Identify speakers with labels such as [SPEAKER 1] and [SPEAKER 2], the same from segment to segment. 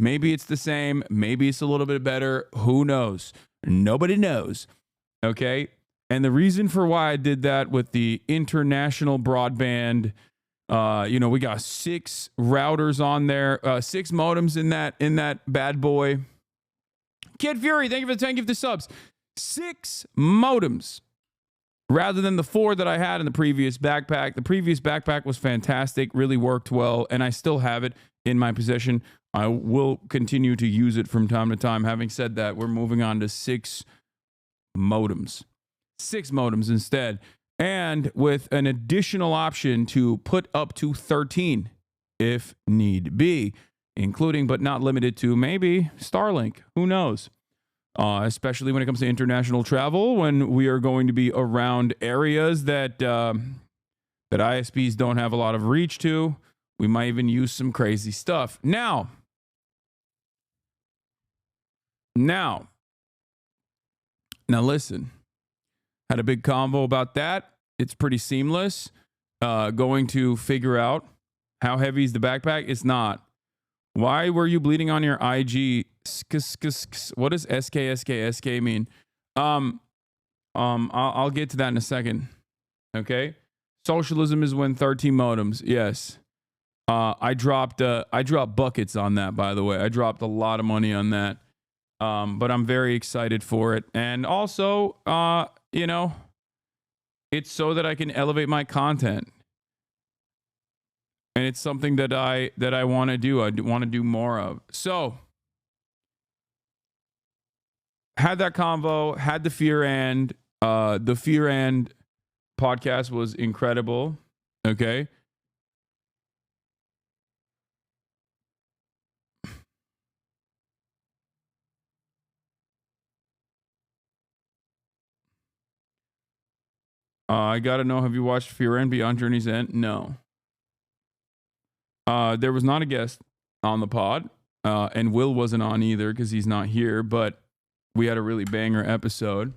[SPEAKER 1] Maybe it's the same. Maybe it's a little bit better. Who knows? Nobody knows. Okay. And the reason for why I did that with the international broadband, we got 6 routers on there, 6 modems in that bad boy. Kid Fury, thank you for the 10 gifted subs. 6 modems rather than the 4 that I had in the previous backpack. The previous backpack was fantastic, really worked well, and I still have it in my possession. I will continue to use it from time to time. Having said that, we're moving on to 6 modems. 6 modems instead. And with an additional option to put up to 13 if need be, including but not limited to maybe Starlink. Who knows? Especially when it comes to international travel, when we are going to be around areas that ISPs don't have a lot of reach to. We might even use some crazy stuff. Now, listen. Had a big convo about that. It's pretty seamless. Going to figure out how heavy is the backpack. It's not. Why were you bleeding on your IG? What does SK mean? I'll get to that in a second. Okay. Socialism is when 13 modems. Yes. I dropped buckets on that, by the way. I dropped a lot of money on that. But I'm very excited for it. And also, it's so that I can elevate my content. And it's something that I want to do. I want to do more of. So, had that convo, had the Fear and podcast was incredible. Okay. I gotta know, have you watched Fear and Beyond Journey's End? No. There was not a guest on the pod, and Will wasn't on either because he's not here, but we had a really banger episode.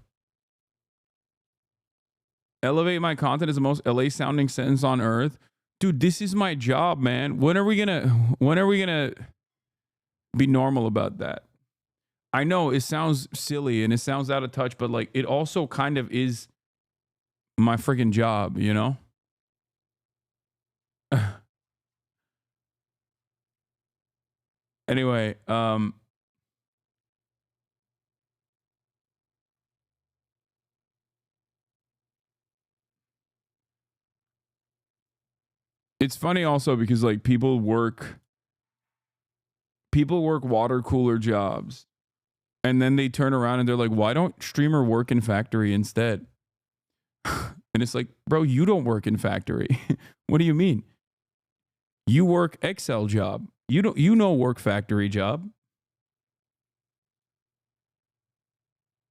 [SPEAKER 1] Elevate my content is the most LA sounding sentence on earth. Dude, this is my job, man. When are we gonna be normal about that? I know it sounds silly and it sounds out of touch, but like it also kind of is my freaking job, you know? Anyway, it's funny also because like people work water cooler jobs and then they turn around and they're like, why don't streamer work in factory instead? And it's like, bro, you don't work in factory. What do you mean? You work Excel job. You know work factory job.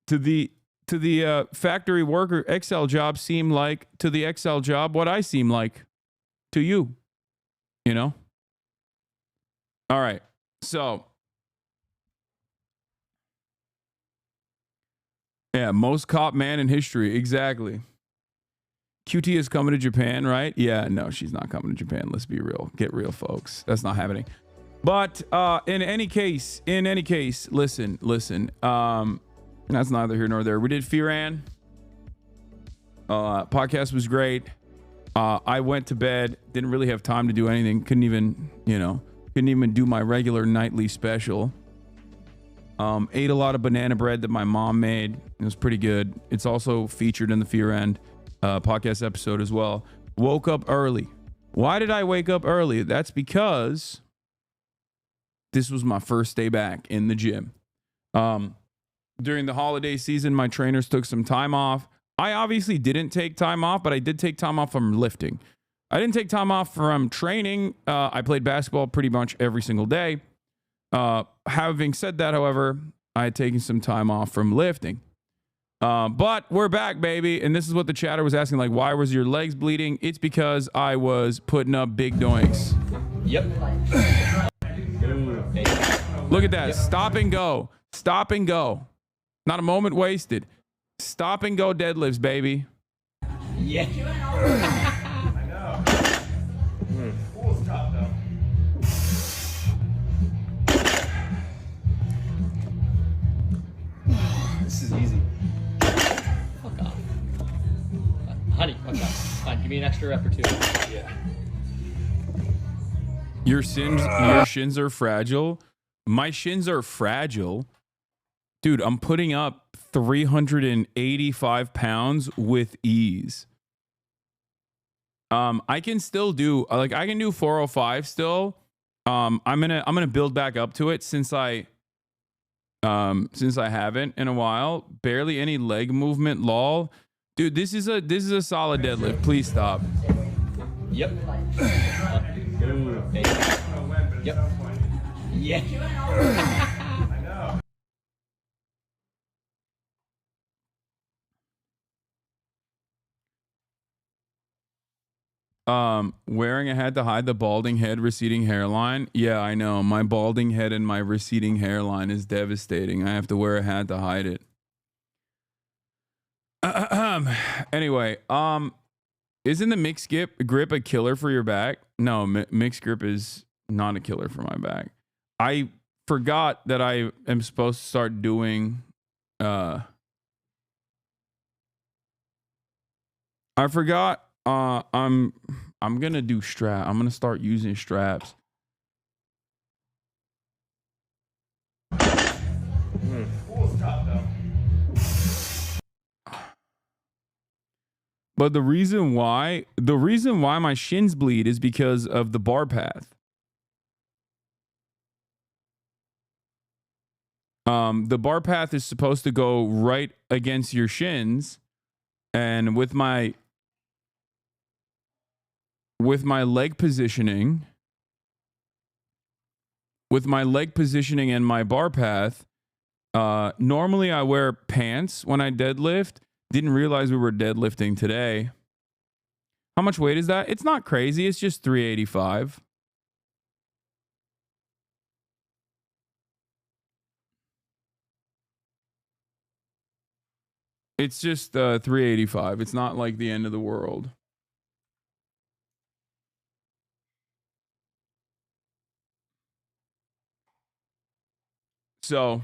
[SPEAKER 1] To the factory worker Excel job seem like to the Excel job what I seem like to you. You know? All right. So yeah, most cop man in history. Exactly. QT is coming to Japan, right? Yeah, no, she's not coming to Japan. Let's be real. Get real, folks. That's not happening. But in any case, listen. That's neither here nor there. We did Firan. Podcast was great. I went to bed. Didn't really have time to do anything. Couldn't even do my regular nightly special. Ate a lot of banana bread that my mom made. It was pretty good. It's also featured in the Firan podcast episode as well. Woke up early. Why did I wake up early? That's because this was my first day back in the gym. During the holiday season, my trainers took some time off. I obviously didn't take time off, but I did take time off from lifting. I didn't take time off from training. I played basketball pretty much every single day. Having said that, however, I had taken some time off from lifting. But we're back, baby. And this is what the chatter was asking, like, why was your legs bleeding? It's because I was putting up big doinks.
[SPEAKER 2] Yep.
[SPEAKER 1] Look at that. Yep. Stop and go. Stop and go. Not a moment wasted. Stop and go deadlifts, baby.
[SPEAKER 2] Yeah.
[SPEAKER 3] I know. Cool stuff, though.
[SPEAKER 2] Honey, what's up? Fine, give me an extra rep or two.
[SPEAKER 3] Yeah.
[SPEAKER 1] Your shins are fragile. My shins are fragile. Dude, I'm putting up 385 pounds with ease. I can still do I can do 405 still. I'm gonna build back up to it since I haven't in a while. Barely any leg movement, lol. Dude, this is a solid deadlift. Please stop.
[SPEAKER 2] Yep. Ooh, baby. Yep. Yeah.
[SPEAKER 1] Wearing a hat to hide the balding head, receding hairline. Yeah, I know. My balding head and my receding hairline is devastating. I have to wear a hat to hide it. Anyway, isn't the mixed grip a killer for your back? No, mixed grip is not a killer for my back. I forgot that I am supposed to start doing I forgot I'm gonna do strap. I'm gonna start using straps.
[SPEAKER 3] Cool stuff, though.
[SPEAKER 1] But the reason why my shins bleed is because of the bar path. The bar path is supposed to go right against your shins, and with my leg positioning, and my bar path, normally I wear pants when I deadlift. Didn't realize we were deadlifting today. How much weight is that? It's not crazy. It's just 385. It's just 385. It's not like the end of the world. So,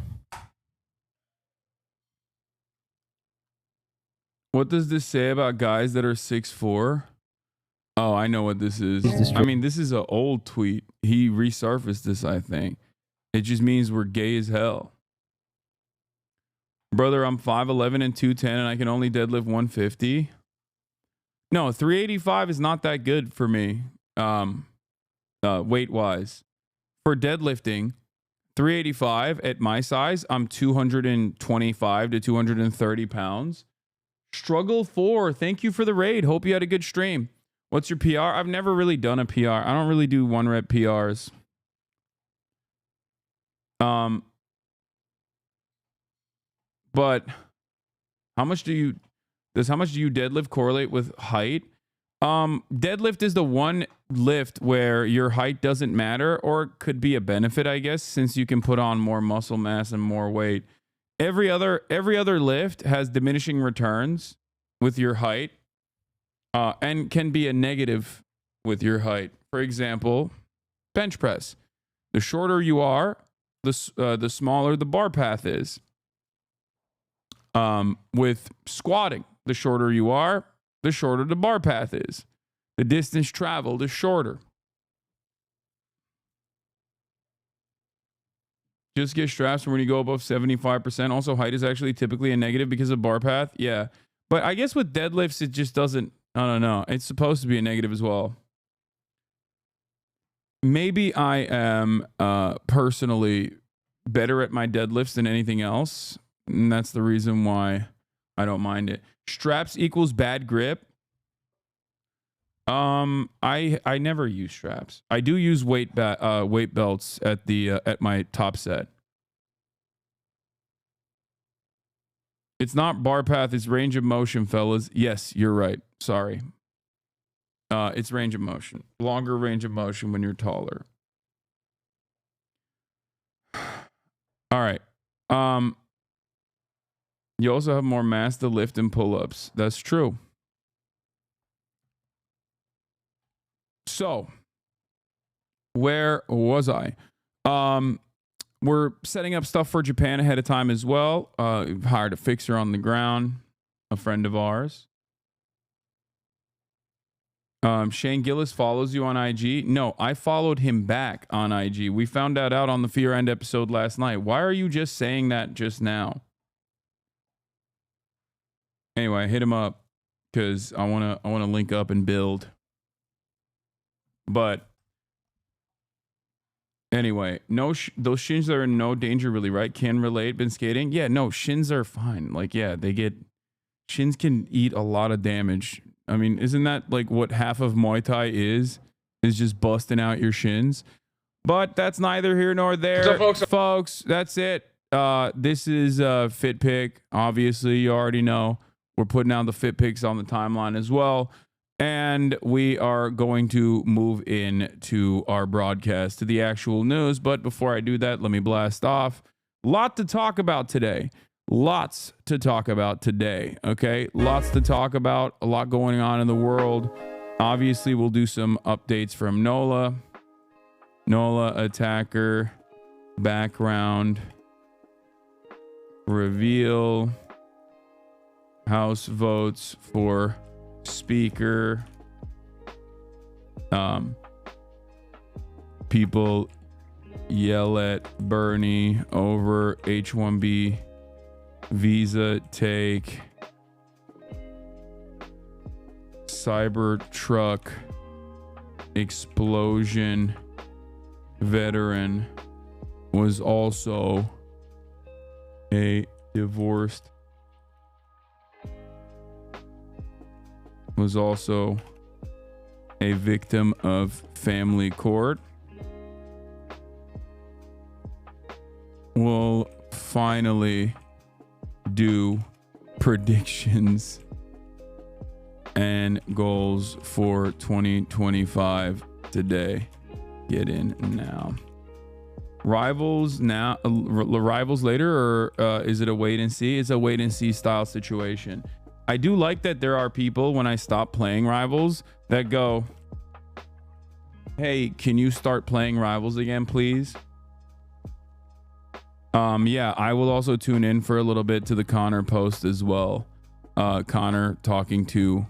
[SPEAKER 1] what does this say about guys that are 6'4"? Oh, I know what this is. I mean, this is an old tweet. He resurfaced this, I think. It just means we're gay as hell. Brother, I'm 5'11" and 210, and I can only deadlift 150. No, 385 is not that good for me, weight-wise. For deadlifting, 385 at my size, I'm 225 to 230 pounds. Struggle 4, thank you for the raid. Hope you had a good stream. What's your PR? I've never really done a PR. I don't really do 1-rep PRs. But how much do you deadlift correlate with height? Deadlift is the one lift where your height doesn't matter, or it could be a benefit, I guess, since you can put on more muscle mass and more weight. Every other lift has diminishing returns with your height, and can be a negative with your height. For example, bench press. The shorter you are, the smaller the bar path is. With squatting, the shorter you are, the shorter the bar path is. The distance traveled is shorter. Just get straps when you go above 75%. Also, height is actually typically a negative because of bar path. Yeah. But I guess with deadlifts, it just doesn't, I don't know. It's supposed to be a negative as well. Maybe I am personally better at my deadlifts than anything else. And that's the reason why I don't mind it. Straps equals bad grip. I never use straps. I do use weight belts at my top set. It's not bar path, it's range of motion, fellas. Yes, you're right. Sorry. It's range of motion. Longer range of motion when you're taller. All right. You also have more mass to lift and pull-ups. That's true. So, where was I? We're setting up stuff for Japan ahead of time as well. We've hired a fixer on the ground, a friend of ours. Shane Gillis follows you on IG. No, I followed him back on IG. We found that out on the Fear End episode last night. Why are you just saying that just now? Anyway, hit him up because I wanna link up and build. But anyway, no, those shins are in no danger, really, right? Can relate. Been skating? Yeah, no, shins are fine. Like, yeah, shins can eat a lot of damage. I mean, isn't that like what half of Muay Thai is just busting out your shins? But that's neither here nor there.
[SPEAKER 3] So,
[SPEAKER 1] folks, that's it. This is Fit Pick. Obviously, you already know. We're putting out the Fit Picks on the timeline as well. And we are going to move into our broadcast to the actual news. But before I do that, let me blast off. Lot to talk about today. Lots to talk about today. Okay. Lots to talk about. A lot going on in the world. Obviously, we'll do some updates from NOLA. NOLA attacker. Background. Reveal. House votes for speaker. People yell at Bernie over H-1B visa take. Cybertruck explosion veteran was also a divorced was also a victim of family court. We'll finally do predictions and goals for 2025 today. Get in now. Rivals now, rivals later, or is it a wait and see? It's a wait and see style situation. I do like that there are people when I stop playing Rivals that go, hey, can you start playing Rivals again, please? Yeah, I will also tune in for a little bit to the Connor post as well. Connor talking to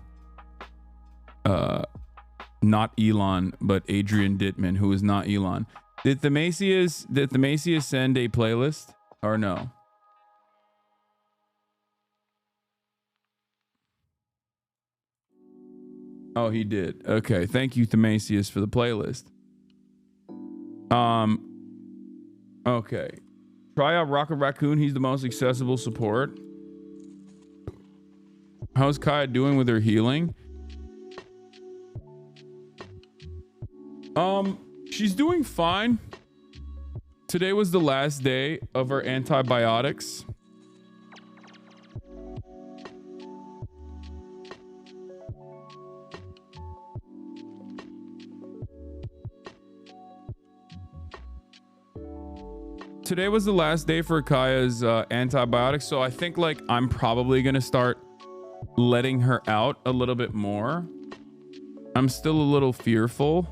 [SPEAKER 1] not Elon, but Adrian Dittman, who is not Elon. Did the Macias send a playlist or no? Oh, he did. Okay. Thank you, Themasius, for the playlist. Okay. Try out Rocket Raccoon. He's the most accessible support. How's Kaya doing with her healing? She's doing fine. Today was the last day of her antibiotics. Today was the last day for Kaya's antibiotics, so I think like I'm probably gonna start letting her out a little bit more. I'm still a little fearful.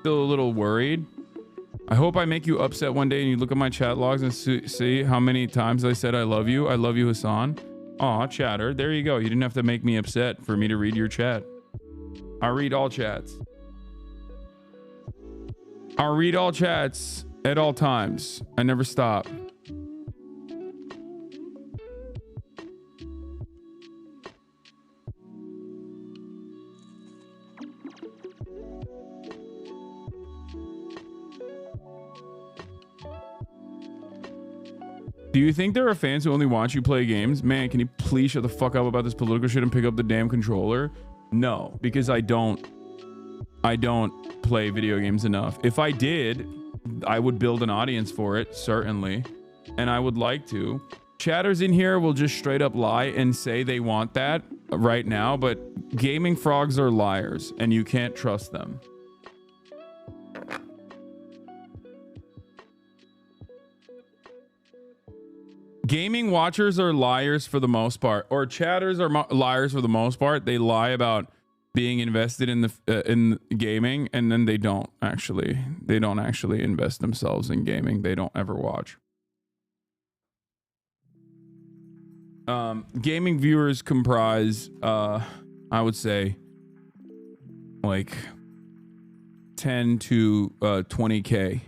[SPEAKER 1] Still a little worried. I hope I make you upset one day and you look at my chat logs and see how many times I said I love you. I love you, Hasan. Aw, chatter. There you go. You didn't have to make me upset for me to read your chat. I read all chats. I'll read all chats at all times. I never stop. Do you think there are fans who only watch you play games? Man, can you please shut the fuck up about this political shit and pick up the damn controller? No, because I don't play video games enough. If I did, I would build an audience for it, certainly. And I would like to. Chatters in here will just straight up lie and say they want that right now, but gaming frogs are liars and you can't trust them. Gaming watchers are liars for the most part, or chatters are liars for the most part. They lie about being invested in gaming, and then they don't actually invest themselves in gaming. They don't ever watch. Gaming viewers comprise, I would say, like 10 to 20K,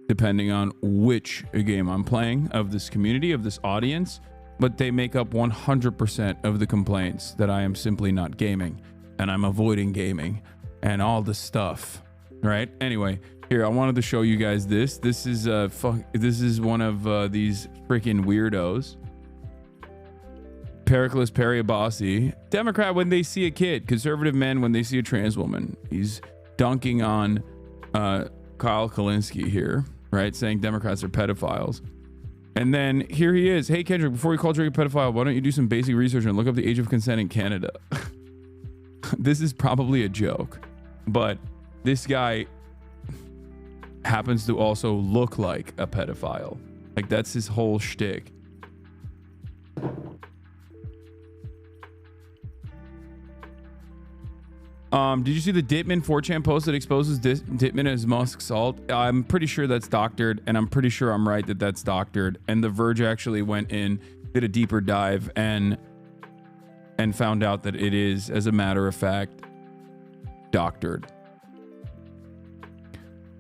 [SPEAKER 1] depending on which game I'm playing, of this community, of this audience. But they make up 100% of the complaints that I am simply not gaming and I'm avoiding gaming and all the stuff, right? Anyway, here, I wanted to show you guys this. This is one of these freaking weirdos. Pericles Periabasi, Democrat when they see a kid, conservative men when they see a trans woman. He's dunking on Kyle Kalinske here, right? Saying Democrats are pedophiles. And then here he is. Hey, Kendrick, before you call Drake a pedophile, why don't you do some basic research and look up the age of consent in Canada? This is probably a joke, but this guy happens to also look like a pedophile. Like, that's his whole shtick. Did you see the Dittman 4chan post that exposes Dittman as Musk salt? I'm pretty sure that's doctored, and I'm pretty sure I'm right that that's doctored. And The Verge actually went in, did a deeper dive, and found out that it is, as a matter of fact, doctored.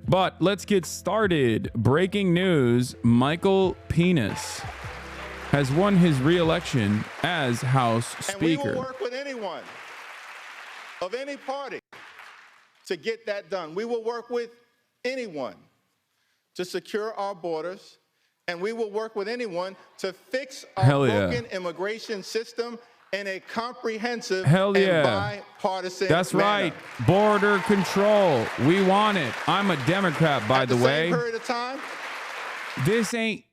[SPEAKER 1] But let's get started. Breaking news: Michael Penis has won his re-election as House Speaker.
[SPEAKER 4] And we will work with anyone of any party to get that done. We will work with anyone to secure our borders, and we will work with anyone to fix our broken immigration system in a comprehensive and bipartisan
[SPEAKER 1] That's
[SPEAKER 4] manner.
[SPEAKER 1] right. Border control. We want it. I'm a Democrat, by the way.
[SPEAKER 4] Same period of time,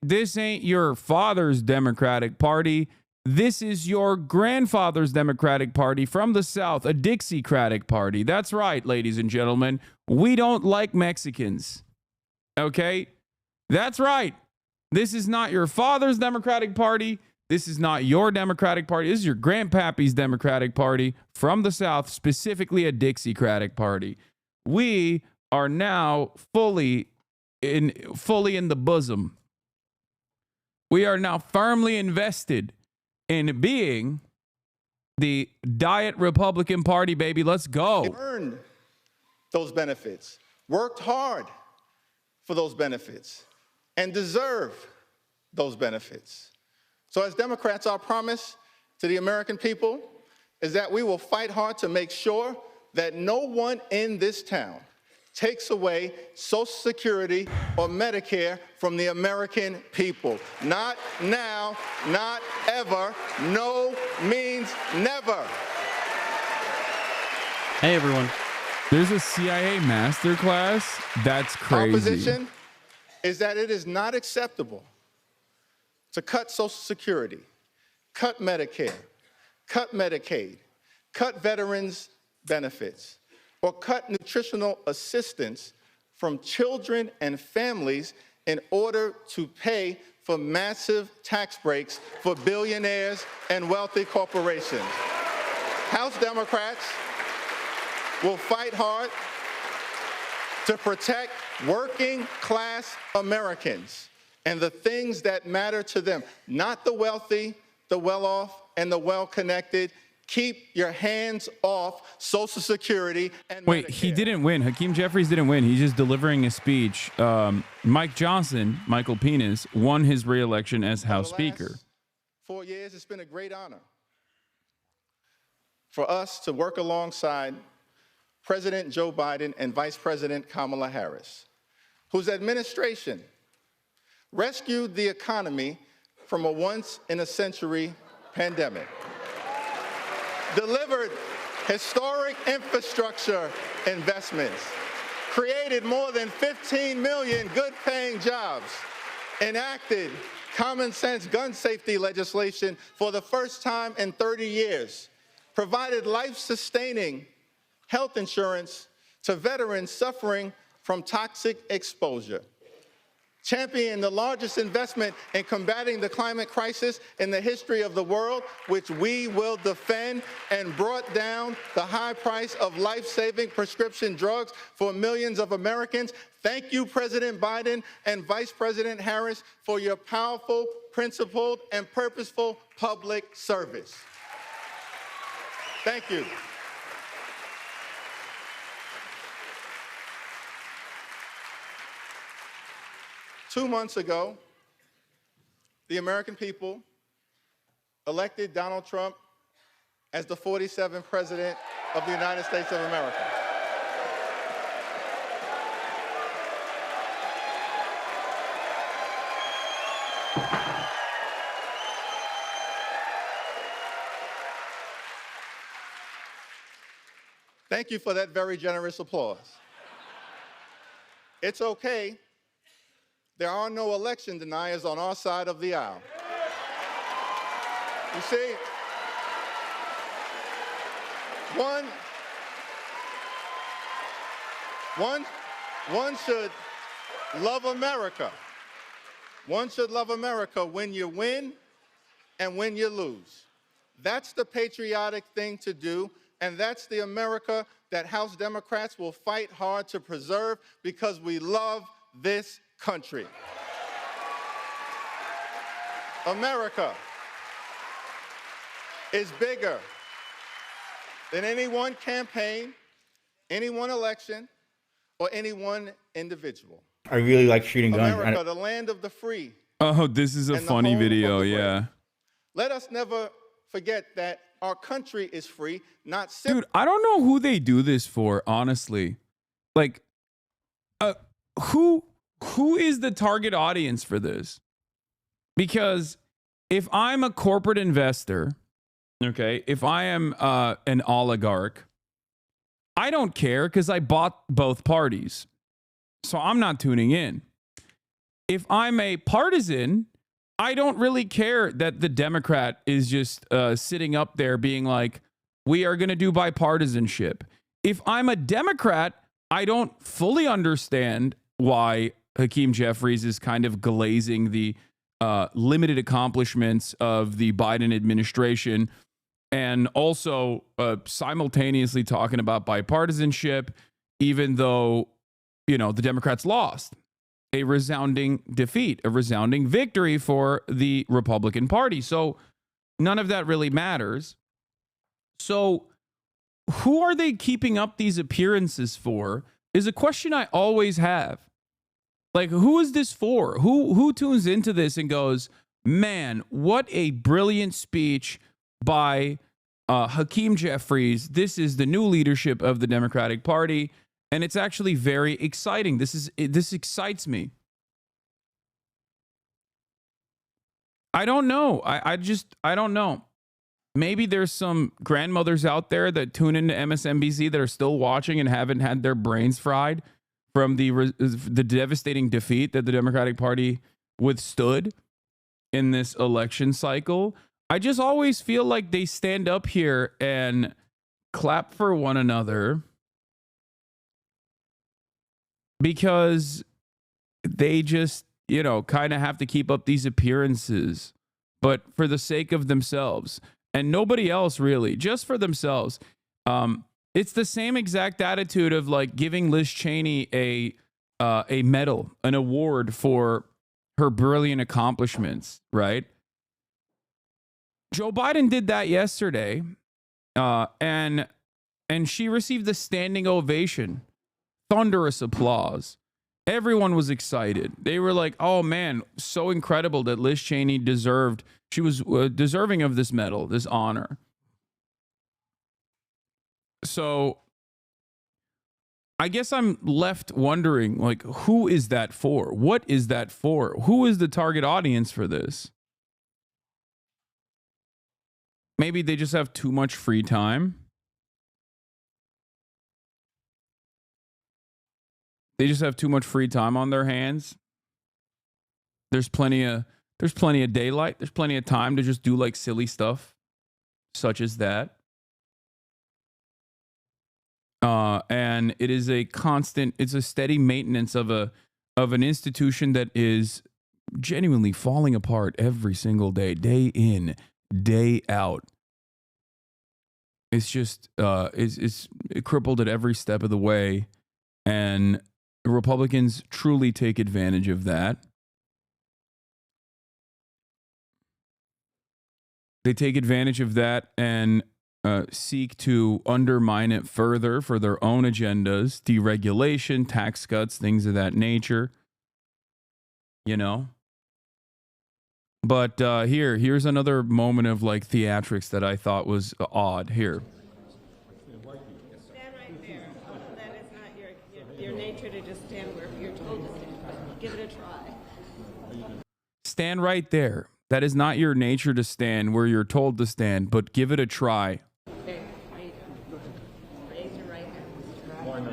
[SPEAKER 1] This ain't your father's Democratic Party. This is your grandfather's Democratic Party from the South, a Dixiecratic Party. That's right, ladies and gentlemen. We don't like Mexicans. Okay? That's right. This is not your father's Democratic Party. This is not your Democratic Party. This is your grandpappy's Democratic Party from the South, specifically a Dixiecratic Party. We are now fully in the bosom. We are now firmly invested in being the Diet Republican Party, baby. Let's go.
[SPEAKER 4] earned those benefits, worked hard for those benefits, and deserve those benefits. So as Democrats, our promise to the American people is that we will fight hard to make sure that no one in this town takes away Social Security or Medicare from the American people. Not now, not ever. No means never.
[SPEAKER 2] Hey, everyone.
[SPEAKER 1] There's a CIA masterclass. That's crazy.
[SPEAKER 4] Our position is that it is not acceptable to cut Social Security, cut Medicare, cut Medicaid, cut veterans' benefits, or cut nutritional assistance from children and families in order to pay for massive tax breaks for billionaires and wealthy corporations. House Democrats will fight hard to protect working class Americans and the things that matter to them, not the wealthy, the well-off, and the well-connected. Keep your hands off Social Security and
[SPEAKER 1] Wait,
[SPEAKER 4] Medicare.
[SPEAKER 1] he didn't win. Hakeem Jeffries didn't win. He's just delivering a speech. Mike Johnson, Michael Penis, won his re-election as House Speaker.
[SPEAKER 4] 4 years, it's been a great honor for us to work alongside President Joe Biden and Vice President Kamala Harris, whose administration rescued the economy from a once-in-a-century pandemic, delivered historic infrastructure investments, created more than 15 million good-paying jobs, enacted common-sense gun safety legislation for the first time in 30 years, provided life-sustaining health insurance to veterans suffering from toxic exposure, championed the largest investment in combating the climate crisis in the history of the world, which we will defend, and brought down the high price of life-saving prescription drugs for millions of Americans. Thank you, President Biden and Vice President Harris, for your powerful, principled, and purposeful public service. Thank you. Two months ago, the American people elected Donald Trump as the 47th President of the United States of America. Thank you for that very generous applause. It's okay. There are no election deniers on our side of the aisle. You see, one should love America. One should love America when you win and when you lose. That's the patriotic thing to do, and that's the America that House Democrats will fight hard to preserve, because we love this country. America is bigger than any one campaign, any one election, or any one individual.
[SPEAKER 5] I really like shooting guns.
[SPEAKER 4] America, the land of the free.
[SPEAKER 1] Oh, this is a funny video, yeah.
[SPEAKER 4] Let us never forget that our country is free, not simply.
[SPEAKER 1] Dude, I don't know who they do this for, honestly. Like, who is the target audience for this? Because if I'm a corporate investor, okay, if I am an oligarch, I don't care because I bought both parties. So I'm not tuning in. If I'm a partisan, I don't really care that the Democrat is just sitting up there being like, we are going to do bipartisanship. If I'm a Democrat, I don't fully understand why Hakeem Jeffries is kind of glazing the limited accomplishments of the Biden administration, and also simultaneously talking about bipartisanship, even though, you know, the Democrats lost. A resounding defeat, a resounding victory for the Republican Party. So none of that really matters. So who are they keeping up these appearances for is a question I always have. Like, who is this for? Who tunes into this and goes, man, what a brilliant speech by Hakeem Jeffries. This is the new leadership of the Democratic Party. And it's actually very exciting. This excites me. I don't know. I don't know. Maybe there's some grandmothers out there that tune into MSNBC that are still watching and haven't had their brains fried from the devastating defeat that the Democratic Party withstood in this election cycle. I just always feel like they stand up here and clap for one another because they just, you know, kind of have to keep up these appearances, but for the sake of themselves and nobody else, really, just for themselves. It's the same exact attitude of like giving Liz Cheney a medal, an award for her brilliant accomplishments, right? Joe Biden did that yesterday, and she received the standing ovation. Thunderous applause. Everyone was excited. They were like, oh man, so incredible that Liz Cheney she was deserving of this medal, this honor. So I guess I'm left wondering, like, who is that for? What is that for? Who is the target audience for this? Maybe they just have too much free time. They just have too much free time on their hands. There's plenty of daylight. There's plenty of time to just do like silly stuff, such as that. And it is it's a steady maintenance of of an institution that is genuinely falling apart every single day, day in, day out. It's just it's crippled at every step of the way, and Republicans truly take advantage of that. They take advantage of that and seek to undermine it further for their own agendas, deregulation, tax cuts, things of that nature. You know? But here's another moment of like theatrics that I thought was odd. Here.
[SPEAKER 5] Stand right there. That is not your nature to just stand where you're told to stand. Give it a try.
[SPEAKER 1] Stand right there. That is not your nature to stand where you're told to stand, but give it a try.
[SPEAKER 5] Okay, how you doing? Raise your right hand, Mr. Rock.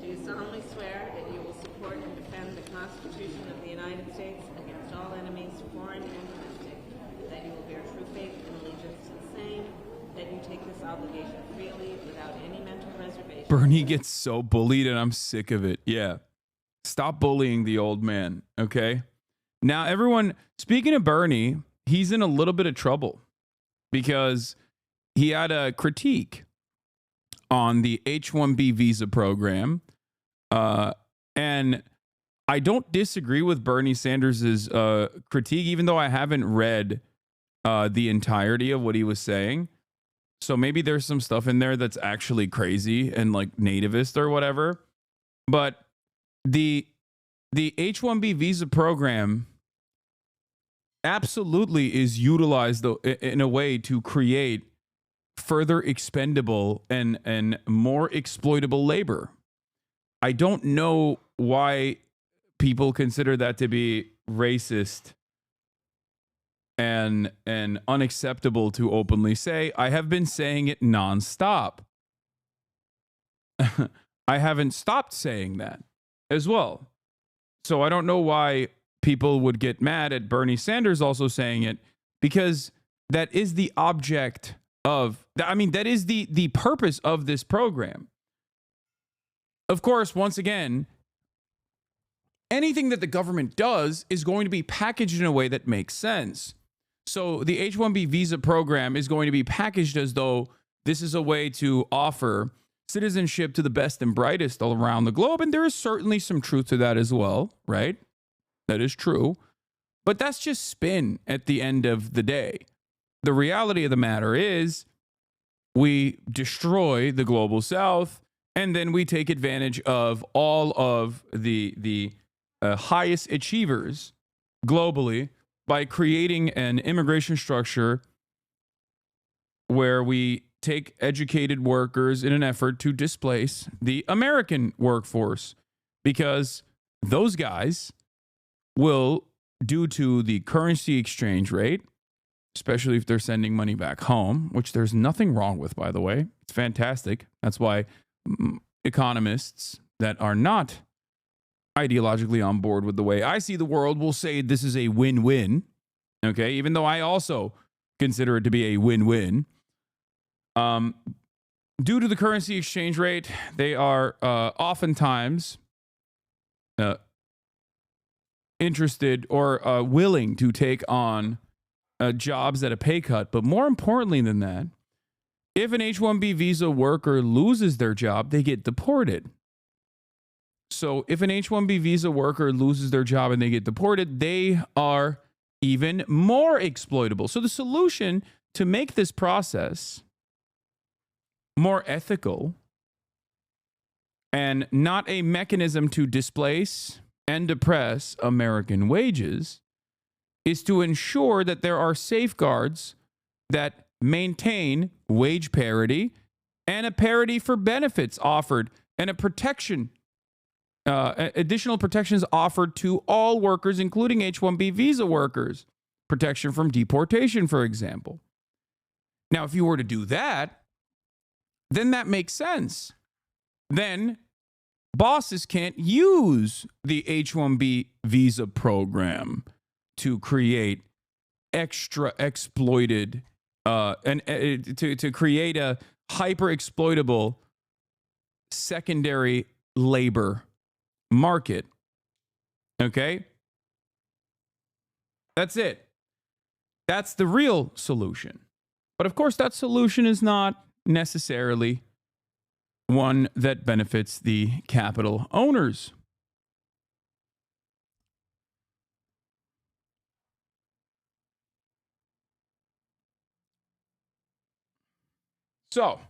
[SPEAKER 5] Do you solemnly swear that you will support and defend the Constitution of the United States against all enemies, foreign and domestic, that you will bear true faith and allegiance to the same, that you take this obligation freely without any mental reservation?
[SPEAKER 1] Bernie gets so bullied, and I'm sick of it. Yeah. Stop bullying the old man, okay? Now, everyone, speaking of Bernie, he's in a little bit of trouble because he had a critique on the H-1B visa program. And I don't disagree with Bernie Sanders' critique, even though I haven't read the entirety of what he was saying. So maybe there's some stuff in there that's actually crazy and like nativist or whatever. But the H-1B visa program absolutely is utilized in a way to create further expendable and more exploitable labor. I don't know why people consider that to be racist and unacceptable to openly say. I have been saying it nonstop. I haven't stopped saying that as well. So I don't know why people would get mad at Bernie Sanders also saying it, because that is the object of, I mean, that is the purpose of this program. Of course, once again, anything that the government does is going to be packaged in a way that makes sense. So the H-1B visa program is going to be packaged as though this is a way to offer citizenship to the best and brightest all around the globe. And there is certainly some truth to that as well, right? That is true. But that's just spin at the end of the day. The reality of the matter is we destroy the global south, and then we take advantage of all of the highest achievers globally by creating an immigration structure where we take educated workers in an effort to displace the American workforce, because those guys will, due to the currency exchange rate, especially if they're sending money back home, which there's nothing wrong with, by the way. It's fantastic. That's why economists that are not ideologically on board with the way I see the world will say this is a win-win. Okay, even though I also consider it to be a win-win. Due to the currency exchange rate, they are oftentimes interested or willing to take on jobs at a pay cut. But more importantly than that, if an H-1B visa worker loses their job, they get deported. So if an H-1B visa worker loses their job and they get deported, they are even more exploitable. So the solution to make this process more ethical and not a mechanism to displace and depress American wages is to ensure that there are safeguards that maintain wage parity and a parity for benefits offered and a protection, additional protections offered to all workers, including H-1B visa workers, protection from deportation, for example. Now, if you were to do that, then that makes sense. Then bosses can't use the H-1B visa program to create extra exploited and to create a hyper exploitable secondary labor market Okay? That's it. That's the real solution. But of course, that solution is not necessarily one that benefits the capital owners. So,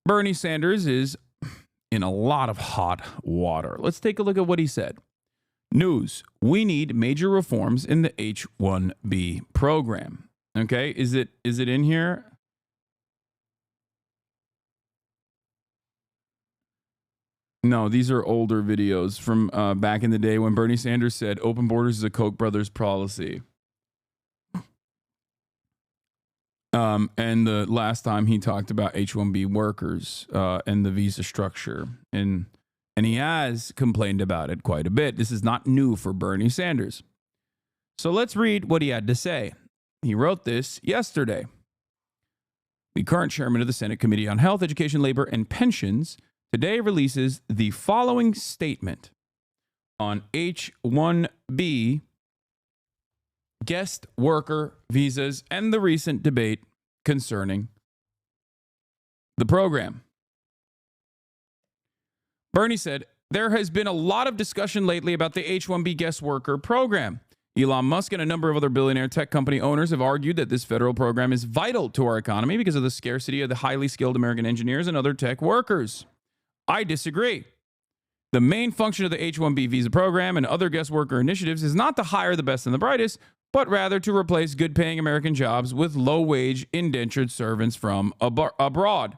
[SPEAKER 1] Bernie Sanders is in a lot of hot water. Let's take a look at what he said. News: we need major reforms in the H-1B program. Okay, is it in here? No, these are older videos from back in the day when Bernie Sanders said open borders is a Koch brothers policy. And the last time he talked about H-1B workers and the visa structure. And he has complained about it quite a bit. This is not new for Bernie Sanders. So let's read what he had to say. He wrote this yesterday. The current chairman of the Senate Committee on Health, Education, Labor, and Pensions today releases the following statement on H-1B guest worker visas and the recent debate concerning the program. Bernie said, there has been a lot of discussion lately about the H-1B guest worker program. Elon Musk and a number of other billionaire tech company owners have argued that this federal program is vital to our economy because of the scarcity of the highly skilled American engineers and other tech workers. I disagree. The main function of the H-1B visa program and other guest worker initiatives is not to hire the best and the brightest, but rather to replace good-paying American jobs with low-wage indentured servants from abroad.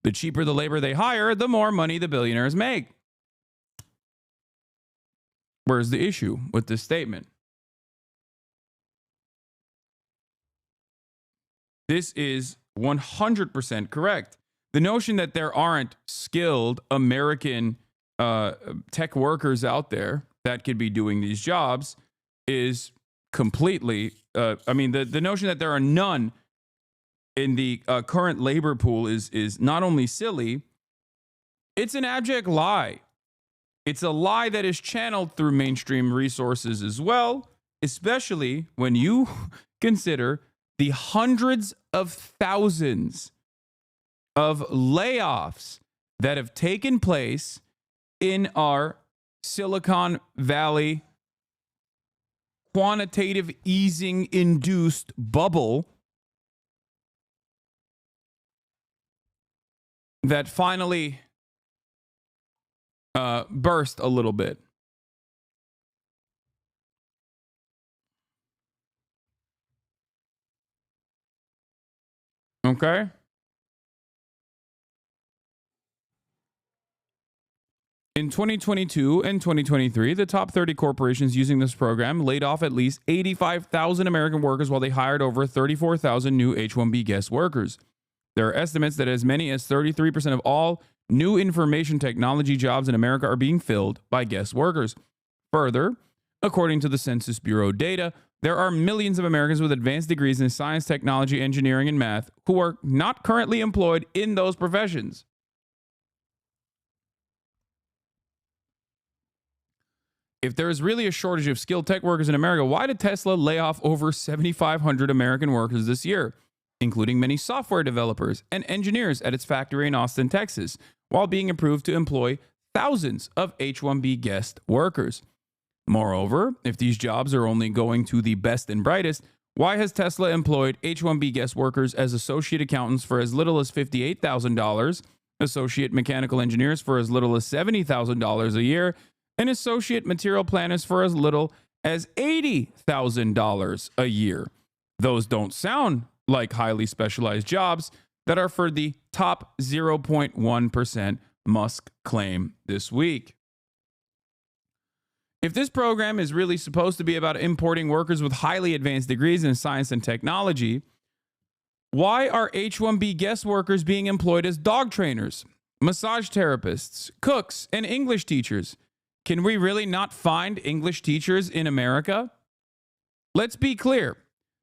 [SPEAKER 1] The cheaper the labor they hire, the more money the billionaires make. Where's the issue with this statement? This is 100% correct. The notion that there aren't skilled American tech workers out there that could be doing these jobs is completely, the notion that there are none in the current labor pool is not only silly, it's an abject lie. It's a lie that is channeled through mainstream resources as well, especially when you consider the hundreds of thousands of layoffs that have taken place in our Silicon Valley quantitative easing induced bubble that finally burst a little bit. Okay? In 2022 and 2023, the top 30 corporations using this program laid off at least 85,000 American workers while they hired over 34,000 new H-1B guest workers. There are estimates that as many as 33% of all new information technology jobs in America are being filled by guest workers. Further, according to the Census Bureau data, there are millions of Americans with advanced degrees in science, technology, engineering, and math who are not currently employed in those professions. If there is really a shortage of skilled tech workers in America, why did Tesla lay off over 7,500 American workers this year, including many software developers and engineers at its factory in Austin, Texas, while being approved to employ thousands of H-1B guest workers? Moreover, if these jobs are only going to the best and brightest, why has Tesla employed H-1B guest workers as associate accountants for as little as $58,000, associate mechanical engineers for as little as $70,000 a year, and associate material planners for as little as $80,000 a year? Those don't sound like highly specialized jobs that are for the top 0.1%, Musk claimed this week. If this program is really supposed to be about importing workers with highly advanced degrees in science and technology, why are H-1B guest workers being employed as dog trainers, massage therapists, cooks, and English teachers? Can we really not find English teachers in America? Let's be clear.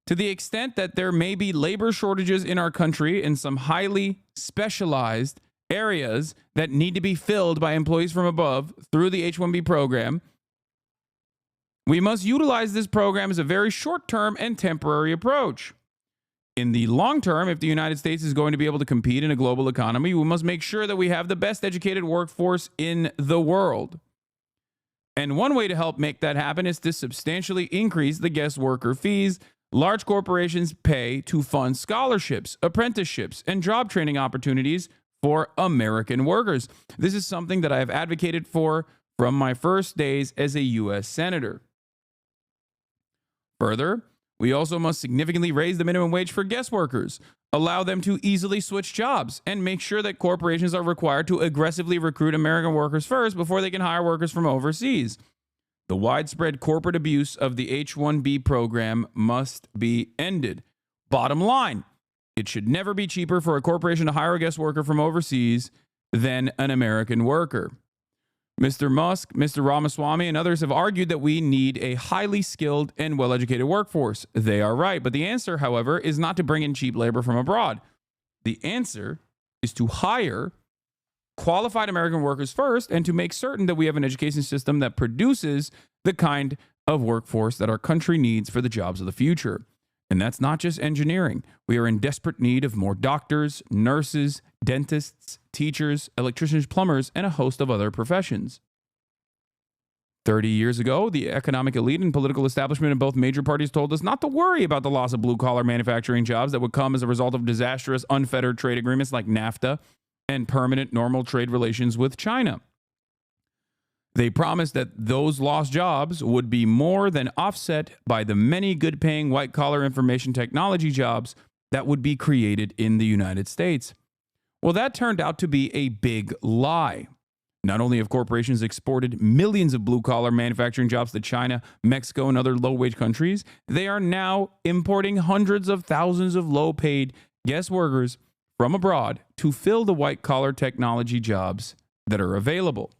[SPEAKER 1] To the extent that there may be labor shortages in our country in some highly specialized areas that need to be filled by employees from above through the H-1B program, we must utilize this program as a very short-term and temporary approach. In the long term, if the United States is going to be able to compete in a global economy, we must make sure that we have the best educated workforce in the world. And one way to help make that happen is to substantially increase the guest worker fees large corporations pay to fund scholarships, apprenticeships, and job training opportunities for American workers. This is something that I have advocated for from my first days as a U.S. Senator. Further, we also must significantly raise the minimum wage for guest workers, allow them to easily switch jobs, and make sure that corporations are required to aggressively recruit American workers first before they can hire workers from overseas. The widespread corporate abuse of the H-1B program must be ended. Bottom line, it should never be cheaper for a corporation to hire a guest worker from overseas than an American worker. Mr. Musk, Mr. Ramaswamy, and others have argued that we need a highly skilled and well-educated workforce. They are right, but the answer, however, is not to bring in cheap labor from abroad. The answer is to hire qualified American workers first and to make certain that we have an education system that produces the kind of workforce that our country needs for the jobs of the future. And that's not just engineering. We are in desperate need of more doctors, nurses, dentists, teachers, electricians, plumbers, and a host of other professions. 30 years ago, the economic elite and political establishment in both major parties told us not to worry about the loss of blue-collar manufacturing jobs that would come as a result of disastrous, unfettered trade agreements like NAFTA and permanent normal trade relations with China. They promised that those lost jobs would be more than offset by the many good-paying white-collar information technology jobs that would be created in the United States. Well, that turned out to be a big lie. Not only have corporations exported millions of blue-collar manufacturing jobs to China, Mexico, and other low-wage countries, they are now importing hundreds of thousands of low-paid guest workers from abroad to fill the white-collar technology jobs that are available.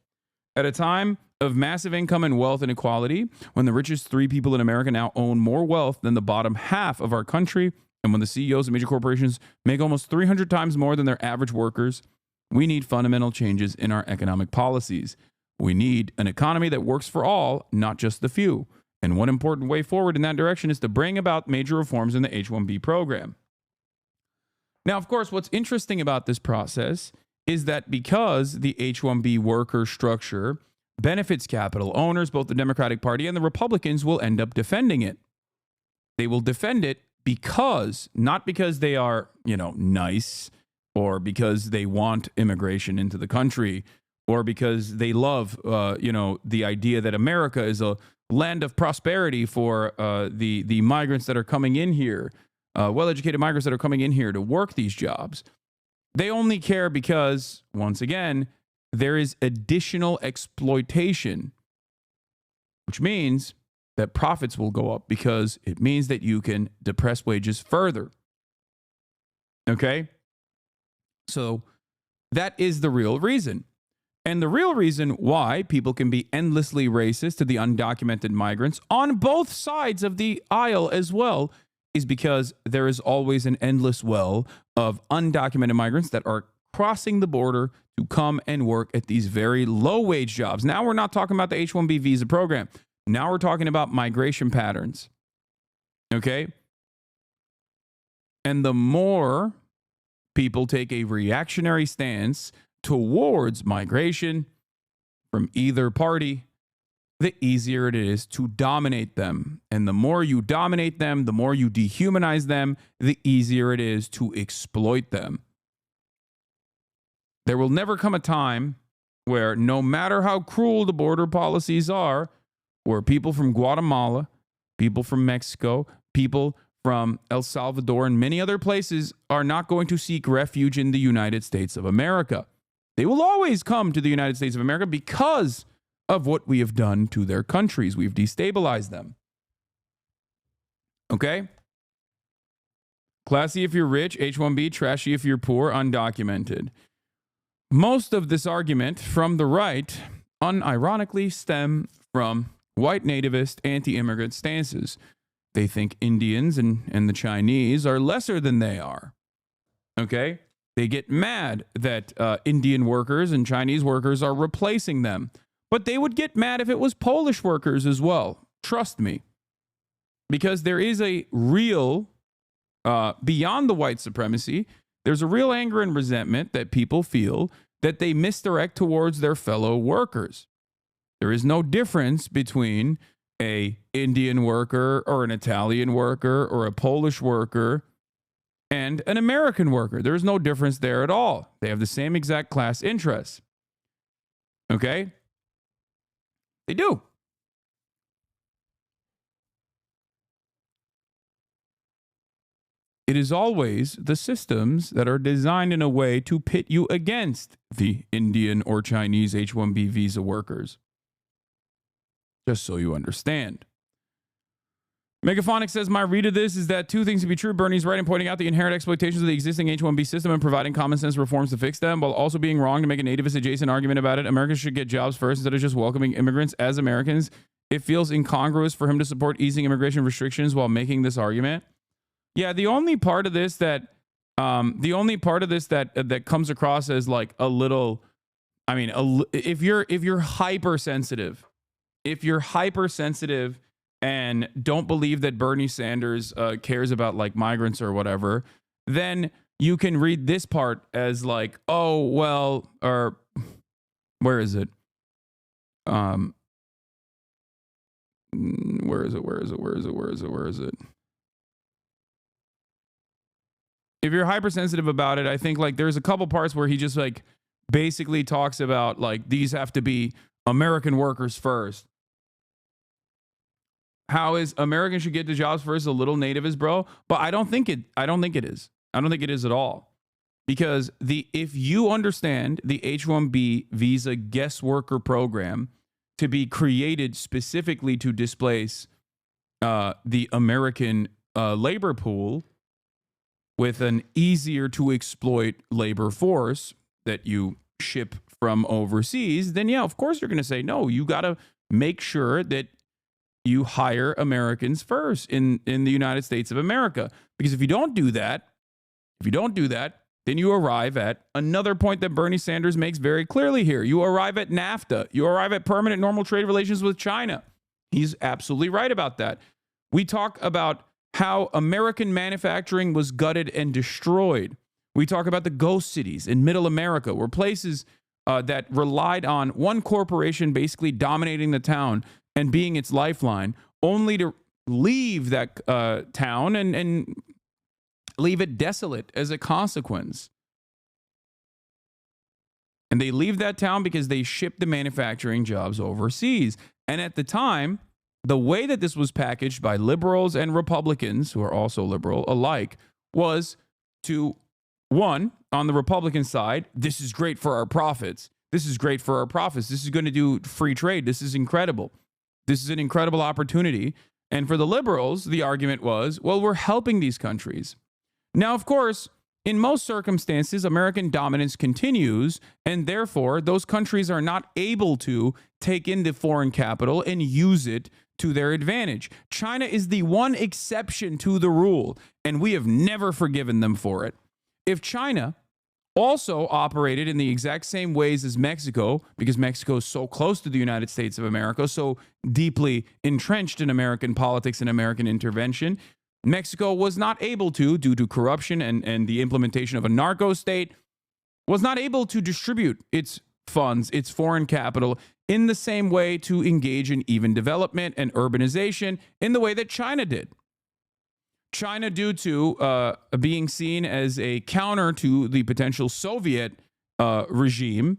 [SPEAKER 1] At a time of massive income and wealth inequality, when the richest 3 people in America now own more wealth than the bottom half of our country, and when the CEOs of major corporations make almost 300 times more than their average workers, we need fundamental changes in our economic policies. We need an economy that works for all, not just the few. And one important way forward in that direction is to bring about major reforms in the H-1B program. Now, of course, what's interesting about this process is that because the H-1B worker structure benefits capital owners, both the Democratic Party and the Republicans will end up defending it. They will defend it because, not because they are, nice, or because they want immigration into the country, or because they love, the idea that America is a land of prosperity for the migrants that are coming in here, well-educated migrants that are coming in here to work these jobs. They only care because, once again, there is additional exploitation, which means that profits will go up because it means that you can depress wages further. Okay? So that is the real reason. And the real reason why people can be endlessly racist to the undocumented migrants on both sides of the aisle as well is because there is always an endless well of undocumented migrants that are crossing the border to come and work at these very low-wage jobs. Now we're not talking about the H-1B visa program. Now we're talking about migration patterns. Okay? And the more people take a reactionary stance towards migration from either party, the easier it is to dominate them. And the more you dominate them, the more you dehumanize them, the easier it is to exploit them. There will never come a time where, no matter how cruel the border policies are, where people from Guatemala, people from Mexico, people from El Salvador, and many other places are not going to seek refuge in the United States of America. They will always come to the United States of America because of what we have done to their countries. We've destabilized them. Okay? Classy if you're rich, H-1B, trashy if you're poor, undocumented. Most of this argument from the right unironically stem from white nativist anti-immigrant stances. They think Indians and the Chinese are lesser than they are. Okay? They get mad that Indian workers and Chinese workers are replacing them. But they would get mad if it was Polish workers as well. Trust me. Because there is a real, beyond the white supremacy, there's a real anger and resentment that people feel that they misdirect towards their fellow workers. There is no difference between a Indian worker or an Italian worker or a Polish worker and an American worker. There's no difference there at all. They have the same exact class interests. Okay? They do. It is always the systems that are designed in a way to pit you against the Indian or Chinese H-1B visa workers. Just so you understand. Megaphonic says, my read of this is that two things to be true. Bernie's right in pointing out the inherent exploitations of the existing H-1B system and providing common sense reforms to fix them, while also being wrong to make a nativist adjacent argument about it. Americans should get jobs first instead of just welcoming immigrants as Americans. It feels incongruous for him to support easing immigration restrictions while making this argument. Yeah, the only part of this that that comes across as like a little, I mean, if you're hypersensitive, and don't believe that Bernie Sanders cares about like migrants or whatever, then you can read this part as like, oh, well, or where is it? Where is it? If you're hypersensitive about it, I think like there's a couple parts where he just like basically talks about like these have to be American workers first. How is Americans should get the jobs first a little nativist, bro? But I don't think it is. I don't think it is at all. Because if you understand the H-1B visa guest worker program to be created specifically to displace the American labor pool with an easier to exploit labor force that you ship from overseas, then yeah, of course you're going to say, no, you got to make sure that you hire Americans first in the United States of America. Because if you don't do that, then you arrive at another point that Bernie Sanders makes very clearly here. You arrive at NAFTA. You arrive at permanent normal trade relations with China. He's absolutely right about that. We talk about how American manufacturing was gutted and destroyed. We talk about the ghost cities in middle America, where places that relied on one corporation basically dominating the town and being its lifeline, only to leave that town and leave it desolate as a consequence. And they leave that town because they shipped the manufacturing jobs overseas. And at the time, the way that this was packaged by liberals and Republicans, who are also liberal alike, was to, one, on the Republican side, this is great for our profits. This is great for our profits. This is going to do free trade. This is incredible. This is an incredible opportunity. And for the liberals, the argument was, well, we're helping these countries. Now, of course, in most circumstances, American dominance continues, and therefore, those countries are not able to take in the foreign capital and use it to their advantage. China is the one exception to the rule, and we have never forgiven them for it. If China also operated in the exact same ways as Mexico, because Mexico is so close to the United States of America, so deeply entrenched in American politics and American intervention, Mexico was not able to, due to corruption and the implementation of a narco state, was not able to distribute its funds, its foreign capital, in the same way to engage in even development and urbanization in the way that China did. China, due to being seen as a counter to the potential Soviet regime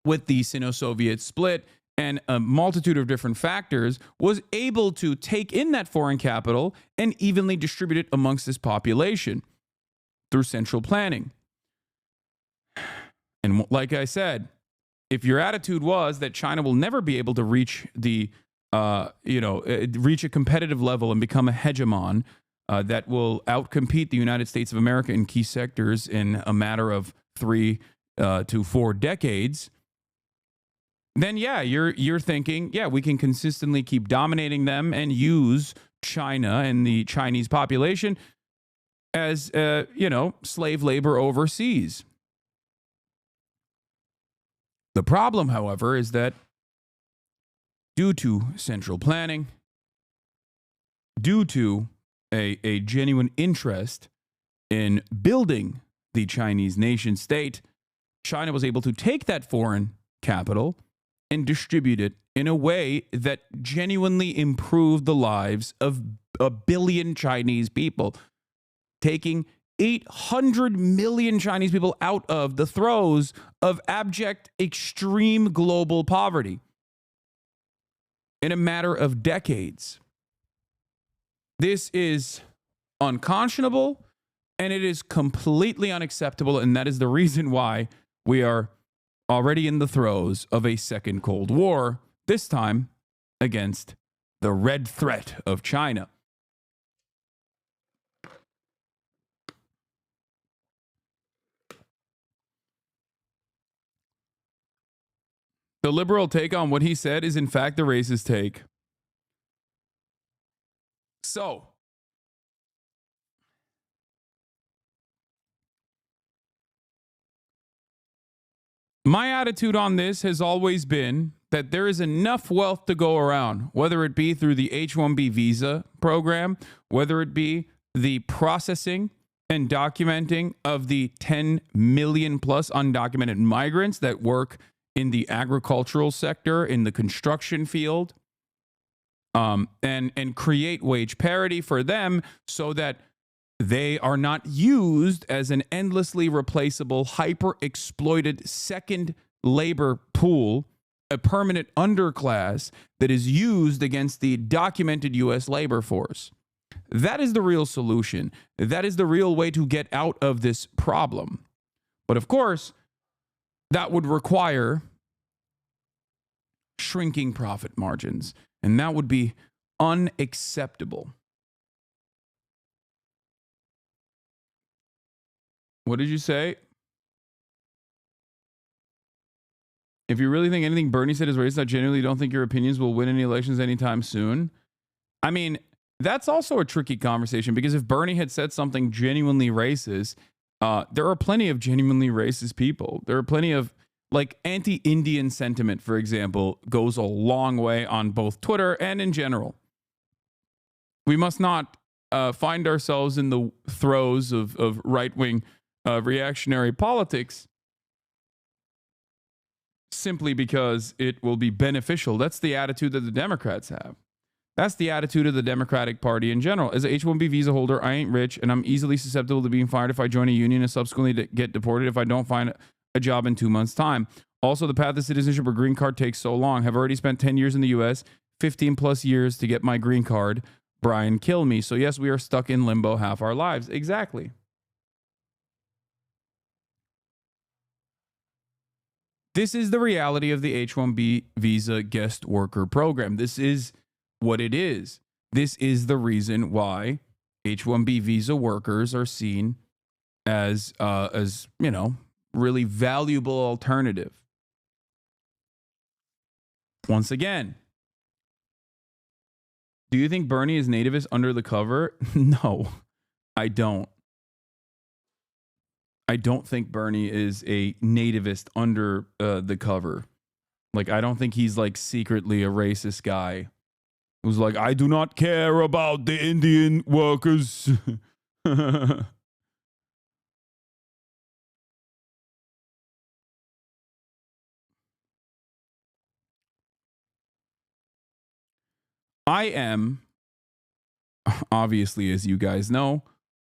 [SPEAKER 1] with the Sino-Soviet split and a multitude of different factors, was able to take in that foreign capital and evenly distribute it amongst its population through central planning. And like I said, if your attitude was that China will never be able to reach the, reach a competitive level and become a hegemon that will outcompete the United States of America in key sectors in a matter of 3 to 4 decades, then yeah, you're thinking, yeah, we can consistently keep dominating them and use China and the Chinese population as, slave labor overseas. The problem, however, is that due to central planning, due to a genuine interest in building the Chinese nation state, China was able to take that foreign capital and distribute it in a way that genuinely improved the lives of 1 billion Chinese people, taking 800 million Chinese people out of the throes of abject, extreme global poverty in a matter of decades. This is unconscionable, and it is completely unacceptable, and that is the reason why we are already in the throes of a second Cold War, this time against the red threat of China. The liberal take on what he said is, in fact, the racist take. So, my attitude on this has always been that there is enough wealth to go around, whether it be through the H-1B visa program, whether it be the processing and documenting of the 10 million plus undocumented migrants that work in the agricultural sector, in the construction field, and create wage parity for them so that they are not used as an endlessly replaceable, hyper-exploited second labor pool, a permanent underclass that is used against the documented U.S. labor force. That is the real solution. That is the real way to get out of this problem. But of course, that would require shrinking profit margins, and that would be unacceptable. What did you say? If you really think anything Bernie said is racist, I genuinely don't think your opinions will win any elections anytime soon. I mean, that's also a tricky conversation, because if Bernie had said something genuinely racist, there are plenty of genuinely racist people. There are plenty of, like, anti-Indian sentiment, for example, goes a long way on both Twitter and in general. We must not find ourselves in the throes of right-wing reactionary politics simply because it will be beneficial. That's the attitude that the Democrats have. That's the attitude of the Democratic Party in general. As an H-1B visa holder, I ain't rich, and I'm easily susceptible to being fired if I join a union and subsequently get deported if I don't find a job in 2 months' time. Also, the path to citizenship or green card takes so long. Have already spent 10 years in the U.S., 15 plus years to get my green card. Brian, kill me. So yes, we are stuck in limbo half our lives. Exactly. This is the reality of the H-1B visa guest worker program. This is what it is. This is the reason why H-1B visa workers are seen as really valuable alternative. Once again, do you think Bernie is nativist under the cover? No, I don't. I don't think Bernie is a nativist under the cover. Like, I don't think he's like secretly a racist guy who's like, I do not care about the Indian workers. I am, obviously, as you guys know,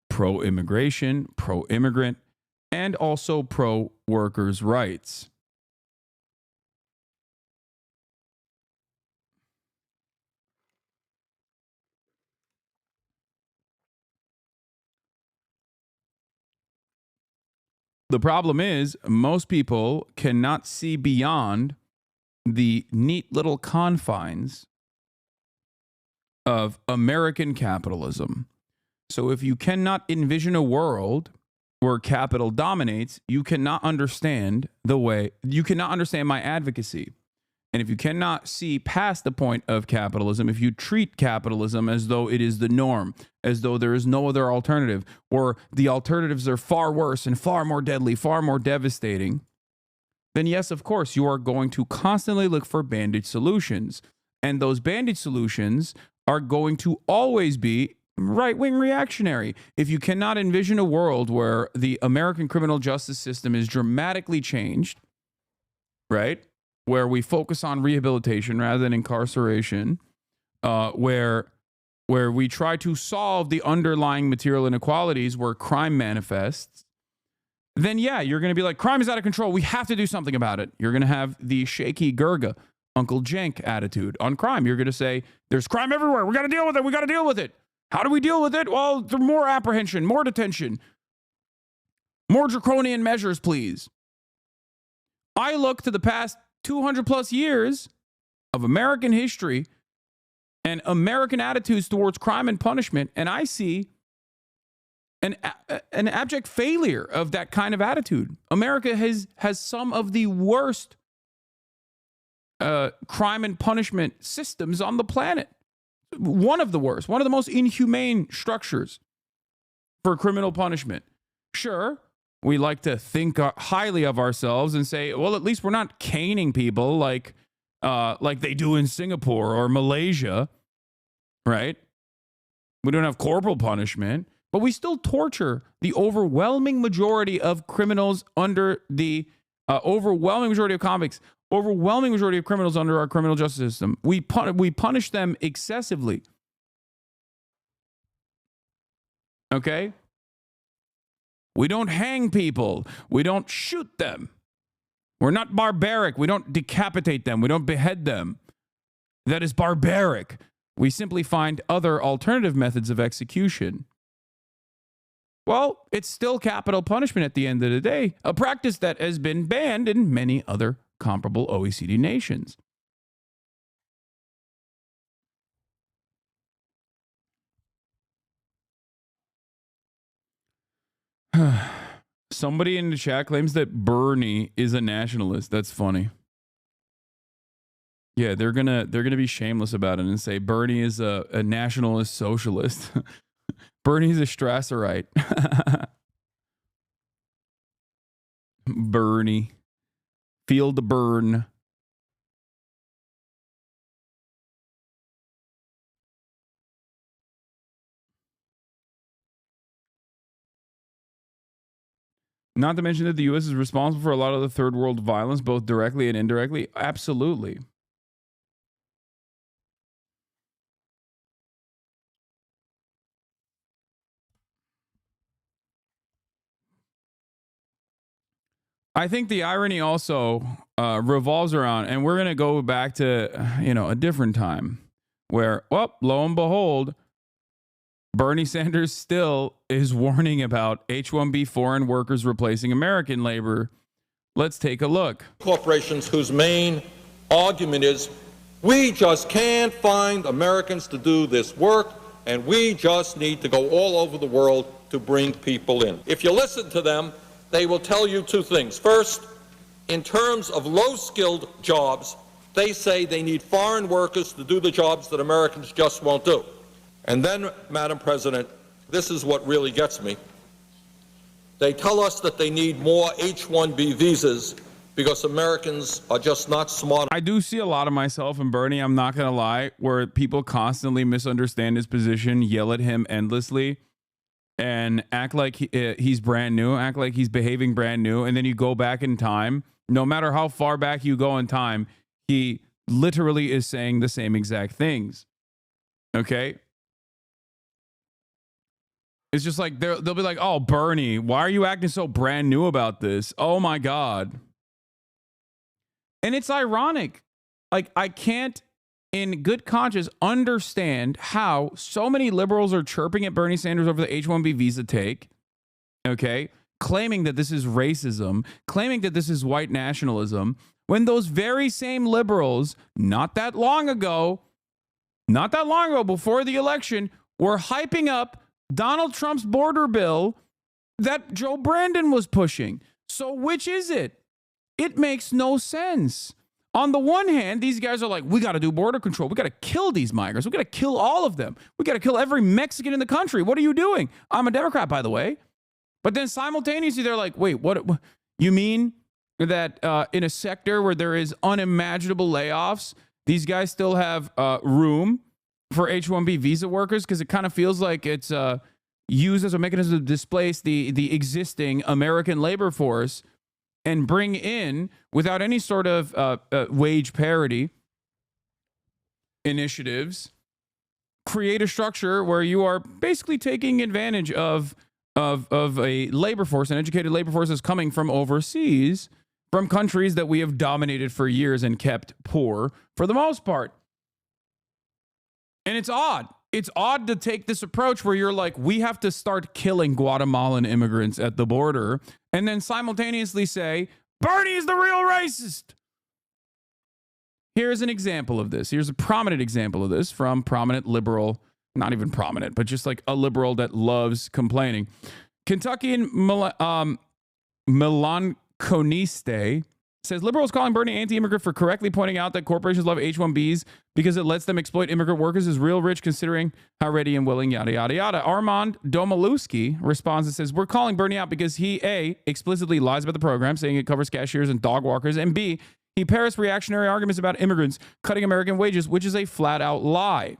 [SPEAKER 1] pro-immigration, pro-immigrant, and also pro-workers' rights. The problem is, most people cannot see beyond the neat little confines of American capitalism. So if you cannot envision a world where capital dominates, you cannot understand my advocacy. And if you cannot see past the point of capitalism, if you treat capitalism as though it is the norm, as though there is no other alternative, or the alternatives are far worse and far more deadly, far more devastating, then yes, of course, you are going to constantly look for bandage solutions. And those bandage solutions are going to always be right-wing reactionary. If you cannot envision a world where the American criminal justice system is dramatically changed, right? Where we focus on rehabilitation rather than incarceration, where we try to solve the underlying material inequalities where crime manifests, then yeah, you're going to be like, crime is out of control. We have to do something about it. You're going to have the shaky Gurga, Uncle Jenk attitude on crime. You're going to say, there's crime everywhere. We got to deal with it. We got to deal with it. How do we deal with it? Well, through more apprehension, more detention, more draconian measures, please. I look to the past 200 plus years of American history and American attitudes towards crime and punishment, and I see an abject failure of that kind of attitude. America has some of the worst crime and punishment systems on the planet. One of the worst, one of the most inhumane structures for criminal punishment. Sure, we like to think highly of ourselves and say, well, at least we're not caning people like they do in Singapore or Malaysia, right? We don't have corporal punishment, but we still torture the overwhelming majority of criminals under the overwhelming majority of convicts, overwhelming majority of criminals under our criminal justice system. We punish them excessively. Okay? We don't hang people. We don't shoot them. We're not barbaric. We don't decapitate them. We don't behead them. That is barbaric. We simply find other alternative methods of execution. Well, it's still capital punishment at the end of the day, a practice that has been banned in many other comparable OECD nations. Somebody in the chat claims that Bernie is a nationalist. That's funny. Yeah, they're gonna be shameless about it and say Bernie is a nationalist socialist. Bernie's a Strasserite. Bernie. Feel the burn. Not to mention that the U.S. is responsible for a lot of the third world violence, both directly and indirectly. Absolutely. I think the irony also revolves around, and we're going to go back to, a different time where, well, lo and behold, Bernie Sanders still is warning about H-1B foreign workers replacing American labor. Let's take a look.
[SPEAKER 6] Corporations whose main argument is, we just can't find Americans to do this work, and we just need to go all over the world to bring people in. If you listen to them, they will tell you two things. First, in terms of low-skilled jobs, they say they need foreign workers to do the jobs that Americans just won't do. And then, Madam President, this is what really gets me. They tell us that they need more H-1B visas because Americans are just not smart.
[SPEAKER 1] I do see a lot of myself in Bernie, I'm not going to lie, where people constantly misunderstand his position, yell at him endlessly, and act like he's brand new, act like he's behaving brand new, and then you go back in time. No matter how far back you go in time, he literally is saying the same exact things. Okay? It's just like they'll be like, oh, Bernie, why are you acting so brand new about this? Oh, my God. And it's ironic. Like, I can't, in good conscience, understand how so many liberals are chirping at Bernie Sanders over the H-1B visa take, okay, claiming that this is racism, claiming that this is white nationalism, when those very same liberals, not that long ago, before the election, were hyping up Donald Trump's border bill that Joe Brandon was pushing. So which is it? It makes no sense. On the one hand, these guys are like, we got to do border control. We got to kill these migrants. We got to kill all of them. We got to kill every Mexican in the country. What are you doing? I'm a Democrat, by the way. But then simultaneously, they're like, wait, what? You mean that in a sector where there is unimaginable layoffs, these guys still have room for H-1B visa workers? Because it kind of feels like it's used as a mechanism to displace the existing American labor force and bring in, without any sort of wage parity initiatives, create a structure where you are basically taking advantage of a labor force, an educated labor force that's coming from overseas, from countries that we have dominated for years and kept poor for the most part. And it's odd. It's odd to take this approach where you're like, we have to start killing Guatemalan immigrants at the border, and then simultaneously say, Bernie is the real racist. Here's an example of this. Here's a prominent example of this from prominent liberal, not even prominent, but just like a liberal that loves complaining. Kentuckian Melanconiste says, liberals calling Bernie anti-immigrant for correctly pointing out that corporations love H-1Bs because it lets them exploit immigrant workers is real rich considering how ready and willing, yada, yada, yada. Armand Domaluski responds and says, we're calling Bernie out because he, A, explicitly lies about the program, saying it covers cashiers and dog walkers, and B, he parrots reactionary arguments about immigrants cutting American wages, which is a flat-out lie.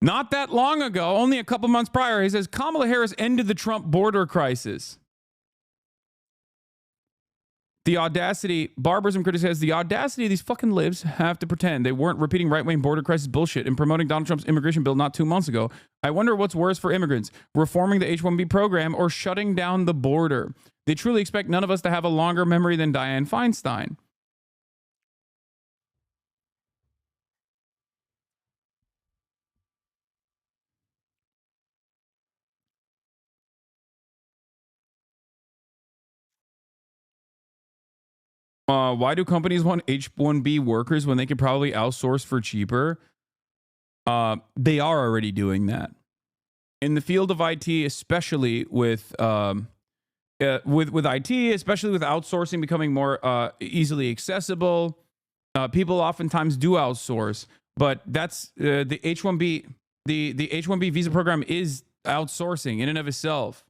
[SPEAKER 1] Not that long ago, only a couple months prior, he says, Kamala Harris ended the Trump border crisis. The audacity, barbarism critic says, the audacity of these fucking libs have to pretend they weren't repeating right-wing border crisis bullshit and promoting Donald Trump's immigration bill not 2 months ago. I wonder what's worse for immigrants, reforming the H-1B program or shutting down the border. They truly expect none of us to have a longer memory than Dianne Feinstein. Why do companies want H-1B workers when they could probably outsource for cheaper? They are already doing that. In the field of IT, especially with IT, especially with outsourcing becoming more easily accessible, people oftentimes do outsource. But that's the H-1B. The H-1B visa program is outsourcing in and of itself.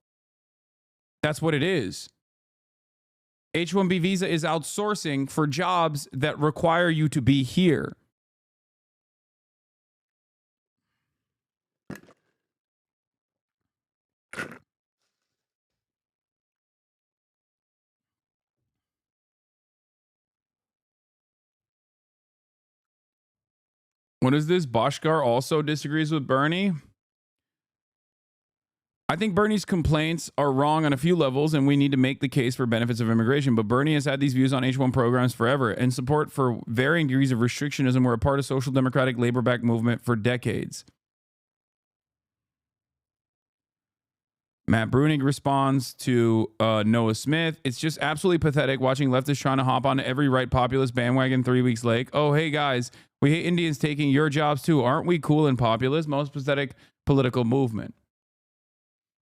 [SPEAKER 1] That's what it is. H-1B visa is outsourcing for jobs that require you to be here. What is this? Boshkar also disagrees with Bernie. I think Bernie's complaints are wrong on a few levels, and we need to make the case for benefits of immigration. But Bernie has had these views on H-1 programs forever, and support for varying degrees of restrictionism were a part of social democratic labor-backed movement for decades. Matt Brunig responds to Noah Smith. It's just absolutely pathetic watching leftists trying to hop on every right populist bandwagon 3 weeks late. Oh, hey, guys, we hate Indians taking your jobs, too. Aren't we cool and populist? Most pathetic political movement.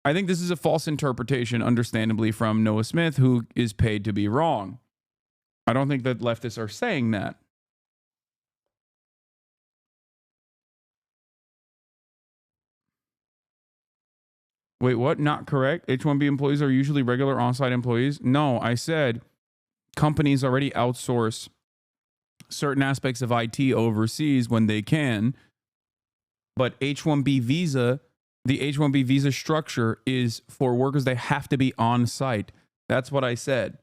[SPEAKER 1] I think this is a false interpretation, understandably, from Noah Smith, who is paid to be wrong. I don't think that leftists are saying that. Wait, what? Not correct? H-1B employees are usually regular on-site employees? No, I said companies already outsource certain aspects of IT overseas when they can, but H-1B visa... The H-1B visa structure is for workers. They have to be on site. That's what I said.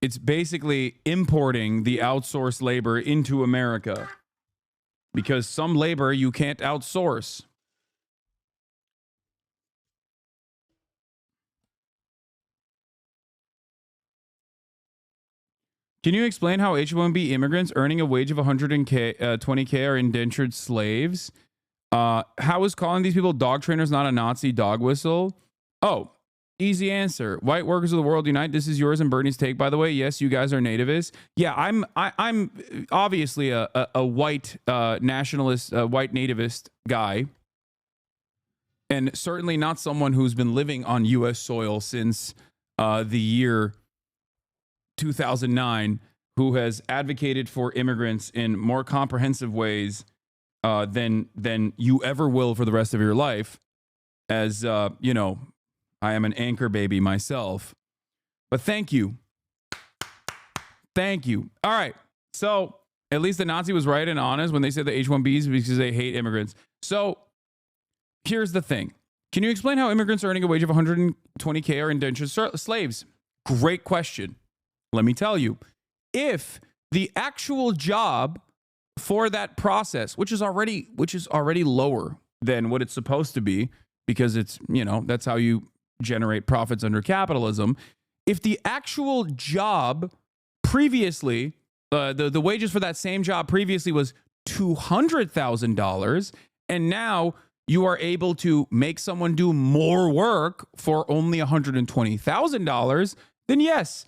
[SPEAKER 1] It's basically importing the outsourced labor into America because some labor you can't outsource. Can you explain how H-1B immigrants earning a wage of $120K are indentured slaves? How is calling these people dog trainers not a Nazi dog whistle? Oh, easy answer. White workers of the world unite. This is yours and Bernie's take, by the way. Yes, you guys are nativists. Yeah, I'm obviously a white nationalist, white nativist guy. and certainly not someone who's been living on U.S. soil since the year 2009, who has advocated for immigrants in more comprehensive ways than you ever will for the rest of your life. As you know, I am an anchor baby myself. But thank you. Thank you. All right. So at least the Nazi was right and honest when they said the H-1Bs because they hate immigrants. So here's the thing. Can you explain how immigrants earning a wage of $120K are indentured slaves? Great question. Let me tell you. If the actual job for that process, which is already lower than what it's supposed to be, because it's, you know, that's how you generate profits under capitalism. If the actual job previously, the wages for that same job previously was $200,000, and now you are able to make someone do more work for only $120,000, then yes,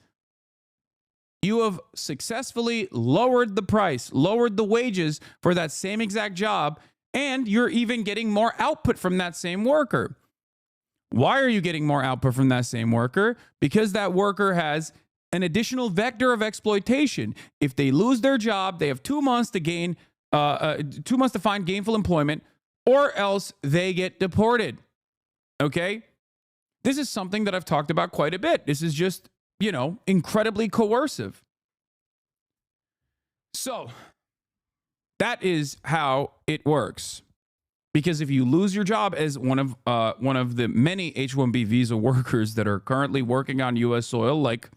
[SPEAKER 1] you have successfully lowered the price, lowered the wages for that same exact job, and you're even getting more output from that same worker. Why are you getting more output from that same worker? Because that worker has an additional vector of exploitation. If they lose their job, they have 2 months to gain, 2 months to find gainful employment, or else they get deported. Okay? This is something that I've talked about quite a bit. This is just, you know, incredibly coercive. So that is how it works. Because if you lose your job as one of the many H-1B visa workers that are currently working on U.S. soil, like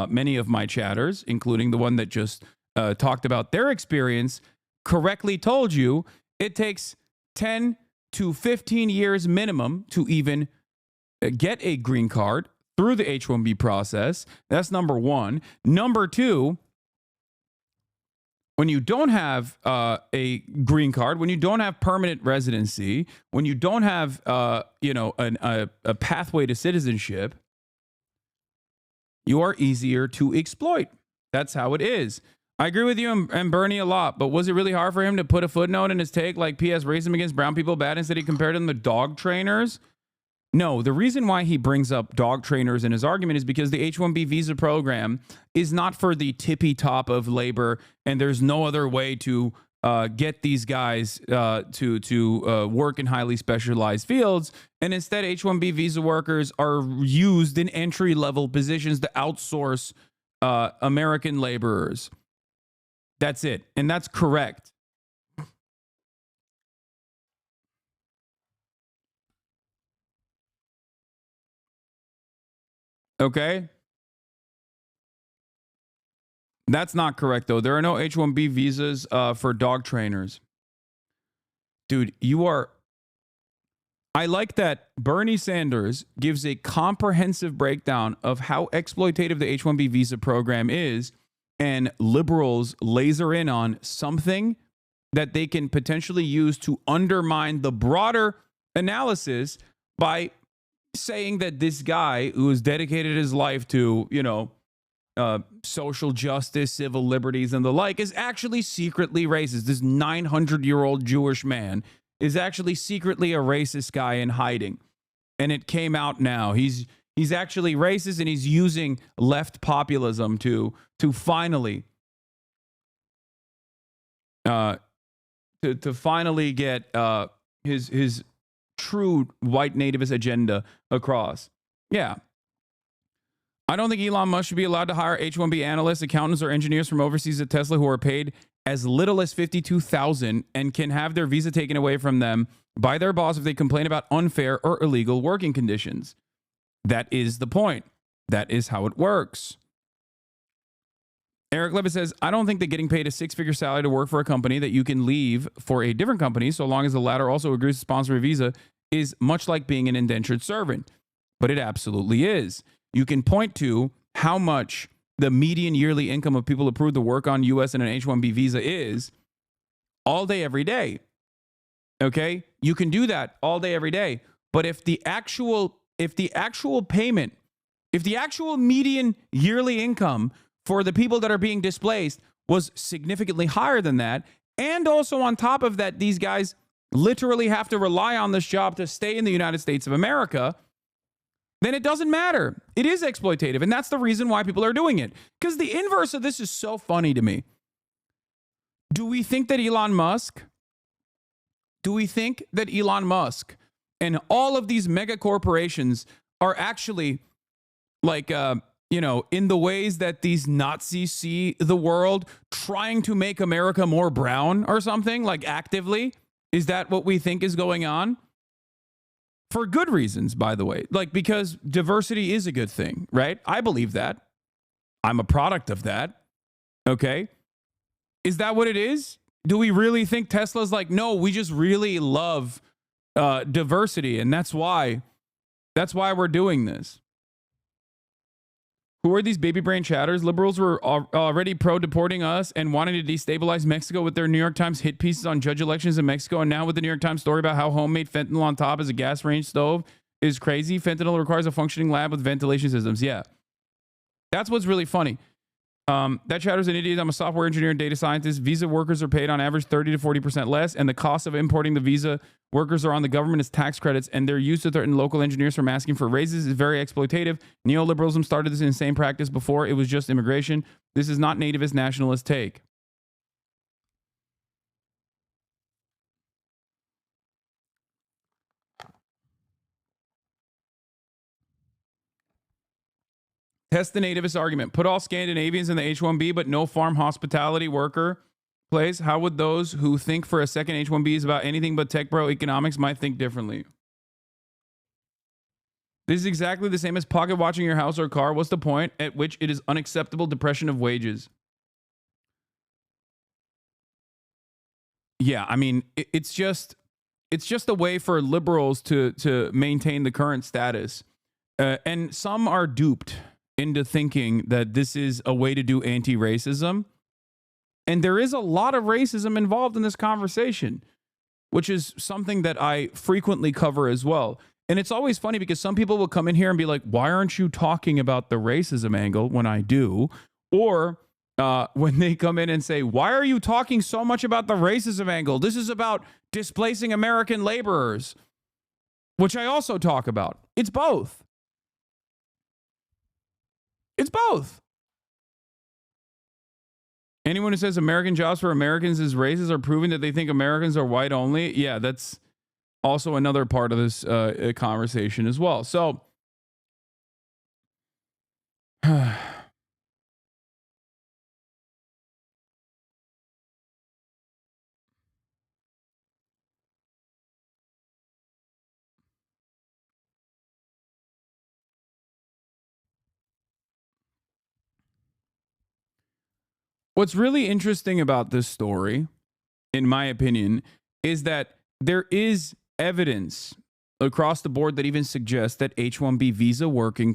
[SPEAKER 1] many of my chatters, including the one that just talked about their experience, correctly told you, it takes 10 to 15 years minimum to even get a green card through the H-1B process. That's number one. Number two, when you don't have a green card, when you don't have permanent residency, when you don't have a pathway to citizenship, you are easier to exploit. That's how it is. I agree with you and Bernie a lot, but was it really hard for him to put a footnote in his take like P.S. racism against brown people bad instead he compared them to dog trainers? No, the reason why he brings up dog trainers in his argument is because the H-1B visa program is not for the tippy top of labor, and there's no other way to get these guys to work in highly specialized fields. And instead, H-1B visa workers are used in entry-level positions to outsource American laborers. That's it, and that's correct. Okay? That's not correct, though. There are no H-1B visas for dog trainers. Dude, you are... I like that Bernie Sanders gives a comprehensive breakdown of how exploitative the H-1B visa program is, and liberals laser in on something that they can potentially use to undermine the broader analysis by saying that this guy who has dedicated his life to, you know, social justice, civil liberties, and the like is actually secretly racist. This 900-year-old Jewish man is actually secretly a racist guy in hiding. And it came out now. He's actually racist, and he's using left populism to finally to finally get his true white nativist agenda across. Yeah. I don't think Elon Musk should be allowed to hire H-1B analysts, accountants, or engineers from overseas at Tesla who are paid as little as $52,000 and can have their visa taken away from them by their boss if they complain about unfair or illegal working conditions. That is the point. That is how it works. Eric Levitt says, I don't think that getting paid a six-figure salary to work for a company that you can leave for a different company, so long as the latter also agrees to sponsor a visa, is much like being an indentured servant. But it absolutely is. You can point to how much the median yearly income of people approved to work on U.S. and an H-1B visa is all day, every day. Okay? You can do that all day, every day. But if the actual payment, if the actual median yearly income for the people that are being displaced was significantly higher than that, and also on top of that, these guys literally have to rely on this job to stay in the United States of America, then it doesn't matter. It is exploitative. And that's the reason why people are doing it. Because the inverse of this is so funny to me. Do we think that Elon Musk and all of these mega corporations are actually like, in the ways that these Nazis see the world, trying to make America more brown or something, like actively? Is that what we think is going on? For good reasons, by the way. Like, because diversity is a good thing, right? I believe that. I'm a product of that. Okay? Is that what it is? Do we really think Tesla's like, no, we just really love diversity, and that's why we're doing this? Who are these baby brain chatters? Liberals were already pro-deporting us and wanting to destabilize Mexico with their New York Times hit pieces on judge elections in Mexico, and now with the New York Times story about how homemade fentanyl on top is a gas range stove is crazy. Fentanyl requires a functioning lab with ventilation systems. Yeah. That's what's really funny. That chatter's an idiot. I'm a software engineer and data scientist. Visa workers are paid on average 30 to 40% less, and the cost of importing the visa workers are on the government as tax credits, and they're used to threaten local engineers from asking for raises. Is very exploitative. Neoliberalism started this insane practice before it was just immigration. This is not nativist nationalist take. Test the nativist argument. Put all Scandinavians in the H-1B, but no farm hospitality worker place. How would those who think for a second H-1B is about anything but tech bro economics might think differently? This is exactly the same as pocket watching your house or car. What's the point at which it is unacceptable depression of wages? Yeah, I mean, it's just a way for liberals to maintain the current status. And some are duped into thinking that this is a way to do anti-racism. And there is a lot of racism involved in this conversation, which is something that I frequently cover as well. And it's always funny because some people will come in here and be like, why aren't you talking about the racism angle when I do? Or when they come in and say, why are you talking so much about the racism angle? This is about displacing American laborers, which I also talk about. It's both. It's both. Anyone who says American jobs for Americans is racist are proving that they think Americans are white only. Yeah, that's also another part of this conversation as well. So, what's really interesting about this story, in my opinion, is that there is evidence across the board that even suggests that H-1B visa worker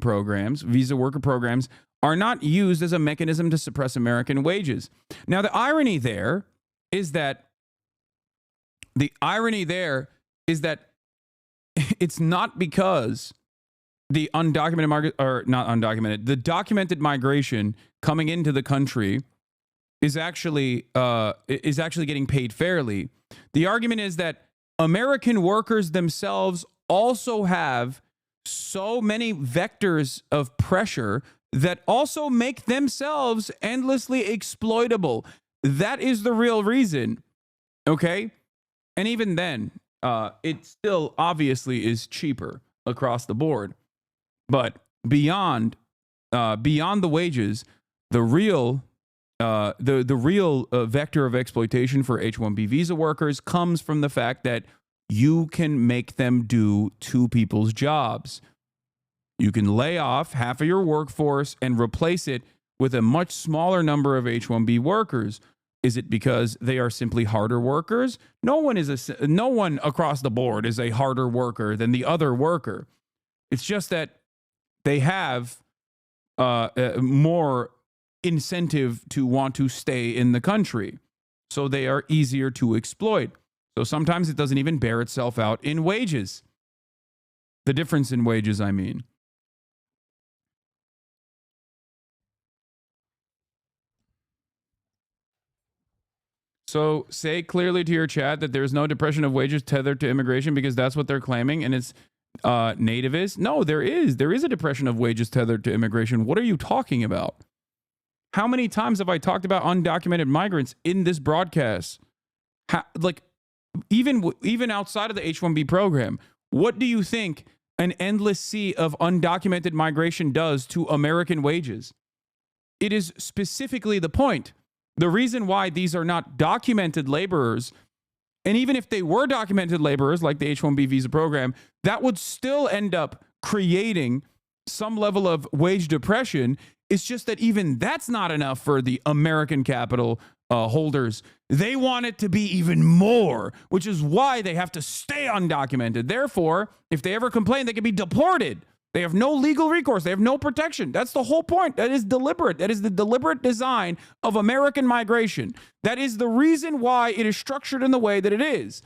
[SPEAKER 1] programs are not used as a mechanism to suppress American wages. Now, the irony there is that it's not because the the documented migration coming into the country is actually getting paid fairly. The argument is that American workers themselves also have so many vectors of pressure that also make themselves endlessly exploitable. That is the real reason. Okay? And even then, it still obviously is cheaper across the board. But beyond the wages, the real vector of exploitation for H-1B visa workers comes from the fact that you can make them do two people's jobs. You can lay off half of your workforce and replace it with a much smaller number of H-1B workers. Is it because they are simply harder workers? No one across the board is a harder worker than the other worker. It's just that they have more incentive to want to stay in the country. So they are easier to exploit. So sometimes it doesn't even bear itself out in wages. The difference in wages, I mean. So say clearly to your chat that there's no depression of wages tethered to immigration because that's what they're claiming and it's nativist. No, there is. There is a depression of wages tethered to immigration. What are you talking about? How many times have I talked about undocumented migrants in this broadcast? Even outside of the H-1B program, what do you think an endless sea of undocumented migration does to American wages? It is specifically the point. The reason why these are not documented laborers, and even if they were documented laborers like the H-1B visa program, that would still end up creating some level of wage depression. It's just that even that's not enough for the American capital holders. They want it to be even more, which is why they have to stay undocumented. Therefore, if they ever complain, they can be deported. They have no legal recourse. They have no protection. That's the whole point. That is deliberate. That is the deliberate design of American migration. That is the reason why it is structured in the way that it is.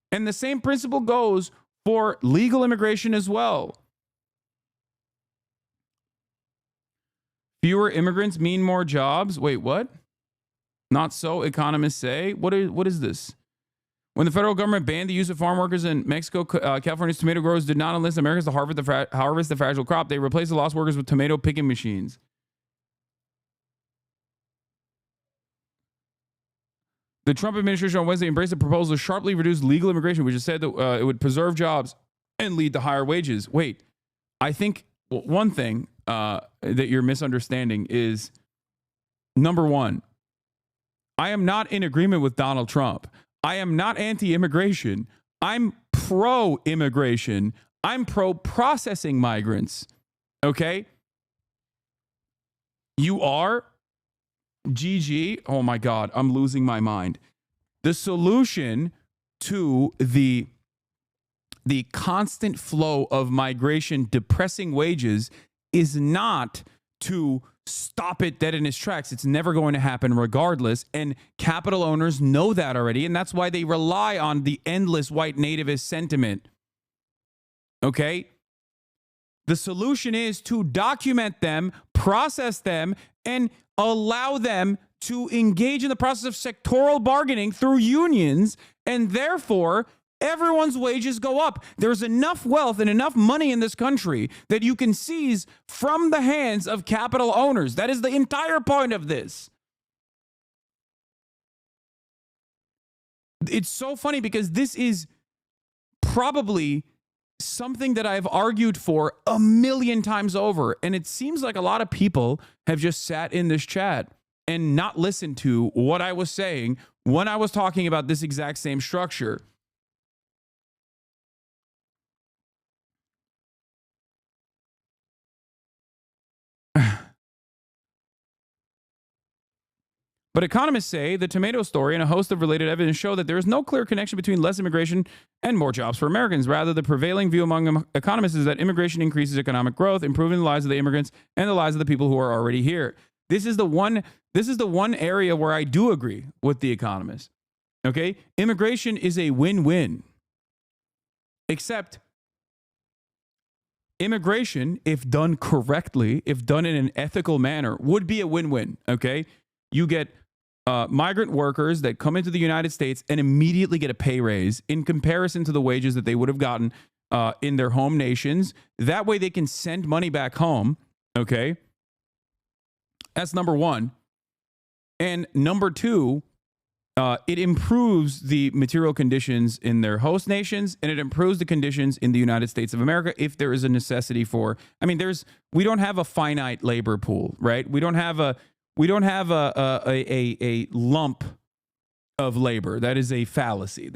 [SPEAKER 1] And the same principle goes for legal immigration as well. Fewer immigrants mean more jobs. Wait, what? Not so, economists say. What is this? When the federal government banned the use of farm workers in Mexico, California's tomato growers did not enlist Americans to harvest the fragile crop. They replaced the lost workers with tomato picking machines. The Trump administration on Wednesday embraced a proposal to sharply reduce legal immigration, which is said that it would preserve jobs and lead to higher wages. Wait, I think one thing that you're misunderstanding is, number one, I am not in agreement with Donald Trump. I am not anti-immigration. I'm pro-immigration. I'm pro-processing migrants. Okay? You are? GG. Oh my God, I'm losing my mind. The solution to the constant flow of migration depressing wages is not to stop it dead in its tracks. It's never going to happen regardless. And capital owners know that already. And that's why they rely on the endless white nativist sentiment. Okay? The solution is to document them, process them, and allow them to engage in the process of sectoral bargaining through unions. And therefore, everyone's wages go up. There's enough wealth and enough money in this country that you can seize from the hands of capital owners. That is the entire point of this. It's so funny because this is probably something that I've argued for 1,000,000 times over. And it seems like a lot of people have just sat in this chat and not listened to what I was saying when I was talking about this exact same structure. But economists say the tomato story and a host of related evidence show that there is no clear connection between less immigration and more jobs for Americans. Rather, the prevailing view among economists is that immigration increases economic growth, improving the lives of the immigrants and the lives of the people who are already here. This is the one area where I do agree with the economists. Okay? Immigration is a win-win. Except immigration, if done correctly, if done in an ethical manner, would be a win-win. Okay? You get migrant workers that come into the United States and immediately get a pay raise in comparison to the wages that they would have gotten in their home nations. That way they can send money back home. Okay. That's number one. And number two, it improves the material conditions in their host nations, and it improves the conditions in the United States of America if there is a necessity for, we don't have a finite labor pool, right? We don't have a lump of labor. That is a fallacy.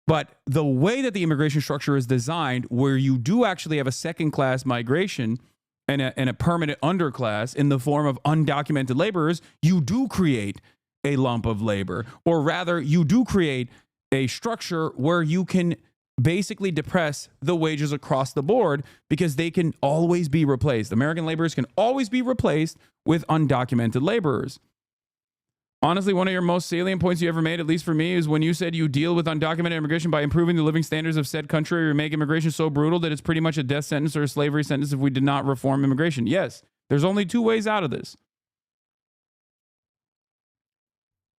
[SPEAKER 1] But the way that the immigration structure is designed, where you do actually have a second-class migration and a permanent underclass in the form of undocumented laborers, you do create a lump of labor. Or rather, you do create a structure where you can basically depress the wages across the board because they can always be replaced. American laborers can always be replaced with undocumented laborers. Honestly, one of your most salient points you ever made, at least for me, is when you said you deal with undocumented immigration by improving the living standards of said country, or make immigration so brutal that it's pretty much a death sentence or a slavery sentence if we did not reform immigration. Yes, there's only two ways out of this.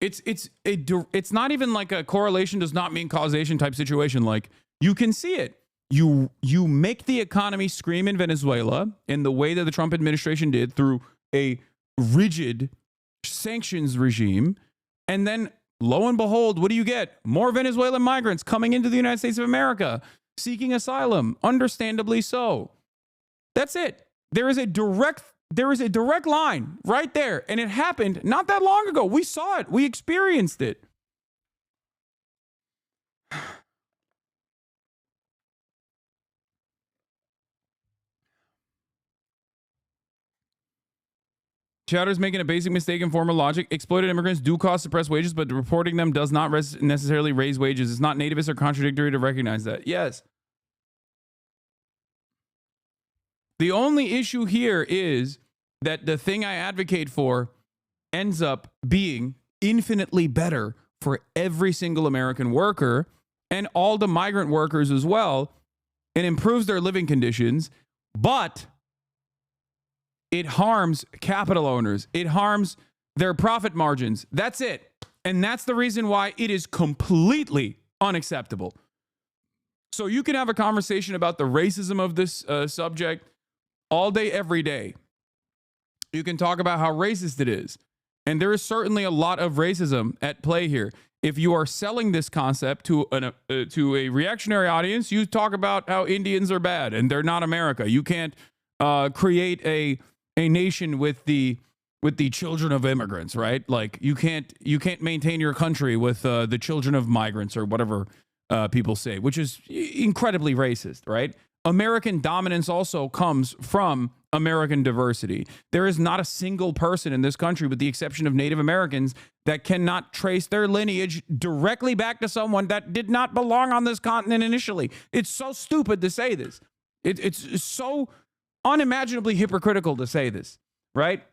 [SPEAKER 1] It's not even like a correlation does not mean causation type situation. Like, you can see it. You make the economy scream in Venezuela in the way that the Trump administration did through a rigid sanctions regime, and then lo and behold, what do you get? More Venezuelan migrants coming into the United States of America seeking asylum, understandably so. That's it. There is a direct line right there, and it happened not that long ago. We saw it. We experienced it. Chowder's making a basic mistake in former logic. Exploited immigrants do cause suppressed wages, but reporting them does not necessarily raise wages. It's not nativist or contradictory to recognize that. Yes. The only issue here is that the thing I advocate for ends up being infinitely better for every single American worker and all the migrant workers as well, and improves their living conditions, but it harms capital owners. It harms their profit margins. That's it. And that's the reason why it is completely unacceptable. So you can have a conversation about the racism of this subject all day, every day. You can talk about how racist it is. And there is certainly a lot of racism at play here. If you are selling this concept to a reactionary audience, you talk about how Indians are bad and they're not America. You can't create a nation with the children of immigrants, right? Like you can't maintain your country with the children of migrants or whatever people say, which is incredibly racist, right? American dominance also comes from American diversity. There is not a single person in this country, with the exception of Native Americans, that cannot trace their lineage directly back to someone that did not belong on this continent initially. It's so stupid to say this. It's so unimaginably hypocritical to say this, right?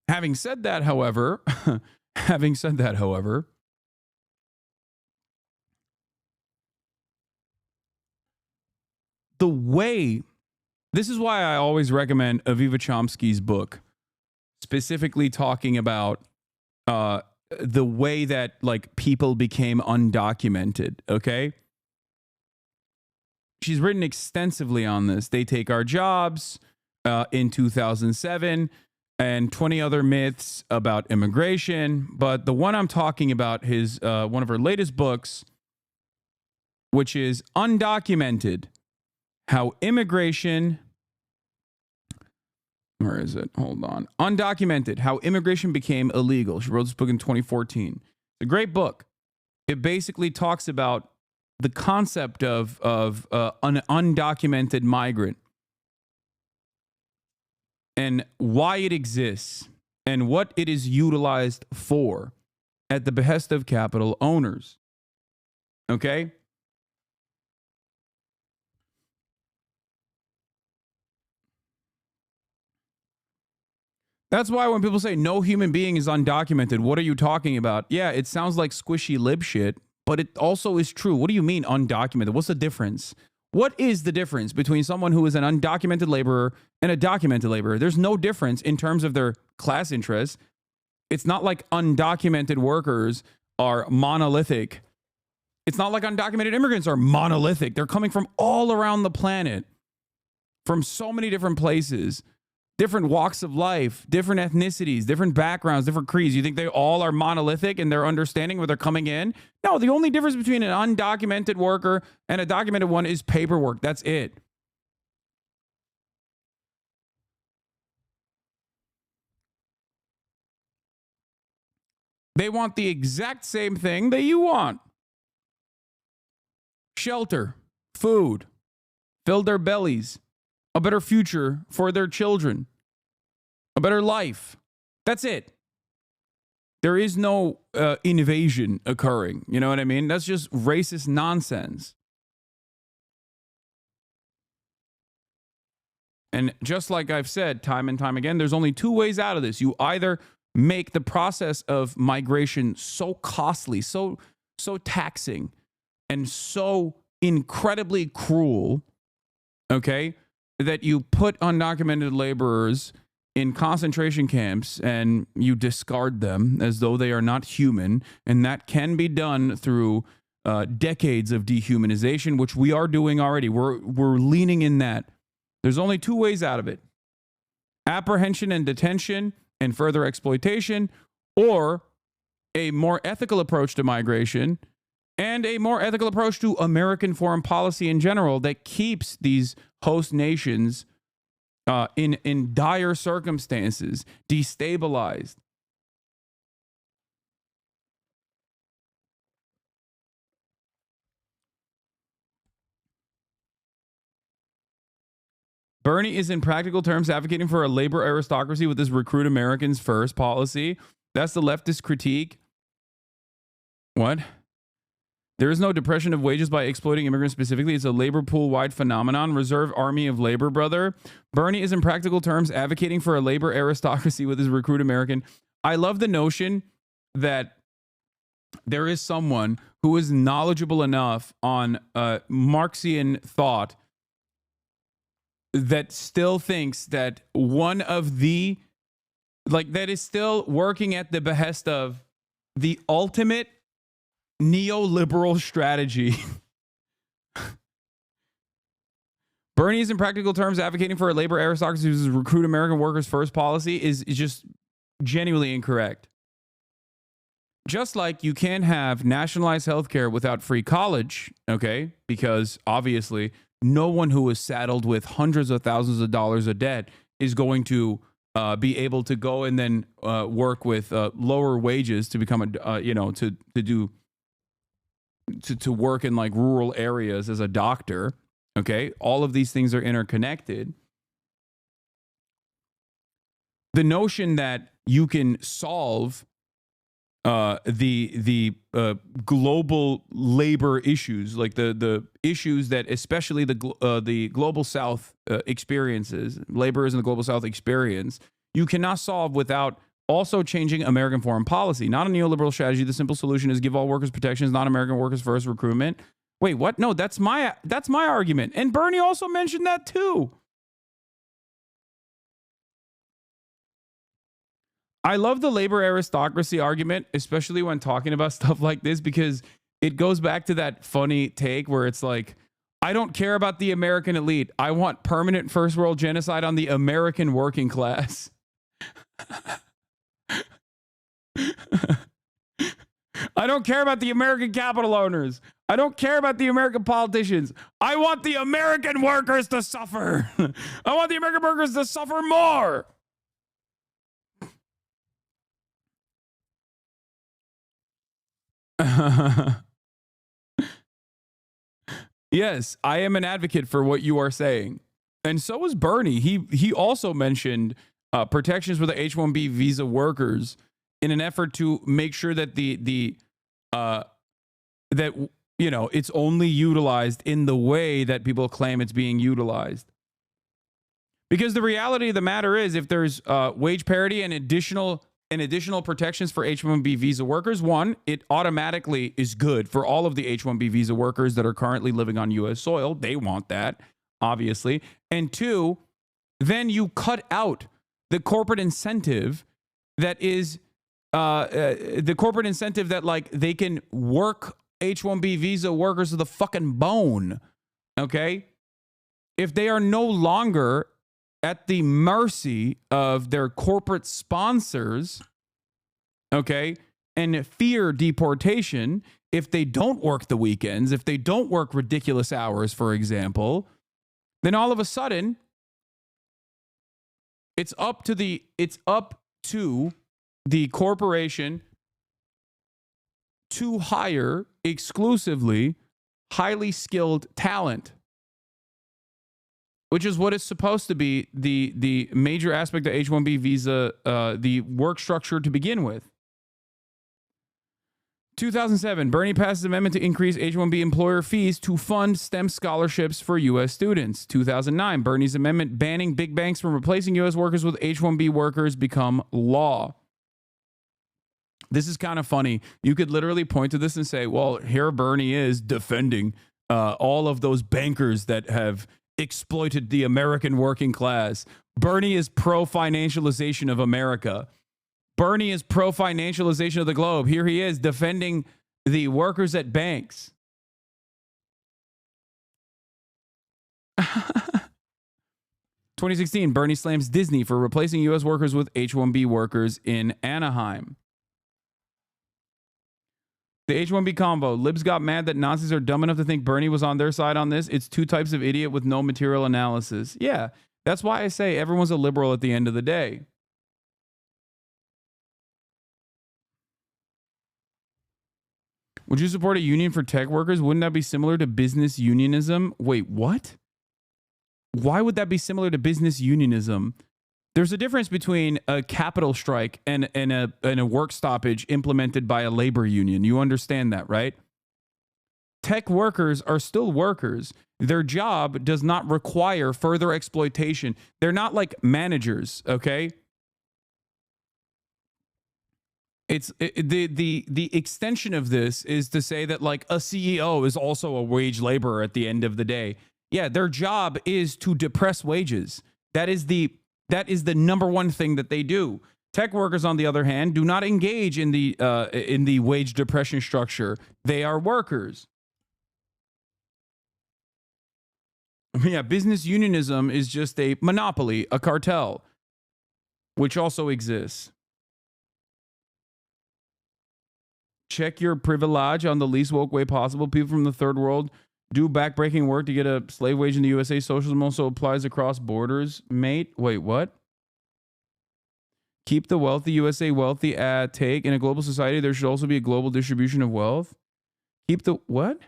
[SPEAKER 1] Having said that, however, the way, this is why I always recommend Aviva Chomsky's book, specifically talking about the way that like people became undocumented, okay? She's written extensively on this. They Take Our Jobs in 2007 and 20 other myths about immigration. But the one I'm talking about is one of her latest books, which is Undocumented: How Immigration... Where is it? Hold on. Undocumented: How Immigration Became Illegal. She wrote this book in 2014. It's a great book. It basically talks about the concept of an undocumented migrant and why it exists and what it is utilized for at the behest of capital owners. Okay? That's why when people say no human being is undocumented, what are you talking about? Yeah, it sounds like squishy lib shit, but it also is true. What do you mean undocumented? What's the difference? What is the difference between someone who is an undocumented laborer and a documented laborer? There's no difference in terms of their class interests. It's not like undocumented workers are monolithic. It's not like undocumented immigrants are monolithic. They're coming from all around the planet, from so many different places, different walks of life, different ethnicities, different backgrounds, different creeds. You think they all are monolithic in their understanding where they're coming in? No, the only difference between an undocumented worker and a documented one is paperwork. That's it. They want the exact same thing that you want. Shelter, food, fill their bellies, a better future for their children, a better life. That's it. There is no invasion occurring. You know what I mean? That's just racist nonsense. And just like I've said time and time again, there's only two ways out of this. You either make the process of migration so costly, so taxing, and so incredibly cruel, okay, that you put undocumented laborers in concentration camps and you discard them as though they are not human, and that can be done through decades of dehumanization, which we are doing already. We're leaning in that. There's only two ways out of it: apprehension and detention and further exploitation, or a more ethical approach to migration and a more ethical approach to American foreign policy in general that keeps these host nations in dire circumstances, destabilized. Bernie is in practical terms advocating for a labor aristocracy with this recruit Americans first policy. That's the leftist critique. What? There is no depression of wages by exploiting immigrants specifically. It's a labor pool-wide phenomenon. Reserve army of labor, brother. Bernie is in practical terms advocating for a labor aristocracy with his recruit American. I love the notion that there is someone who is knowledgeable enough on Marxian thought that still thinks that one of the, that is still working at the behest of the ultimate neoliberal strategy. Bernie is in practical terms advocating for a labor aristocracy whose recruit American workers first policy is just genuinely incorrect. Just like you can't have nationalized healthcare without free college, okay? Because obviously no one who is saddled with hundreds of thousands of dollars of debt is going to be able to go and then work with lower wages to become to work in like rural areas as a doctor. Okay, all of these things are interconnected. The notion that you can solve the global labor issues, like the issues that especially the global South experiences, laborers in the global South experience, you cannot solve without also changing American foreign policy. Not a neoliberal strategy. The simple solution is give all workers protections, not American workers first recruitment. Wait, what? No, that's my argument. And Bernie also mentioned that too. I love the labor aristocracy argument, especially when talking about stuff like this, because it goes back to that funny take where it's like, I don't care about the American elite. I want permanent first world genocide on the American working class. I don't care about the American capital owners. I don't care about the American politicians. I want the American workers to suffer. I want the American workers to suffer more. Yes, I am an advocate for what you are saying. And so is Bernie. He also mentioned protections for the H-1B visa workers in an effort to make sure that it's only utilized in the way that people claim it's being utilized. Because the reality of the matter is, if there's wage parity and additional protections for H-1B visa workers, one, it automatically is good for all of the H-1B visa workers that are currently living on U.S. soil. They want that, obviously. And two, then you cut out the corporate incentive that is like they can work H-1B visa workers to the fucking bone. Okay? If they are no longer at the mercy of their corporate sponsors, okay, and fear deportation, if they don't work the weekends, if they don't work ridiculous hours, for example, then all of a sudden it's up to the corporation to hire exclusively highly skilled talent, which is what is supposed to be the major aspect of H-1B visa, the work structure to begin with. 2007, Bernie passes amendment to increase H-1B employer fees to fund STEM scholarships for U.S. students. 2009, Bernie's amendment banning big banks from replacing U.S. workers with H-1B workers become law. This is kind of funny. You could literally point to this and say, well, here Bernie is defending all of those bankers that have exploited the American working class. Bernie is pro-financialization of America. Bernie is pro-financialization of the globe. Here he is defending the workers at banks. 2016, Bernie slams Disney for replacing U.S. workers with H-1B workers in Anaheim. The H-1B convo. Libs got mad that Nazis are dumb enough to think Bernie was on their side on this. It's two types of idiot with no material analysis. Yeah, that's why I say everyone's a liberal at the end of the day. Would you support a union for tech workers? Wouldn't that be similar to business unionism? Wait, what? Why would that be similar to business unionism? There's a difference between a capital strike and a work stoppage implemented by a labor union. You understand that, right? Tech workers are still workers. Their job does not require further exploitation. They're not like managers, okay? The extension of this is to say that like a CEO is also a wage laborer at the end of the day. Yeah, their job is to depress wages. That is the number one thing that they do. Tech workers, on the other hand, do not engage in the wage depression structure. They are workers. Yeah, business unionism is just a monopoly, a cartel, which also exists. Check your privilege on the least woke way possible. People from the third world do backbreaking work to get a slave wage in the USA. Socialism also applies across borders, mate. Wait, what? Keep the wealthy USA wealthy take. In a global society, there should also be a global distribution of wealth. Keep the what?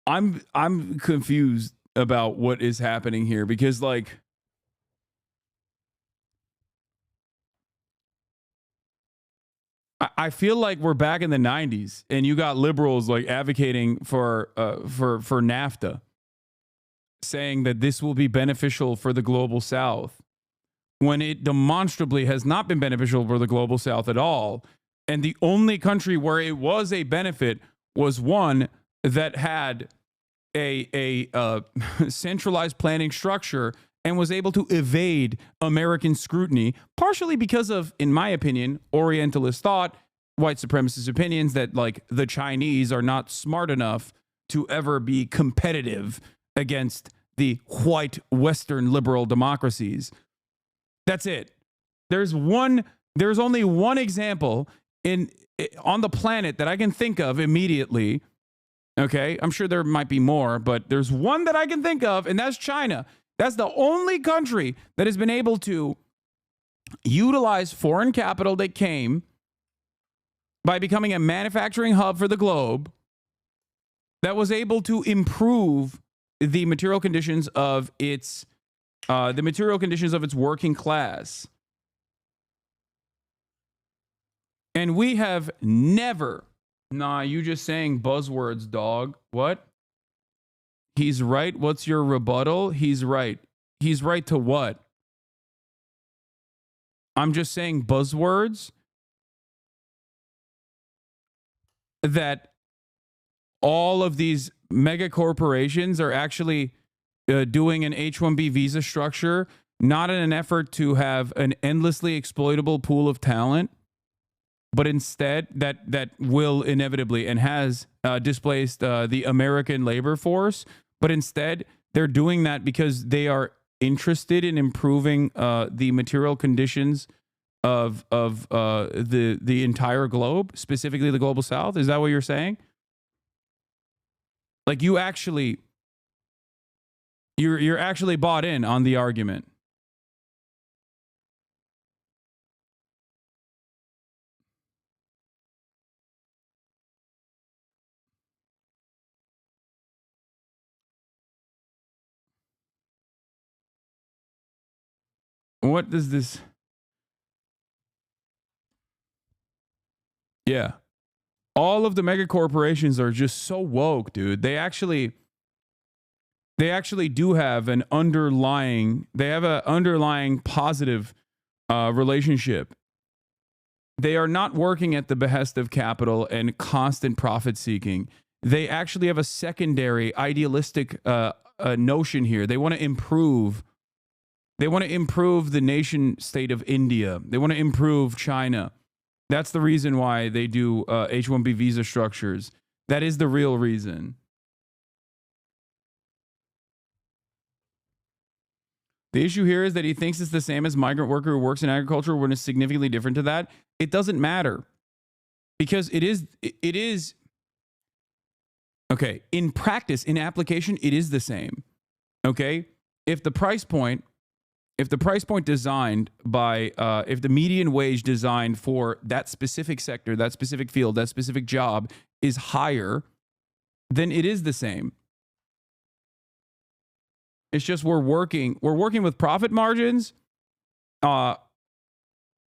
[SPEAKER 1] I'm confused about what is happening here because like I feel like we're back in the 90s and you got liberals like advocating for NAFTA, saying that this will be beneficial for the global south when it demonstrably has not been beneficial for the global south at all. And the only country where it was a benefit was one that had a centralized planning structure and was able to evade American scrutiny, partially because of, in my opinion, Orientalist thought, white supremacist opinions that like the Chinese are not smart enough to ever be competitive against the white Western liberal democracies. That's it. There's only one example on the planet that I can think of immediately. Okay, I'm sure there might be more, but there's one that I can think of, and that's China. That's the only country that has been able to utilize foreign capital that came by becoming a manufacturing hub for the globe that was able to improve the material conditions of its working class. And we have never. Nah, you just saying buzzwords, dog. What? He's right. What's your rebuttal? He's right. He's right to what? I'm just saying buzzwords that all of these mega corporations are actually doing an H-1B visa structure, not in an effort to have an endlessly exploitable pool of talent, but instead that will inevitably and has displaced the American labor force. But instead, they're doing that because they are interested in improving the material conditions of the entire globe, specifically the global south. Is that what you're saying? Like you're actually bought in on the argument. What does this? Yeah. All of the mega corporations are just so woke, dude. They actually do have an underlying positive relationship. They are not working at the behest of capital and constant profit seeking. They actually have a secondary idealistic notion here. They want to improve. They want to improve the nation state of India. They want to improve China. That's the reason why they do H-1B visa structures. That is the real reason. The issue here is that he thinks it's the same as migrant worker who works in agriculture when it's significantly different to that. It doesn't matter because it is okay. In practice, in application, it is the same. Okay. If the price point designed by, if the median wage designed for that specific sector, that specific field, that specific job is higher, then it is the same. It's just we're working with profit margins,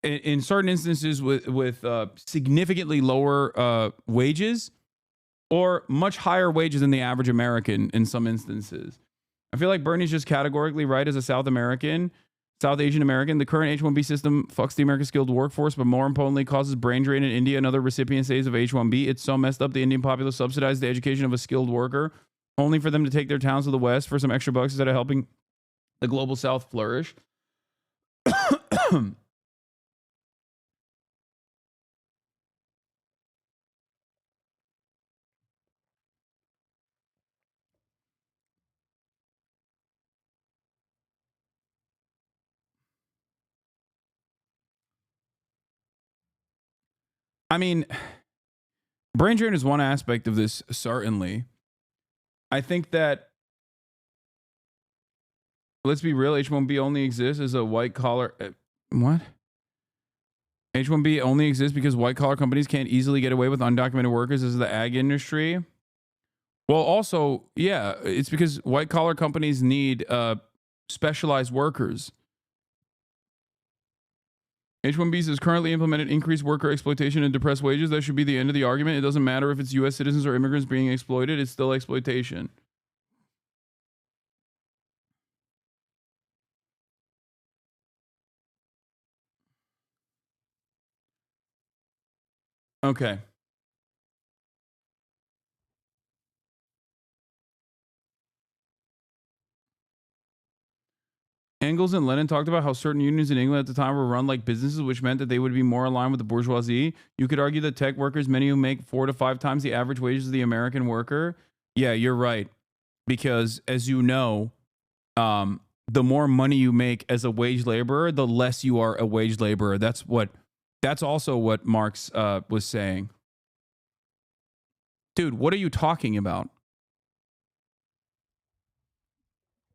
[SPEAKER 1] in certain instances with significantly lower wages, or much higher wages than the average American in some instances. I feel like Bernie's just categorically right as a South Asian American. The current H-1B system fucks the American skilled workforce, but more importantly, causes brain drain in India and other recipient states of H-1B. It's so messed up. The Indian populace subsidizes the education of a skilled worker, only for them to take their towns to the West for some extra bucks instead of helping the global South flourish. I mean, brain drain is one aspect of this, certainly. I think that, let's be real, H-1B only exists as a white collar... what? H-1B only exists because white collar companies can't easily get away with undocumented workers as the ag industry. Well, also, yeah, it's because white collar companies need specialized workers. H-1Bs is currently implemented increased worker exploitation and depressed wages. That should be the end of the argument. It doesn't matter if it's U.S. citizens or immigrants being exploited. It's still exploitation. Okay. Engels and Lenin talked about how certain unions in England at the time were run like businesses, which meant that they would be more aligned with the bourgeoisie. You could argue that tech workers, many who make 4 to 5 times the average wages of the American worker. Yeah, you're right. Because as you know, the more money you make as a wage laborer, the less you are a wage laborer. That's also what Marx was saying. Dude, what are you talking about?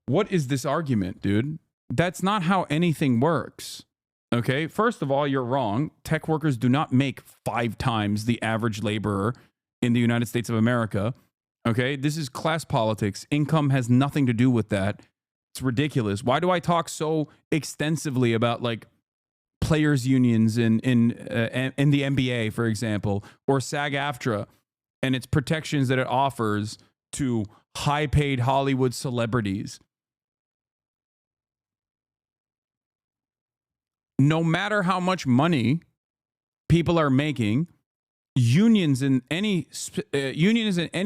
[SPEAKER 1] What is this argument, dude? That's not how anything works. Okay, first of all, you're wrong. Tech workers do not make 5 times the average laborer in the United States of America. Okay, this is class politics. Income has nothing to do with that. It's ridiculous. Why do I talk so extensively about like players unions in the NBA, for example, or SAG-AFTRA and its protections that it offers to high-paid Hollywood celebrities? No matter how much money people are making, unions in any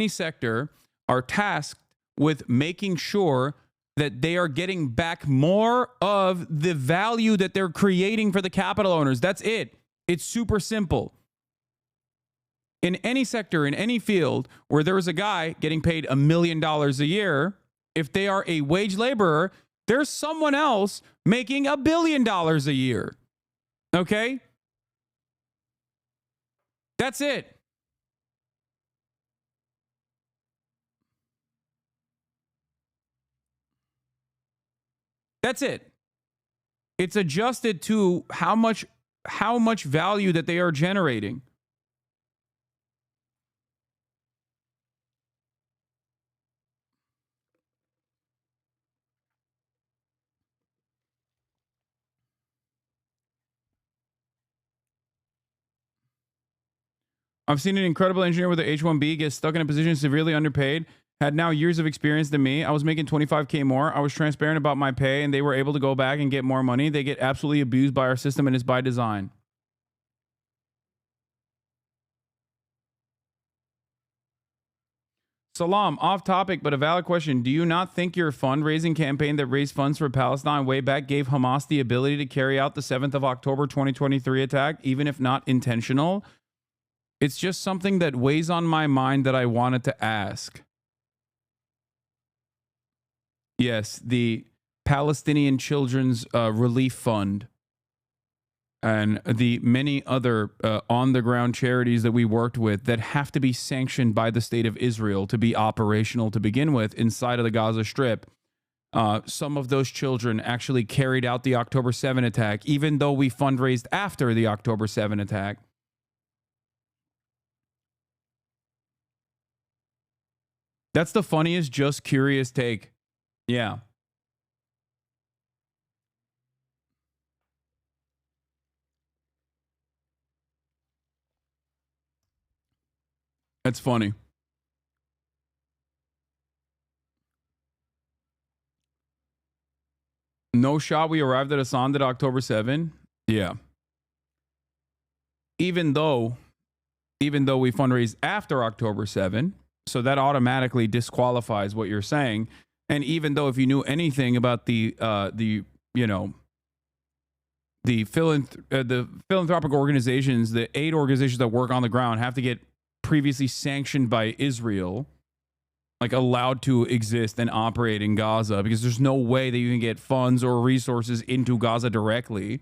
[SPEAKER 1] sector are tasked with making sure that they are getting back more of the value that they're creating for the capital owners. That's it. It's super simple. In any sector, in any field where there is a guy getting paid $1 million a year, if they are a wage laborer, there's someone else making $1 billion a year. Okay? That's it. That's it. It's adjusted to how much value that they are generating. I've seen an incredible engineer with an H-1B get stuck in a position severely underpaid, had now years of experience than me. I was making 25K more. I was transparent about my pay, and they were able to go back and get more money. They get absolutely abused by our system, and it's by design. Salam, off topic, but a valid question. Do you not think your fundraising campaign that raised funds for Palestine way back gave Hamas the ability to carry out the 7th of October 2023 attack, even if not intentional? It's just something that weighs on my mind that I wanted to ask. Yes, the Palestinian Children's Relief Fund and the many other on-the-ground charities that we worked with that have to be sanctioned by the state of Israel to be operational to begin with inside of the Gaza Strip. Some of those children actually carried out the October 7 attack, even though we fundraised after the October 7 attack. That's the funniest, just curious take. Yeah. That's funny. No shot we arrived at Hasan at October 7. Yeah. Even though we fundraised after October 7, so that automatically disqualifies what you're saying. And even though if you knew anything about the philanthropic organizations, the aid organizations that work on the ground have to get previously sanctioned by Israel, like allowed to exist and operate in Gaza, because there's no way that you can get funds or resources into Gaza directly.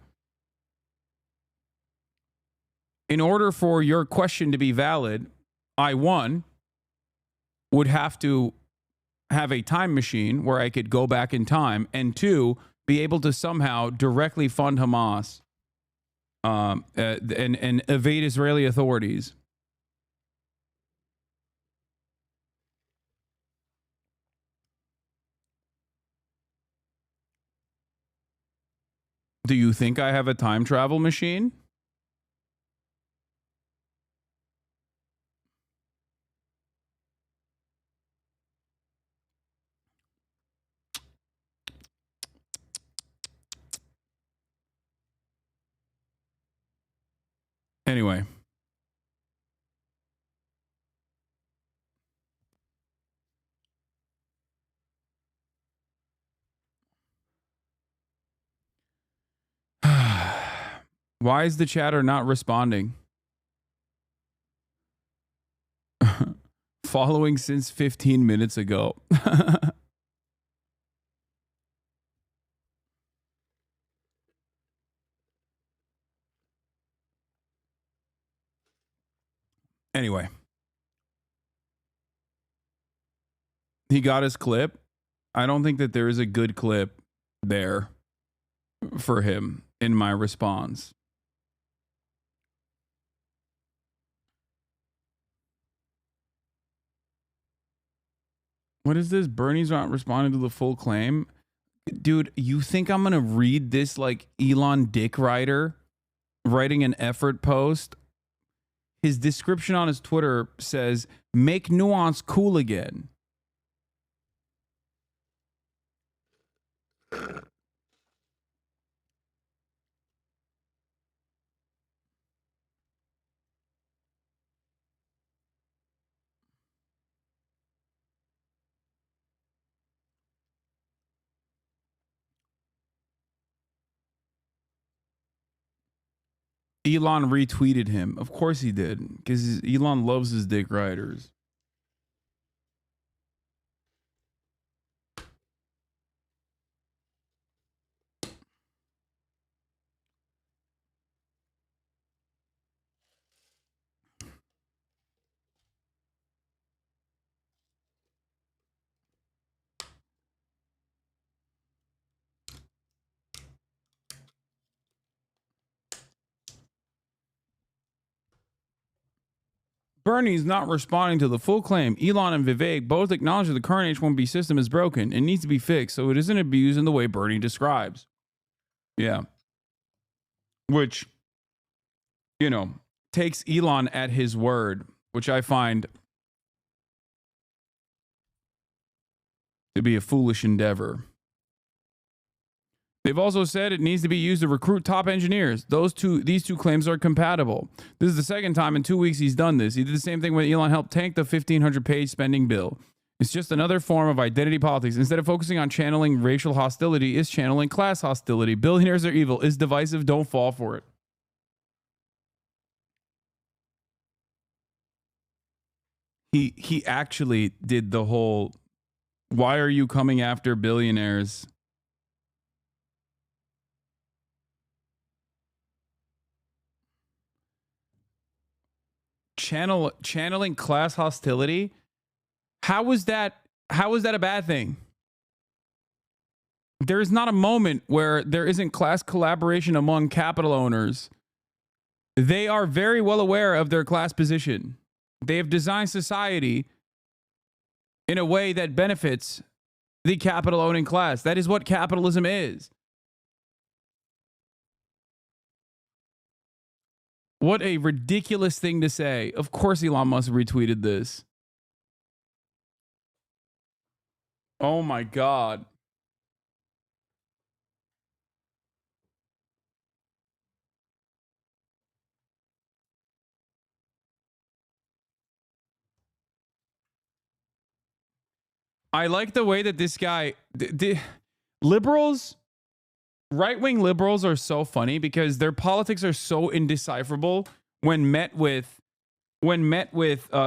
[SPEAKER 1] In order for your question to be valid, I, one, would have to have a time machine where I could go back in time, and two, be able to somehow directly fund Hamas and evade Israeli authorities. Do you think I have a time travel machine? Anyway. Why is the chatter not responding? Following since 15 minutes ago. Anyway. He got his clip. I don't think that there is a good clip there for him in my response. What is this? Bernie's not responding to the full claim. Dude, you think I'm going to read this like Elon Dick Rider writing an effort post? His description on his Twitter says, make nuance cool again. Elon retweeted him. Of course he did, because Elon loves his dick riders. Bernie's not responding to the full claim. Elon and Vivek both acknowledge that the current H-1B system is broken and needs to be fixed so it isn't abused in the way Bernie describes. Yeah. Which, you know, takes Elon at his word, which I find to be a foolish endeavor. They've also said it needs to be used to recruit top engineers. These two claims are compatible. This is the second time in 2 weeks he's done this. He did the same thing when Elon helped tank the 1,500-page spending bill. It's just another form of identity politics. Instead of focusing on channeling racial hostility, it's channeling class hostility. Billionaires are evil. It's divisive. Don't fall for it. He actually did the whole, why are you coming after billionaires? Channeling class hostility. How is that a bad thing? There is not a moment where there isn't class collaboration among capital owners. They are very well aware of their class position. They have designed society in a way that benefits the capital owning class. That is what capitalism is. What a ridiculous thing to say. Of course Elon Musk retweeted this. Oh my God. I like the way that this guy, liberals, right-wing liberals are so funny because their politics are so indecipherable when met with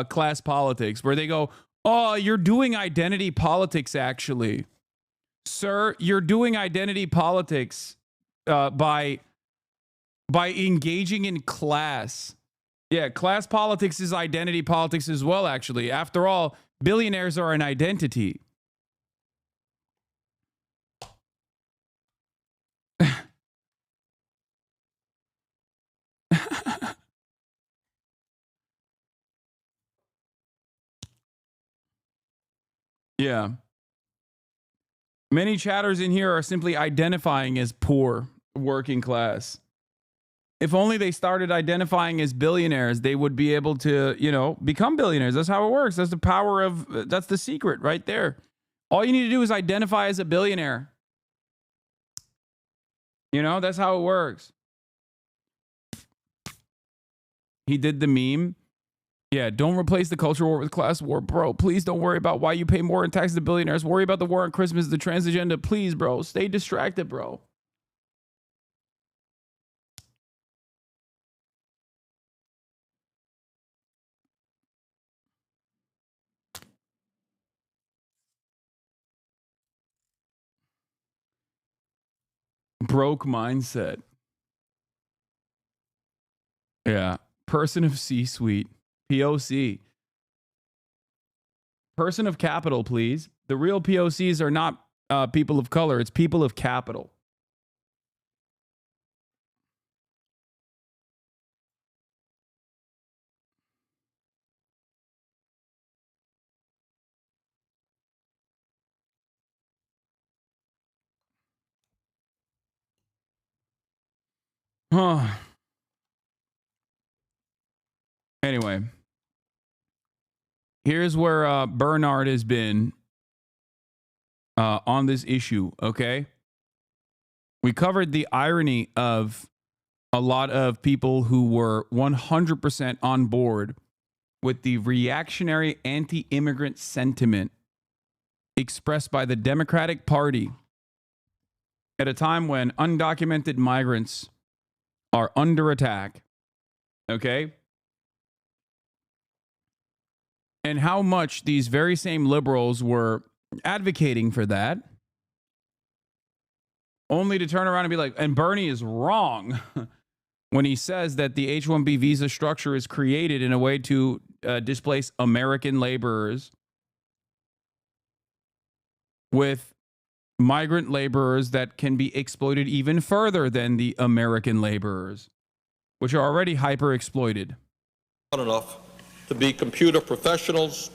[SPEAKER 1] class politics, where they go, oh, you're doing identity politics, actually. Sir, you're doing identity politics by engaging in class. Yeah, class politics is identity politics as well, actually. After all, billionaires are an identity. Yeah. Many chatters in here are simply identifying as poor, working class. If only they started identifying as billionaires, they would be able to, become billionaires. That's how it works. That's the power of, that's the secret right there. All you need to do is identify as a billionaire. That's how it works. He did the meme. Yeah, don't replace the culture war with class war, bro. Please don't worry about why you pay more in taxes to billionaires. Worry about the war on Christmas, the trans agenda. Please, bro. Stay distracted, bro. Broke mindset. Yeah. Person of C-suite. POC. Person of capital, please. The real POCs are not people of color. It's people of capital. Anyway, here's where Bernard has been on this issue, okay? We covered the irony of a lot of people who were 100% on board with the reactionary anti-immigrant sentiment expressed by the Democratic Party at a time when undocumented migrants are under attack, okay? And how much these very same liberals were advocating for that, only to turn around and be like, and Bernie is wrong when he says that the H-1B visa structure is created in a way to displace American laborers with migrant laborers that can be exploited even further than the American laborers, which are already hyper exploited.
[SPEAKER 6] Not enough to be computer professionals,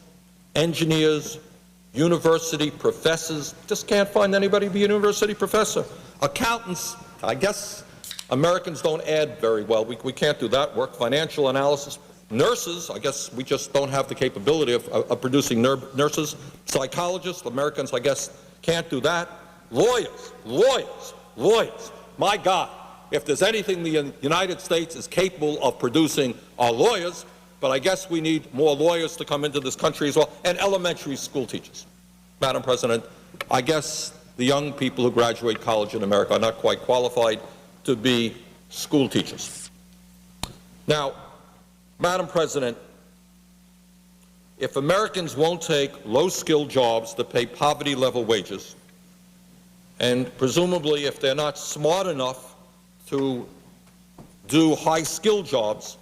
[SPEAKER 6] engineers, university professors. Just can't find anybody to be a university professor. Accountants, I guess Americans don't add very well. We can't do that work. Financial analysis. Nurses, I guess we just don't have the capability of producing nurses. Psychologists, Americans, I guess, can't do that. Lawyers. My God, if there's anything the United States is capable of producing are lawyers, but I guess we need more lawyers to come into this country as well, and elementary school teachers. Madam President, I guess the young people who graduate college in America are not quite qualified to be school teachers. Now, Madam President, if Americans won't take low-skilled jobs that pay poverty-level wages, and presumably if they're not smart enough to do high-skilled jobs,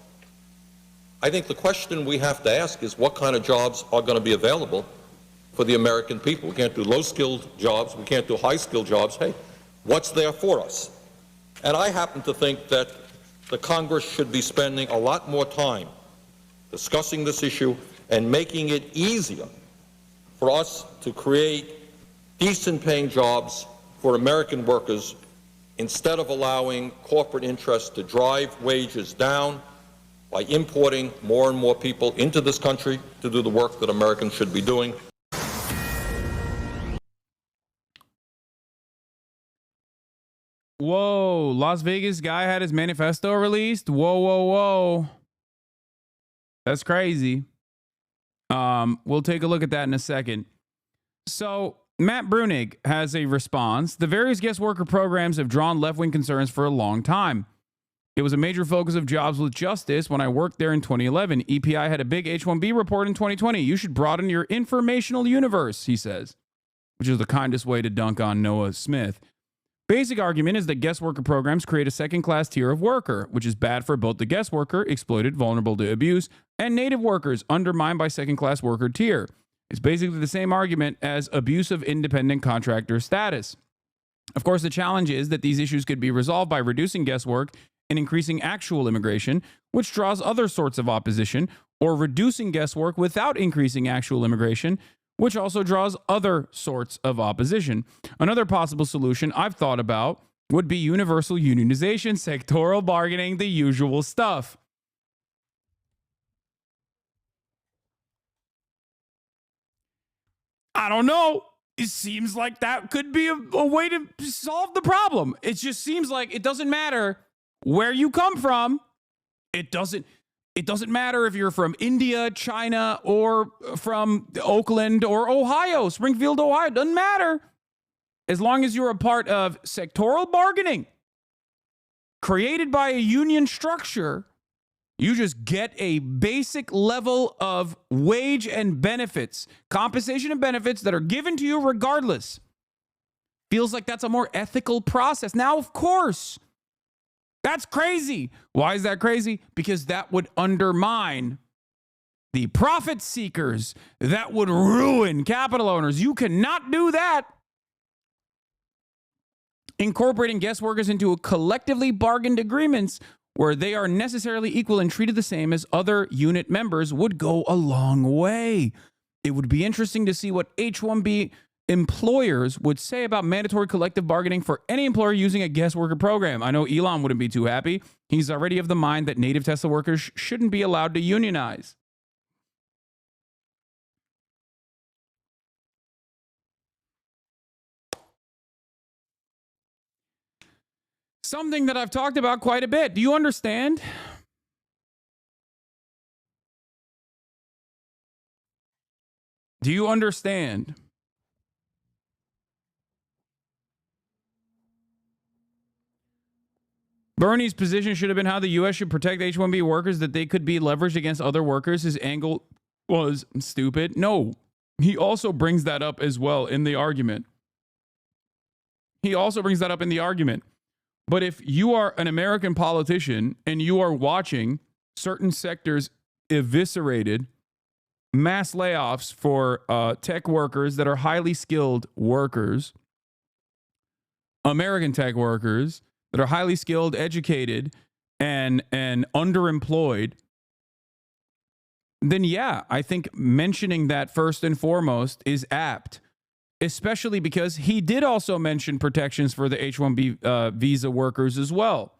[SPEAKER 6] I think the question we have to ask is what kind of jobs are going to be available for the American people. We can't do low-skilled jobs. We can't do high-skilled jobs. Hey, what's there for us? And I happen to think that the Congress should be spending a lot more time discussing this issue and making it easier for us to create decent-paying jobs for American workers instead of allowing corporate interests to drive wages down by importing more and more people into this country to do the work that Americans should be doing.
[SPEAKER 1] Whoa, Las Vegas guy had his manifesto released? Whoa. That's crazy. We'll take a look at that in a second. So, Matt Brunig has a response. The various guest worker programs have drawn left-wing concerns for a long time. It was a major focus of Jobs with Justice when I worked there in 2011. EPI had a big H-1B report in 2020. You should broaden your informational universe, he says, which is the kindest way to dunk on Noah Smith. Basic argument is that guest worker programs create a second-class tier of worker, which is bad for both the guest worker, exploited, vulnerable to abuse, and native workers, undermined by second-class worker tier. It's basically the same argument as abuse of independent contractor status. Of course, the challenge is that these issues could be resolved by reducing guest work and increasing actual immigration, which draws other sorts of opposition, or reducing guest work without increasing actual immigration, which also draws other sorts of opposition. Another possible solution I've thought about would be universal unionization, sectoral bargaining, the usual stuff. I don't know. It seems like that could be a way to solve the problem. It just seems like it doesn't matter where you come from. It doesn't matter if you're from India, China, or from Oakland or Ohio, Springfield, Ohio. It doesn't matter. As long as you're a part of sectoral bargaining created by a union structure, you just get a basic level of wage and benefits, compensation and benefits that are given to you regardless. Feels like that's a more ethical process. Now, of course, that's crazy. Why is that crazy? Because that would undermine the profit seekers. That would ruin capital owners. You cannot do that. Incorporating guest workers into a collectively bargained agreements where they are necessarily equal and treated the same as other unit members would go a long way. It would be interesting to see what H-1B employers would say about mandatory collective bargaining for any employer using a guest worker program. I know Elon wouldn't be too happy. He's already of the mind that native Tesla workers shouldn't be allowed to unionize. Something that I've talked about quite a bit. Do you understand? Do you understand? Bernie's position should have been how the U.S. should protect H-1B workers, that they could be leveraged against other workers. His angle was stupid. No, he also brings that up as well in the argument. But if you are an American politician and you are watching certain sectors eviscerated, mass layoffs for tech workers that are highly skilled workers, American tech workers that are highly skilled, educated, and underemployed, then yeah, I think mentioning that first and foremost is apt. Especially because he did also mention protections for the H-1B visa workers as well.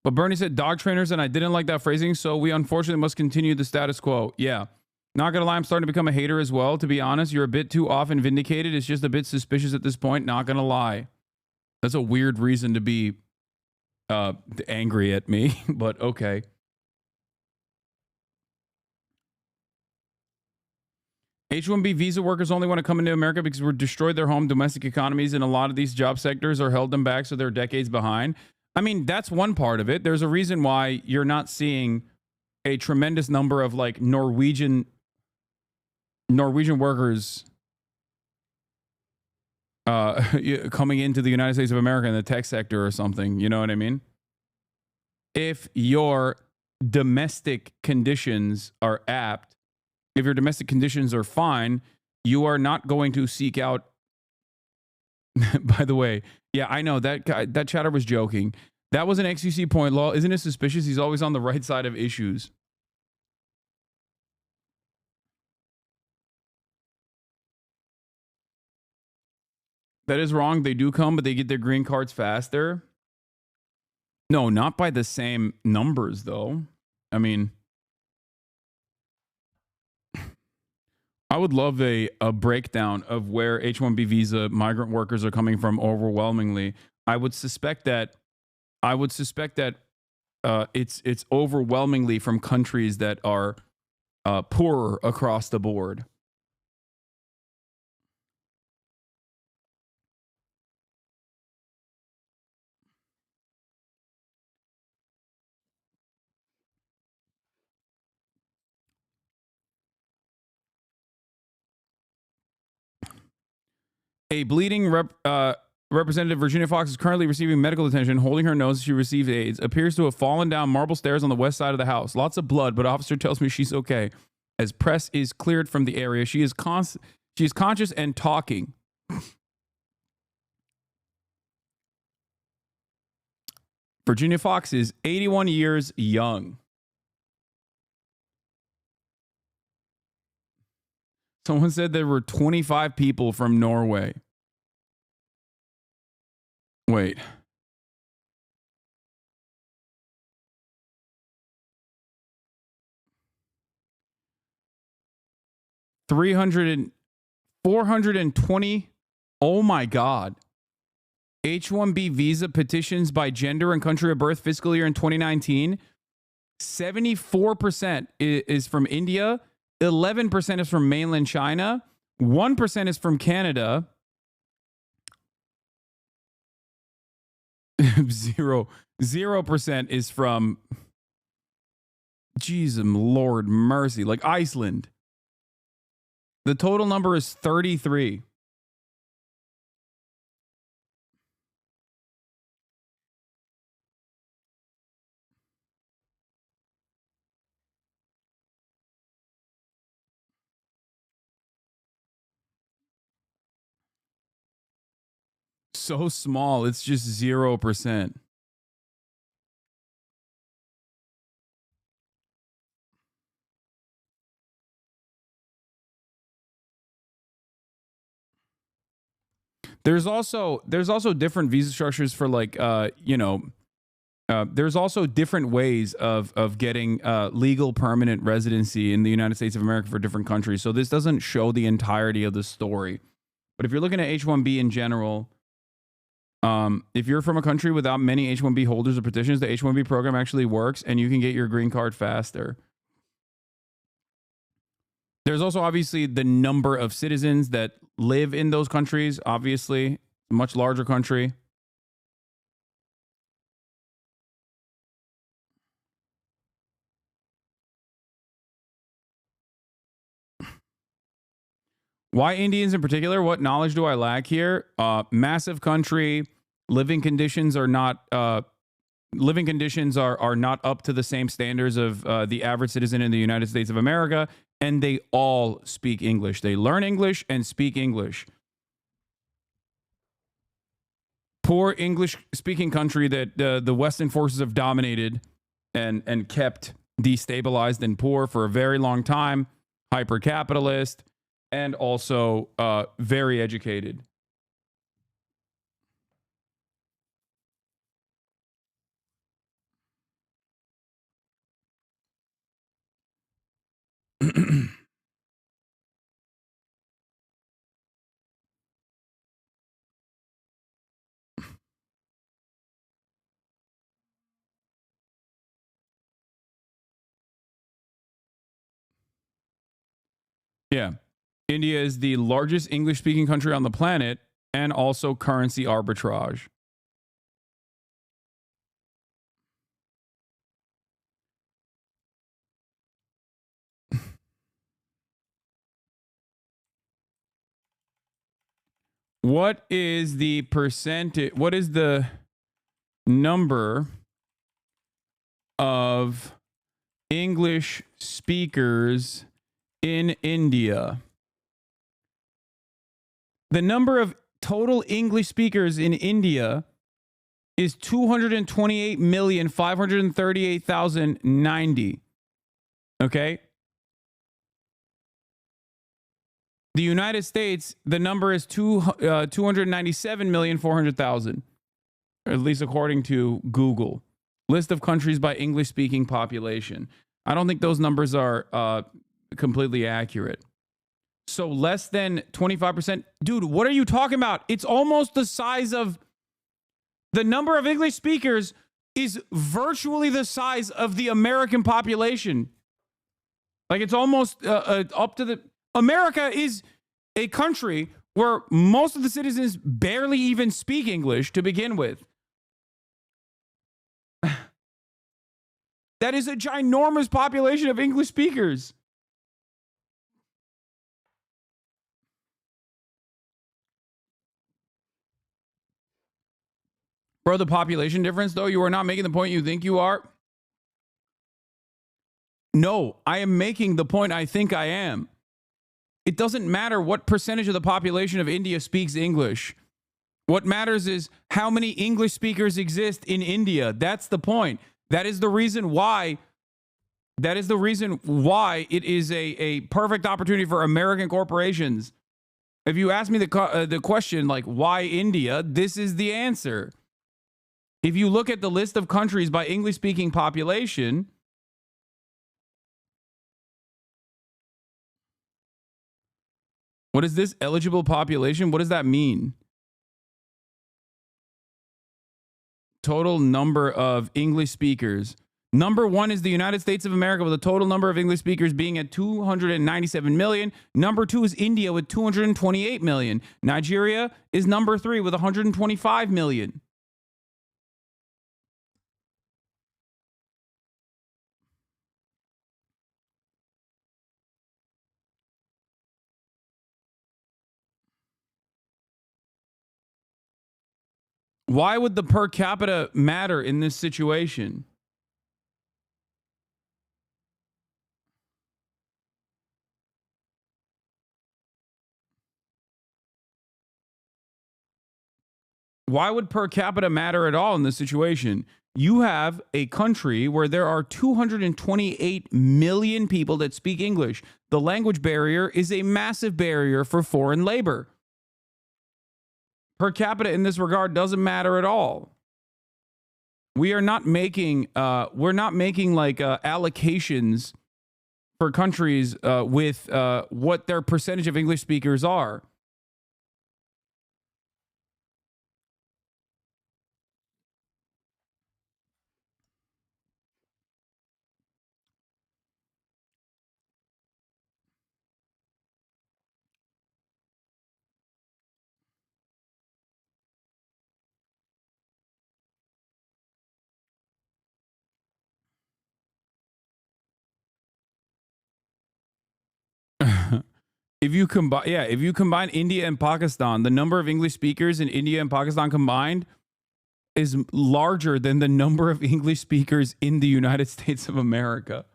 [SPEAKER 1] But Bernie said dog trainers, and I didn't like that phrasing, so we unfortunately must continue the status quo. Yeah. Not gonna lie, I'm starting to become a hater as well. To be honest, you're a bit too often vindicated. It's just a bit suspicious at this point, not gonna lie. That's a weird reason to be angry at me, but okay. H-1B visa workers only want to come into America because we're destroyed their home domestic economies, and a lot of these job sectors are held them back, so they're decades behind. I mean, that's one part of it. There's a reason why you're not seeing a tremendous number of like Norwegian workers coming into the United States of America in the tech sector or something. You know what I mean? If your domestic conditions are apt, if your domestic conditions are fine, you are not going to seek out. By the way, yeah, I know that guy, that chatter was joking. That was an XUC point, law. Isn't it suspicious? He's always on the right side of issues. That is wrong. They do come, but they get their green cards faster. No, not by the same numbers, though. I mean, I would love a breakdown of where H-1B visa migrant workers are coming from overwhelmingly. I would suspect that it's overwhelmingly from countries that are poorer across the board. A bleeding Representative Virginia Fox is currently receiving medical attention, holding her nose as she receives AIDS. Appears to have fallen down marble stairs on the west side of the house. Lots of blood, but officer tells me she's okay. As press is cleared from the area, she is conscious and talking. Virginia Fox is 81 years young. Someone said there were 25 people from Norway. Wait. $420. Oh my God. H-1B visa petitions by gender and country of birth fiscal year in 2019. 74% is from India. 11% is from mainland China. 1% is from Canada. 0% is from, Jesus Lord mercy, like Iceland. The total number is 33. So small, it's just 0%. There's also different visa structures for like there's also different ways of getting legal permanent residency in the United States of America for different countries. So this doesn't show the entirety of the story. But if you're looking at H-1B in general, if you're from a country without many H-1B holders or petitions, the H-1B program actually works and you can get your green card faster. There's also obviously the number of citizens that live in those countries, obviously, a much larger country. Why Indians in particular? What knowledge do I lack here? Massive country, living conditions are not are not up to the same standards of the average citizen in the United States of America, and they all speak English. They learn English and speak English. Poor English-speaking country that the Western forces have dominated and kept destabilized and poor for a very long time. Hyper-capitalist. And also very educated. Yeah. India is the largest English speaking country on the planet and also currency arbitrage. What is the percentage? What is the number of English speakers in India? The number of total English speakers in India is 228,538,090. Okay? The United States, the number is 297,400,000, at least according to Google. List of countries by English-speaking population. I don't think those numbers are completely accurate. So less than 25%. Dude, what are you talking about? It's almost the size of... The number of English speakers is virtually the size of the American population. Like, it's almost up to the... America is a country where most of the citizens barely even speak English to begin with. That is a ginormous population of English speakers. Bro, the population difference, though, you are not making the point you think you are. No, I am making the point I think I am. It doesn't matter what percentage of the population of India speaks English. What matters is how many English speakers exist in India. That's the point. That is the reason why. That is the reason why it is a perfect opportunity for American corporations. If you ask me the question, like, why India, this is the answer. If you look at the list of countries by English-speaking population, what is this eligible population? What does that mean? Total number of English speakers. Number one is the United States of America with a total number of English speakers being at 297 million. Number two is India with 228 million. Nigeria is number three with 125 million. Why would the per capita matter in this situation? Why would per capita matter at all in this situation? You have a country where there are 228 million people that speak English. The language barrier is a massive barrier for foreign labor. Per capita in this regard doesn't matter at all. We are not making allocations for countries with what their percentage of English speakers are. If you combine India and Pakistan, the number of English speakers in India and Pakistan combined is larger than the number of English speakers in the United States of America.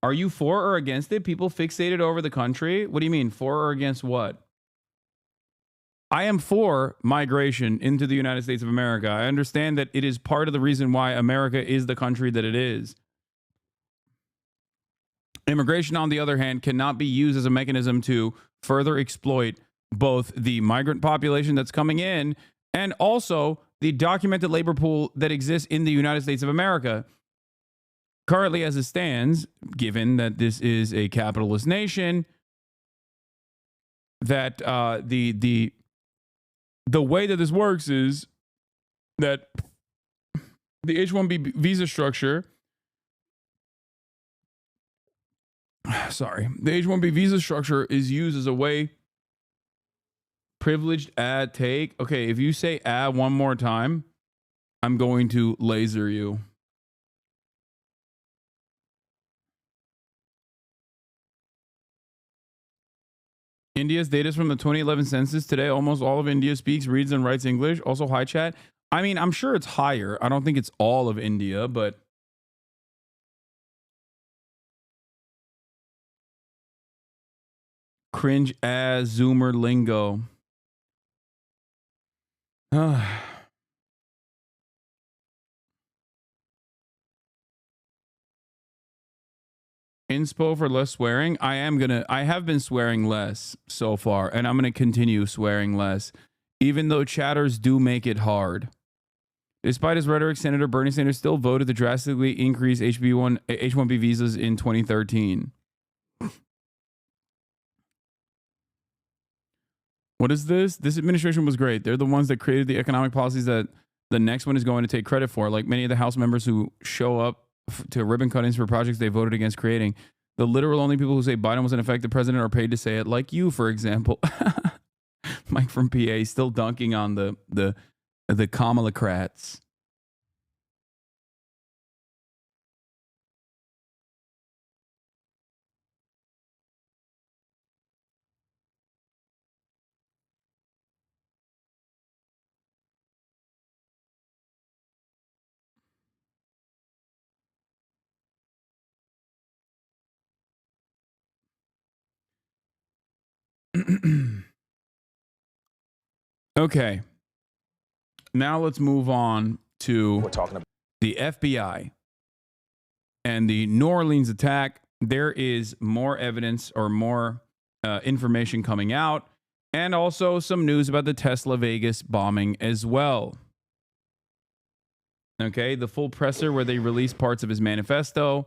[SPEAKER 1] Are you for or against it? People fixated over the country? What do you mean, for or against what? I am for migration into the United States of America. I understand that it is part of the reason why America is the country that it is. Immigration, on the other hand, cannot be used as a mechanism to further exploit both the migrant population that's coming in and also the documented labor pool that exists in the United States of America. currently as it stands, given that this is a capitalist nation, that the way that this works is that the H-1B visa structure, the H-1B visa structure is used as a way, privileged add take. Okay, if you say add one more time, I'm going to laser you. India's data is from the 2011 census. Today, almost all of India speaks, reads, and writes English. Also, hi, chat. I mean, I'm sure it's higher. I don't think it's all of India, but cringe as Zoomer lingo. Inspo for less swearing. I have been swearing less so far, and I'm gonna continue swearing less, even though chatters do make it hard. Despite his rhetoric, Senator Bernie Sanders still voted to drastically increase H-1B visas in 2013. What is this? This administration was great. They're the ones that created the economic policies that the next one is going to take credit for. Like many of the House members who show up to ribbon cuttings for projects they voted against creating. The literal only people who say Biden was an effective president are paid to say it, like you, for example. Mike from PA still dunking on the Kamalacrats. Okay. Now let's move on to the FBI and the New Orleans attack. There is more evidence or more information coming out, and also some news about the Tesla Vegas bombing as well. Okay, the full presser where they release parts of his manifesto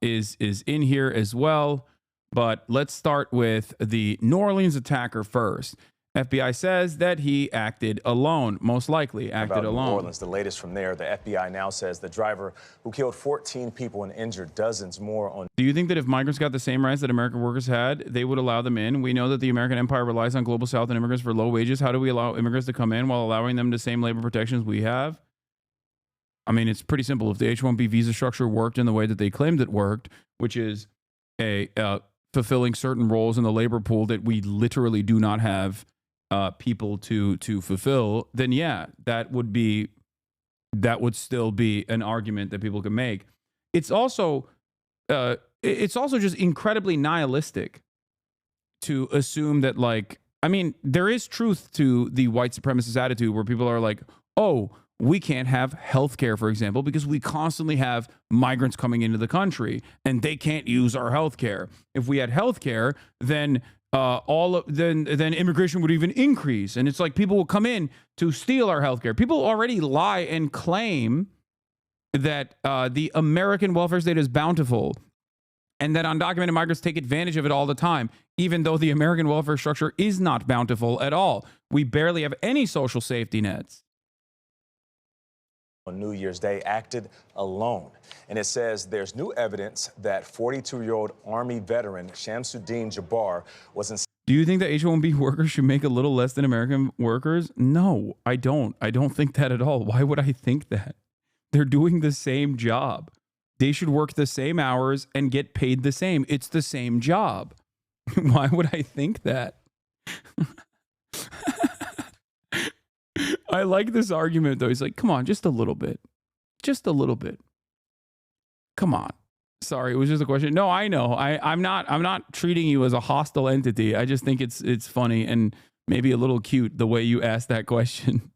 [SPEAKER 1] is in here as well. But let's start with the New Orleans attacker first. FBI says that he acted alone, most likely acted alone.
[SPEAKER 7] New Orleans, the latest from there, the FBI now says the driver who killed 14 people and injured dozens more on.
[SPEAKER 1] Do you think that if migrants got the same rights that American workers had, they would allow them in? We know that the American empire relies on global south and immigrants for low wages. How do we allow immigrants to come in while allowing them the same labor protections we have? I mean, it's pretty simple. If the H-1B visa structure worked in the way that they claimed it worked, which is fulfilling certain roles in the labor pool that we literally do not have people to fulfill, then yeah, that would still be an argument that people can make. It's also just incredibly nihilistic to assume that, like, I mean, there is truth to the white supremacist attitude where people are like, oh, we can't have healthcare, for example, because we constantly have migrants coming into the country and they can't use our healthcare. If we had healthcare, then then immigration would even increase. And it's like people will come in to steal our healthcare. People already lie and claim that the American welfare state is bountiful and that undocumented migrants take advantage of it all the time, even though the American welfare structure is not bountiful at all. We barely have any social safety nets.
[SPEAKER 7] On New Year's Day acted alone. And it says there's new evidence that 42-year-old Army veteran Shamsuddin Jabbar was in.
[SPEAKER 1] Do you think that H-1B workers should make a little less than American workers? No, I don't. I don't think that at all. Why would I think that? They're doing the same job. They should work the same hours and get paid the same. It's the same job. Why would I think that? I like this argument, though. He's like, come on, just a little bit. Just a little bit. Come on. Sorry, it was just a question. No, I know. I'm not treating you as a hostile entity. I just think it's funny and maybe a little cute the way you asked that question.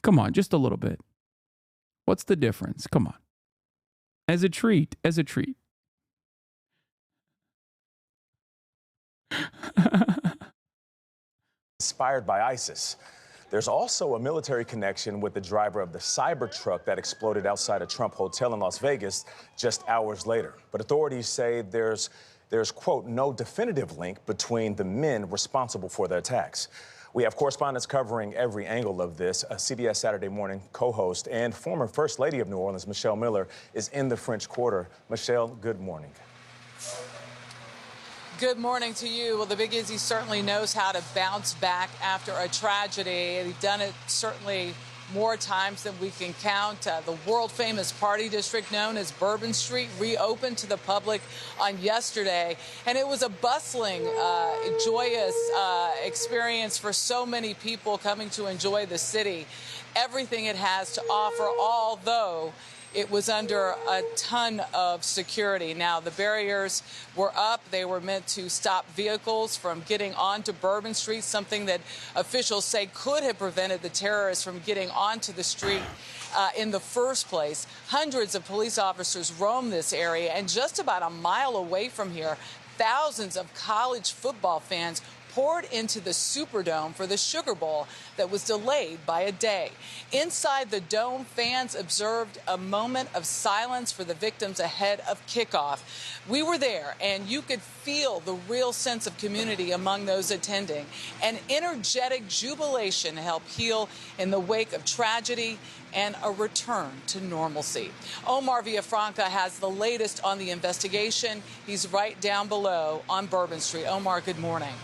[SPEAKER 1] Come on, just a little bit. What's the difference? Come on. As a treat, as a treat.
[SPEAKER 7] Inspired by ISIS. There's also a military connection with the driver of the cyber truck that exploded outside a Trump hotel in Las Vegas just hours later. But authorities say there's, quote, no definitive link between the men responsible for the attacks. We have correspondents covering every angle of this. CBS Saturday Morning co-host and former First Lady of New Orleans, Michelle Miller, is in the French Quarter. Michelle, good morning.
[SPEAKER 8] Good morning to you. Well, the Big Izzy certainly knows how to bounce back after a tragedy. And he's done it certainly more times than we can count. The world-famous party district known as Bourbon Street reopened to the public on yesterday. And it was a bustling, joyous experience for so many people coming to enjoy the city. Everything it has to offer, although it was under a ton of security. Now, the barriers were up. They were meant to stop vehicles from getting onto Bourbon Street, something that officials say could have prevented the terrorists from getting onto the street in the first place. Hundreds of police officers roam this area, and just about a mile away from here, thousands of college football fans poured into the Superdome for the Sugar Bowl that was delayed by a day. Inside the dome, fans observed a moment of silence for the victims ahead of kickoff. We were there, and you could feel the real sense of community among those attending. An energetic jubilation helped heal in the wake of tragedy and a return to normalcy. Omar Villafranca has the latest on the investigation. He's right down below on Bourbon Street. Omar, good morning.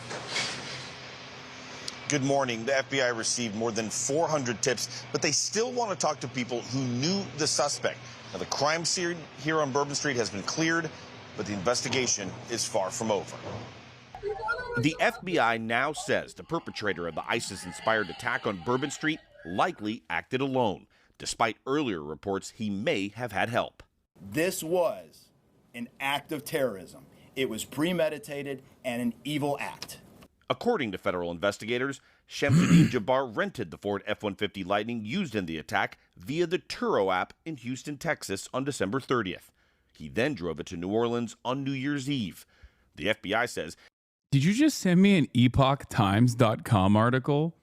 [SPEAKER 9] Good morning. The FBI received more than 400 tips, but they still want to talk to people who knew the suspect. Now, the crime scene here on Bourbon Street has been cleared, but the investigation is far from over.
[SPEAKER 10] The FBI now says the perpetrator of the ISIS-inspired attack on Bourbon Street likely acted alone, despite earlier reports he may have had help.
[SPEAKER 11] This was an act of terrorism. It was premeditated and an evil act.
[SPEAKER 10] According to federal investigators, Shamsuddin Jabbar rented the Ford F-150 Lightning used in the attack via the Turo app in Houston, Texas on December 30th. He then drove it to New Orleans on New Year's Eve. The FBI says,
[SPEAKER 1] Did you just send me an EpochTimes.com article?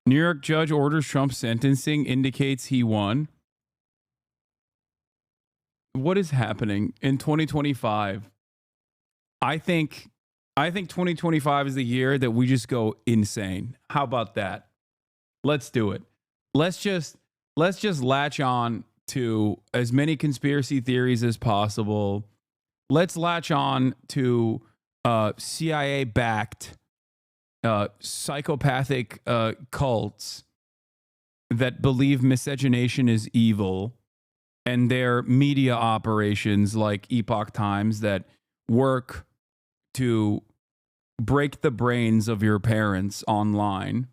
[SPEAKER 1] New York judge orders Trump sentencing, indicates he won. What is happening in 2025? I think 2025 is the year that we just go insane. How about that? Let's do it. Let's just latch on to as many conspiracy theories as possible. Let's latch on to CIA-backed psychopathic cults that believe miscegenation is evil, and their media operations like Epoch Times that work to break the brains of your parents online.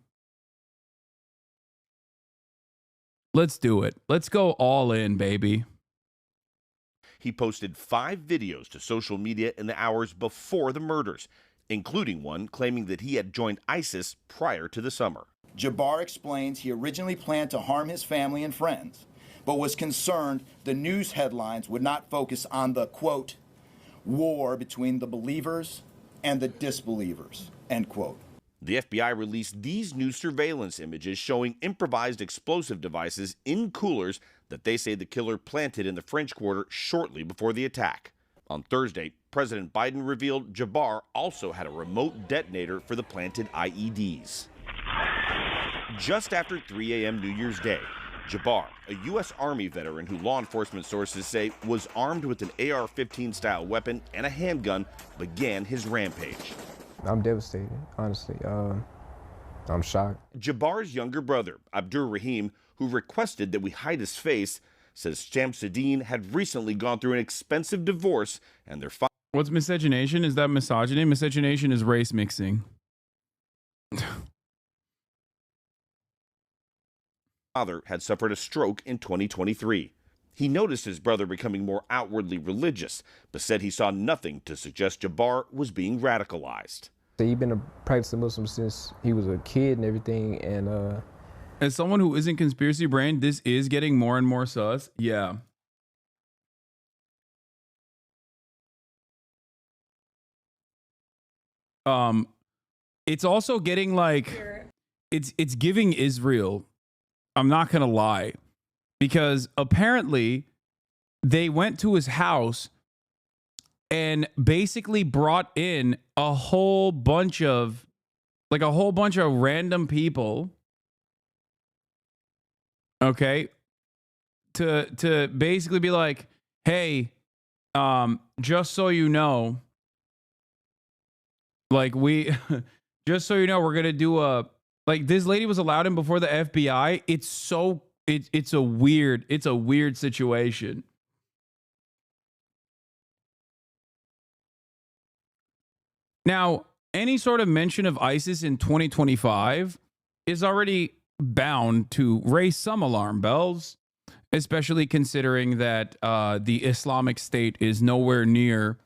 [SPEAKER 1] Let's do it. Let's go all in, baby.
[SPEAKER 10] he posted 5 videos to social media in the hours before the murders, including one claiming that he had joined ISIS prior to the summer.
[SPEAKER 11] Jabbar explains he originally planned to harm his family and friends, but was concerned the news headlines would not focus on the, quote, war between the believers and the disbelievers, end quote.
[SPEAKER 10] The FBI released these new surveillance images showing improvised explosive devices in coolers that they say the killer planted in the French Quarter shortly before the attack. On Thursday, President Biden revealed Jabbar also had a remote detonator for the planted IEDs. Just after 3 a.m. New Year's Day, Jabbar, a U.S. Army veteran who law enforcement sources say was armed with an AR-15 style weapon and a handgun, began his rampage.
[SPEAKER 12] I'm devastated, honestly. I'm shocked.
[SPEAKER 10] Jabbar's younger brother, Abdur Rahim, who requested that we hide his face, says Shamsuddin had recently gone through an expensive divorce and their
[SPEAKER 1] What's miscegenation? Is that misogyny? Miscegenation is race mixing.
[SPEAKER 10] father had suffered a stroke in 2023. He noticed his brother becoming more outwardly religious, but said he saw nothing to suggest Jabbar was being radicalized.
[SPEAKER 12] He's been a practicing Muslim since he was a kid and everything, and
[SPEAKER 1] as someone who isn't conspiracy brain, this is getting more and more sus. Yeah. It's also getting like it's giving Israel. I'm not gonna lie, because apparently they went to his house and basically brought in a whole bunch of random people, okay, to basically be like, hey, just so you know, like just so you know, we're gonna do like this lady was allowed in before the FBI. It's a weird situation. Now, any sort of mention of ISIS in 2025 is already bound to raise some alarm bells, especially considering that the Islamic State is nowhere near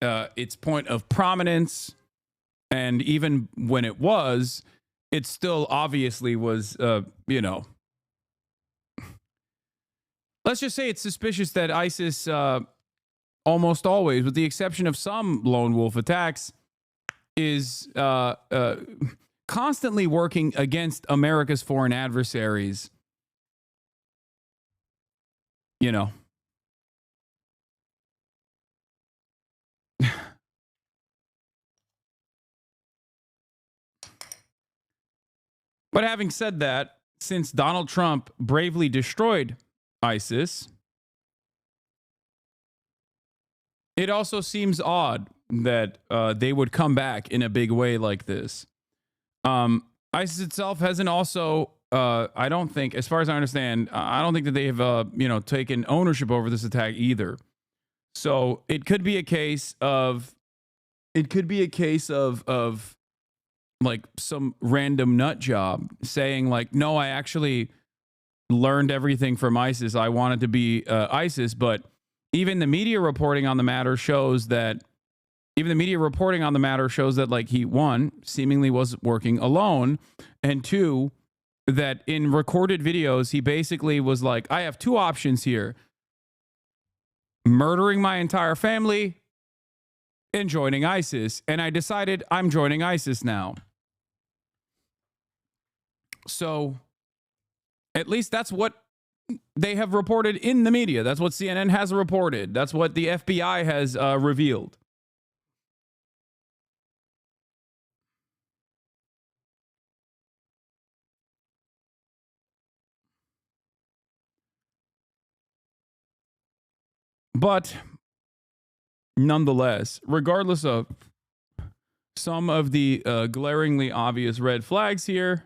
[SPEAKER 1] its point of prominence. And even when it was, it still obviously was, let's just say it's suspicious that ISIS almost always, with the exception of some lone wolf attacks, is constantly working against America's foreign adversaries. But having said that, since Donald Trump bravely destroyed ISIS, it also seems odd that they would come back in a big way like this. ISIS itself hasn't also, I don't think, as far as I understand, I don't think that they have, taken ownership over this attack either. So it could be a case of, like some random nut job saying like, no, I actually learned everything from ISIS. I wanted to be ISIS, but even the media reporting on the matter shows that like he, one, seemingly was working alone, and two, that in recorded videos, he basically was like, I have two options here: murdering my entire family and joining ISIS. And I decided I'm joining ISIS now. So at least that's what they have reported in the media. That's what CNN has reported. That's what the FBI has revealed. But nonetheless, regardless of some of the glaringly obvious red flags here,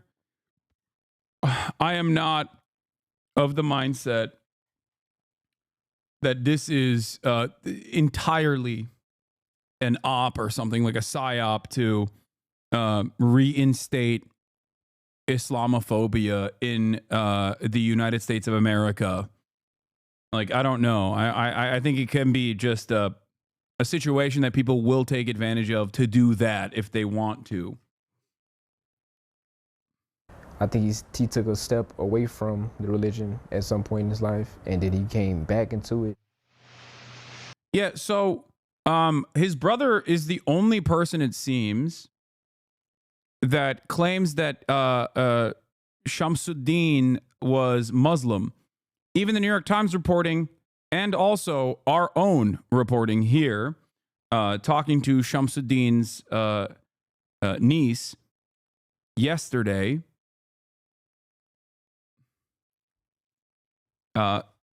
[SPEAKER 1] I am not of the mindset that this is entirely an op or something, like a psyop to reinstate Islamophobia in the United States of America. Like, I don't know. I think it can be just a situation that people will take advantage of to do that if they want to.
[SPEAKER 12] I think he took a step away from the religion at some point in his life, and then he came back into it.
[SPEAKER 1] Yeah, so his brother is the only person, it seems, that claims that Shamsuddin was Muslim. Even the New York Times reporting, and also our own reporting here, talking to Shamsuddin's niece yesterday,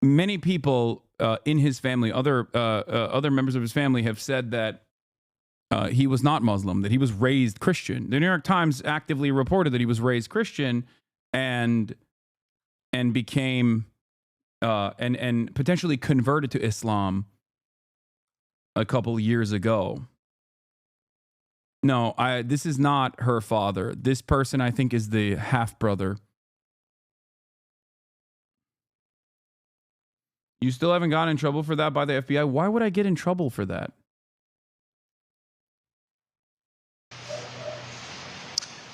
[SPEAKER 1] many people in his family, other members of his family, have said that he was not Muslim, that he was raised Christian. The New York Times actively reported that he was raised Christian and became and potentially converted to Islam a couple years ago. No, this is not her father. This person, I think, is the half brother. You still haven't gotten in trouble for that by the FBI? Why would I get in trouble for that?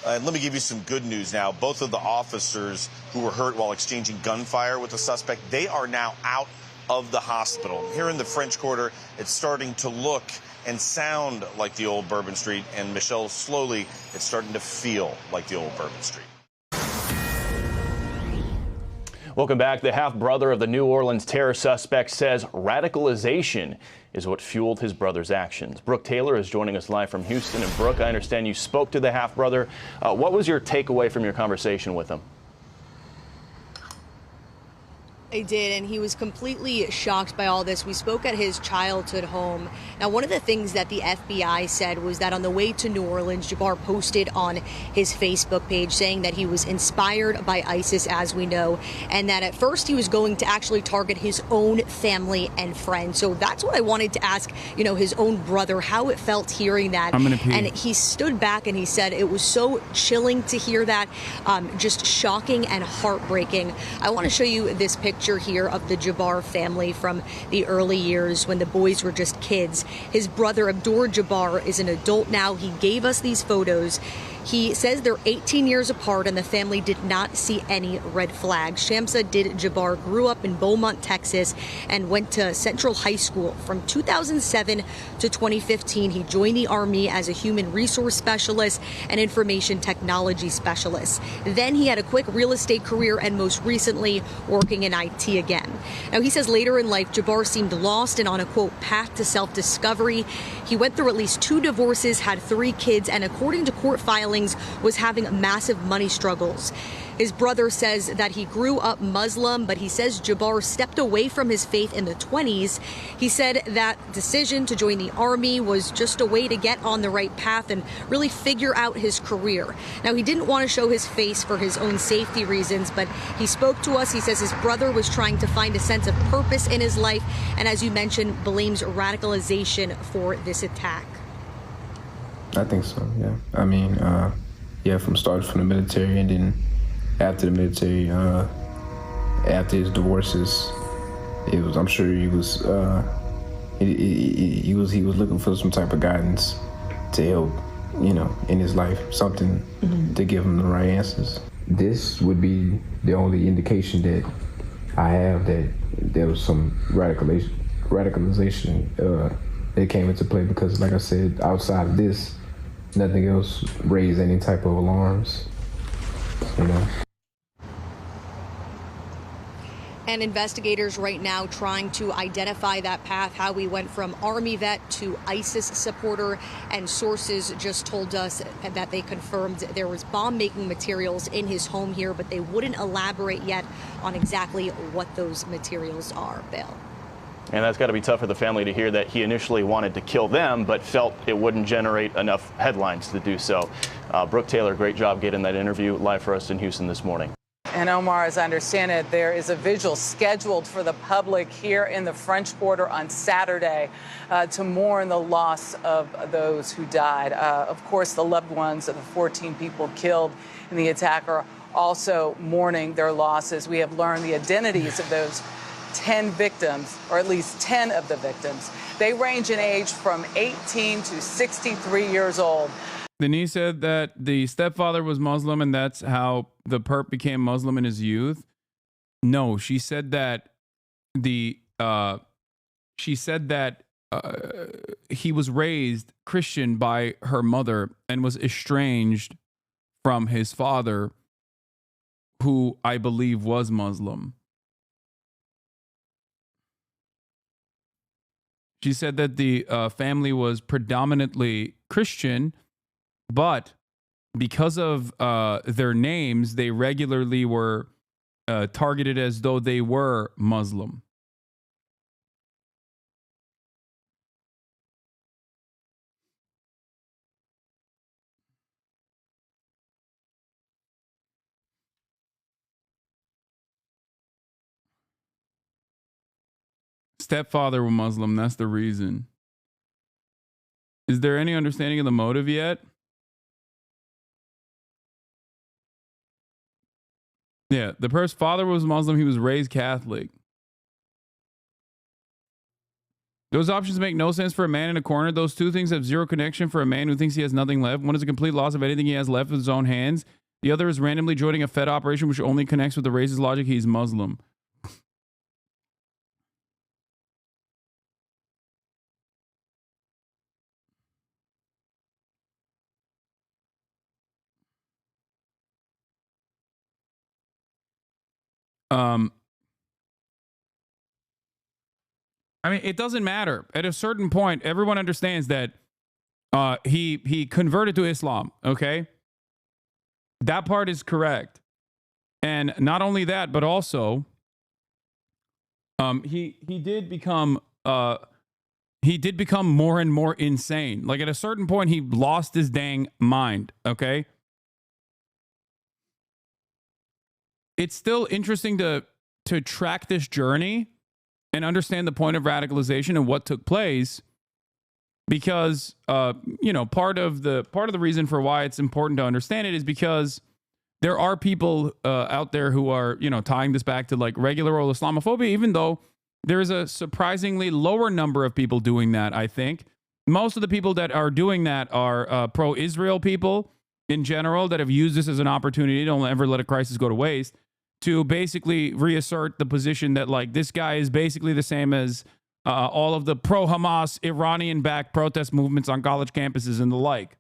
[SPEAKER 9] And let me give you some good news now. Both of the officers who were hurt while exchanging gunfire with the suspect, they are now out of the hospital. Here in the French Quarter, it's starting to look and sound like the old Bourbon Street, and Michelle, slowly, it's starting to feel like the old Bourbon Street.
[SPEAKER 13] Welcome back. The half-brother of the New Orleans terror suspect says radicalization is what fueled his brother's actions. Brooke Taylor is joining us live from Houston. And Brooke, I understand you spoke to the half-brother. What was your takeaway from your conversation with him?
[SPEAKER 14] I did, and he was completely shocked by all this. We spoke at his childhood home. Now, one of the things that the FBI said was that on the way to New Orleans, Jabbar posted on his Facebook page saying that he was inspired by ISIS, as we know, and that at first he was going to actually target his own family and friends. So that's what I wanted to ask, his own brother, how it felt hearing that. And he stood back and he said it was so chilling to hear that, just shocking and heartbreaking. I want to show you this picture here of the Jabbar family from the early years when the boys were just kids. His brother Abdur Jabbar is an adult now. He gave us these photos. He says they're 18 years apart and the family did not see any red flags. Shamsuddin Jabbar grew up in Beaumont, Texas, and went to Central High School. From 2007 to 2015, he joined the Army as a human resource specialist and information technology specialist. Then he had a quick real estate career and most recently working in IT again. Now, he says later in life, Jabbar seemed lost and on a, quote, path to self-discovery. He went through at least 2 divorces, had 3 kids, and according to court filings, was having massive money struggles. His brother says that he grew up Muslim, but he says Jabbar stepped away from his faith in the 20s. He said that decision to join the Army was just a way to get on the right path and really figure out his career. Now, he didn't want to show his face for his own safety reasons, but he spoke to us. He says his brother was trying to find a sense of purpose in his life, and as you mentioned, blames radicalization for this attack.
[SPEAKER 12] I think so, yeah. I mean, started from the military, and then after the military, after his divorces, I'm sure he was looking for some type of guidance to help, in his life, something to give him the right answers. This would be the only indication that I have that there was some radicalization that came into play, because, like I said, outside of this, nothing else raised any type of alarms,
[SPEAKER 14] And investigators right now trying to identify that path, how we went from Army vet to ISIS supporter, and sources just told us that they confirmed there was bomb-making materials in his home here, but they wouldn't elaborate yet on exactly what those materials are, Bill.
[SPEAKER 13] And that's got to be tough for the family to hear that he initially wanted to kill them, but felt it wouldn't generate enough headlines to do so. Brooke Taylor, great job getting that interview live for us in Houston this morning.
[SPEAKER 8] And Omar, as I understand it, there is a vigil scheduled for the public here in the French Quarter on Saturday to mourn the loss of those who died. Of course, the loved ones of the 14 people killed in the attack are also mourning their losses. We have learned the identities of those 10 victims, or at least 10 of the victims. They range in age from 18 to 63 years old.
[SPEAKER 1] Then he said that the stepfather was Muslim and that's how the perp became Muslim in his youth. No, she said that he was raised Christian by her mother and was estranged from his father, who I believe was Muslim. She said that the family was predominantly Christian, but because of their names, they regularly were targeted as though they were Muslim. Stepfather was Muslim, that's the reason. Is there any understanding of the motive yet? Yeah, the person's father was Muslim. He was raised Catholic. Those options make no sense for a man in a corner. Those two things have zero connection for a man who thinks he has nothing left. One is a complete loss of anything he has left with his own hands. The other is randomly joining a Fed operation which only connects with the racist logic he's Muslim. I mean, it doesn't matter. At a certain point, everyone understands that he converted to Islam. Okay, that part is correct, and not only that, but also he did become more and more insane. Like at a certain point, he lost his dang mind. Okay, it's still interesting to track this journey and understand the point of radicalization and what took place, because part of the reason for why it's important to understand it is because there are people out there who are tying this back to like regular old Islamophobia, even though there is a surprisingly lower number of people doing that. I think most of the people that are doing that are pro-Israel people in general that have used this as an opportunity. Don't ever let a crisis go to waste, to basically reassert the position that like this guy is basically the same as all of the pro-Hamas Iranian-backed protest movements on college campuses and the like.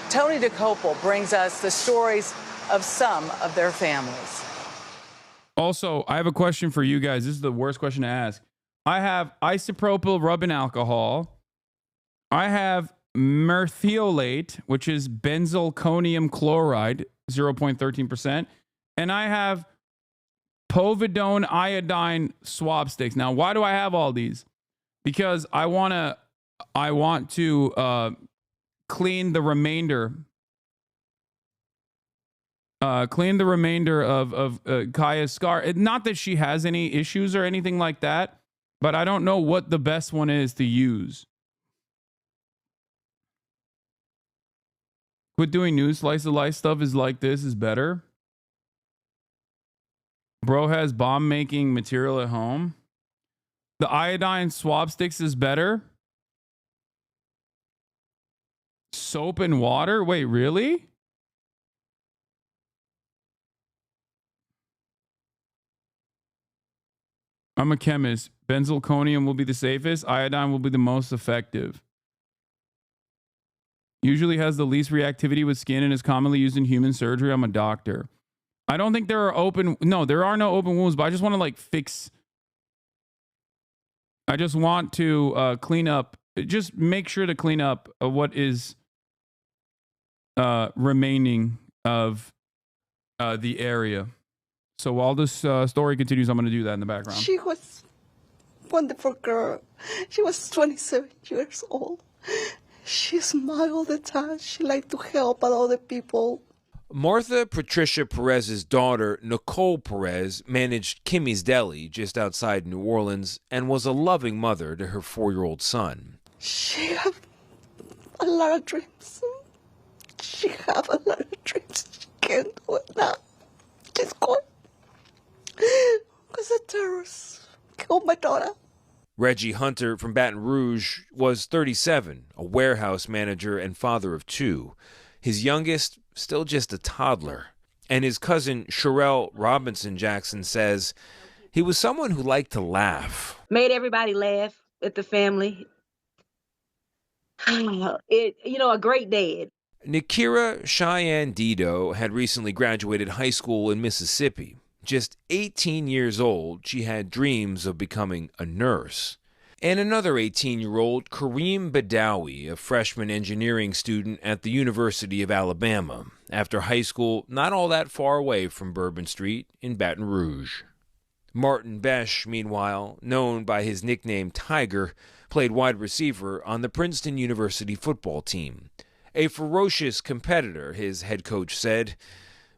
[SPEAKER 8] Tony DeCopel brings us the stories of some of their families.
[SPEAKER 1] Also, I have a question for you guys. This is the worst question to ask. I have isopropyl rubbing alcohol. I have merthiolate, which is benzalkonium chloride, 0.13%. And I have povidone iodine swab sticks. Now, why do I have all these? Because I want to clean the remainder of Kaya's scar. Not that she has any issues or anything like that, but I don't know what the best one is to use. Quit doing news slice of life stuff is like this is better. Bro has bomb making material at home. The iodine swab sticks is better. Soap and water? Wait, really? I'm a chemist. Benzalkonium will be the safest. Iodine will be the most effective. Usually has the least reactivity with skin and is commonly used in human surgery. I'm a doctor. I don't think there are there are no open wounds, but I just want to like fix. I just want to clean up, just make sure to clean up what is remaining of the area. So while this story continues, I'm going to do that in the background.
[SPEAKER 15] She was a wonderful girl. She was 27 years old. She smiled all the time. She liked to help other people.
[SPEAKER 16] Martha Patricia Perez's daughter, Nicole Perez, managed Kimmy's Deli just outside New Orleans and was a loving mother to her 4-year-old son.
[SPEAKER 15] She had a lot of dreams. She had a lot of dreams. She can't do it now. She's gone. Because the terrorists killed my daughter.
[SPEAKER 16] Reggie Hunter from Baton Rouge was 37, a warehouse manager and father of 2. His youngest, still just a toddler. And his cousin, Sherelle Robinson Jackson, says he was someone who liked to laugh.
[SPEAKER 17] Made everybody laugh at the family. A great dad.
[SPEAKER 16] Nikira Cheyenne Dido had recently graduated high school in Mississippi. Just 18 years old, she had dreams of becoming a nurse. And another 18-year-old, Kareem Badawi, a freshman engineering student at the University of Alabama, after high school not all that far away from Bourbon Street in Baton Rouge. Martin Besh, meanwhile, known by his nickname Tiger, played wide receiver on the Princeton University football team. A ferocious competitor, his head coach said,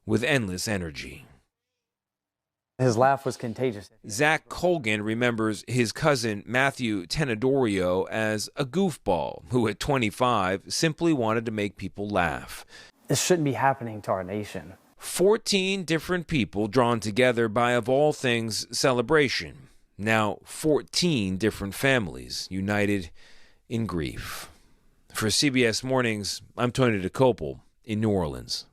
[SPEAKER 16] with endless energy.
[SPEAKER 18] His laugh was contagious.
[SPEAKER 16] Zach Colgan remembers his cousin Matthew Tenedorio as a goofball who at 25 simply wanted to make people laugh.
[SPEAKER 18] This shouldn't be happening to our nation.
[SPEAKER 16] 14 different people drawn together by, of all things, celebration. Now 14 different families united in grief. For CBS Mornings, I'm Tony DeCopel in New Orleans.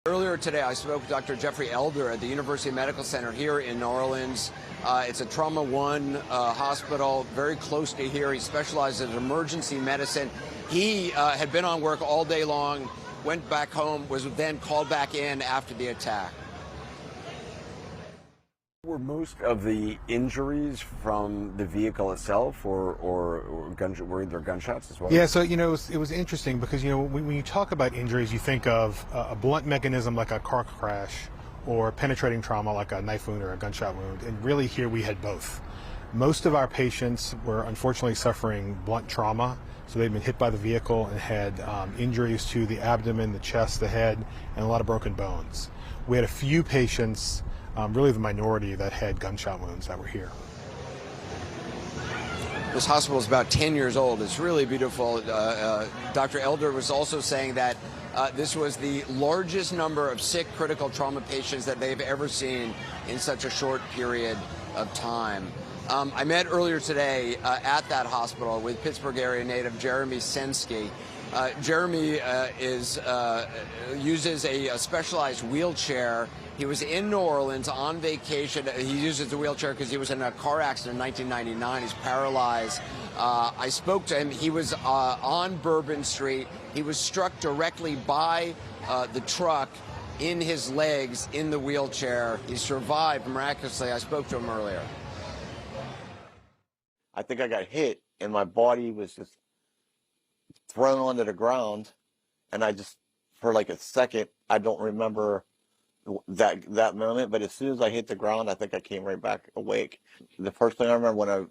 [SPEAKER 19] Earlier today, I spoke with Dr. Jeffrey Elder at the University Medical Center here in New Orleans. It's a Trauma 1 hospital very close to here. He specializes in emergency medicine. He had been on work all day long, went back home, was then called back in after the attack.
[SPEAKER 20] Were most of the injuries from the vehicle itself, or were there gunshots as well?
[SPEAKER 21] Yeah, so it was interesting because when you talk about injuries, you think of a blunt mechanism like a car crash, or penetrating trauma like a knife wound or a gunshot wound, and really here we had both. Most of our patients were unfortunately suffering blunt trauma, so they'd been hit by the vehicle and had injuries to the abdomen, the chest, the head, and a lot of broken bones. We had a few patients, really the minority, that had gunshot wounds that were here.
[SPEAKER 19] This hospital is about 10 years old. It's really beautiful. Dr. Elder was also saying that this was the largest number of sick critical trauma patients that they've ever seen in such a short period of time. I met earlier today at that hospital with Pittsburgh area native Jeremy Sensky. Jeremy uses a specialized wheelchair. He was in New Orleans on vacation. He uses the wheelchair because he was in a car accident in 1999. He's paralyzed. I spoke to him. He was on Bourbon Street. He was struck directly by the truck in his legs in the wheelchair. He survived miraculously. I spoke to him earlier.
[SPEAKER 22] I think I got hit and my body was just thrown onto the ground, and I just, for like a second, I don't remember that moment, but as soon as I hit the ground, I think I came right back awake. The first thing I remember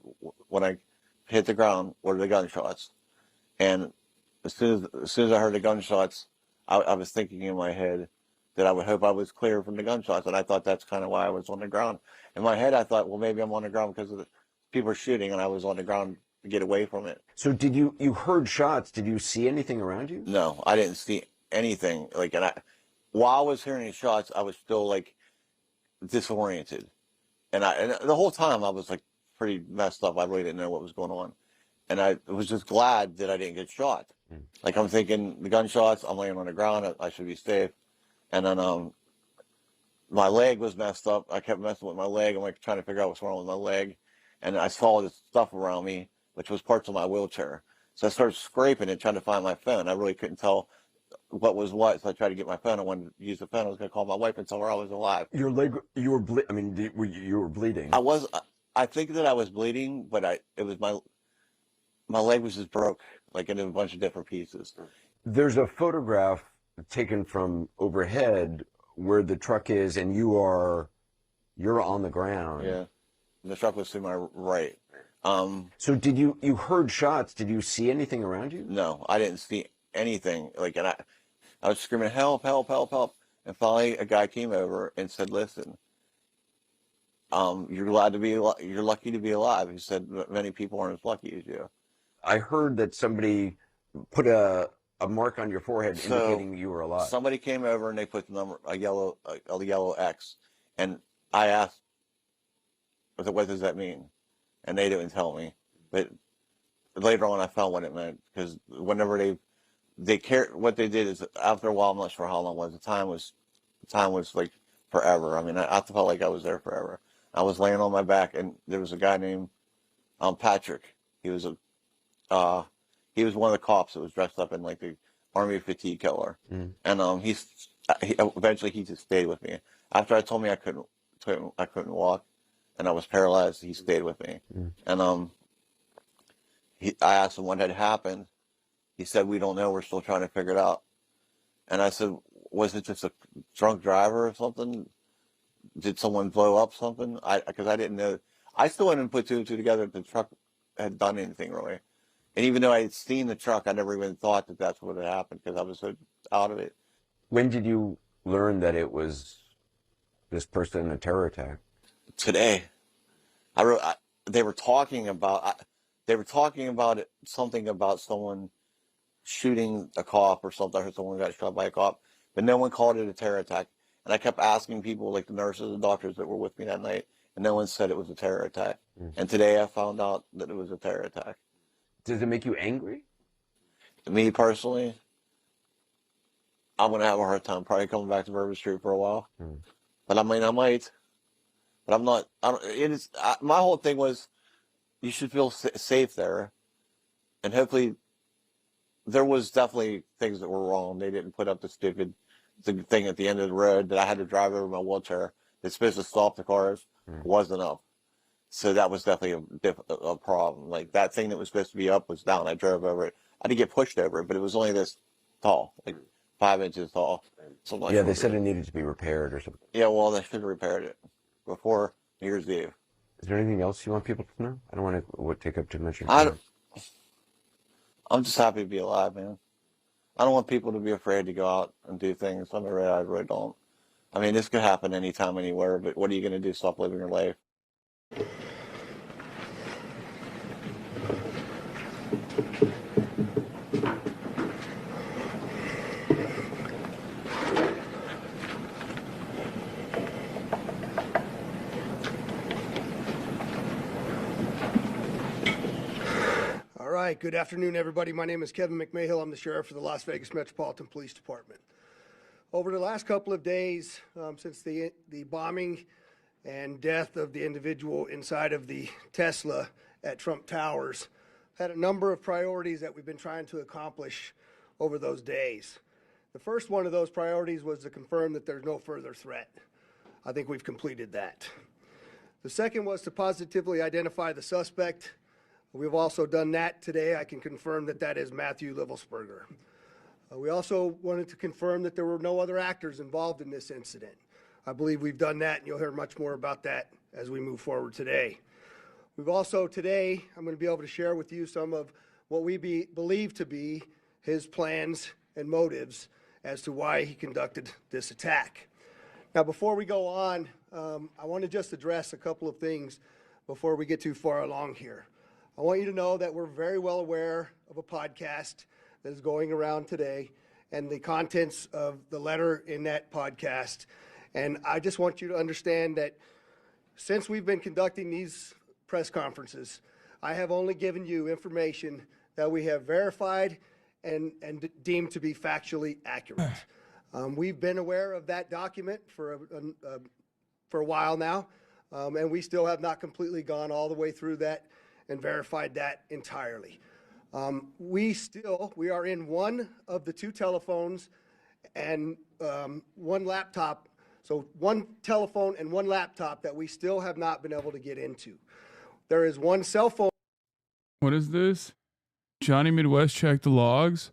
[SPEAKER 22] when I hit the ground were the gunshots, and as soon as I heard the gunshots, I was thinking in my head that I would hope I was clear from the gunshots, and I thought that's kind of why I was on the ground. In my head, I thought, well, maybe I'm on the ground because of the people are shooting, and I was on the ground to get away from it.
[SPEAKER 20] So did you heard shots? Did you see anything around you?
[SPEAKER 22] No, I didn't see anything. While I was hearing the shots, I was still like disoriented, and the whole time I was like pretty messed up. I really didn't know what was going on, and I was just glad that I didn't get shot. Like, I'm thinking the gunshots, I'm laying on the ground, I should be safe, and then my leg was messed up. I kept messing with my leg. I'm like trying to figure out what's wrong with my leg, and I saw this stuff around me, which was parts of my wheelchair. So I started scraping and trying to find my phone. I really couldn't tell what was what, so I tried to get my phone. I wanted to use the phone. I was going to call my wife and tell her I was alive.
[SPEAKER 20] Your leg, you were you were bleeding.
[SPEAKER 22] I think that I was bleeding, but it was my leg was just broke, like in a bunch of different pieces.
[SPEAKER 20] There's a photograph taken from overhead where the truck is, and you're on the ground.
[SPEAKER 22] Yeah, the truck was to my right.
[SPEAKER 20] So did you heard shots? Did you see anything around you?
[SPEAKER 22] No, I didn't see anything. And I was screaming, help, help, help, help. And finally a guy came over and said, listen, you're lucky to be alive. He said, many people aren't as lucky as you.
[SPEAKER 20] I heard that somebody put a mark on your forehead indicating you were alive.
[SPEAKER 22] Somebody came over and they put the number, a yellow X. And I asked, what does that mean? And they didn't tell me. But later on I found what it meant, because whenever they care, what they did is, after a while, I'm not sure how long it was, the time was like forever. I mean, I felt like I was there forever. I was laying on my back, and there was a guy named Patrick. He was one of the cops that was dressed up in like the army fatigue color. And eventually he just stayed with me. After I told me I couldn't walk and I was paralyzed, he stayed with me. And I asked him what had happened. He said, we don't know, we're still trying to figure it out. And I said, was it just a drunk driver or something? Did someone blow up something? Because I didn't know. I still hadn't put two and two together that the truck had done anything really. And even though I had seen the truck, I never even thought that that's what had happened, because I was so out of it.
[SPEAKER 20] When did you learn that it was this person in a terror attack?
[SPEAKER 22] Today. They were talking about it, something about someone shooting a cop or something. I heard someone got shot by a cop, but no one called it a terror attack. And I kept asking people, like the nurses and doctors that were with me that night, and no one said it was a terror attack. And today I found out that it was a terror attack.
[SPEAKER 20] Does it make you angry?
[SPEAKER 22] Me personally, I'm going to have a hard time probably coming back to Bourbon Street for a while. But I mean, I might. But I'm not. My whole thing was you should feel safe there. And hopefully there was definitely things that were wrong. They didn't put up the stupid thing at the end of the road that I had to drive over my wheelchair. That's supposed to stop the cars. Wasn't up. So that was definitely a problem. Like that thing that was supposed to be up was down. I drove over it. I did get pushed over it, but it was only this tall, like 5 inches tall. Something like
[SPEAKER 20] They said it needed to be repaired or something.
[SPEAKER 22] Yeah, well, they should have repaired it before New Year's Eve.
[SPEAKER 20] Is there anything else you want people to know? I don't want to take up too much of your time.
[SPEAKER 22] I'm just happy to be alive, man. I don't want people to be afraid to go out and do things. I really don't. I mean, this could happen anytime, anywhere, but what are you going to do? Stop living your life?
[SPEAKER 2] All right, good afternoon, everybody. My name is Kevin McMahill. I'm the sheriff for the Las Vegas Metropolitan Police Department. Over the last couple of days, since the bombing and death of the individual inside of the Tesla at Trump Towers, had a number of priorities that we've been trying to accomplish over those days. The first one of those priorities was to confirm that there's no further threat. I think we've completed that. The second was to positively identify the suspect. We've also done that today. I can confirm that that is Matthew Livelsberger. We also wanted to confirm that there were no other actors involved in this incident. I believe we've done that, and you'll hear much more about that as we move forward today. We've also today, I'm going to be able to share with you some of what we believe to be his plans and motives as to why he conducted this attack. Now, before we go on, I want to just address a couple of things before we get too far along here. I want you to know that we're very well aware of a podcast that is going around today and the contents of the letter in that podcast. And I just want you to understand that since we've been conducting these press conferences, I have only given you information that we have verified and deemed to be factually accurate. We've been aware of that document for a while now, and we still have not completely gone all the way through that and verified that entirely. We are in one of the two telephones and one laptop, so one telephone and one laptop that we still have not been able to get into. There is one cell phone.
[SPEAKER 1] What is this? Johnny Midwest, check the logs.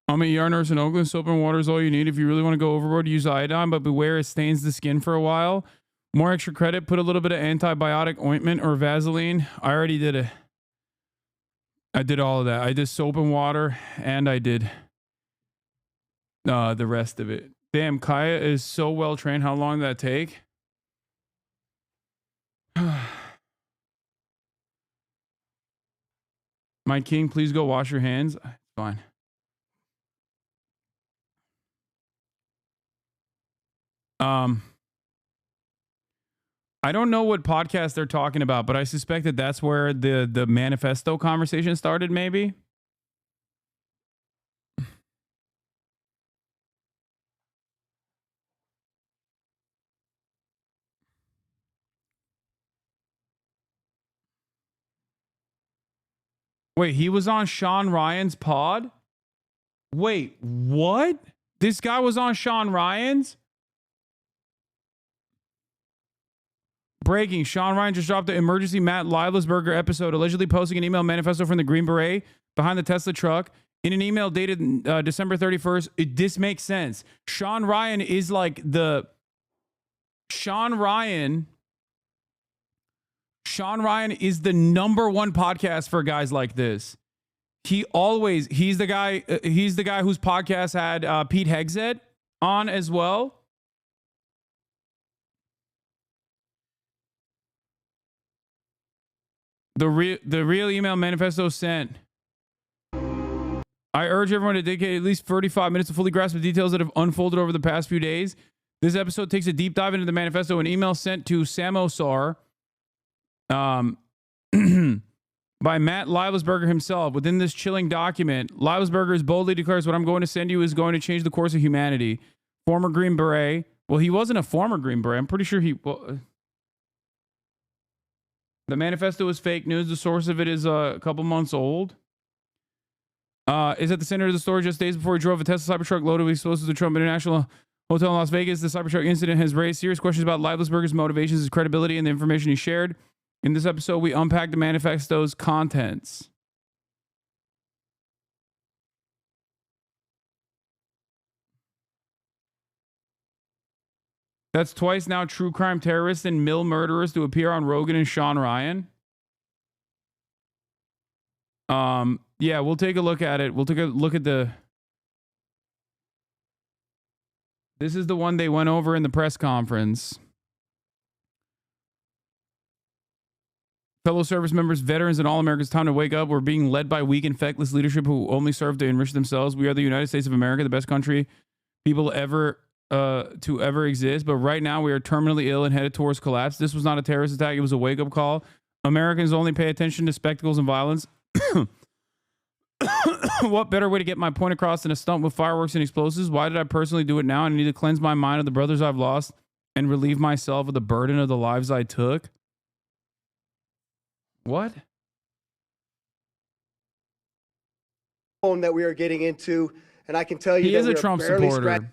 [SPEAKER 1] I'm a ER nurse in Oakland. Soap and water is all you need. If you really want to go overboard, use iodine, but beware it stains the skin for a while. More extra credit, put a little bit of antibiotic ointment or Vaseline. I already did it. I did all of that. I did soap and water, and I did the rest of it. Damn, Kaya is so well trained. How long did that take? My king, please go wash your hands. Fine. I don't know what podcast they're talking about, but I suspect that that's where the manifesto conversation started, maybe. Wait, he was on Sean Ryan's pod? Wait, what? This guy was on Sean Ryan's? Breaking. Sean Ryan just dropped the emergency Matt Livelsberger episode, allegedly posting an email manifesto from the Green Beret behind the Tesla truck. In an email dated December 31st, this makes sense. Sean Ryan is like the... Sean Ryan is the #1 podcast for guys like this. He's the guy whose podcast had Pete Hegseth on as well. The real email manifesto sent. I urge everyone to dedicate at least 35 minutes to fully grasp the details that have unfolded over the past few days. This episode takes a deep dive into the manifesto. An email sent to Samosar by Matt Leibelsberger himself. Within this chilling document, Leibelsberger boldly declares, what I'm going to send you is going to change the course of humanity. Former Green Beret. Well, he wasn't a former Green Beret. I'm pretty sure he... Well, the manifesto is fake news. The source of it is a couple months old. Is at the center of the story just days before he drove a Tesla Cybertruck loaded with explosives to Trump International Hotel in Las Vegas. The Cybertruck incident has raised serious questions about Leibelsberger's motivations, his credibility, and the information he shared. In this episode, we unpack the manifesto's contents. That's twice now true crime terrorists and mill murderers to appear on Rogan and Sean Ryan. Yeah, we'll take a look at it. We'll take a look at the... This is the one they went over in the press conference. Fellow service members, veterans, and all Americans, time to wake up. We're being led by weak and feckless leadership who only serve to enrich themselves. We are the United States of America, the best country people ever to ever exist. But right now we are terminally ill and headed towards collapse. This was not a terrorist attack. It was a wake-up call. Americans only pay attention to spectacles and violence. What better way to get my point across than a stunt with fireworks and explosives? Why did I personally do it now? I need to cleanse my mind of the brothers I've lost and relieve myself of the burden of the lives I took. What?
[SPEAKER 2] That we are getting into, and I can tell you
[SPEAKER 1] he
[SPEAKER 2] that
[SPEAKER 1] is
[SPEAKER 2] we
[SPEAKER 1] a Trump
[SPEAKER 2] are barely
[SPEAKER 1] supporter.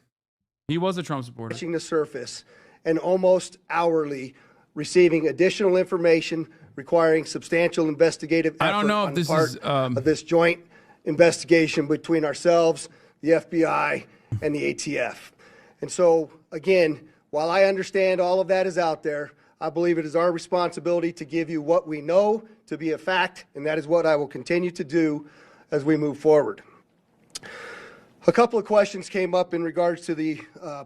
[SPEAKER 1] He was a Trump supporter.
[SPEAKER 2] Scratching the surface, and almost hourly receiving additional information requiring substantial investigative effort
[SPEAKER 1] I don't know if
[SPEAKER 2] on
[SPEAKER 1] this
[SPEAKER 2] the part
[SPEAKER 1] is
[SPEAKER 2] of this joint investigation between ourselves, the FBI, and the ATF. And so, again, while I understand all of that is out there, I believe it is our responsibility to give you what we know to be a fact, and that is what I will continue to do as we move forward. A couple of questions came up in regards to the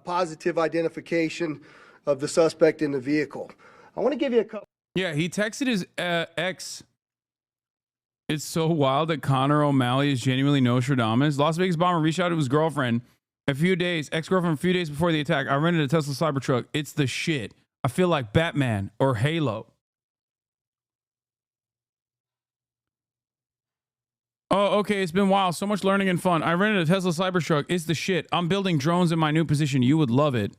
[SPEAKER 2] positive identification of the suspect in the vehicle. I want to give you a couple.
[SPEAKER 1] Yeah, he texted his ex. It's so wild that Connor O'Malley is genuinely Nostradamus. Las Vegas bomber reached out to his girlfriend ex-girlfriend a few days before the attack. I rented a Tesla Cybertruck. It's the shit. I feel like Batman or Halo. Oh, okay. It's been wild. So much learning and fun. I rented a Tesla Cybertruck. It's the shit. I'm building drones in my new position. You would love it.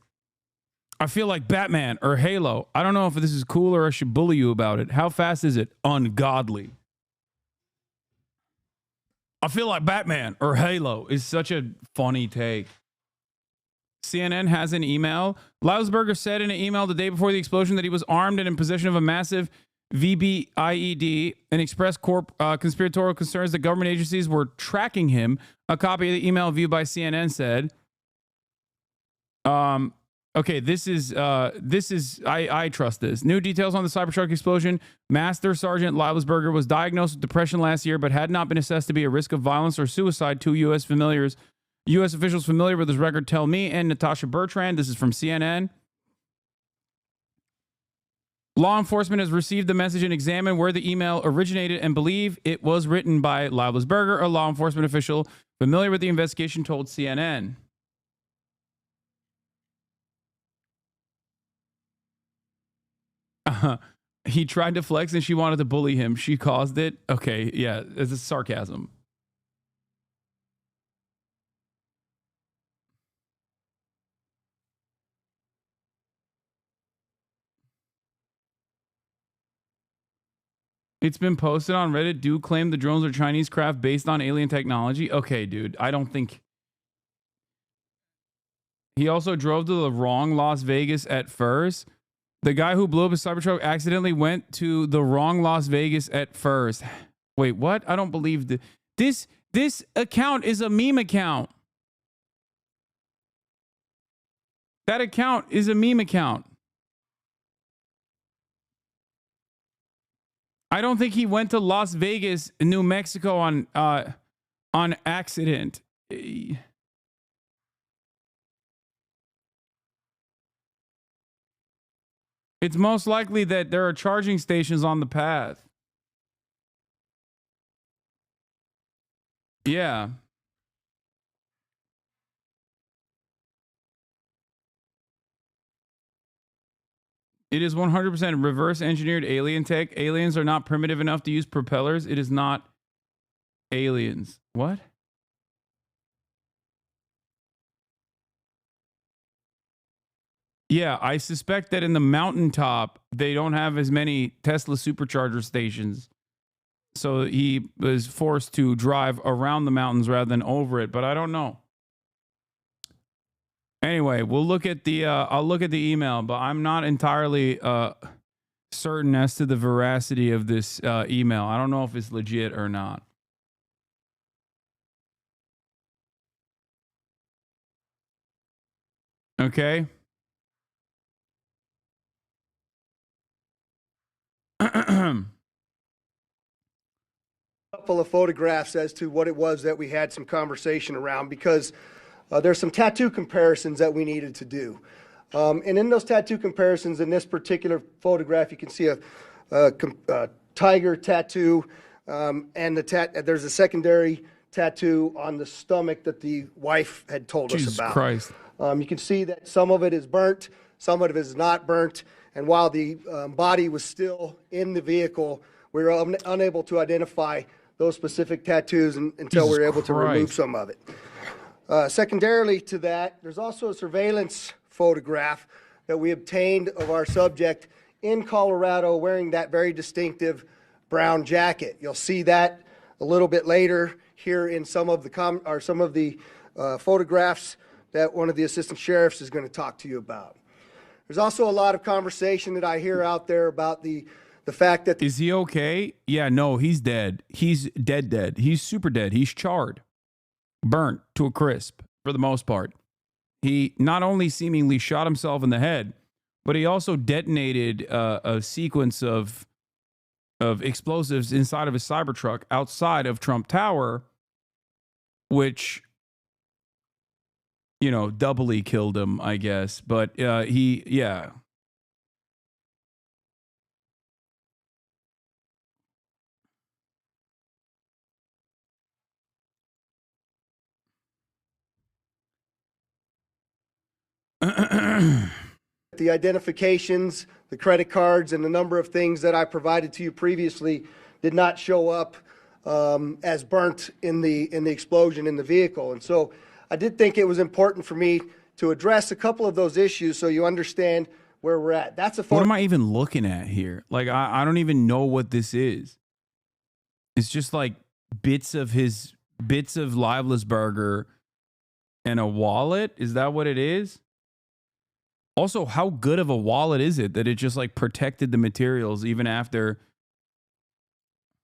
[SPEAKER 1] I feel like Batman or Halo. I don't know if this is cool or I should bully you about it. How fast is it? Ungodly. I feel like Batman or Halo is such a funny take. CNN has an email. Leibelsberger said in an email the day before the explosion that he was armed and in possession of a massive VBIED and expressed conspiratorial concerns that government agencies were tracking him. A copy of the email viewed by CNN said, okay, I trust this. New details on the Cybertruck explosion. Master Sergeant Leibelsberger was diagnosed with depression last year, but had not been assessed to be a risk of violence or suicide. Two U.S. officials familiar with his record tell me and Natasha Bertrand. This is from CNN. Law enforcement has received the message and examined where the email originated and believe it was written by Leibelsberger, a law enforcement official familiar with the investigation, told CNN. He tried to flex and she wanted to bully him. She caused it. Okay, yeah, it's a sarcasm. It's been posted on Reddit. Do claim the drones are Chinese craft based on alien technology. Okay, dude, I don't think. He also drove to the wrong Las Vegas at first. The guy who blew up his Cybertruck accidentally went to the wrong Las Vegas at first. Wait, what? I don't believe this account is a meme account. That account is a meme account. I don't think he went to Las Vegas, New Mexico on accident. It's most likely that there are charging stations on the path. Yeah. It is 100% reverse engineered alien tech. Aliens are not primitive enough to use propellers. It is not aliens. What? Yeah, I suspect that in the mountaintop, they don't have as many Tesla supercharger stations. So he was forced to drive around the mountains rather than over it, but I don't know. Anyway, we'll look at the I'll look at the email, but I'm not entirely certain as to the veracity of this email. I don't know if it's legit or not. Okay.
[SPEAKER 2] Couple of photographs as to what it was that we had some conversation around, because there's some tattoo comparisons that we needed to do. And in those tattoo comparisons, in this particular photograph, you can see a tiger tattoo, and there's a secondary tattoo on the stomach that the wife had told us about.
[SPEAKER 1] Jesus Christ.
[SPEAKER 2] You can see that some of it is burnt, some of it is not burnt, and while the body was still in the vehicle, we were unable to identify those specific tattoos until we were able to remove some of it. Secondarily to that, there's also a surveillance photograph that we obtained of our subject in Colorado wearing that very distinctive brown jacket. You'll see that a little bit later here in some of the photographs that one of the assistant sheriffs is going to talk to you about. There's also a lot of conversation that I hear out there about the fact that...
[SPEAKER 1] Is he okay? Yeah, no, he's dead. He's dead. He's super dead. He's charred. Burnt to a crisp for the most part. He not only seemingly shot himself in the head, but he also detonated a sequence of explosives inside of his Cybertruck outside of Trump Tower, which, you know, doubly killed him, I guess. But yeah.
[SPEAKER 2] The identifications, the credit cards, and the number of things that I provided to you previously did not show up as burnt in the explosion in the vehicle. And so I did think it was important for me to address a couple of those issues so you understand where we're at. That's a photo.
[SPEAKER 1] What am I even looking at here? Like, I don't even know what this is. It's just like bits of Liveless Burger and a wallet. Is that what it is? Also, how good of a wallet is it that it just like protected the materials even after?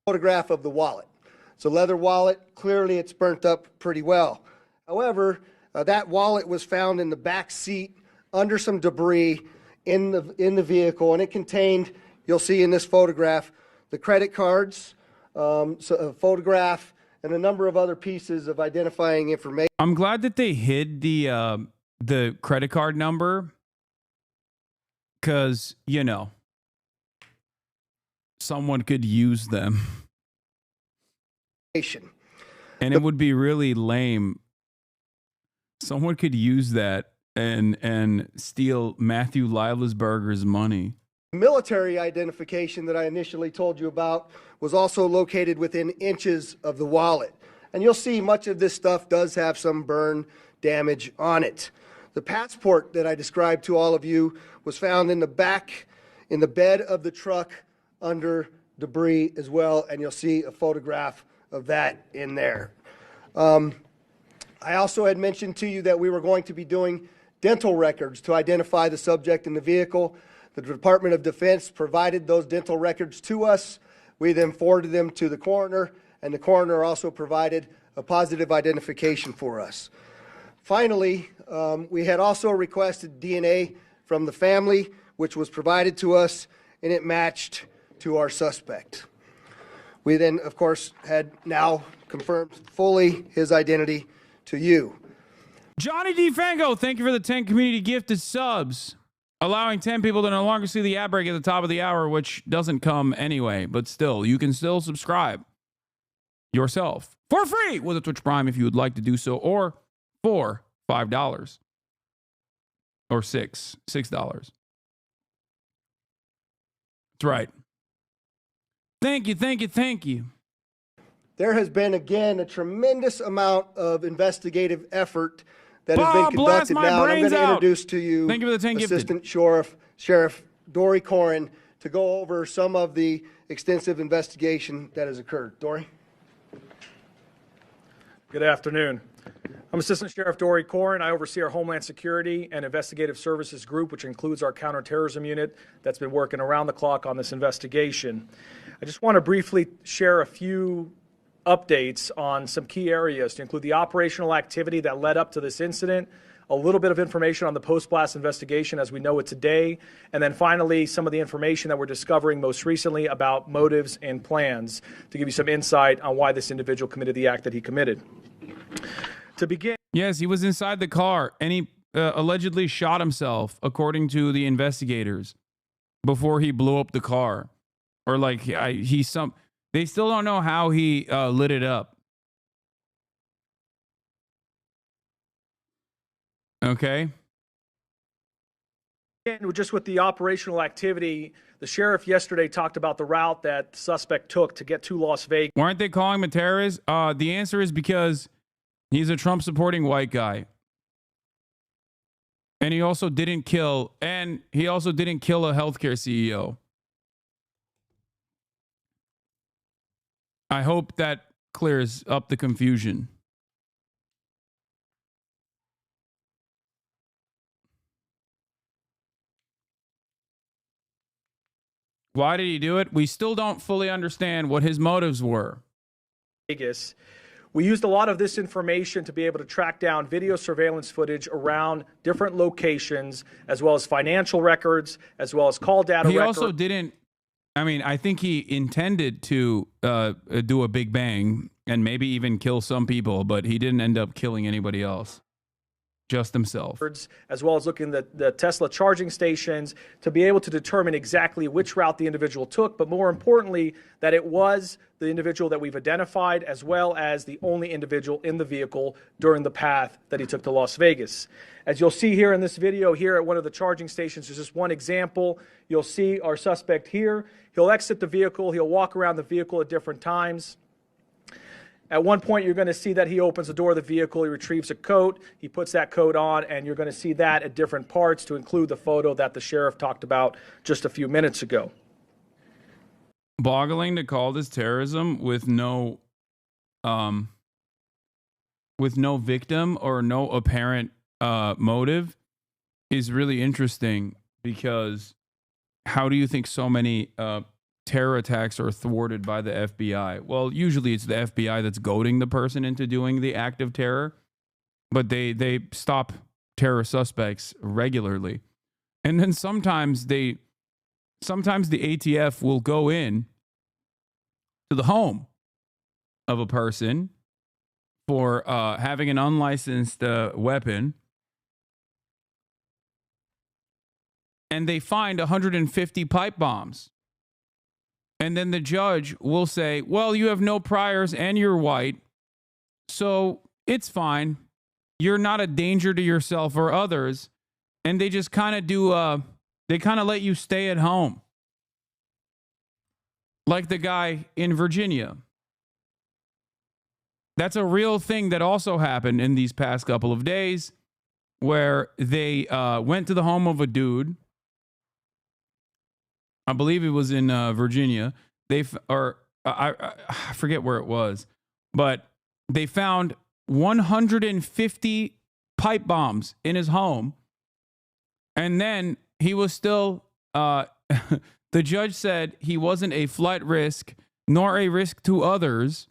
[SPEAKER 2] Photograph of the wallet. It's a leather wallet. Clearly, it's burnt up pretty well. However, that wallet was found in the back seat under some debris in the vehicle, and it contained, you'll see in this photograph, the credit cards, so a photograph, and a number of other pieces of identifying information.
[SPEAKER 1] I'm glad that they hid the credit card number. Because, you know, someone could use them. And it would be really lame. Someone could use that and steal Matthew Livelessberger's money.
[SPEAKER 2] Military identification that I initially told you about was also located within inches of the wallet. And you'll see much of this stuff does have some burn damage on it. The passport that I described to all of you was found in the back, in the bed of the truck under debris as well, and you'll see a photograph of that in there. I also had mentioned to you that we were going to be doing dental records to identify the subject in the vehicle. The Department of Defense provided those dental records to us. We then forwarded them to the coroner, and the coroner also provided a positive identification for us. Finally, we had also requested DNA from the family, which was provided to us, and it matched to our suspect. We then, of course, had now confirmed fully his identity to you.
[SPEAKER 1] Johnny D. Fango, thank you for the 10 community gifted subs, allowing 10 people to no longer see the ad break at the top of the hour, which doesn't come anyway, but still, you can still subscribe yourself for free with a Twitch Prime if you would like to do so, or for $5 or $6. right. Thank you, thank you, thank you.
[SPEAKER 2] There has been, again, a tremendous amount of investigative effort that has
[SPEAKER 1] Bob,
[SPEAKER 2] been
[SPEAKER 1] blast
[SPEAKER 2] conducted
[SPEAKER 1] my
[SPEAKER 2] now. And I'm
[SPEAKER 1] brains
[SPEAKER 2] going to
[SPEAKER 1] out.
[SPEAKER 2] introduce to you
[SPEAKER 1] Thank you for the 10 gifted.
[SPEAKER 2] Assistant Sheriff Dory Corrin to go over some of the extensive investigation that has occurred. Dory?
[SPEAKER 3] Good afternoon. I'm Assistant Sheriff Dory Corrin. I oversee our Homeland Security and Investigative Services Group, which includes our counterterrorism unit that's been working around the clock on this investigation. I just want to briefly share a few updates on some key areas to include the operational activity that led up to this incident, a little bit of information on the post-blast investigation as we know it today, and then finally some of the information that we're discovering most recently about motives and plans to give you some insight on why this individual committed the act that he committed. To begin,
[SPEAKER 1] yes, he was inside the car and he allegedly shot himself, according to the investigators, before he blew up the car. Or like they still don't know how he lit it up. Okay.
[SPEAKER 3] again, just with the operational activity, the sheriff yesterday talked about the route that the suspect took to get to Las Vegas.
[SPEAKER 1] Why aren't they calling him a terrorist? The answer is because he's a Trump-supporting white guy. And he also didn't kill a healthcare CEO. I hope that clears up the confusion. Why did he do it? We still don't fully understand what his motives were.
[SPEAKER 3] Vegas. We used a lot of this information to be able to track down video surveillance footage around different locations, as well as financial records, as well as call data
[SPEAKER 1] He
[SPEAKER 3] records.
[SPEAKER 1] also didn't, I think he intended to do a big bang and maybe even kill some people, but he didn't end up killing anybody else. Just himself.
[SPEAKER 3] As well as looking at the Tesla charging stations to be able to determine exactly which route the individual took, but more importantly, that it was the individual that we've identified, as well as the only individual in the vehicle during the path that he took to Las Vegas. As you'll see here in this video here at one of the charging stations, there's just one example. You'll see our suspect here. He'll exit the vehicle. He'll walk around the vehicle at different times. At one point, you're going to see that he opens the door of the vehicle, he retrieves a coat, he puts that coat on, and you're going to see that at different parts to include the photo that the sheriff talked about just a few minutes ago.
[SPEAKER 1] Boggling to call this terrorism with no victim or no apparent motive is really interesting, because how do you think so many terror attacks are thwarted by the FBI? Well, usually it's the FBI that's goading the person into doing the act of terror, but they stop terror suspects regularly. And then sometimes the ATF will go in to the home of a person for having an unlicensed weapon, and they find 150 pipe bombs. And then the judge will say, well, you have no priors and you're white, so it's fine. You're not a danger to yourself or others. And they just kind of they kind of let you stay at home. Like the guy in Virginia. That's a real thing that also happened in these past couple of days, where they went to the home of a dude. I believe it was in Virginia. I forget where it was, but they found 150 pipe bombs in his home. And then he was still, the judge said he wasn't a flight risk nor a risk to others,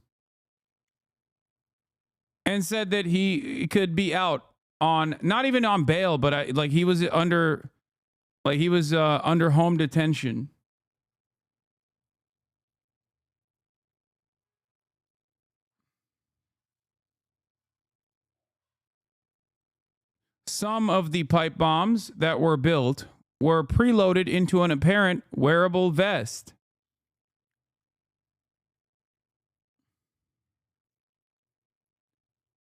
[SPEAKER 1] and said that he could be out on, not even on bail, but he was under home detention. Some of the pipe bombs that were built were preloaded into an apparent wearable vest.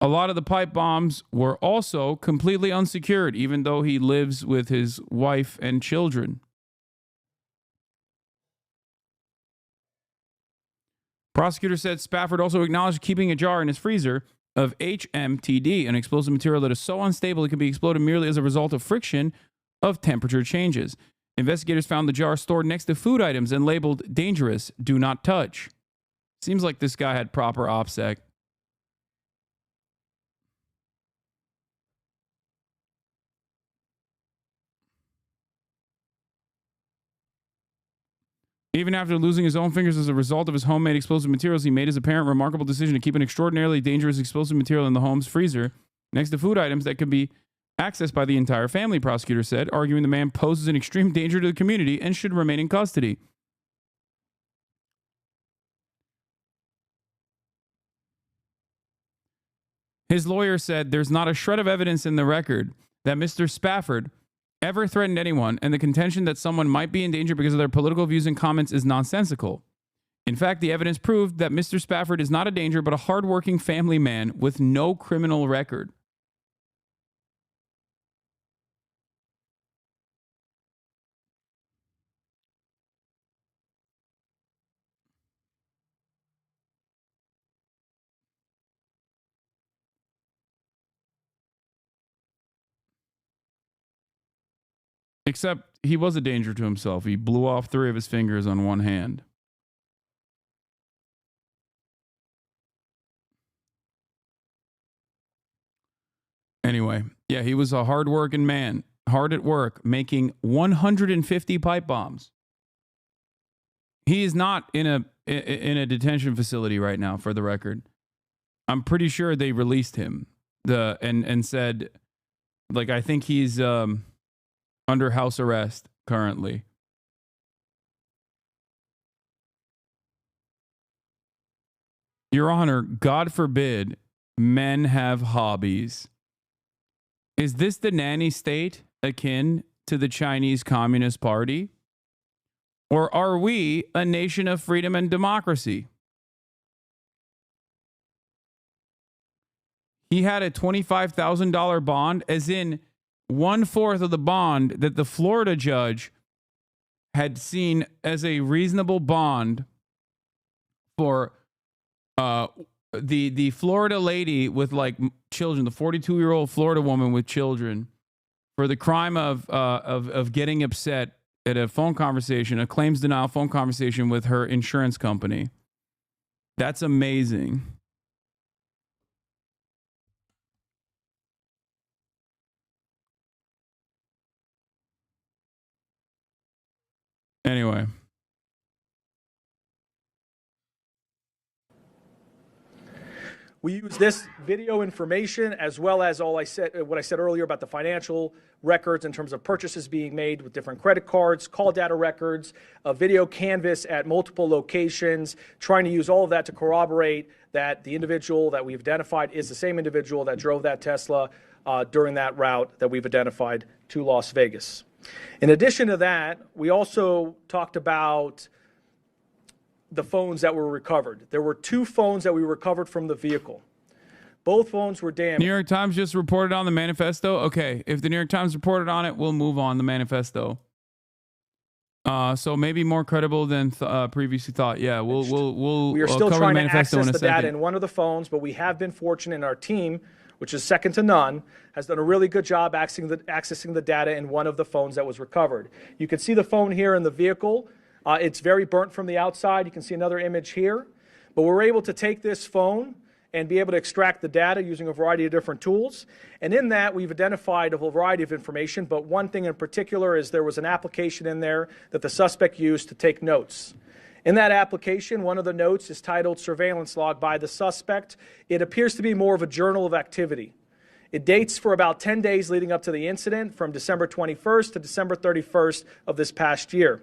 [SPEAKER 1] A lot of the pipe bombs were also completely unsecured, even though he lives with his wife and children. Prosecutor said Spafford also acknowledged keeping a jar in his freezer of HMTD, an explosive material that is so unstable it can be exploded merely as a result of friction of temperature changes. Investigators found the jar stored next to food items and labeled dangerous, do not touch. Seems like this guy had proper OPSEC. Even after losing his own fingers as a result of his homemade explosive materials, he made his apparent remarkable decision to keep an extraordinarily dangerous explosive material in the home's freezer next to food items that could be accessed by the entire family, prosecutor said, arguing the man poses an extreme danger to the community and should remain in custody. His lawyer said there's not a shred of evidence in the record that Mr. Spafford ever threatened anyone, and the contention that someone might be in danger because of their political views and comments is nonsensical. In fact, the evidence proved that Mr. Spafford is not a danger, but a hardworking family man with no criminal record. Except he was a danger to himself. He blew off 3 of his fingers on one hand. Anyway, yeah, he was a hard-working man, hard at work, making 150 pipe bombs. He is not in a detention facility right now, for the record. I'm pretty sure they released him and said, like, I think he's under house arrest currently. Your Honor, God forbid men have hobbies. Is this the nanny state akin to the Chinese Communist Party? Or are we a nation of freedom and democracy? He had a $25,000 bond, as in 1/4 of the bond that the Florida judge had seen as a reasonable bond for the Florida lady with like children, the 42-year-old Florida woman with children, for the crime of getting upset at a phone conversation, a claims denial phone conversation with her insurance company. That's amazing. Anyway.
[SPEAKER 3] We use this video information as well as what I said earlier about the financial records in terms of purchases being made with different credit cards, call data records, a video canvas at multiple locations, trying to use all of that to corroborate that the individual that we've identified is the same individual that drove that Tesla during that route that we've identified to Las Vegas. In addition to that, we also talked about the phones that were recovered. There were 2 phones that we recovered from the vehicle. Both phones were damaged.
[SPEAKER 1] New York Times just reported on the manifesto. Okay, if the New York Times reported on it, we'll move on the manifesto. So maybe more credible than previously thought. Yeah, we
[SPEAKER 3] are still
[SPEAKER 1] cover
[SPEAKER 3] trying
[SPEAKER 1] the
[SPEAKER 3] to
[SPEAKER 1] manifesto
[SPEAKER 3] access
[SPEAKER 1] in a
[SPEAKER 3] the
[SPEAKER 1] second.
[SPEAKER 3] data in one of the phones, but we have been fortunate, in our team, which is second to none, has done a really good job accessing the data in one of the phones that was recovered. You can see the phone here in the vehicle. It's very burnt from the outside. You can see another image here. But we're able to take this phone and be able to extract the data using a variety of different tools. And in that, we've identified a variety of information, but one thing in particular is there was an application in there that the suspect used to take notes. In that application, one of the notes is titled Surveillance Log by the Suspect. It appears to be more of a journal of activity. It dates for about 10 days leading up to the incident, from December 21st to December 31st of this past year.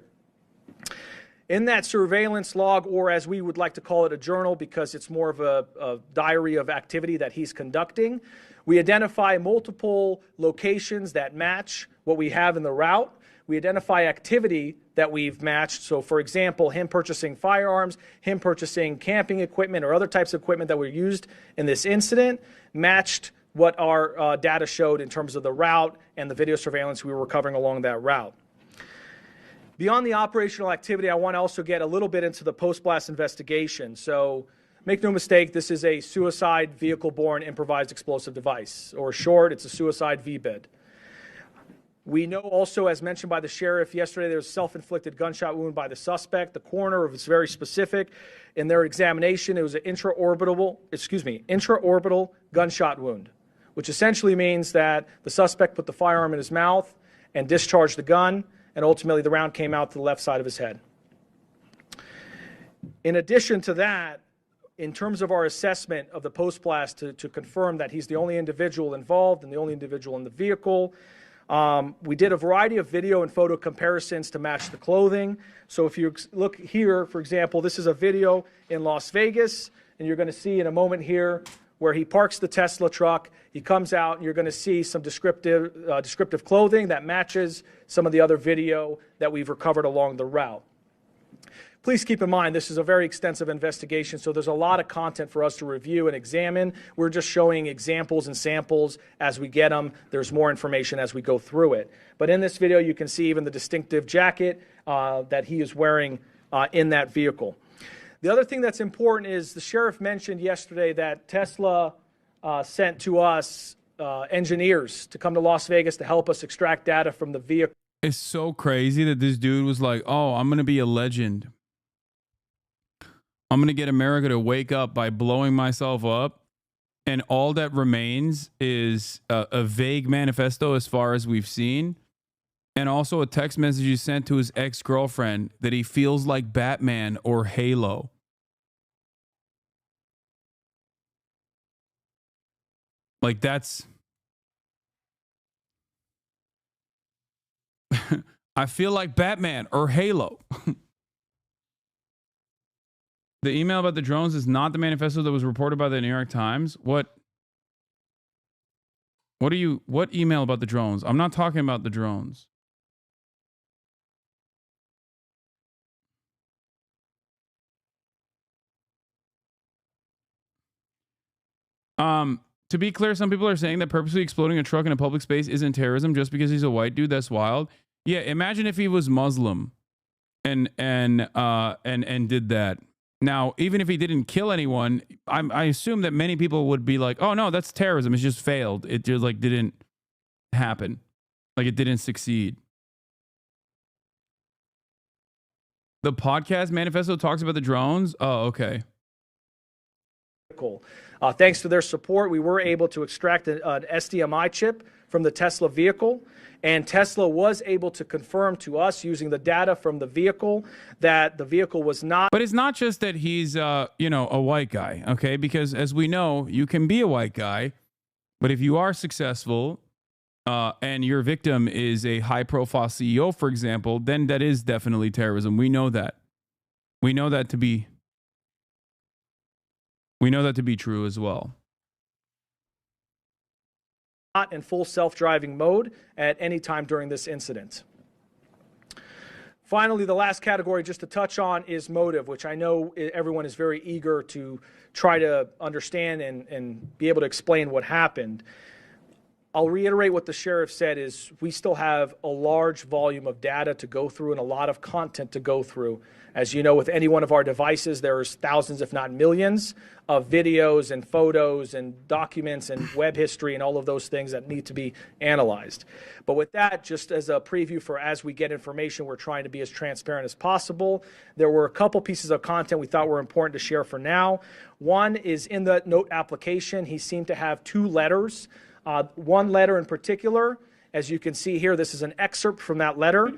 [SPEAKER 3] In that surveillance log, or as we would like to call it, a journal, because it's more of a diary of activity that he's conducting, we identify multiple locations that match what we have in the route. We identify activity that we've matched. So, for example, him purchasing firearms, him purchasing camping equipment or other types of equipment that were used in this incident, matched what our data showed in terms of the route and the video surveillance we were recovering along that route. Beyond the operational activity, I want to also get a little bit into the post-blast investigation. So make no mistake, this is a suicide vehicle-borne improvised explosive device, or short, it's a suicide VBID. We know also, as mentioned by the sheriff yesterday, there's a self-inflicted gunshot wound by the suspect. The coroner was very specific in their examination. It was an intraorbital gunshot wound, which essentially means that the suspect put the firearm in his mouth and discharged the gun, and ultimately the round came out to the left side of his head. In addition to that, in terms of our assessment of the post-blast to confirm that he's the only individual involved and the only individual in the vehicle, we did a variety of video and photo comparisons to match the clothing. So if you look here, for example, this is a video in Las Vegas, and you're going to see in a moment here where he parks the Tesla truck, he comes out, and you're going to see some descriptive clothing that matches some of the other video that we've recovered along the route. Please keep in mind, this is a very extensive investigation, so there's a lot of content for us to review and examine. We're just showing examples and samples as we get them. There's more information as we go through it. But in this video, you can see even the distinctive jacket that he is wearing in that vehicle. The other thing that's important is the sheriff mentioned yesterday that Tesla sent to us engineers to come to Las Vegas to help us extract data from the vehicle.
[SPEAKER 1] It's so crazy that this dude was like, oh, I'm going to be a legend. I'm going to get America to wake up by blowing myself up. And all that remains is a vague manifesto as far as we've seen. And also a text message he sent to his ex-girlfriend that he feels like Batman or Halo. Like that's... I feel like Batman or Halo. The email about the drones is not the manifesto that was reported by the New York Times. What email about the drones? I'm not talking about the drones. To be clear, some people are saying that purposely exploding a truck in a public space isn't terrorism just because he's a white dude. That's wild. Yeah, imagine if he was Muslim and did that. Now, even if he didn't kill anyone, I assume that many people would be like, "Oh no, that's terrorism. It's just failed. It just like didn't happen. Like it didn't succeed." The podcast manifesto talks about the drones. Oh, okay.
[SPEAKER 3] Thanks to their support, we were able to extract an SDMI chip from the Tesla vehicle, and Tesla was able to confirm to us using the data from the vehicle that the vehicle was not.
[SPEAKER 1] But it's not just that he's, a white guy, okay? Because as we know, you can be a white guy, but if you are successful and your victim is a high-profile CEO, for example, then that is definitely terrorism. We know that. We know that to be true as well.
[SPEAKER 3] Not in full self-driving mode at any time during this incident. Finally, the last category just to touch on is motive, which I know everyone is very eager to try to understand and be able to explain what happened. I'll reiterate what the sheriff said is we still have a large volume of data to go through and a lot of content to go through. As you know, with any one of our devices, there's thousands, if not millions, of videos and photos and documents and web history and all of those things that need to be analyzed. But with that, just as a preview for as we get information, we're trying to be as transparent as possible. There were a couple pieces of content we thought were important to share for now. One is in the note application, he seemed to have two letters. One letter in particular, as you can see here, this is an excerpt from that letter.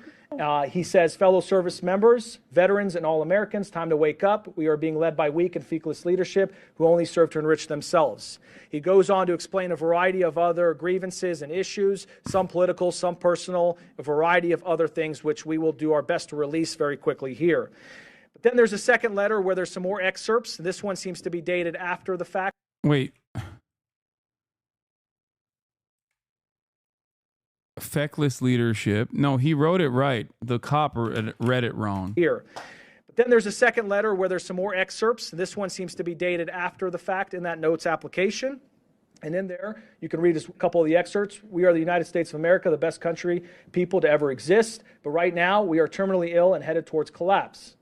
[SPEAKER 3] He says, fellow service members, veterans, and all Americans, time to wake up. We are being led by weak and feckless leadership who only serve to enrich themselves. He goes on to explain a variety of other grievances and issues, some political, some personal, a variety of other things, which we will do our best to release very quickly here. But then there's a second letter where there's some more excerpts. This one seems to be dated after the fact.
[SPEAKER 1] Wait. Feckless leadership. No, he wrote it right. The cop read it wrong.
[SPEAKER 3] Here. But then there's a second letter where there's some more excerpts. This one seems to be dated after the fact in that notes application. And in there, you can read a couple of the excerpts. We are the United States of America, the best country, people to ever exist. But right now, we are terminally ill and headed towards collapse.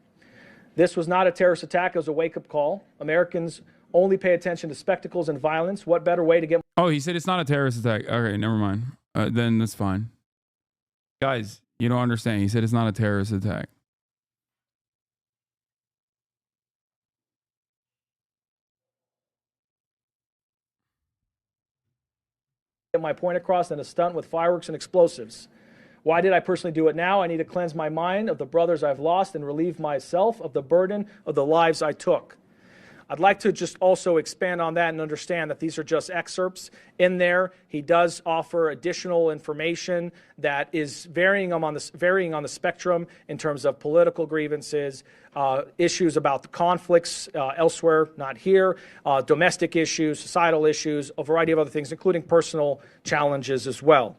[SPEAKER 3] This was not a terrorist attack. It was a wake-up call. Americans only pay attention to spectacles and violence. What better way to get...
[SPEAKER 1] Oh, he said it's not a terrorist attack. Okay, never mind. Then that's fine. Guys, you don't understand. He said it's not a terrorist attack.
[SPEAKER 3] Get my point across than a stunt with fireworks and explosives. Why did I personally do it now? I need to cleanse my mind of the brothers I've lost and relieve myself of the burden of the lives I took. I'd like to just also expand on that and understand that these are just excerpts. In there, he does offer additional information that is varying on the spectrum in terms of political grievances, issues about the conflicts elsewhere, not here, domestic issues, societal issues, a variety of other things, including personal challenges as well.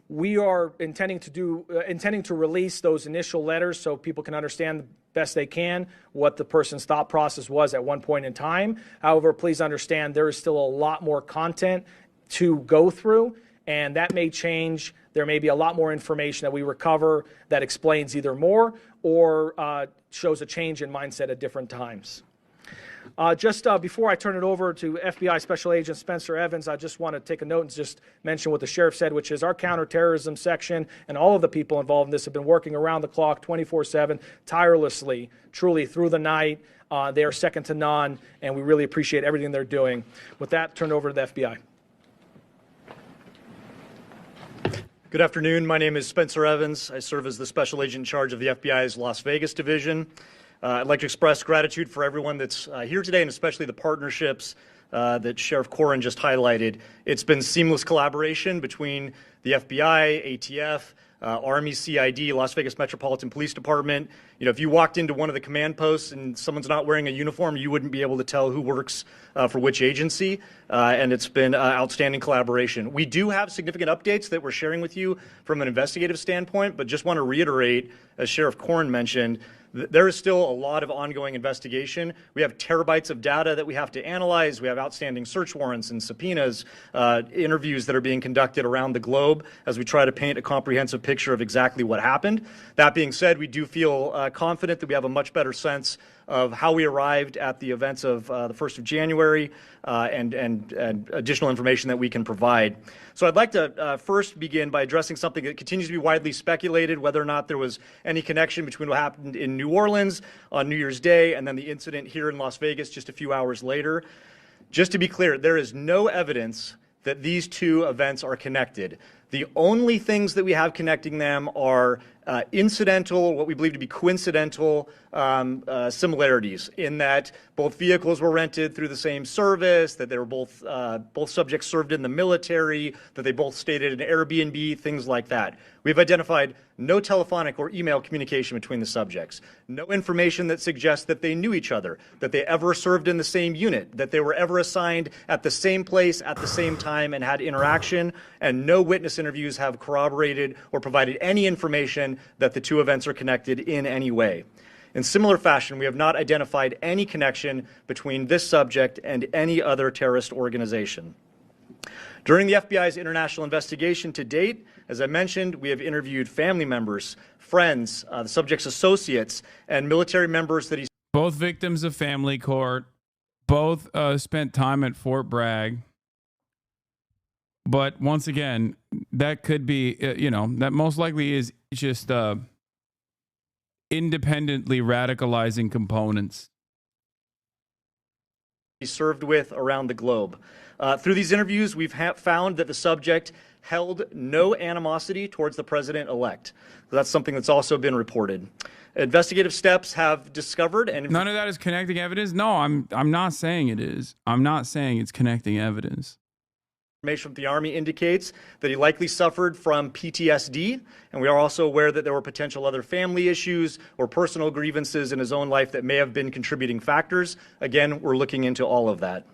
[SPEAKER 3] We are intending to release those initial letters so people can understand the best they can what the person's thought process was at one point in time. However, please understand there is still a lot more content to go through, and that may change. There may be a lot more information that we recover that explains either more or shows a change in mindset at different times. Just before I turn it over to FBI Special Agent Spencer Evans, I just want to take a note and just mention what the sheriff said, which is our counterterrorism section and all of the people involved in this have been working around the clock 24/7, tirelessly, truly through the night. They are second to none, and we really appreciate everything they're doing. With that, turn it over to the FBI.
[SPEAKER 4] Good afternoon. My name is Spencer Evans. I serve as the Special Agent in charge of the FBI's Las Vegas division. I'd like to express gratitude for everyone that's here today, and especially the partnerships that Sheriff Corrin just highlighted. It's been seamless collaboration between the FBI, ATF, Army, CID, Las Vegas Metropolitan Police Department. You know, if you walked into one of the command posts and someone's not wearing a uniform, you wouldn't be able to tell who works for which agency, and it's been outstanding collaboration. We do have significant updates that we're sharing with you from an investigative standpoint, but just want to reiterate, as Sheriff Corrin mentioned, there is still a lot of ongoing investigation. We have terabytes of data that we have to analyze. We have outstanding search warrants and subpoenas, interviews that are being conducted around the globe as we try to paint a comprehensive picture of exactly what happened. That being said, we do feel confident that we have a much better sense of how we arrived at the events of the 1st of January and additional information that we can provide. So I'd like to first begin by addressing something that continues to be widely speculated, whether or not there was any connection between what happened in New Orleans on New Year's Day and then the incident here in Las Vegas just a few hours later. Just to be clear, there is no evidence that these two events are connected. The only things that we have connecting them are incidental, what we believe to be coincidental similarities in that both vehicles were rented through the same service, that they were both subjects served in the military, that they both stayed at an Airbnb, things like that. We've identified no telephonic or email communication between the subjects, no information that suggests that they knew each other, that they ever served in the same unit, that they were ever assigned at the same place at the same time and had interaction, and no witness interviews have corroborated or provided any information that the two events are connected in any way. In similar fashion, we have not identified any connection between this subject and any other terrorist organization. During the FBI's international investigation to date, as I mentioned, we have interviewed family members, friends, the subject's associates, and military members that he's...
[SPEAKER 1] Both victims of family court, both spent time at Fort Bragg. But once again, that could be, that most likely is just independently radicalizing components.
[SPEAKER 4] He served with around the globe. Through these interviews, we've found that the subject held no animosity towards the president-elect. That's something that's also been reported. Investigative steps have discovered and...
[SPEAKER 1] None of that is connecting evidence? No, I'm not saying it is. I'm not saying it's connecting evidence.
[SPEAKER 4] Information from the Army indicates that he likely suffered from PTSD, and we are also aware that there were potential other family issues or personal grievances in his own life that may have been contributing factors. Again, we're looking into all of that.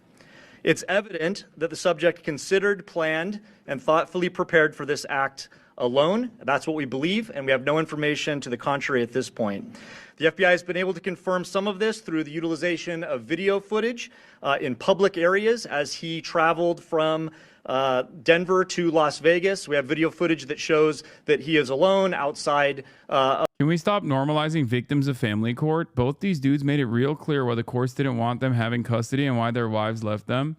[SPEAKER 4] It's evident that the subject considered, planned, and thoughtfully prepared for this act alone. That's what we believe, and we have no information to the contrary at this point. The FBI has been able to confirm some of this through the utilization of video footage in public areas as he traveled from Denver to Las Vegas. We have video footage that shows that he is alone outside.
[SPEAKER 1] Can we stop normalizing victims of family court? Both these dudes made it real clear why the courts didn't want them having custody and why their wives left them.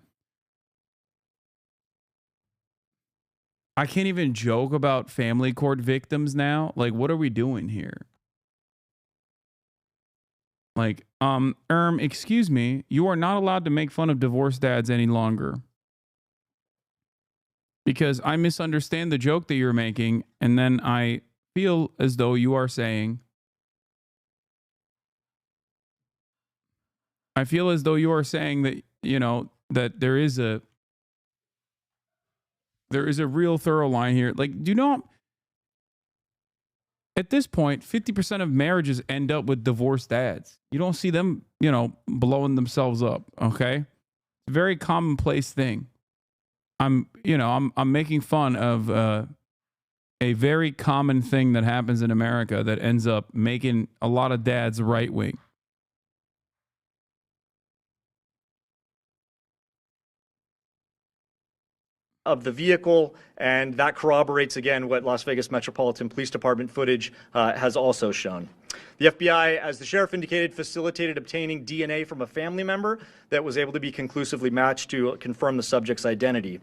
[SPEAKER 1] I can't even joke about family court victims now. What are we doing here? Excuse me, you are not allowed to make fun of divorced dads any longer. Because I misunderstand the joke that you're making, and then I feel as though you are saying, that, that there is a real thorough line here. At this point, 50% of marriages end up with divorced dads. You don't see them, blowing themselves up, okay? It's a very commonplace thing. I'm making fun of a very common thing that happens in America that ends up making a lot of dads right wing.
[SPEAKER 4] Of the vehicle, and that corroborates again what Las Vegas Metropolitan Police Department footage has also shown. The FBI, as the sheriff indicated, facilitated obtaining DNA from a family member that was able to be conclusively matched to confirm the subject's identity.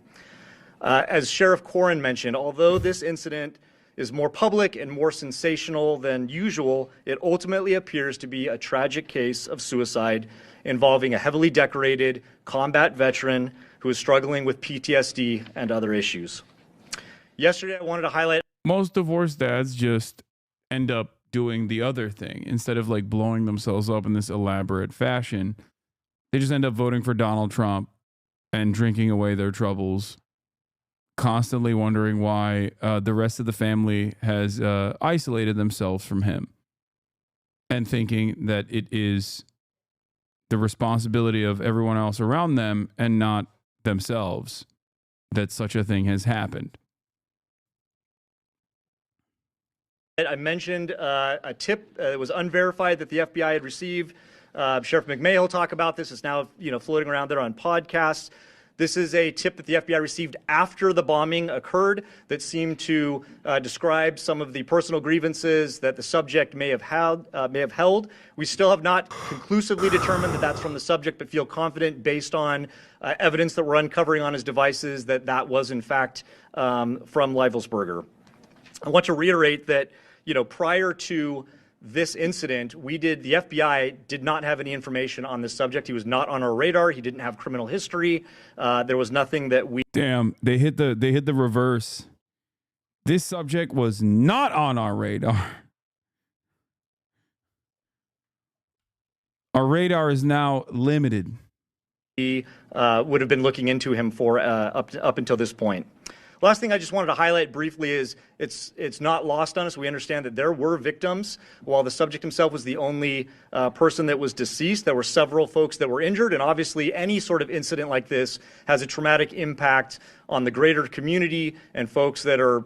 [SPEAKER 4] As Sheriff Corrin mentioned, although this incident is more public and more sensational than usual, it ultimately appears to be a tragic case of suicide involving a heavily decorated combat veteran who is struggling with PTSD and other issues. Yesterday, I wanted to highlight...
[SPEAKER 1] Most divorced dads just end up doing the other thing. Instead of blowing themselves up in this elaborate fashion, they just end up voting for Donald Trump and drinking away their troubles, constantly wondering why the rest of the family has isolated themselves from him, and thinking that it is the responsibility of everyone else around them and not themselves that such a thing has happened.
[SPEAKER 4] I mentioned a tip that was unverified that the FBI had received. Sheriff McMahill will talk about this. It's now floating around there on podcasts. This is a tip that the FBI received after the bombing occurred that seemed to describe some of the personal grievances that the subject may have held. We still have not conclusively determined that that's from the subject, but feel confident based on evidence that we're uncovering on his devices that was in fact from Leivelsberger. I want to reiterate that prior to this incident, the FBI did not have any information on this subject. He was not on our radar. He didn't have criminal history. There was nothing that we...
[SPEAKER 1] Damn, they hit the reverse. This subject was not on our radar. Our radar is now limited.
[SPEAKER 4] We would have been looking into him for up until this point. Last thing I just wanted to highlight briefly is it's not lost on us. We understand that there were victims. While the subject himself was the only person that was deceased, there were several folks that were injured. And obviously, any sort of incident like this has a traumatic impact on the greater community and folks that are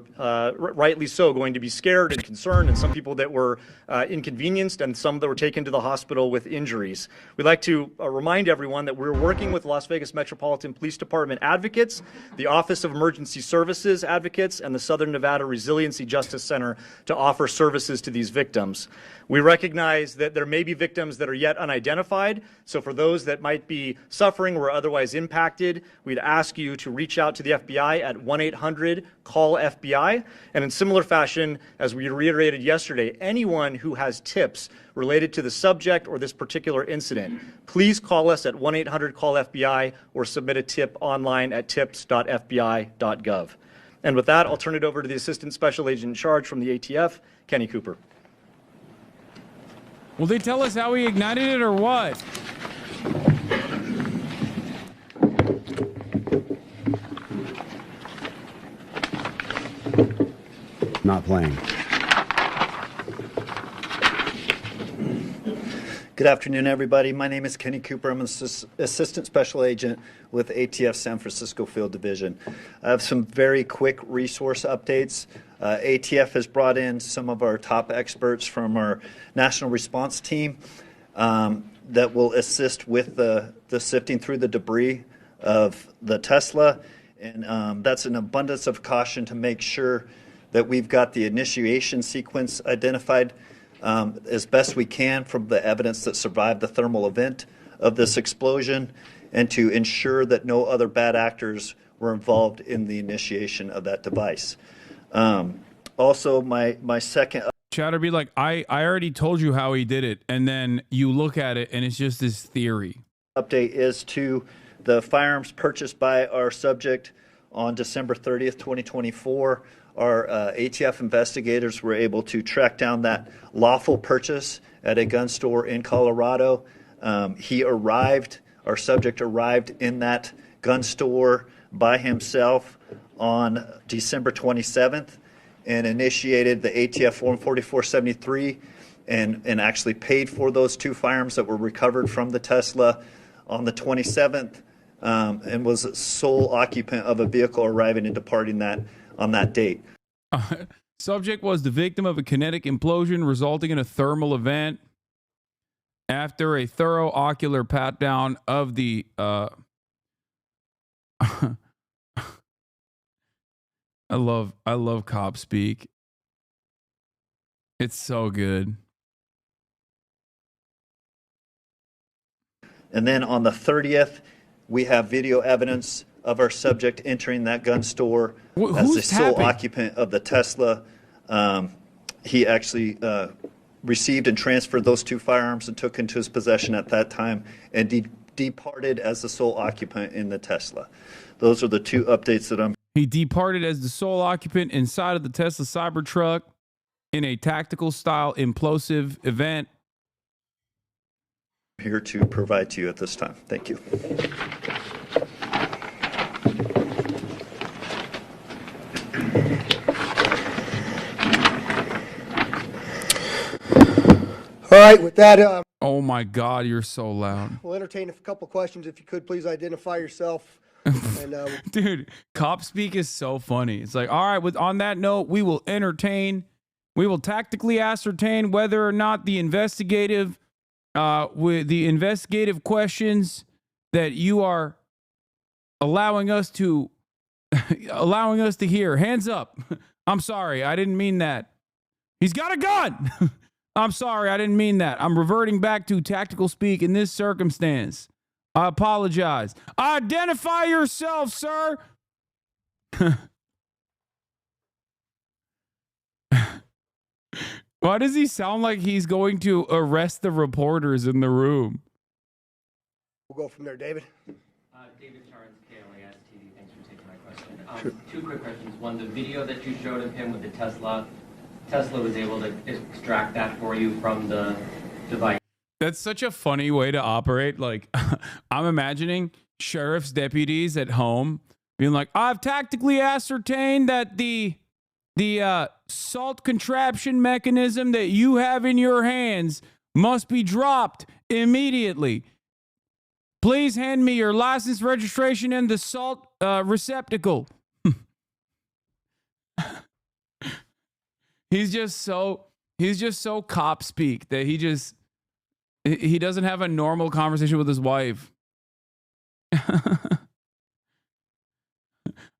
[SPEAKER 4] rightly so going to be scared and concerned, and some people that were inconvenienced and some that were taken to the hospital with injuries. We'd like to remind everyone that we're working with Las Vegas Metropolitan Police Department advocates, the Office of Emergency Services advocates, and the Southern Nevada Resiliency Justice Center to offer services to these victims. We recognize that there may be victims that are yet unidentified, so for those that might be suffering or otherwise impacted, we'd ask you to reach out to the FBI at 1-800-CALL-FBI. And in similar fashion, as we reiterated yesterday, anyone who has tips related to the subject or this particular incident, please call us at 1-800-CALL-FBI or submit a tip online at tips.fbi.gov. And with that, I'll turn it over to the Assistant Special Agent in Charge from the ATF, Kenny Cooper.
[SPEAKER 1] Will they tell us how he ignited it or what?
[SPEAKER 5] Not playing.
[SPEAKER 6] Good afternoon, everybody. My name is Kenny Cooper. I'm an Assistant Special Agent with ATF San Francisco Field Division. I have some very quick resource updates. ATF has brought in some of our top experts from our national response team that will assist with the sifting through the debris of the Tesla. And that's an abundance of caution to make sure that we've got the initiation sequence identified as best we can from the evidence that survived the thermal event of this explosion, and to ensure that no other bad actors were involved in the initiation of that device. Also, my second...
[SPEAKER 1] Chatter be like, I already told you how he did it, and then you look at it and it's just this theory.
[SPEAKER 6] Update is to the firearms purchased by our subject on December 30th, 2024. Our ATF investigators were able to track down that lawful purchase at a gun store in Colorado. Our subject arrived in that gun store by himself on December 27th and initiated the ATF Form 4473 and actually paid for those 2 firearms that were recovered from the Tesla on the 27th, and was sole occupant of a vehicle arriving and departing that on that date.
[SPEAKER 1] Subject was the victim of a kinetic implosion resulting in a thermal event. After a thorough ocular pat down of the I love cop speak. It's so good.
[SPEAKER 6] And then on the 30th, we have video evidence of our subject entering that gun store as the sole occupant of the Tesla. He actually received and transferred those 2 firearms and took into his possession at that time, and departed as the sole occupant in the Tesla. Those are the 2 updates that I'm...
[SPEAKER 1] He departed as the sole occupant inside of the Tesla Cybertruck in a tactical style implosive event.
[SPEAKER 6] Here to provide to you at this time. Thank you.
[SPEAKER 2] All right, with that,
[SPEAKER 1] oh my God, you're so loud.
[SPEAKER 2] we'll entertain a couple questions. If you could, please identify yourself. And,
[SPEAKER 1] dude, cop speak is so funny. It's like, all right, on that note, we will tactically ascertain whether or not the investigative questions that you are allowing us to hear. Hands up. I'm sorry, I didn't mean that. He's got a gun. I'm sorry, I didn't mean that. I'm reverting back to tactical speak in this circumstance. I apologize. Identify yourself, sir. Why does he sound like he's going to arrest the reporters in the room?
[SPEAKER 2] We'll go from there, David.
[SPEAKER 5] David Charles, KLAS TV. Thanks for taking my question. 2 quick questions. One, the video that you showed of him with the Tesla was able to extract that for you from the device.
[SPEAKER 1] That's such a funny way to operate. Like, I'm imagining sheriff's deputies at home being like, I've tactically ascertained that the salt contraption mechanism that you have in your hands must be dropped immediately. Please hand me your license, registration, and the salt receptacle. He's just so cop speak that he doesn't have a normal conversation with his wife.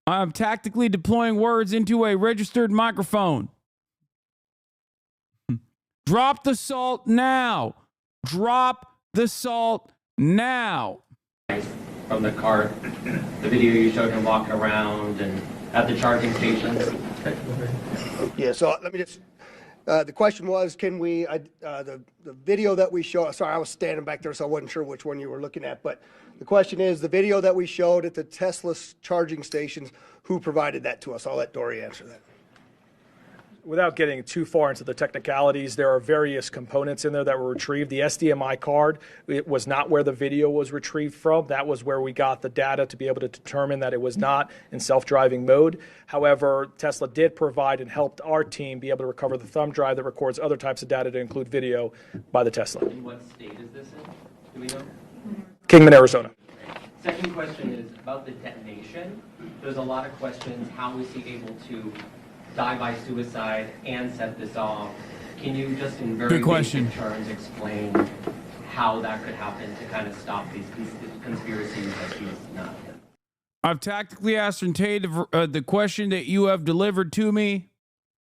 [SPEAKER 1] I'm tactically deploying words into a registered microphone. Drop the salt now. Drop the salt now.
[SPEAKER 5] From the car, the video you showed him walking around and at the charging stations.
[SPEAKER 2] Yeah, so let me just... the question was, can we, the video that we showed, sorry, I was standing back there, so I wasn't sure which one you were looking at, but the question is, the video that we showed at the Tesla charging stations, who provided that to us? I'll let Dory answer that.
[SPEAKER 3] Without getting too far into the technicalities, there are various components in there that were retrieved. The SDMI card, it was not where the video was retrieved from. That was where we got the data to be able to determine that it was not in self-driving mode. However, Tesla did provide and helped our team be able to recover the thumb drive that records other types of data to include video by the Tesla.
[SPEAKER 5] In what state is this in? Do we know?
[SPEAKER 3] Kingman, Arizona.
[SPEAKER 5] Second question is about the detonation. There's a lot of questions. How was he able to die by suicide and set this off. Can you just in very basic terms explain how that could happen to kind of stop these conspiracies that he's not?
[SPEAKER 1] I've tactically ascertained the question that you have delivered to me,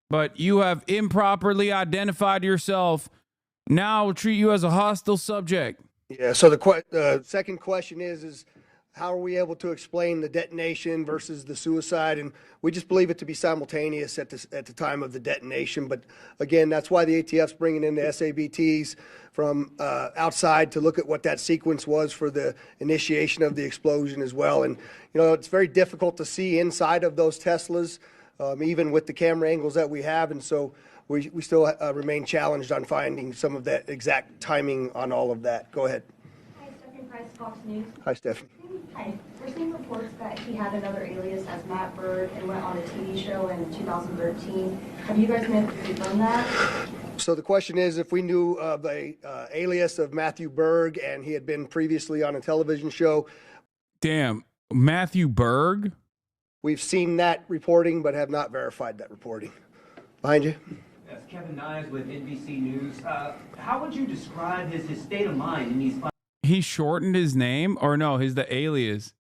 [SPEAKER 1] but you have improperly identified yourself. Now I'll treat you as a hostile subject.
[SPEAKER 2] Yeah, so the second question is how are we able to explain the detonation versus the suicide? And we just believe it to be simultaneous at the time of the detonation. But again, that's why the ATF's bringing in the SABTs from outside to look at what that sequence was for the initiation of the explosion as well. And, you know, it's very difficult to see inside of those Teslas, even with the camera angles that we have. And so we still remain challenged on finding some of that exact timing on all of that. Go ahead.
[SPEAKER 7] Hi, Stephanie Price, Fox News.
[SPEAKER 2] Hi, Stephanie.
[SPEAKER 7] Hi. We're seeing reports that he had another alias as Matt Berg and went on a TV show in 2013. Have you guys been able to confirm that?
[SPEAKER 2] So the question is if we knew of a alias of Matthew Berg and he had been previously on a television show.
[SPEAKER 1] Damn, Matthew Berg?
[SPEAKER 2] We've seen that reporting but have not verified that reporting. Behind you.
[SPEAKER 11] That's Kevin Nyes with NBC News. How would you describe his state of mind in these
[SPEAKER 1] He shortened his name, or no, the alias.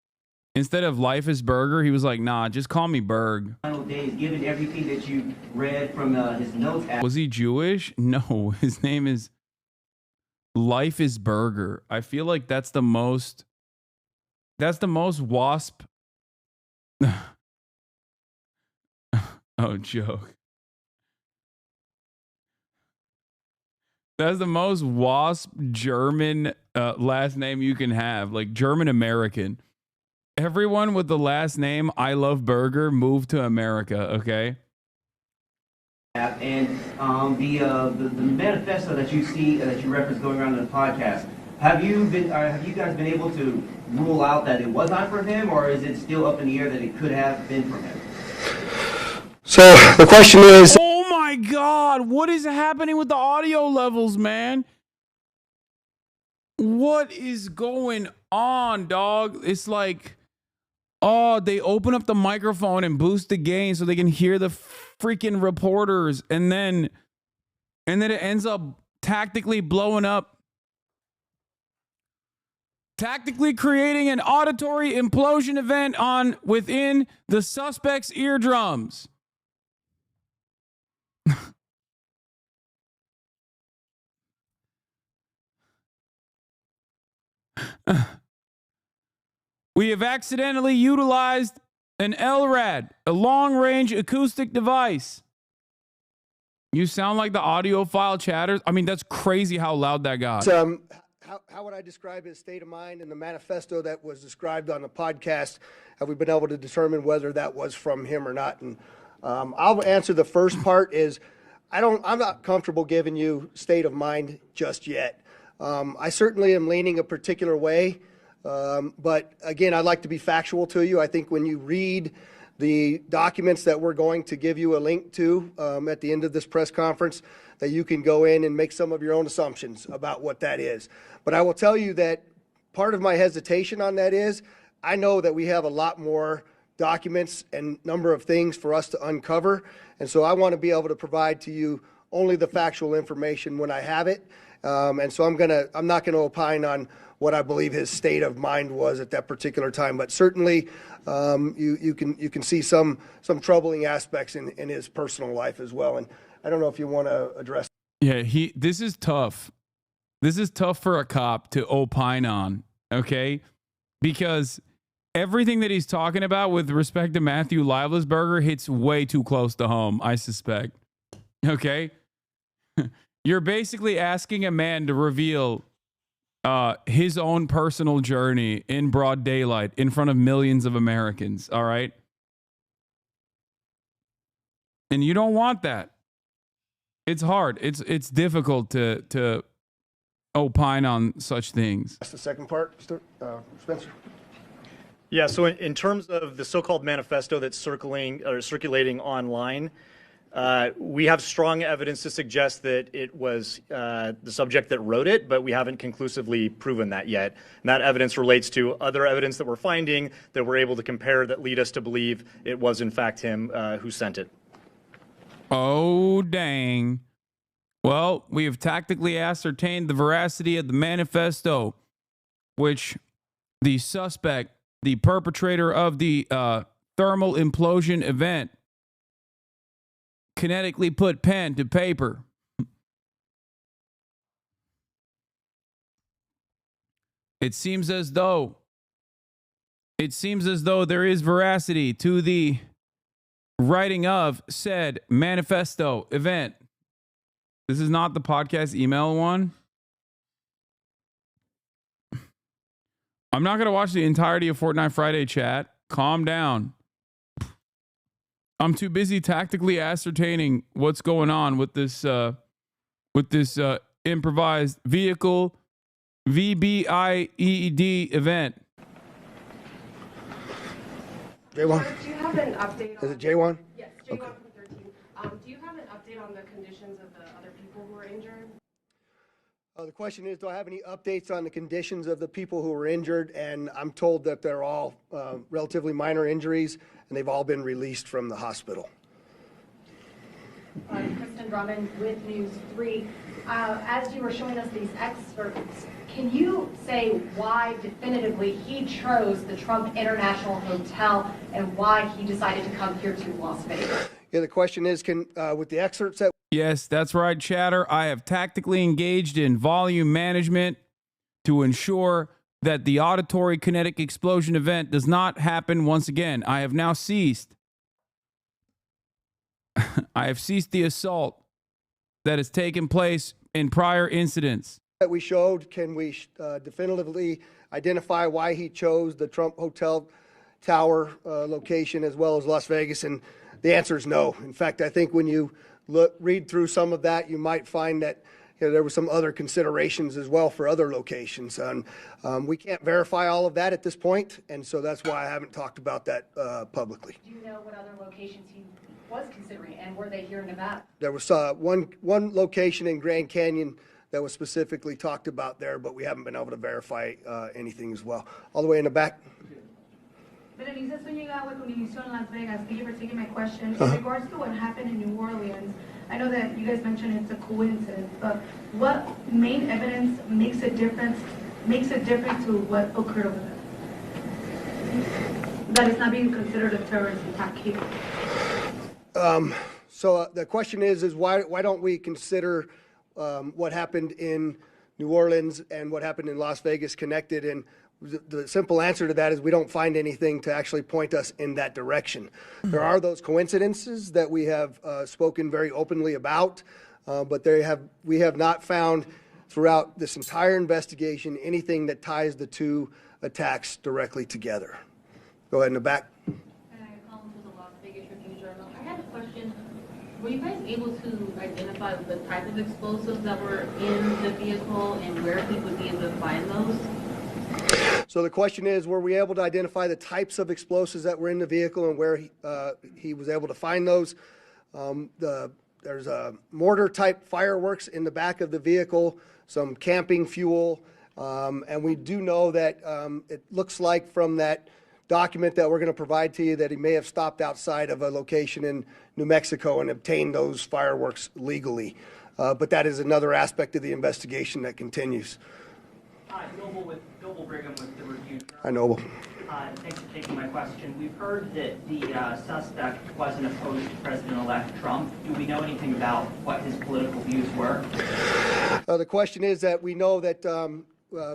[SPEAKER 1] Instead of Life is Burger, he was like, nah, just call me Berg.
[SPEAKER 11] final days, given everything that you read from his notes?
[SPEAKER 1] Was he Jewish? No, his name is Life is Burger. I feel like that's the most WASP. Oh, joke. That's the most WASP German last name you can have, like German American. Everyone with the last name I love Burger moved to America, okay?
[SPEAKER 11] And the manifesto that you see that you reference going around in the podcast, have you guys been able to rule out that it was not from him, or is it still up in the air that it could have been from him?
[SPEAKER 2] So the question is,
[SPEAKER 1] oh my God, what is happening with the audio levels, man? What is going on, dog? It's like, oh, they open up the microphone and boost the gain so they can hear the freaking reporters, and then it ends up tactically blowing up, tactically creating an auditory implosion event within the suspect's eardrums. We have accidentally utilized an LRAD, a long-range acoustic device. You sound like the audiophile chatters. I mean, that's crazy how loud that got.
[SPEAKER 2] How would I describe his state of mind in the manifesto that was described on the podcast? Have we been able to determine whether that was from him or not? And I'll answer the first part is I'm not comfortable giving you state of mind just yet. I certainly am leaning a particular way. But again, I'd like to be factual to you. I think when you read the documents that we're going to give you a link to at the end of this press conference, that you can go in and make some of your own assumptions about what that is. But I will tell you that part of my hesitation on that is I know that we have a lot more documents and number of things for us to uncover. And so I want to be able to provide to you only the factual information when I have it. And so I'm not going to opine on what I believe his state of mind was at that particular time, but certainly you can see some troubling aspects in his personal life as well. And I don't know if you want to address.
[SPEAKER 1] Yeah, this is tough. This is tough for a cop to opine on, okay? Because everything that he's talking about with respect to Matthew Livelsberger hits way too close to home, I suspect. Okay? You're basically asking a man to reveal his own personal journey in broad daylight in front of millions of Americans, all right? And you don't want that. It's hard. It's difficult to opine on such things.
[SPEAKER 2] That's the second part, Spencer.
[SPEAKER 4] Yeah, so in terms of the so-called manifesto that's circulating online, we have strong evidence to suggest that it was the subject that wrote it, but we haven't conclusively proven that yet. And that evidence relates to other evidence that we're finding that we're able to compare that lead us to believe it was in fact him who sent it.
[SPEAKER 1] Oh, dang. Well, we have tactically ascertained the veracity of the manifesto, which the suspect, the perpetrator of the thermal implosion event, kinetically put pen to paper. It seems as though there is veracity to the writing of said manifesto event. This is not the podcast email one. I'm not going to watch the entirety of Fortnite Friday chat. Calm down. I'm too busy tactically ascertaining what's going on with this improvised vehicle VBIED event.
[SPEAKER 2] J1.
[SPEAKER 9] Do you have an update?
[SPEAKER 2] Is it J1?
[SPEAKER 9] Yes, J1
[SPEAKER 2] Okay.
[SPEAKER 9] from 13. Do you have an update on the conditions of the other people who were injured?
[SPEAKER 2] The question is, do I have any updates on the conditions of the people who were injured? And I'm told that they're all relatively minor injuries, and they've all been released from the hospital.
[SPEAKER 7] Kristen Drummond with News 3. As you were showing us these excerpts, can you say why definitively he chose the Trump International Hotel and why he decided to come here to Las Vegas?
[SPEAKER 2] Yeah, the question is, with the excerpts that...
[SPEAKER 1] Yes, that's right, Chatter. I have tactically engaged in volume management to ensure that the auditory kinetic explosion event does not happen once again. I have now ceased. I have ceased the assault that has taken place in prior incidents.
[SPEAKER 2] That we showed, can we definitively identify why he chose the Trump Hotel Tower location as well as Las Vegas? And the answer is no. In fact, I think when you read through some of that, you might find that there were some other considerations as well for other locations. And we can't verify all of that at this point, and so that's why I haven't talked about that publicly.
[SPEAKER 7] Do you know what other locations he was considering, and were they here in Nevada?
[SPEAKER 2] There was one location in Grand Canyon that was specifically talked about there, but we haven't been able to verify anything as well. All the way in the back.
[SPEAKER 10] Berenice, Zúñiga with Univision Las Vegas. Thank you for taking my question. In regards to what happened in New Orleans, I know that you guys mentioned it's a coincidence, but what main evidence makes a difference to what occurred over there? That is not being considered a terrorist attack here.
[SPEAKER 2] So the question is why don't we consider what happened in New Orleans and what happened in Las Vegas connected? And the simple answer to that is we don't find anything to actually point us in that direction. There are those coincidences that we have spoken very openly about, but we have not found throughout this entire investigation anything that ties the two attacks directly together. Go ahead in the back.
[SPEAKER 23] I had a question. Were you guys able to identify the type of explosives that were in the vehicle and where he would be able to find those?
[SPEAKER 2] So the question is, were we able to identify the types of explosives that were in the vehicle and where he was able to find those? There's a mortar-type fireworks in the back of the vehicle, some camping fuel, and we do know that it looks like from that document that we're going to provide to you that he may have stopped outside of a location in New Mexico and obtained those fireworks legally. But that is another aspect of the investigation that continues.
[SPEAKER 24] Hi, Noble Brigham with the Review.
[SPEAKER 2] Hi, Noble.
[SPEAKER 24] Thanks for taking my question. We've heard that the suspect wasn't opposed to President-elect Trump. Do we know anything about what his political views were?
[SPEAKER 2] The question is that we know that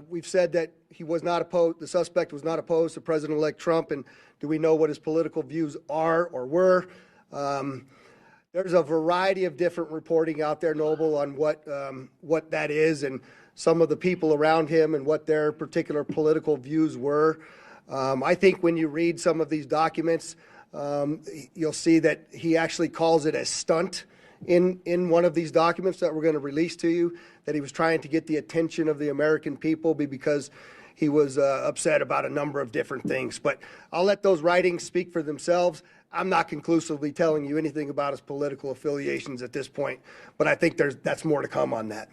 [SPEAKER 2] we've said that he was not opposed, the suspect was not opposed to President-elect Trump, and do we know what his political views are or were? There's a variety of different reporting out there, Noble, on what that is and some of the people around him and what their particular political views were. I think when you read some of these documents, you'll see that he actually calls it a stunt in one of these documents that we're going to release to you, that he was trying to get the attention of the American people because he was upset about a number of different things. But I'll let those writings speak for themselves. I'm not conclusively telling you anything about his political affiliations at this point, but I think that's more to come on that.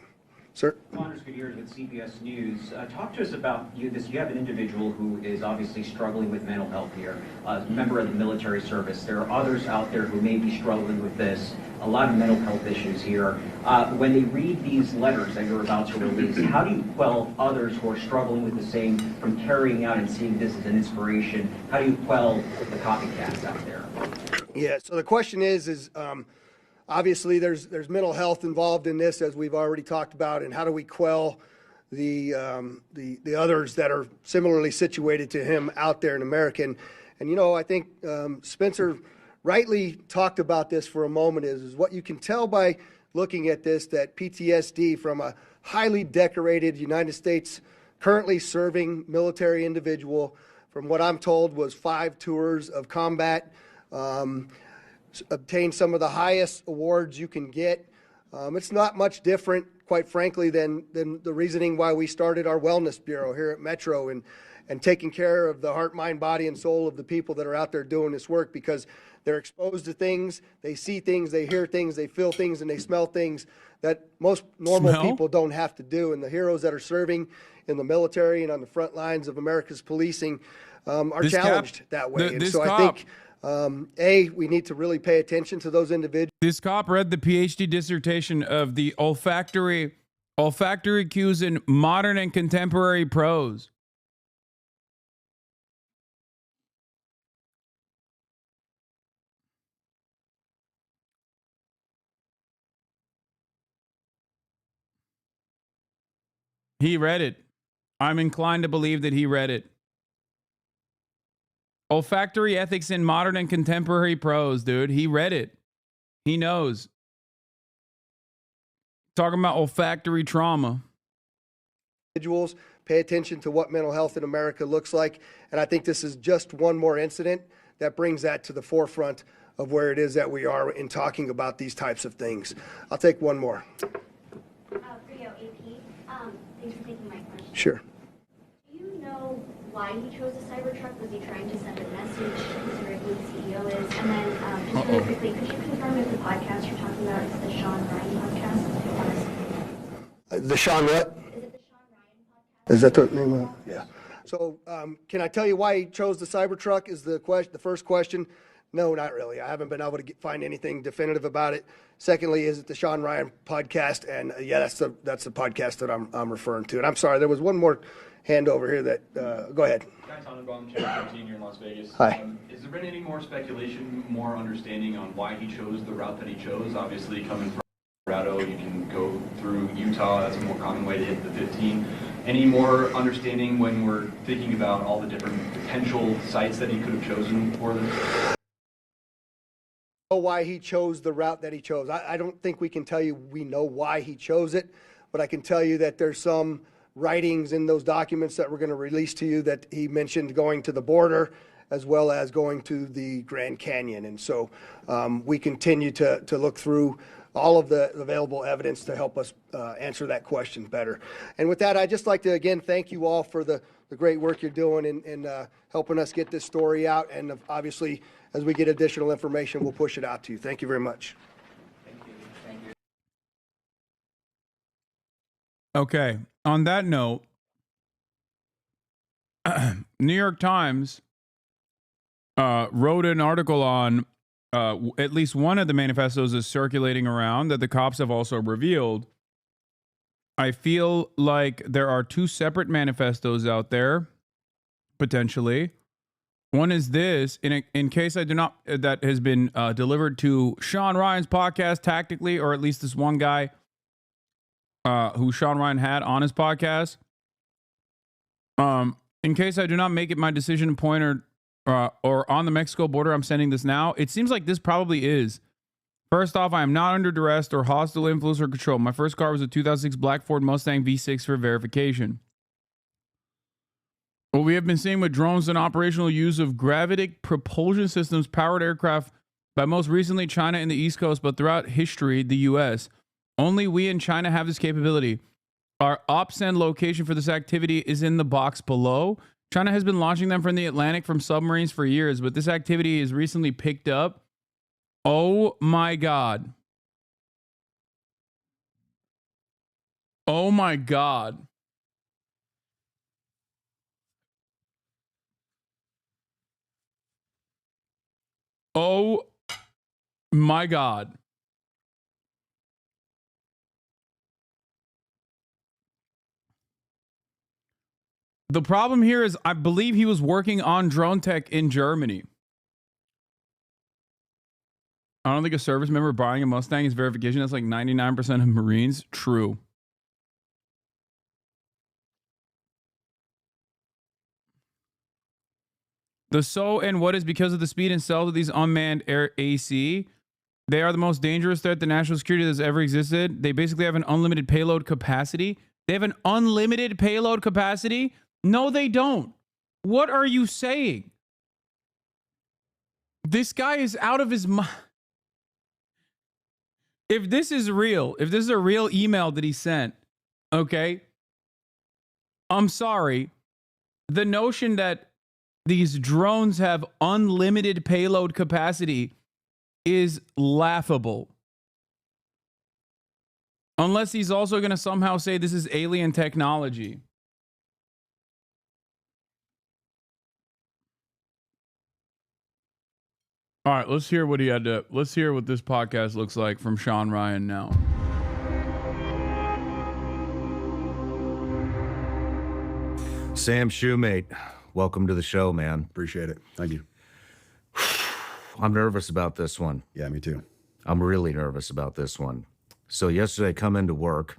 [SPEAKER 2] Sir?
[SPEAKER 8] Anders Gutierrez with CBS News. Talk to us about you have an individual who is obviously struggling with mental health here, a member of the military service. There are others out there who may be struggling with this, a lot of mental health issues here. When they read these letters that you're about to release, how do you quell others who are struggling with the same from carrying out and seeing this as an inspiration? How do you quell the copycats out there?
[SPEAKER 2] Yeah, so the question is obviously there's mental health involved in this, as we've already talked about, and how do we quell the others that are similarly situated to him out there in America? And I think Spencer rightly talked about this for a moment, is what you can tell by looking at this, that PTSD from a highly decorated United States currently serving military individual, from what I'm told was 5 tours of combat, obtained some of the highest awards you can get. It's not much different, quite frankly, than the reasoning why we started our wellness bureau here at Metro and taking care of the heart, mind, body, and soul of the people that are out there doing this work, because they're exposed to things, they see things, they hear things, they feel things, and they smell things that most normal people don't have to do. And the heroes that are serving in the military and on the front lines of America's policing are challenged that way. And so I think we need to really pay attention to those individuals.
[SPEAKER 1] This cop read the PhD dissertation of the olfactory cues in modern and contemporary prose. He read it. I'm inclined to believe that he read it. Olfactory ethics in modern and contemporary prose, dude. He read it. He knows. Talking about olfactory trauma.
[SPEAKER 2] Individuals pay attention to what mental health in America looks like. And I think this is just one more incident that brings that to the forefront of where it is that we are in talking about these types of things. I'll take one more.
[SPEAKER 12] Thanks for taking my question.
[SPEAKER 2] Sure.
[SPEAKER 12] Do you know why he chose the Cybertruck? Was he trying to send a message considering who the CEO is? And then just really quickly, could you confirm if the podcast you're talking about is the Sean Ryan podcast?
[SPEAKER 2] The Sean what?
[SPEAKER 12] Is it the Sean Ryan podcast?
[SPEAKER 2] Is that the name of it? Yeah. So can I tell you why he chose the Cybertruck is the first question? No, not really. I haven't been able to find anything definitive about it. Secondly, is it the Sean Ryan podcast? And yeah, that's the podcast that I'm referring to. And I'm sorry, there was one more hand over here that, go ahead.
[SPEAKER 13] Guy Tannenbaum, Channel 13 here in Las Vegas.
[SPEAKER 2] Hi.
[SPEAKER 13] Has there been any more speculation, more understanding on why he chose the route that he chose? Obviously, coming from Colorado, you can go through Utah. That's a more common way to hit the 15. Any more understanding when we're thinking about all the different potential sites that he could have chosen for this?
[SPEAKER 2] Why he chose the route that he chose. I don't think we can tell you we know why he chose it, but I can tell you that there's some writings in those documents that we're going to release to you that he mentioned going to the border as well as going to the Grand Canyon. And so we continue to look through all of the available evidence to help us answer that question better. And with that, I'd just like to, again, thank you all for the great work you're doing in helping us get this story out. And obviously, as we get additional information, we'll push it out to you. Thank you very much.
[SPEAKER 13] Thank you.
[SPEAKER 1] Okay. On that note, New York Times wrote an article on at least one of the manifestos is circulating around that the cops have also revealed. I feel like there are 2 separate manifestos out there, potentially. One is this, in case I do not, that has been delivered to Sean Ryan's podcast tactically, or at least this one guy who Sean Ryan had on his podcast. In case I do not make it my decision point or on the Mexico border, I'm sending this now. It seems like this probably is. First off, I am not under duress or hostile influence or control. My first car was a 2006 black Ford Mustang V6 for verification. What we have been seeing with drones and operational use of gravitic propulsion systems powered aircraft by most recently China and the East Coast, but throughout history, the U.S. Only we in China have this capability. Our OPSEND location for this activity is in the box below. China has been launching them from the Atlantic from submarines for years, but this activity is recently picked up. Oh my God. Oh my God. Oh my God. The problem here is I believe he was working on drone tech in Germany. I don't think a service member buying a Mustang is verification. That's like 99% of Marines. True. The so and what is because of the speed and stealth of these unmanned air AC. They are the most dangerous threat to national security that's ever existed. They basically have an unlimited payload capacity. They have an unlimited payload capacity? No, they don't. What are you saying? This guy is out of his mind. If this is real, if this is a real email that he sent, okay, I'm sorry. The notion that these drones have unlimited payload capacity is laughable. Unless he's also going to somehow say this is alien technology. All right, let's hear what he had to. Let's hear what this podcast looks like from Sean Ryan now.
[SPEAKER 14] Sam Shoemate, welcome to the show, man.
[SPEAKER 15] Appreciate it. Thank you.
[SPEAKER 14] I'm nervous about this one.
[SPEAKER 15] Yeah, me too.
[SPEAKER 14] I'm really nervous about this one. So yesterday I come into work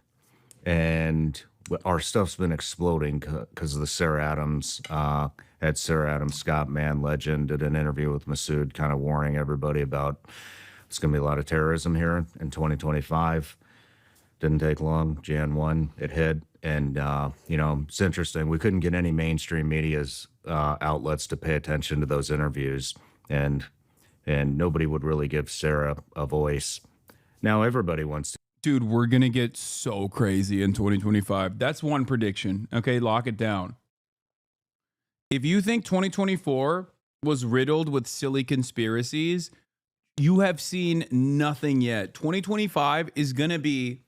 [SPEAKER 14] and our stuff's been exploding because of the Sarah Adams. Had Sarah Adams, Scott Man Legend, did an interview with Masood, kind of warning everybody about it's going to be a lot of terrorism here in 2025. Didn't take long. Jan 1, it hit. And, you know, it's interesting. We couldn't get any mainstream media's outlets to pay attention to those interviews. And nobody would really give Sarah a voice. Now everybody wants to.
[SPEAKER 1] Dude, we're going to get so crazy in 2025. That's one prediction. Okay, lock it down. If you think 2024 was riddled with silly conspiracies, you have seen nothing yet. 2025 is going to be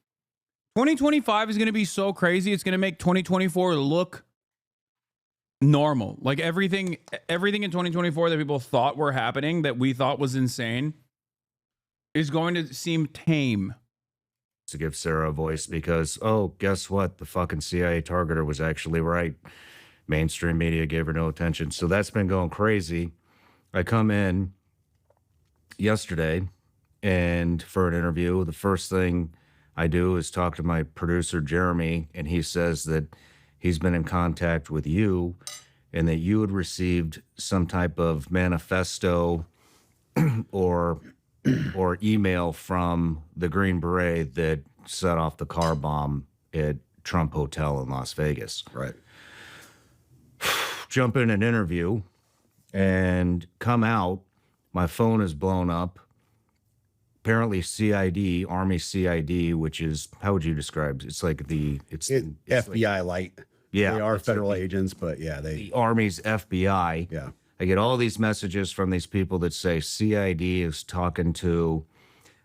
[SPEAKER 1] so crazy. It's going to make 2024 look normal. Like everything in 2024 that people thought were happening, that we thought was insane, is going to seem tame.
[SPEAKER 14] To give Sarah a voice because, oh, guess what? The fucking CIA targeter was actually right. Mainstream media gave her no attention. So that's been going crazy. I come in yesterday and for an interview, the first thing I do is talk to my producer, Jeremy, and he says that he's been in contact with you and that you had received some type of manifesto or email from the Green Beret that set off the car bomb at Trump Hotel in Las Vegas.
[SPEAKER 15] Right.
[SPEAKER 14] Jump in an interview and come out. My phone is blown up. Apparently CID, Army CID, which is, how would you describe it? It's like it's
[SPEAKER 15] FBI like, light.
[SPEAKER 14] Yeah.
[SPEAKER 15] They are federal agents, but yeah,
[SPEAKER 14] the Army's FBI.
[SPEAKER 15] Yeah.
[SPEAKER 14] I get all these messages from these people that say CID is talking to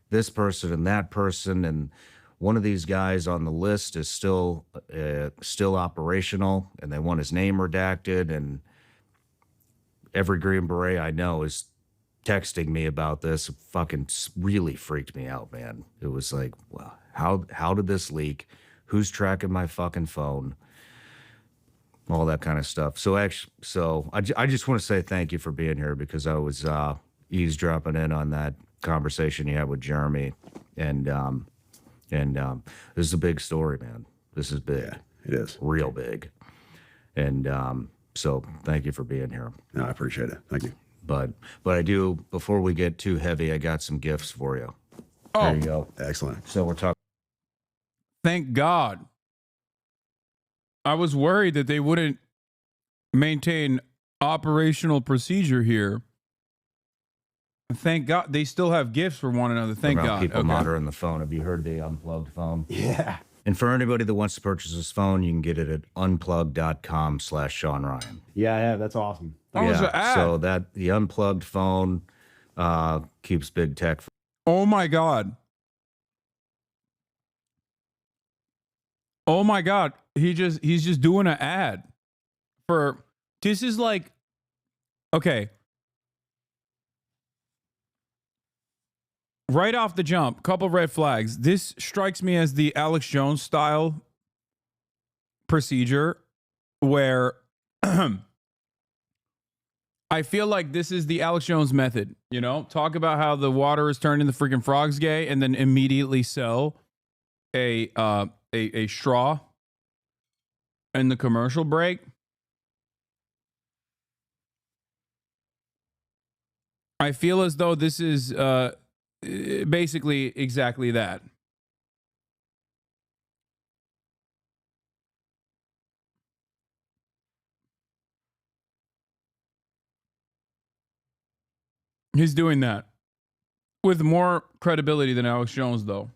[SPEAKER 14] this person and that person, and one of these guys on the list is still operational, and they want his name redacted. And every Green Beret I know is texting me about this. It fucking really freaked me out, man. It was like, well, how did this leak? Who's tracking my fucking phone? All that kind of stuff. So I just want to say thank you for being here because I was eavesdropping in on that conversation you had with Jeremy, and this is a big story, man. This is big.
[SPEAKER 15] Yeah, it is.
[SPEAKER 14] Real big. And so thank you for being here.
[SPEAKER 15] No, I appreciate it. Thank you.
[SPEAKER 14] But I do, before we get too heavy, I got some gifts for you.
[SPEAKER 1] Oh.
[SPEAKER 14] There you go.
[SPEAKER 15] Excellent.
[SPEAKER 14] So we're talking.
[SPEAKER 1] Thank God. I was worried that they wouldn't maintain operational procedure here. Thank God they still have gifts for one another. Thank God.
[SPEAKER 14] People monitoring the phone. Have you heard the unplugged phone?
[SPEAKER 15] Yeah.
[SPEAKER 14] And for anybody that wants to purchase this phone, you can get it at unplugged.com/Sean Ryan.
[SPEAKER 15] Yeah, yeah, that's awesome.
[SPEAKER 14] So that the unplugged phone keeps big tech.
[SPEAKER 1] Oh my God. Oh my God. He's just doing an ad for, this is like, okay. Right off the jump, couple red flags. This strikes me as the Alex Jones style procedure where I feel like this is the Alex Jones method, you know? Talk about how the water is turning the freaking frogs gay and then immediately sell a straw in the commercial break. I feel as though this is basically exactly that. He's doing that with more credibility than Alex Jones, though.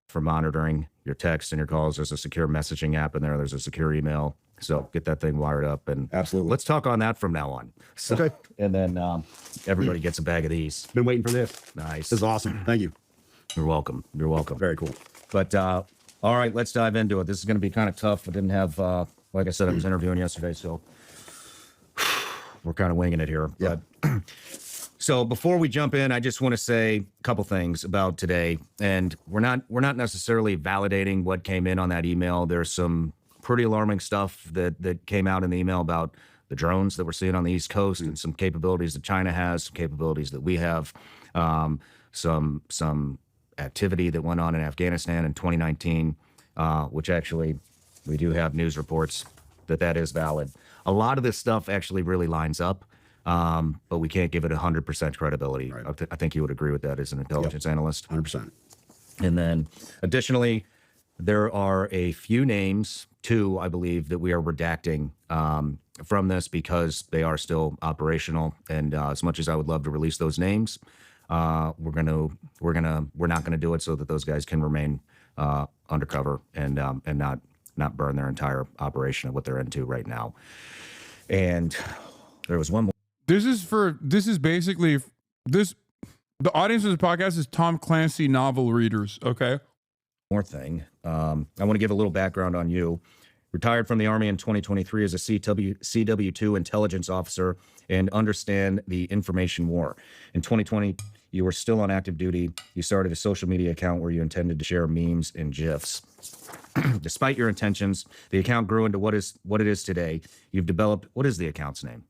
[SPEAKER 14] For monitoring your texts and your calls, there's a secure messaging app in there. There's a secure email. So get that thing wired up, and
[SPEAKER 15] absolutely,
[SPEAKER 14] let's talk on that from now on. So, okay, and then everybody gets a bag of these.
[SPEAKER 15] Been waiting for this.
[SPEAKER 14] Nice.
[SPEAKER 15] This is awesome. Thank you.
[SPEAKER 14] You're welcome. You're welcome.
[SPEAKER 15] Very cool.
[SPEAKER 14] But all right, let's dive into it. This is going to be kind of tough. I didn't have, like I said, I was interviewing yesterday, so we're kind of winging it here.
[SPEAKER 15] Yeah.
[SPEAKER 14] But so before we jump in, I just want to say a couple things about today, and we're not necessarily validating what came in on that email. There's some pretty alarming stuff that came out in the email about the drones that we're seeing on the East Coast and some capabilities that China has, some capabilities that we have, some activity that went on in Afghanistan in 2019, which actually we do have news reports that is valid. A lot of this stuff actually really lines up, but we can't give it 100% credibility. Right. I think you would agree with that as an intelligence analyst.
[SPEAKER 15] 100%.
[SPEAKER 14] And then additionally, there are a few names, two, I believe, that we are redacting from this because they are still operational. And as much as I would love to release those names, we're not gonna do it so that those guys can remain undercover and not burn their entire operation of what they're into right now. And there was one more.
[SPEAKER 1] The audience of this podcast is Tom Clancy novel readers. Okay.
[SPEAKER 14] More thing. I want to give a little background on you. Retired from the Army in 2023 as a CW2 intelligence officer and understand the information war. In 2020, you were still on active duty. You started a social media account where you intended to share memes and GIFs. Despite your intentions, the account grew into what it is today. You've developed, what is the account's name?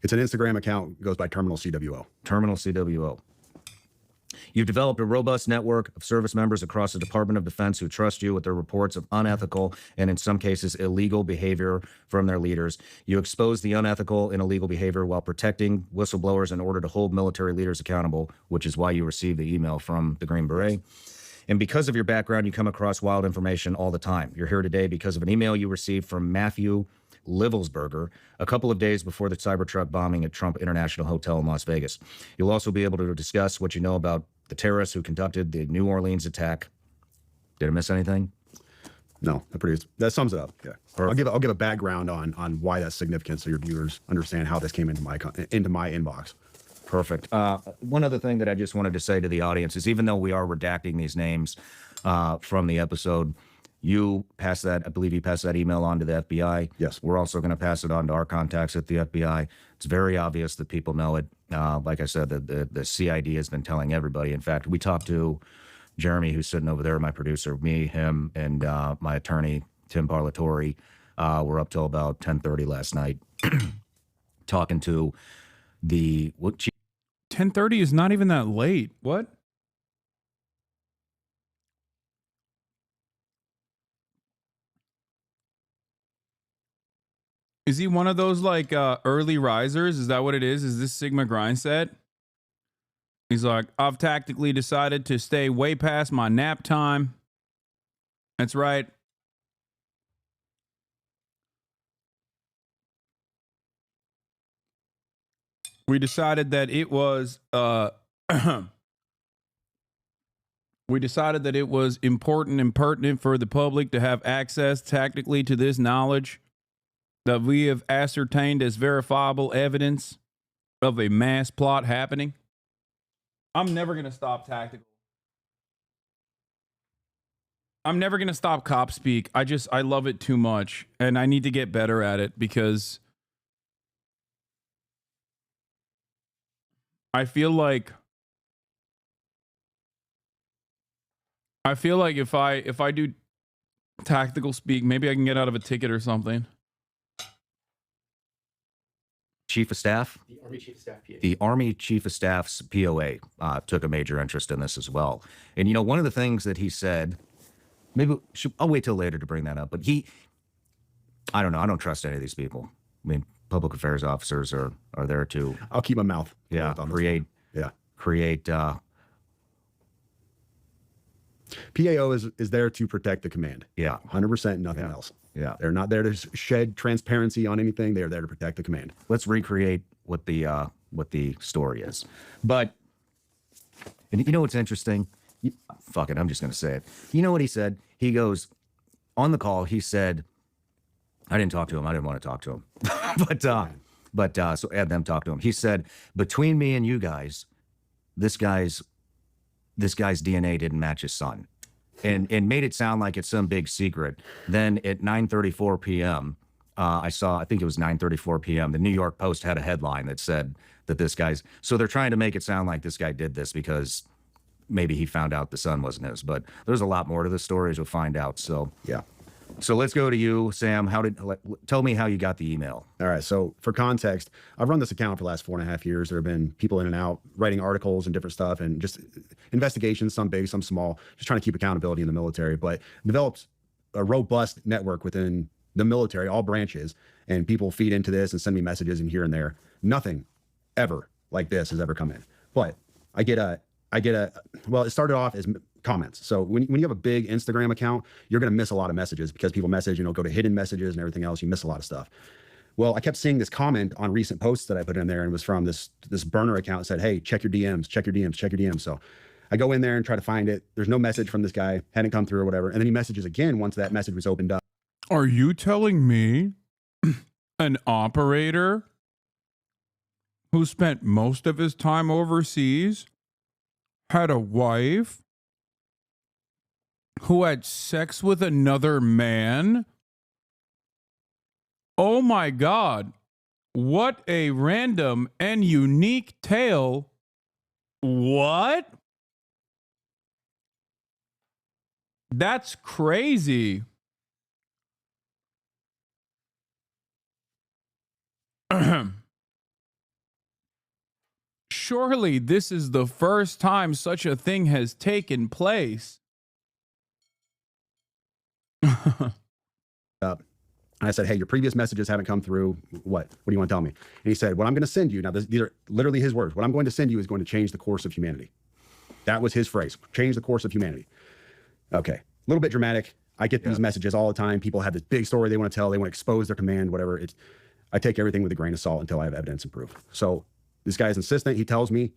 [SPEAKER 15] It's an Instagram account, goes by Terminal CWO.
[SPEAKER 14] Terminal CWO. You've developed a robust network of service members across the Department of Defense who trust you with their reports of unethical and, in some cases, illegal behavior from their leaders. You expose the unethical and illegal behavior while protecting whistleblowers in order to hold military leaders accountable, which is why you received the email from the Green Beret. And because of your background, you come across wild information all the time. You're here today because of an email you received from Matthew Livelsberger a couple of days before the Cybertruck bombing at Trump International Hotel in Las Vegas. You'll also be able to discuss what you know about the terrorists who conducted the New Orleans attack. Did I miss anything?
[SPEAKER 15] No, that sums it up. Yeah, I'll give a background on why that's significant, so your viewers understand how this came into my inbox.
[SPEAKER 14] Perfect. One other thing that I just wanted to say to the audience is, even though we are redacting these names from the episode, you passed that, I believe you passed that email on to the FBI.
[SPEAKER 15] Yes.
[SPEAKER 14] We're also going to pass it on to our contacts at the FBI. It's very obvious that people know it. Like I said, the CID has been telling everybody. In fact, we talked to Jeremy, who's sitting over there, my producer, me, him, and my attorney, Tim Parlatore. We're up till about 10:30 last night talking to the...
[SPEAKER 1] 10:30 is not even that late. What? Is he one of those like early risers? Is that what it is? Is this Sigma grind set? He's like, I've tactically decided to stay way past my nap time. That's right. We decided that it was important and pertinent for the public to have access tactically to this knowledge that we have ascertained as verifiable evidence of a mass plot happening. I'm never going to stop tactical. I'm never going to stop cop speak. I love it too much, and I need to get better at it because I feel like if I do tactical speak, maybe I can get out of a ticket or something.
[SPEAKER 14] Chief of Staff?
[SPEAKER 16] The Army Chief of Staff PA.
[SPEAKER 14] The Army Chief of Staff's POA took a major interest in this as well. And, you know, one of the things that he said, I'll wait till later to bring that up, but I don't know. I don't trust any of these people. I mean, public affairs officers are there to...
[SPEAKER 15] I'll keep my mouth.
[SPEAKER 14] Yeah, create...
[SPEAKER 15] PAO is there to protect the command.
[SPEAKER 14] Yeah.
[SPEAKER 15] 100%, nothing else.
[SPEAKER 14] Yeah.
[SPEAKER 15] They're not there to shed transparency on anything. They're there to protect the command.
[SPEAKER 14] Let's recreate what the story is. But, and you know what's interesting? Fuck it, I'm just going to say it. You know what he said? He goes, on the call, he said, I didn't talk to him. I didn't want to talk to him. So had them talk to him. He said, between me and you guys, this guy's DNA didn't match his son, and made it sound like it's some big secret. Then at 9:34 p.m., I think it was 9:34 p.m., the New York Post had a headline that said that this guy's, so they're trying to make it sound like this guy did this because maybe he found out the son wasn't his, but there's a lot more to the story as you'll find out. So,
[SPEAKER 15] yeah.
[SPEAKER 14] So let's go to you, Sam. Tell me how you got the email.
[SPEAKER 15] All right. So for context, I've run this account for the last 4.5 years. There have been people in and out writing articles and different stuff and just investigations, some big, some small, just trying to keep accountability in the military, but developed a robust network within the military, all branches, and people feed into this and send me messages and here and there. Nothing ever like this has ever come in. But I get a, well, it started off as comments. So when you have a big Instagram account, you're going to miss a lot of messages because people message, go to hidden messages and everything else. You miss a lot of stuff. Well, I kept seeing this comment on recent posts that I put in there, and it was from this burner account that said, hey, check your DMs, check your DMs, check your DMs. So I go in there and try to find it. There's no message from this guy, hadn't come through or whatever. And then he messages again once that message was opened up.
[SPEAKER 1] Are you telling me an operator who spent most of his time overseas had a wife who had sex with another man? Oh my God. What a random and unique tale. What? That's crazy. Surely this is the first time such a thing has taken place.
[SPEAKER 15] And I said, hey, your previous messages haven't come through. What do you want to tell me? And he said, what I'm going to send you, now these are literally his words, what I'm going to send you is going to change the course of humanity. That was his phrase, change the course of humanity. Okay, a little bit dramatic. I get these messages all the time. People have this big story they want to tell. They want to expose their command, whatever. I take everything with a grain of salt until I have evidence and proof. So this guy is insistent. He tells me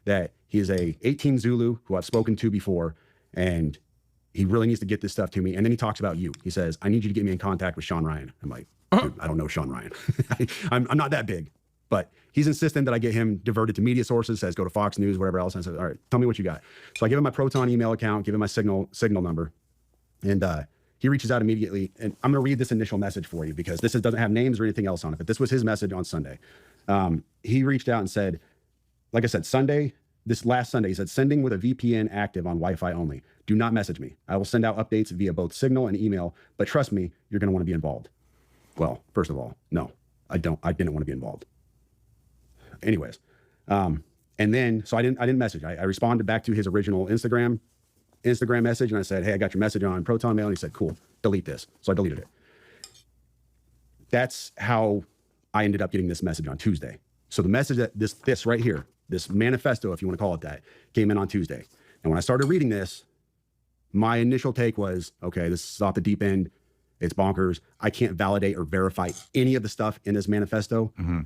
[SPEAKER 15] that he is a 18 Zulu who I've spoken to before, and he really needs to get this stuff to me. And then he talks about you. He says, I need you to get me in contact with Sean Ryan. I'm like, dude, I don't know Sean Ryan. I'm not that big. But he's insistent that I get him diverted to media sources, says go to Fox News, whatever else. And I said, all right, tell me what you got. So I give him my Proton email account, give him my signal number. And he reaches out immediately. And I'm going to read this initial message for you because this doesn't have names or anything else on it. But this was his message on Sunday. He reached out and said, like I said, this last Sunday, he said, sending with a VPN active on Wi-Fi only. Do not message me. I will send out updates via both signal and email, but trust me, you're going to want to be involved. Well, first of all, no, I didn't want to be involved. Anyways, and then, so I didn't message. I responded back to his original Instagram message, and I said, hey, I got your message on Proton Mail. And he said, cool, delete this. So I deleted it. That's how I ended up getting this message on Tuesday. So the message that this right here, this manifesto, if you want to call it that, came in on Tuesday. And when I started reading this, my initial take was, okay, this is off the deep end. It's bonkers. I can't validate or verify any of the stuff in this manifesto. Mm-hmm.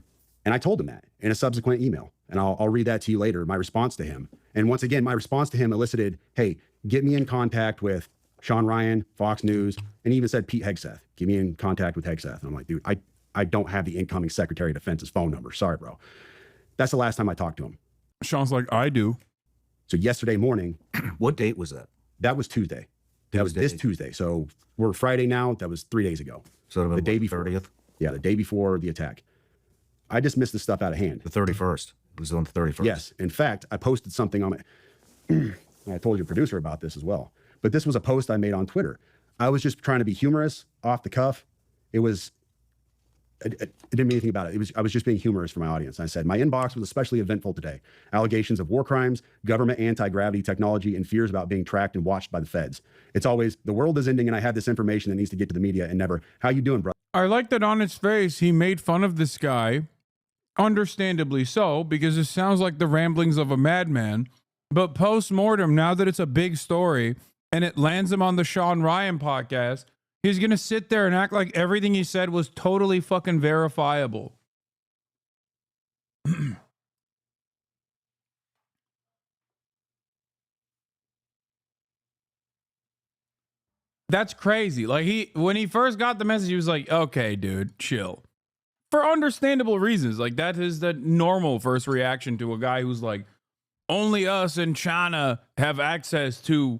[SPEAKER 15] And I told him that in a subsequent email. And I'll read that to you later, my response to him. And once again, my response to him elicited, hey, get me in contact with Sean Ryan, Fox News, and he even said Pete Hegseth. Get me in contact with Hegseth. And I'm like, dude, I don't have the incoming Secretary of Defense's phone number. Sorry, bro. That's the last time I talked to him.
[SPEAKER 1] Sean's like, I do.
[SPEAKER 15] So yesterday morning.
[SPEAKER 14] What date was that?
[SPEAKER 15] That was Tuesday. That was this Tuesday. So we're Friday now. That was 3 days ago.
[SPEAKER 14] So
[SPEAKER 15] the day before.
[SPEAKER 14] 30th?
[SPEAKER 15] Yeah, the day before the attack. I just missed the stuff out of hand.
[SPEAKER 14] The 31st. It was on the 31st.
[SPEAKER 15] Yes. In fact, I posted something on my... I told your producer about this as well. But this was a post I made on Twitter. I was just trying to be humorous, off the cuff. It was... I didn't mean anything about it. I was just being humorous for my audience. I said, my inbox was especially eventful today. Allegations of war crimes, government anti-gravity technology, and fears about being tracked and watched by the feds. It's always, the world is ending and I have this information that needs to get to the media, and never, how you doing, bro?
[SPEAKER 1] I like that on its face, he made fun of this guy, understandably so, because it sounds like the ramblings of a madman. But post-mortem, now that it's a big story, and it lands him on the Sean Ryan podcast, he's going to sit there and act like everything he said was totally fucking verifiable. That's crazy. Like when he first got the message, he was like, okay, dude, chill. For understandable reasons. Like that is the normal first reaction to a guy who's like, only us in China have access to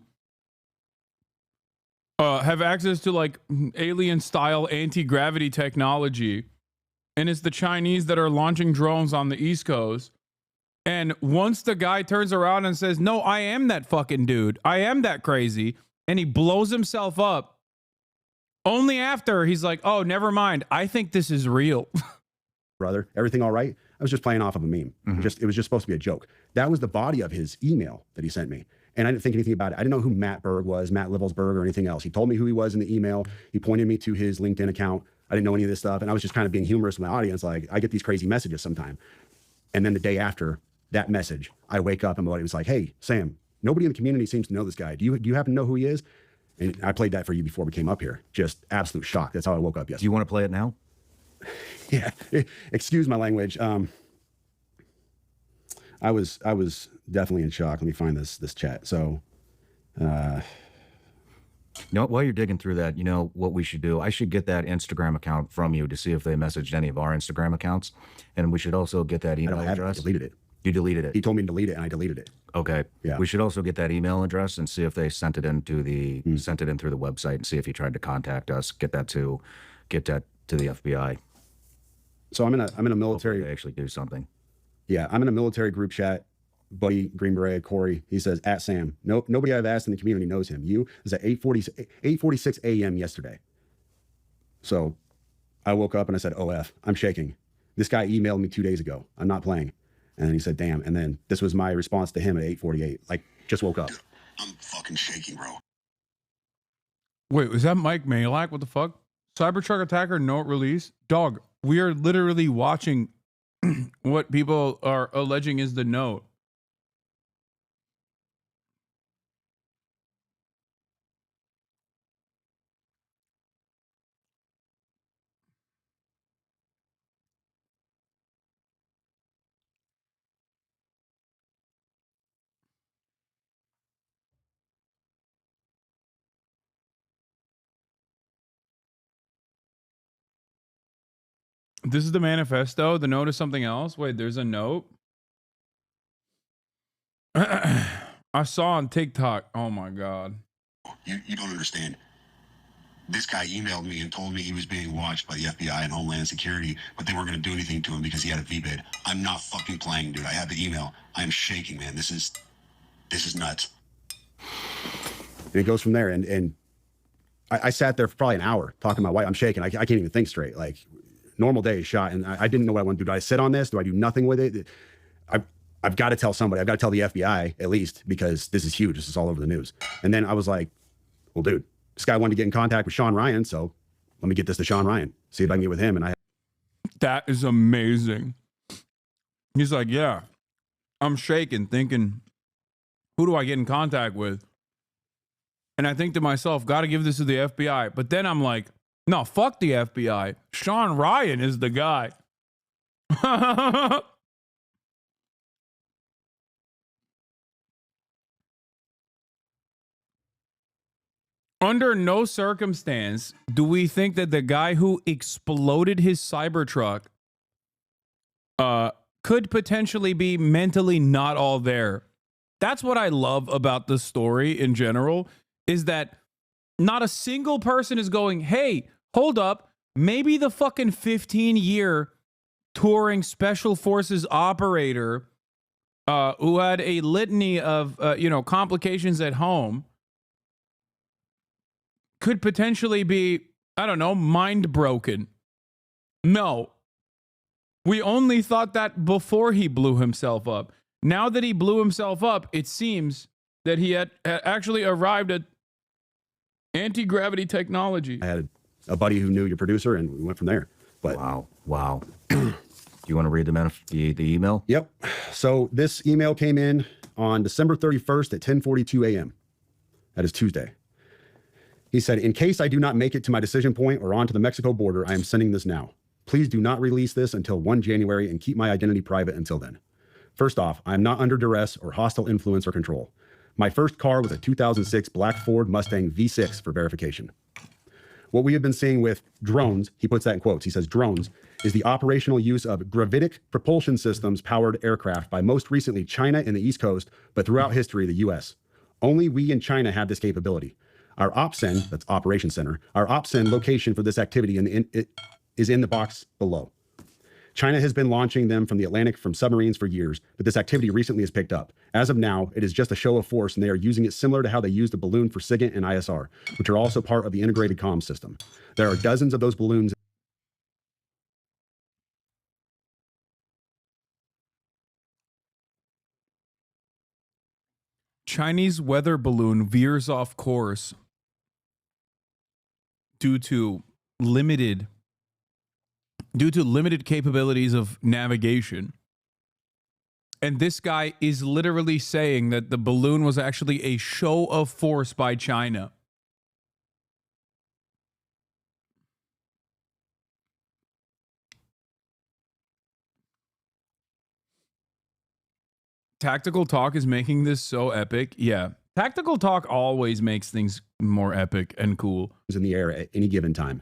[SPEAKER 1] like alien style anti-gravity technology. And it's the Chinese that are launching drones on the East Coast. And once the guy turns around and says, no, I am that fucking dude. I am that crazy. And he blows himself up. Only after he's like, oh, never mind. I think this is real.
[SPEAKER 15] Brother, everything all right? I was just playing off of a meme. It was just supposed to be a joke. That was the body of his email that he sent me. And I didn't think anything about it. I didn't know who Matt Berg was, Matt Livelsberg, or anything else. He told me who he was in the email. He pointed me to his LinkedIn account. I didn't know any of this stuff. And I was just kind of being humorous with my audience. Like, I get these crazy messages sometime. And then the day after that message, I wake up and my buddy was like, hey, Sam, nobody in the community seems to know this guy. Do you happen to know who he is? And I played that for you before we came up here. Just absolute shock. That's how I woke up yesterday.
[SPEAKER 14] Do you want to play it now?
[SPEAKER 15] Yeah. Excuse my language. I was definitely in shock. Let me find this chat. So,
[SPEAKER 14] while you're digging through that, you know what we should do? I should get that Instagram account from you to see if they messaged any of our Instagram accounts. And we should also get that email address.
[SPEAKER 15] I deleted it.
[SPEAKER 14] You deleted it?
[SPEAKER 15] He told me to delete it and I deleted it.
[SPEAKER 14] Okay.
[SPEAKER 15] Yeah.
[SPEAKER 14] We should also get that email address and see if they sent it into the sent it in through the website and see if he tried to contact us. Get that to the FBI.
[SPEAKER 15] So I'm in a military.
[SPEAKER 14] Hopefully they actually do something.
[SPEAKER 15] Yeah, I'm in a military group chat. Buddy Green Beret Corey, he says at Sam. Nobody I've asked in the community knows him. You is at 8:46 a.m. yesterday. So I woke up and I said, "OF, I'm shaking." This guy emailed me 2 days ago. I'm not playing. And then he said, "Damn." And then this was my response to him at 8:48. Like, just woke up.
[SPEAKER 16] I'm fucking shaking, bro.
[SPEAKER 1] Wait, was that Mike Malak? What the fuck? Cybertruck attacker note release? Dog, we are literally watching what people are alleging is the note. This is the manifesto. The note is something else. Wait, there's a note. I saw on TikTok. Oh my God.
[SPEAKER 16] You don't understand. This guy emailed me and told me he was being watched by the FBI and Homeland Security, but they weren't going to do anything to him because he had a VBID. I'm not fucking playing, dude. I have the email. I am shaking, man. This is nuts.
[SPEAKER 15] And it goes from there. And I sat there for probably an hour talking to my wife. I'm shaking. I can't even think straight. Like, normal day shot. And I didn't know what I want to do. Do I sit on this? Do I do nothing with it? I've got to tell somebody. I've got to tell the FBI at least, because this is huge. This is all over the news. And then I was like, well, dude, this guy wanted to get in contact with Sean Ryan. So let me get this to Sean Ryan, see if I can get with him. And
[SPEAKER 1] that is amazing. He's like, yeah, I'm shaking, thinking, who do I get in contact with? And I think to myself, got to give this to the FBI. But then I'm like, no, fuck the FBI. Sean Ryan is the guy. Under no circumstance do we think that the guy who exploded his Cybertruck could potentially be mentally not all there. That's what I love about the story in general, is that Not a single person is going, hey, hold up. Maybe the fucking 15-year touring special forces operator who had a litany of, complications at home could potentially be, I don't know, mind broken. No. We only thought that before he blew himself up. Now that he blew himself up, it seems that he had actually arrived at anti-gravity technology.
[SPEAKER 15] I had a buddy who knew your producer, and we went from there. But
[SPEAKER 14] wow. Do you want to read the email?
[SPEAKER 15] Yep. So this email came in on December 31st at 10:42 a.m. That is Tuesday. He said, in case I do not make it to my decision point or onto the Mexico border, I am sending this now. Please do not release this until 1 January and keep my identity private until then. First off, I am not under duress or hostile influence or control. My first car was a 2006 black Ford Mustang V6 for verification. What we have been seeing with drones, he puts that in quotes, he says drones, is the operational use of gravitic propulsion systems powered aircraft by most recently China and the East Coast, but throughout history, the US. Only we in China have this capability. Our OPSEN, that's Operation Center, our OPSEN location for this activity is in the box below. China has been launching them from the Atlantic from submarines for years, but this activity recently has picked up. As of now, it is just a show of force, and they are using it similar to how they used a balloon for SIGINT and ISR, which are also part of the integrated comms system. There are dozens of those balloons.
[SPEAKER 1] Chinese weather balloon veers off course due to limited capabilities of navigation. And this guy is literally saying that the balloon was actually a show of force by China. Tactical Talk is making this so epic. Yeah. Tactical Talk always makes things more epic and cool.
[SPEAKER 15] In the air at any given time.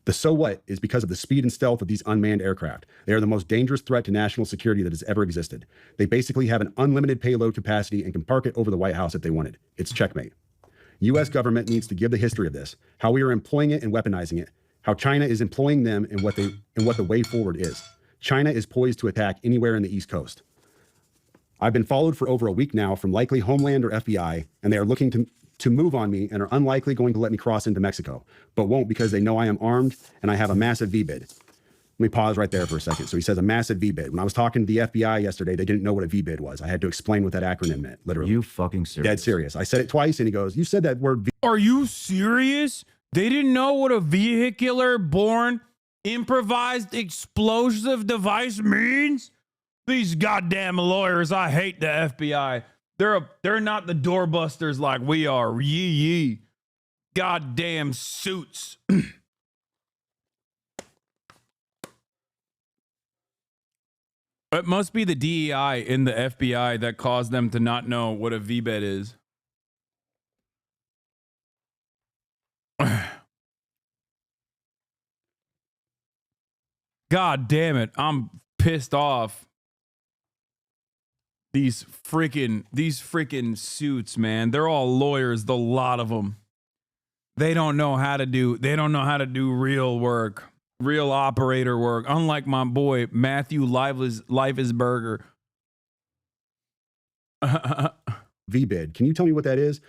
[SPEAKER 15] The so what is because of the speed and stealth of these unmanned aircraft. They are the most dangerous threat to national security that has ever existed. They basically have an unlimited payload capacity and can park it over the White House if they wanted. It's checkmate. U.S. government needs to give the history of this, how we are employing it and weaponizing it, how China is employing them and what the way forward is. China is poised to attack anywhere in the East Coast. I've been followed for over a week now from likely Homeland or FBI, and they are looking to move on me and are unlikely going to let me cross into Mexico, but won't because they know I am armed and I have a massive VBID. Let me pause right there for a second. So he says a massive VBID. When I was talking to the FBI yesterday, they didn't know what a VBID was. I had to explain what that acronym meant, literally.
[SPEAKER 14] You fucking serious?
[SPEAKER 15] Dead serious. I said it twice and he goes, you said that word.
[SPEAKER 1] Are you serious? They didn't know what a vehicular borne improvised explosive device means? These goddamn lawyers, I hate the FBI. They're not the doorbusters like we are. Yee. Goddamn suits. It must be the DEI in the FBI that caused them to not know what a VBED is. God damn it. I'm pissed off. These freaking suits, man. They're all lawyers, the lot of them. They don't know how to do real work, real operator work. Unlike my boy Matthew Liefesberger.
[SPEAKER 15] VBID. Can you tell me what that is?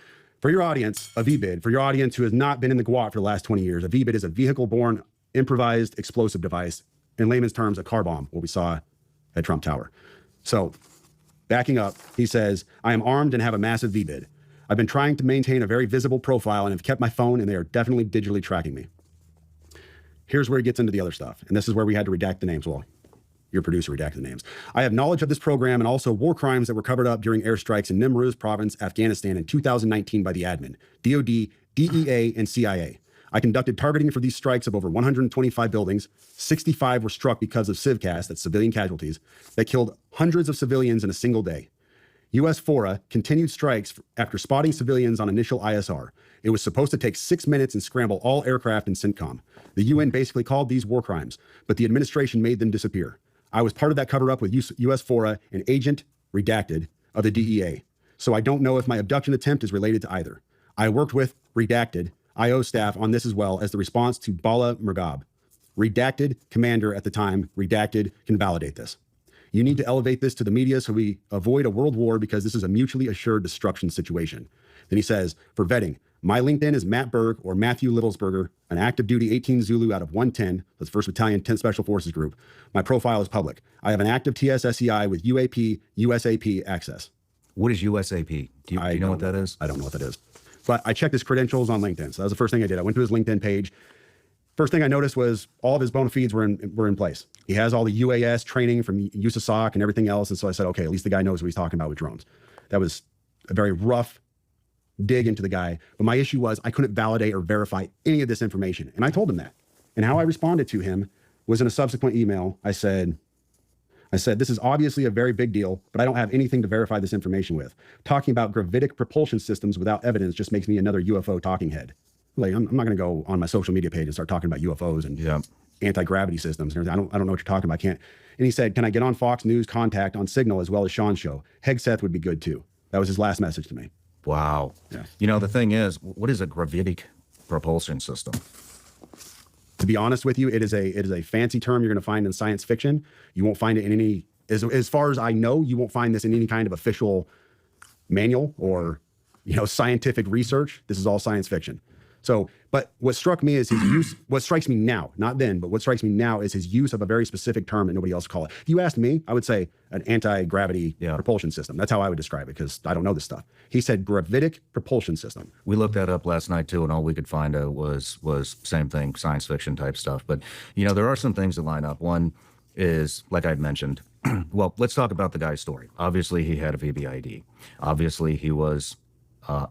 [SPEAKER 15] For your audience, a VBID, for your audience who has not been in the GWOT for the last 20 years, a VBID is a vehicle-borne improvised explosive device. In layman's terms, a car bomb, what we saw at Trump Tower. So, backing up, he says, I am armed and have a massive VBID. I've been trying to maintain a very visible profile and have kept my phone, and they are definitely digitally tracking me. Here's where he gets into the other stuff. And this is where we had to redact the names. Well, your producer redacted the names. I have knowledge of this program and also war crimes that were covered up during airstrikes in Nimruz province, Afghanistan in 2019 by the admin, DOD, DEA, and CIA. I conducted targeting for these strikes of over 125 buildings. 65 were struck because of civcas, that's civilian casualties, that killed hundreds of civilians in a single day. U.S. FORA continued strikes after spotting civilians on initial ISR. It was supposed to take 6 minutes and scramble all aircraft in CENTCOM. The UN basically called these war crimes, but the administration made them disappear. I was part of that cover-up with U.S. FORA, an agent, redacted, of the DEA. So I don't know if my abduction attempt is related to either. I worked with, redacted, IO staff on this as well as the response to Bala Murgab. Redacted commander at the time, redacted, can validate this. You need to elevate this to the media so we avoid a world war because this is a mutually assured destruction situation. Then he says, for vetting, my LinkedIn is Matt Berg or Matthew Littlesberger, an active duty 18 Zulu out of 110, that's 1st Battalion 10th Special Forces Group. My profile is public. I have an active TSSCI with UAP, USAP access.
[SPEAKER 14] What is USAP? Do you know what that is?
[SPEAKER 15] I don't know what that is. But I checked his credentials on LinkedIn. So that was the first thing I did. I went to his LinkedIn page. First thing I noticed was all of his bona fides were in place. He has all the UAS training from USASOC and everything else. And so I said, okay, at least the guy knows what he's talking about with drones. That was a very rough dig into the guy. But my issue was I couldn't validate or verify any of this information. And I told him that. And how I responded to him was in a subsequent email. I said, this is obviously a very big deal, but I don't have anything to verify this information with. Talking about gravitic propulsion systems without evidence just makes me another UFO talking head. Like, I'm not going to go on my social media page and start talking about UFOs and anti-gravity systems and everything. I don't know what you're talking about. I can't. And he said, can I get on Fox News Contact on Signal as well as Sean's show? Hegseth would be good too. That was his last message to me.
[SPEAKER 14] Wow.
[SPEAKER 15] Yeah.
[SPEAKER 14] You know, the thing is, what is a gravitic propulsion system?
[SPEAKER 15] To be honest with you, it is a fancy term you're going to find in science fiction. You won't find it in any, as far as I know, you won't find this in any kind of official manual or, scientific research. This is all science fiction. So, but what struck me is his use, what strikes me now, not then, but what strikes me now is his use of a very specific term that nobody else call it. If you asked me, I would say an anti-gravity propulsion system. That's how I would describe it because I don't know this stuff. He said gravitic propulsion system.
[SPEAKER 14] We looked that up last night too, and all we could find was same thing, science fiction type stuff. But, there are some things that line up. One is, like I'd mentioned, well, let's talk about the guy's story. Obviously, he had a VBID. Obviously, he was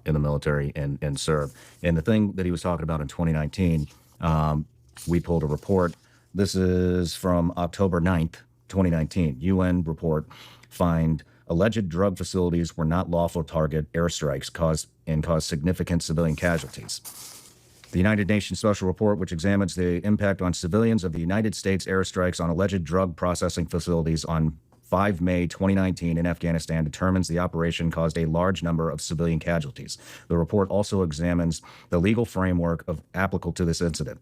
[SPEAKER 14] in the military and served. And the thing that he was talking about in 2019, we pulled a report. This is from October 9th, 2019. UN report find alleged drug facilities were not lawful target airstrikes caused significant civilian casualties. The United Nations Special Report, which examines the impact on civilians of the United States airstrikes on alleged drug processing facilities on 5 May 2019 in Afghanistan, determines the operation caused a large number of civilian casualties. The report also examines the legal framework applicable to this incident.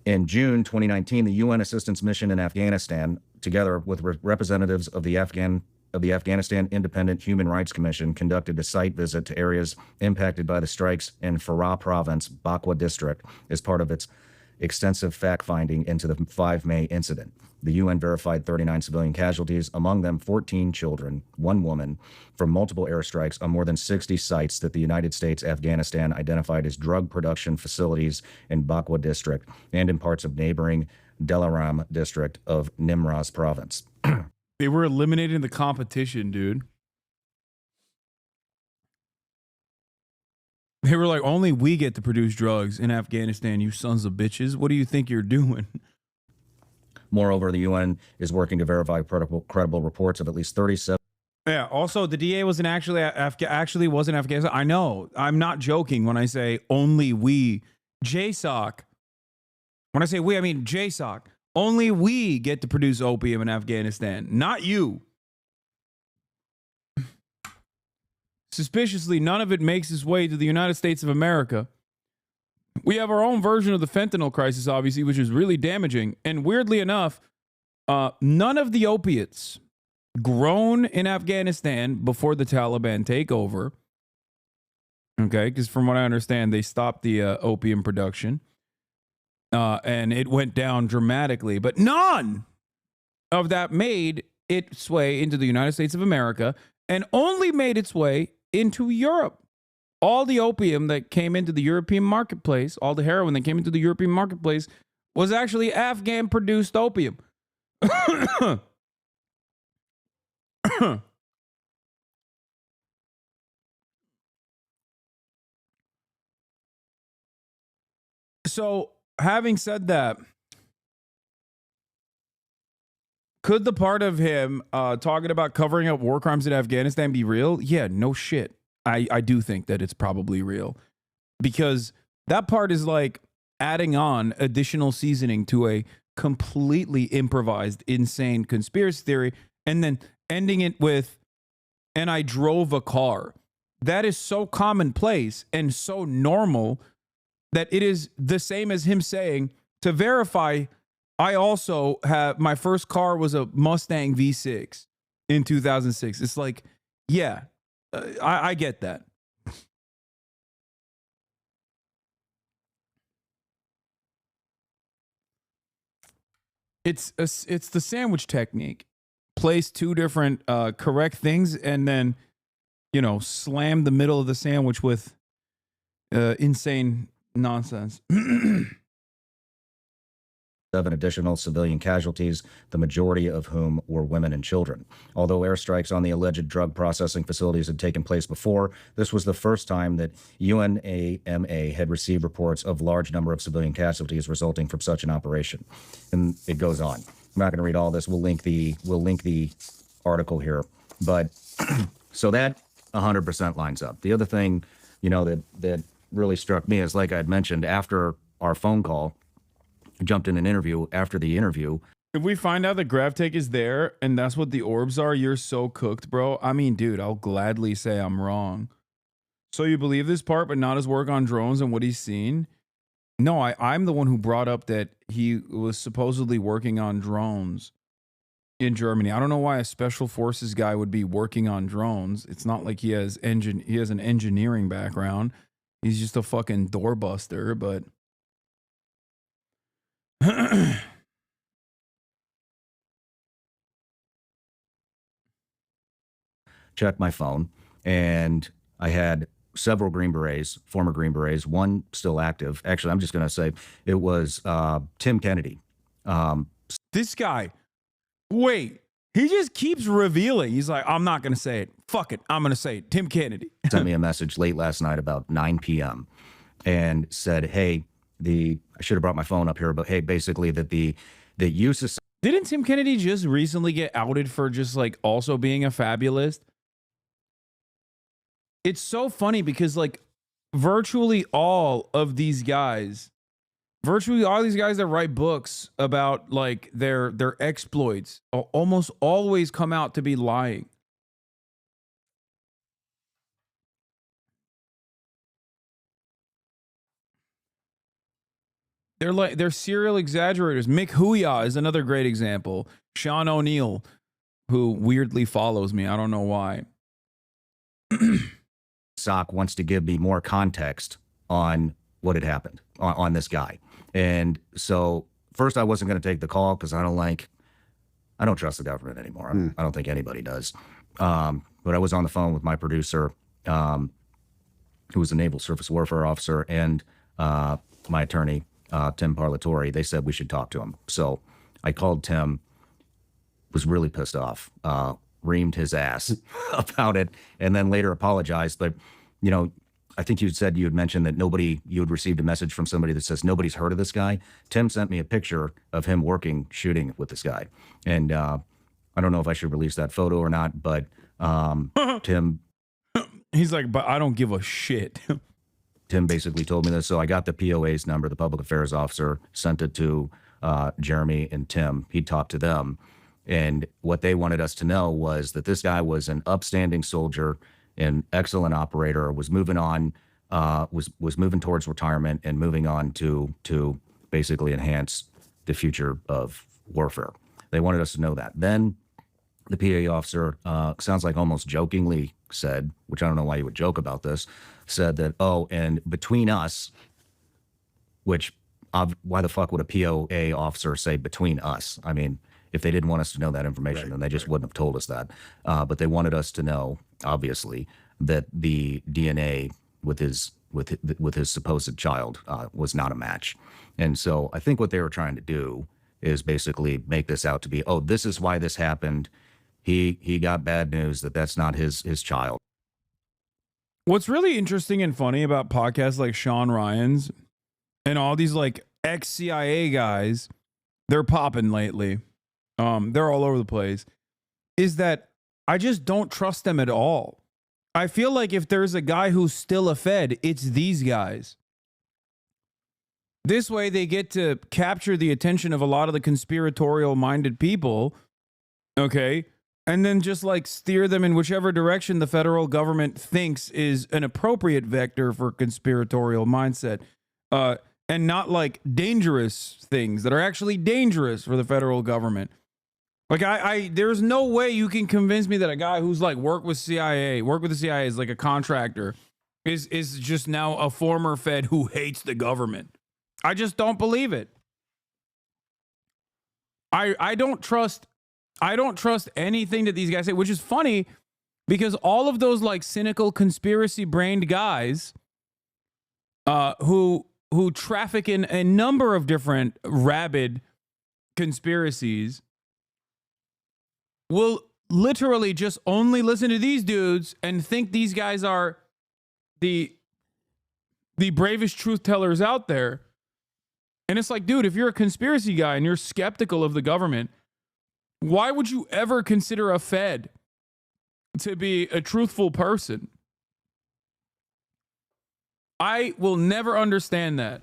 [SPEAKER 14] In June 2019, the UN Assistance Mission in Afghanistan, together with representatives of the Afghanistan Independent Human Rights Commission, conducted a site visit to areas impacted by the strikes in Farah Province, Bakwa District, as part of its extensive fact-finding into the 5 May incident. The UN verified 39 civilian casualties, among them 14 children, 1 woman, from multiple airstrikes on more than 60 sites that the United States Afghanistan identified as drug production facilities in Bakwa District and in parts of neighboring Delaram District of Nimraz Province.
[SPEAKER 1] They were eliminating the competition, dude. They were like, only we get to produce drugs in Afghanistan, you sons of bitches. What do you think you're doing?
[SPEAKER 14] Moreover, the UN is working to verify credible reports of at least 37.
[SPEAKER 1] Yeah. Also, the DA wasn't actually wasn't Afghanistan. I know. I'm not joking when I say only we, JSOC. When I say we, I mean JSOC. Only we get to produce opium in Afghanistan, not you. Suspiciously, none of it makes its way to the United States of America. We have our own version of the fentanyl crisis, obviously, which is really damaging. And weirdly enough, none of the opiates grown in Afghanistan before the Taliban takeover, okay, because from what I understand, they stopped the opium production, and it went down dramatically. But none of that made its way into the United States of America and only made its way into Europe. All the opium that came into the European marketplace, all the heroin that came into the European marketplace was actually Afghan-produced opium. So, having said that, could the part of him talking about covering up war crimes in Afghanistan be real? Yeah, no shit. I do think that it's probably real, because that part is like adding on additional seasoning to a completely improvised, insane conspiracy theory, and then ending it with, and I drove a car. That is so commonplace and so normal that it is the same as him saying, to verify, I also have, my first car was a Mustang V6 in 2006. It's like, yeah, I get that. It's the sandwich technique. Place two different correct things and then, you know, slam the middle of the sandwich with insane nonsense.
[SPEAKER 14] 7 additional civilian casualties, the majority of whom were women and children. Although airstrikes on the alleged drug processing facilities had taken place before, this was the first time that UNAMA had received reports of large number of civilian casualties resulting from such an operation. And it goes on. I'm not going to read all this. We'll link the article here. But so that 100% lines up. The other thing, you know, that really struck me is, like I had mentioned, after our phone call, jumped in an interview after the interview.
[SPEAKER 1] If we find out that GravTech is there and that's what the orbs are, you're so cooked, bro. I mean, dude, I'll gladly say I'm wrong. So you believe this part, but not his work on drones and what he's seen? No, I'm the one who brought up that he was supposedly working on drones in Germany. I don't know why a special forces guy would be working on drones. It's not like he has an engineering background. He's just a fucking doorbuster, but
[SPEAKER 14] checked my phone, and I had several Green Berets, former Green Berets, one still active. Actually, I'm just going to say it was Tim Kennedy.
[SPEAKER 1] This guy, wait, he just keeps revealing. He's like, I'm not going to say it. Fuck it. I'm going to say it. Tim Kennedy.
[SPEAKER 14] Sent me a message late last night about 9 p.m. and said, hey, I should have brought my phone up here, but hey, basically that the use of...
[SPEAKER 1] Didn't Tim Kennedy just recently get outed for just like also being a fabulist? It's so funny because like virtually all these guys that write books about like their exploits almost always come out to be lying. They're serial exaggerators. Mick Huya is another great example. Sean O'Neill, who weirdly follows me. I don't know why.
[SPEAKER 14] SOC wants to give me more context on what had happened on this guy. And so first I wasn't going to take the call because I don't trust the government anymore. I don't think anybody does. But I was on the phone with my producer, who was a naval surface warfare officer, and my attorney, Tim Parlatore. They said we should talk to him. So I called Tim, was really pissed off, reamed his ass about it, and then later apologized. But, you know, I think you had mentioned that you had received a message from somebody that says nobody's heard of this guy. Tim sent me a picture of him shooting with this guy. And I don't know if I should release that photo or not, but Tim...
[SPEAKER 1] He's like, but I don't give a shit.
[SPEAKER 14] Tim basically told me this. So I got the POA's number, the public affairs officer, sent it to Jeremy and Tim. He talked to them. And what they wanted us to know was that this guy was an upstanding soldier, an excellent operator, was moving on, was moving towards retirement and moving on to basically enhance the future of warfare. They wanted us to know that. Then the PA officer, sounds like almost jokingly said, which I don't know why you would joke about this, said that, oh, and between us, which why the fuck would a POA officer say between us? I mean, if they didn't want us to know that information, then they just wouldn't have told us that. But they wanted us to know, obviously, that the DNA with his supposed child was not a match. And so I think what they were trying to do is basically make this out to be, oh, this is why this happened. He got bad news that that's not his child.
[SPEAKER 1] What's really interesting and funny about podcasts like Sean Ryan's and all these like ex-CIA guys, they're popping lately. They're all over the place, is that I just don't trust them at all. I feel like if there's a guy who's still a Fed, it's these guys. This way they get to capture the attention of a lot of the conspiratorial minded people, okay, and then just like steer them in whichever direction the federal government thinks is an appropriate vector for conspiratorial mindset. and not like dangerous things that are actually dangerous for the federal government. Like there's no way you can convince me that a guy who's like worked with the CIA as like a contractor is just now a former Fed who hates the government. I just don't believe it. I don't trust anything that these guys say, which is funny because all of those like cynical conspiracy brained guys who traffic in a number of different rabid conspiracies will literally just only listen to these dudes and think these guys are the bravest truth tellers out there. And it's like, dude, if you're a conspiracy guy and you're skeptical of the government, why would you ever consider a Fed to be a truthful person? I will never understand that.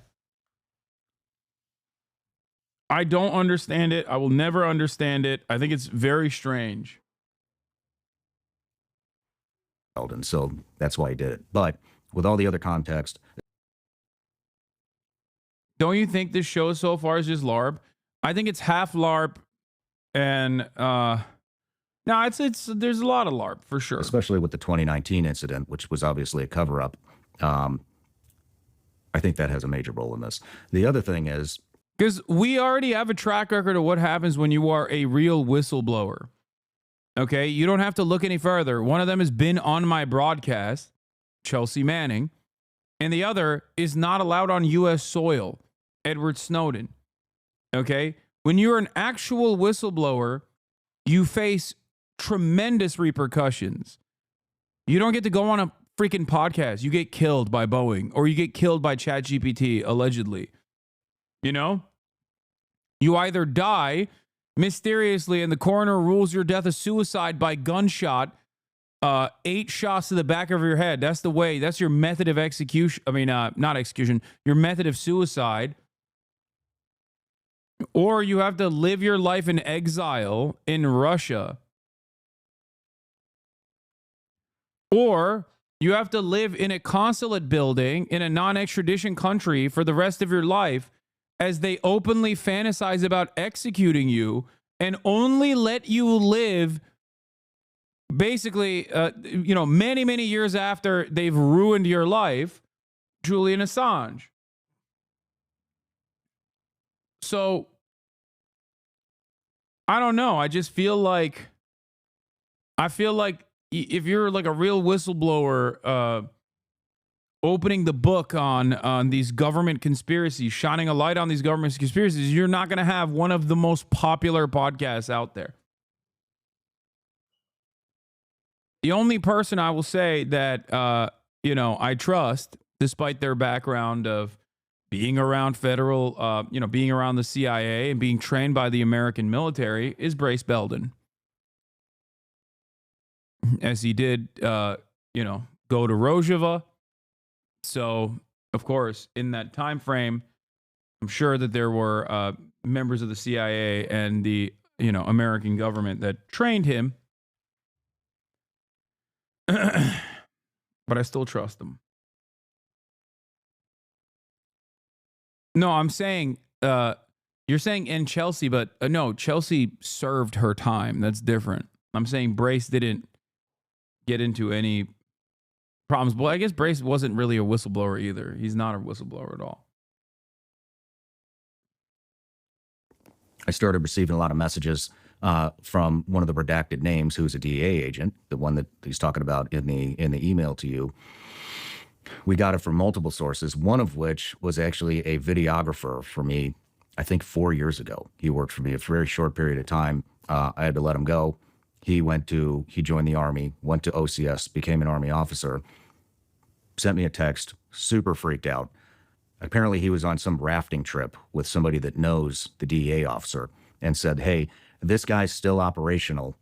[SPEAKER 1] I don't understand it. I will never understand it. I think it's very strange.
[SPEAKER 14] And so that's why he did it. But with all the other context,
[SPEAKER 1] don't you think this show so far is just LARP? I think it's half LARP and no, it's there's a lot of LARP for sure.
[SPEAKER 14] Especially with the 2019 incident, which was obviously a cover-up. I think that has a major role in this. The other thing is,
[SPEAKER 1] because we already have a track record of what happens when you are a real whistleblower. Okay, you don't have to look any further. One of them has been on my broadcast, Chelsea Manning, and the other is not allowed on U.S. soil, Edward Snowden. Okay, when you're an actual whistleblower, you face tremendous repercussions. You don't get to go on a freaking podcast. You get killed by Boeing, or you get killed by ChatGPT, allegedly. You know? You either die mysteriously and the coroner rules your death a suicide by gunshot, 8 shots to the back of your head. That's the way. That's your method of execution. I mean, not execution. Your method of suicide. Or you have to live your life in exile in Russia. Or you have to live in a consulate building in a non-extradition country for the rest of your life as they openly fantasize about executing you and only let you live basically, many, many years after they've ruined your life. Julian Assange. So, I don't know. I just feel like, if you're like a real whistleblower, opening the book on these government conspiracies, shining a light on these government conspiracies, you're not going to have one of the most popular podcasts out there. The only person I will say that, I trust, despite their background of being around federal, being around the CIA and being trained by the American military, is Brace Belden. As he did, go to Rojava. So, of course, in that time frame, I'm sure that there were members of the CIA and the, American government that trained him. But I still trust them. No, I'm saying, you're saying in Chelsea, but no, Chelsea served her time. That's different. I'm saying Brace didn't get into any problems. Well, I guess Brace wasn't really a whistleblower either. He's not a whistleblower at all.
[SPEAKER 14] I started receiving a lot of messages from one of the redacted names, who's a DEA agent, the one that he's talking about in the email to you. We got it from multiple sources, one of which was actually a videographer for me, I think 4 years ago. He worked for me a very short period of time. I had to let him go. He joined the Army, went to OCS, became an Army officer, sent me a text, super freaked out. Apparently he was on some rafting trip with somebody that knows the DEA officer and said, hey, this guy's still operational.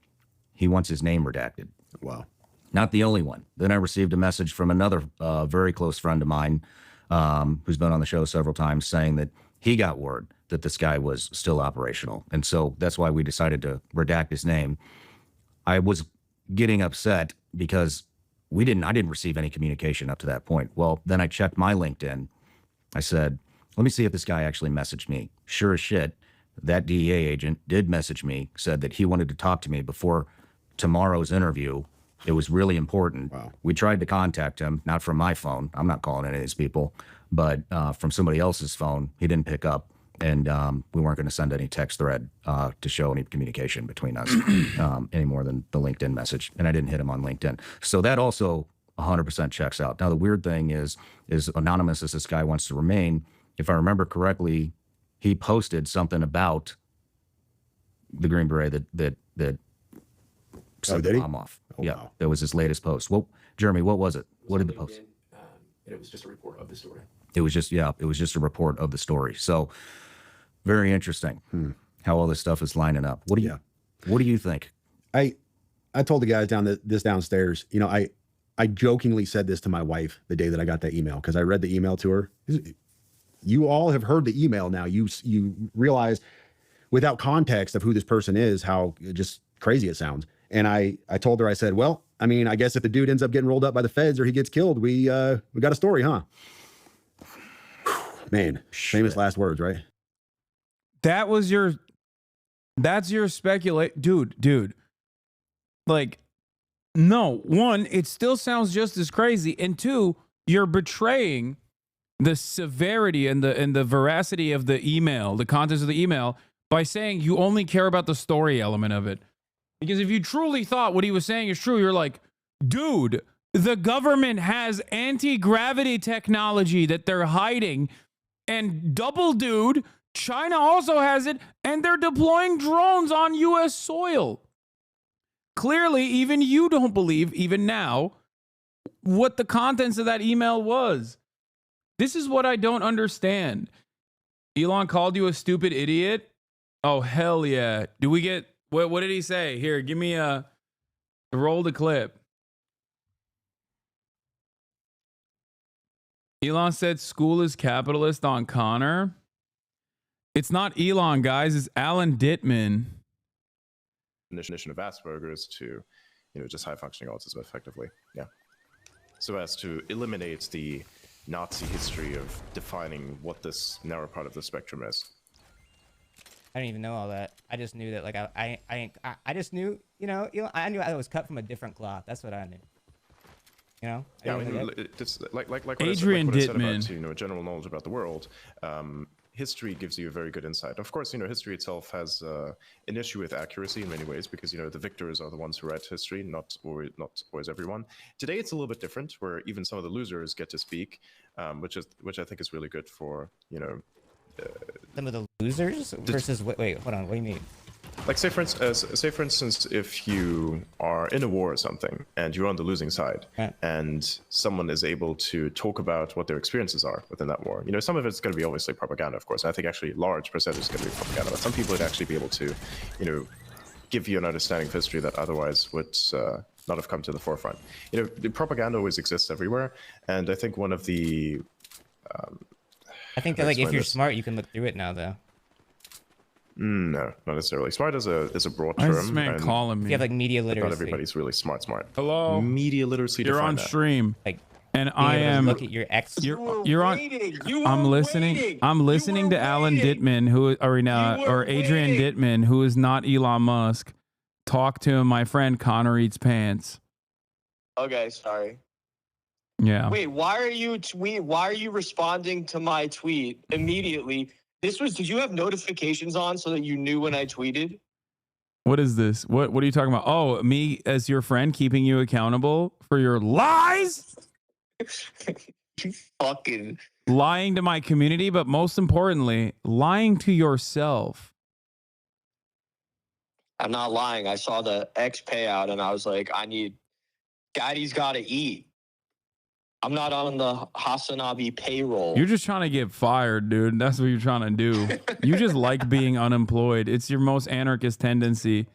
[SPEAKER 14] He wants his name redacted.
[SPEAKER 15] Wow.
[SPEAKER 14] Not the only one. Then I received a message from another very close friend of mine who's been on the show several times saying that he got word that this guy was still operational. And so that's why we decided to redact his name. I was getting upset because I didn't receive any communication up to that point. Well, then I checked my LinkedIn I said, let me see if this guy actually messaged me. Sure as shit, that DEA agent did message me, said that he wanted to talk to me before tomorrow's interview. It was really important. Wow. We tried to contact him, not from my phone. I'm not calling any of these people, but from somebody else's phone. He didn't pick up, and we weren't going to send any text thread to show any communication between us any more than the LinkedIn message. And I didn't hit him on LinkedIn. So that also 100% checks out. Now, the weird thing is anonymous as this guy wants to remain, if I remember correctly, he posted something about the Green Beret that set the bomb off. Oh, yeah, wow. That was his latest post. Well, Jeremy, what was it? What did the post?
[SPEAKER 17] It was just a report of the story.
[SPEAKER 14] It was just a report of the story. So very interesting how all this stuff is lining up. What do you think?
[SPEAKER 15] I told the guys downstairs, you know, I jokingly said this to my wife the day that I got that email, because I read the email to her. You all have heard the email now. You realize without context of who this person is, how just crazy it sounds. And I told her, I said, well, I mean, I guess if the dude ends up getting rolled up by the feds or he gets killed, we got a story, huh? Man, famous last words, right?
[SPEAKER 1] That's your dude. Like, no, one, it still sounds just as crazy. And two, you're betraying the severity and the veracity of the email, the contents of the email, by saying you only care about the story element of it. Because if you truly thought what he was saying is true, you're like, dude, the government has anti-gravity technology that they're hiding. And double dude, China also has it, and they're deploying drones on U.S. soil. Clearly, even you don't believe, even now, what the contents of that email was. This is what I don't understand. Elon called you a stupid idiot? Oh, hell yeah. Do we get... What did he say? Here, give me roll the clip. Elon said school is capitalist on Connor. It's not Elon, guys. It's Alan Dittman.
[SPEAKER 18] Definition of Asperger's to, just high functioning autism effectively. Yeah. So as to eliminate the Nazi history of defining what this narrow part of the spectrum is.
[SPEAKER 19] I didn't even know all that. I just knew that, like, I just knew, I knew I was cut from a different cloth. That's what I knew. Yeah,
[SPEAKER 18] it's like
[SPEAKER 1] Adrian
[SPEAKER 18] what I said
[SPEAKER 1] Dittman.
[SPEAKER 18] About, general knowledge about the world. History gives you a very good insight. Of course, history itself has an issue with accuracy in many ways because, the victors are the ones who write history, not always everyone. Today, it's a little bit different, where even some of the losers get to speak, which I think is really good for,
[SPEAKER 19] some of the losers versus wait, hold on. What do you mean?
[SPEAKER 18] Like say for instance, if you are in a war or something and you're on the losing side, and someone is able to talk about what their experiences are within that war, some of it's going to be obviously propaganda, of course. I think actually large percentage is going to be propaganda, but some people would actually be able to, give you an understanding of history that otherwise would not have come to the forefront. The propaganda always exists everywhere, and I think one of the
[SPEAKER 19] I think that, like, if you're smart, you can look through it now, though.
[SPEAKER 18] No, not necessarily. Smart is a broad term.
[SPEAKER 1] Why is this man calling me?
[SPEAKER 19] You have, like, media literacy.
[SPEAKER 18] Not everybody's really smart.
[SPEAKER 1] Hello?
[SPEAKER 18] Media literacy.
[SPEAKER 1] You're on stream.
[SPEAKER 19] Like,
[SPEAKER 1] and I am.
[SPEAKER 19] Look at your ex.
[SPEAKER 1] You're on. I'm listening. I'm listening to Alan Dittman, or Adrian Dittman, who is not Elon Musk. Talk to him, my friend Connor Eats Pants.
[SPEAKER 21] Okay, sorry.
[SPEAKER 1] Yeah.
[SPEAKER 21] Wait, why are you responding to my tweet immediately? Did you have notifications on so that you knew when I tweeted?
[SPEAKER 1] What is this? What are you talking about? Oh, me as your friend keeping you accountable for your lies?
[SPEAKER 21] You fucking
[SPEAKER 1] lying to my community, but most importantly, lying to yourself.
[SPEAKER 21] I'm not lying. I saw the X payout and I was like, Daddy's gotta eat. I'm not on the HasanAbi payroll.
[SPEAKER 1] You're just trying to get fired, dude. That's what you're trying to do. You just like being unemployed. It's your most anarchist tendency.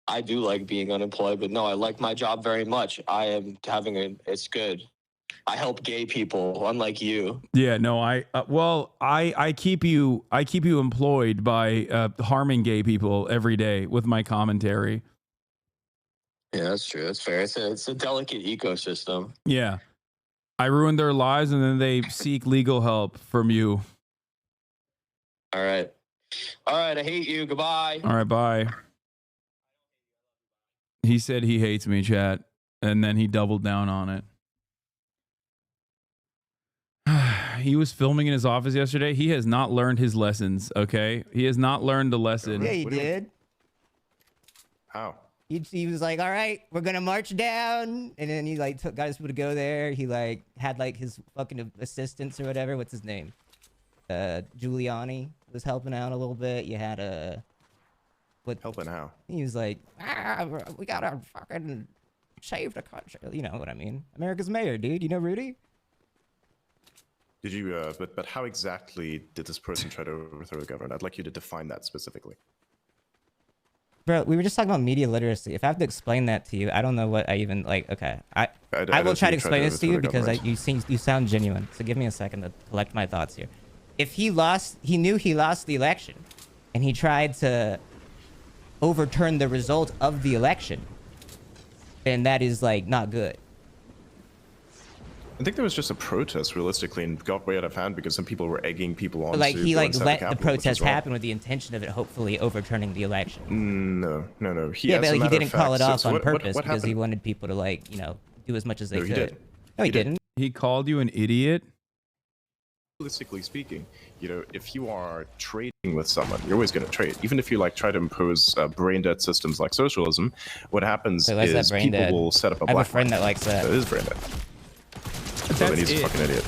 [SPEAKER 21] I do like being unemployed, but no, I like my job very much. I am it's good. I help gay people, unlike you.
[SPEAKER 1] Yeah, no, I keep you employed by harming gay people every day with my commentary.
[SPEAKER 21] Yeah, that's true. That's fair. It's a delicate ecosystem.
[SPEAKER 1] Yeah. I ruined their lives, and then they seek legal help from you.
[SPEAKER 21] All right. All right. I hate you. Goodbye.
[SPEAKER 1] All right, bye. He said he hates me, chat, and then he doubled down on it. He was filming in his office yesterday. He has not learned his lessons, okay? He has not learned the lesson.
[SPEAKER 19] Yeah, he did.
[SPEAKER 18] How?
[SPEAKER 19] He was like, all right, we're going to march down. And then he like got his people to go there. He like had like his fucking assistants or whatever. What's his name? Giuliani was helping out a little bit. You had what?
[SPEAKER 18] Helping how?
[SPEAKER 19] He was like, we got to fucking save the country. You know what I mean? America's mayor, dude. You know Rudy?
[SPEAKER 18] Did you, but how exactly did this person try to overthrow the government? I'd like you to define that specifically.
[SPEAKER 19] Bro, we were just talking about media literacy. If I have to explain that to you, I don't know what I even, like, okay. I will try to explain this to you because you sound genuine. So give me a second to collect my thoughts here. If he knew he lost the election, and he tried to overturn the result of the election, then that is, like, not good.
[SPEAKER 18] I think there was just a protest, realistically, and got way out of hand because some people were egging people on.
[SPEAKER 19] But, like, he, like, let the
[SPEAKER 18] Capitol,
[SPEAKER 19] protest happen with the intention of it hopefully overturning the election.
[SPEAKER 18] No.
[SPEAKER 19] Yeah, but like, he didn't call it off on purpose
[SPEAKER 18] what
[SPEAKER 19] because he
[SPEAKER 18] happened?
[SPEAKER 19] wanted people to, like, you know, do as much as they
[SPEAKER 18] No,
[SPEAKER 19] could.
[SPEAKER 18] he did.
[SPEAKER 19] No, he didn't.
[SPEAKER 1] He called you an idiot?
[SPEAKER 18] Realistically speaking, you know, if you are trading with someone, you're always going to trade. Even if you like try to impose brain dead systems like socialism, what happens
[SPEAKER 19] Wait, why is that
[SPEAKER 18] is
[SPEAKER 19] brain
[SPEAKER 18] people
[SPEAKER 19] dead?
[SPEAKER 18] will set up a
[SPEAKER 19] I have a
[SPEAKER 18] black
[SPEAKER 19] friend
[SPEAKER 18] market.
[SPEAKER 19] that likes that.
[SPEAKER 18] So it is brain dead. Well, then he's a fucking idiot.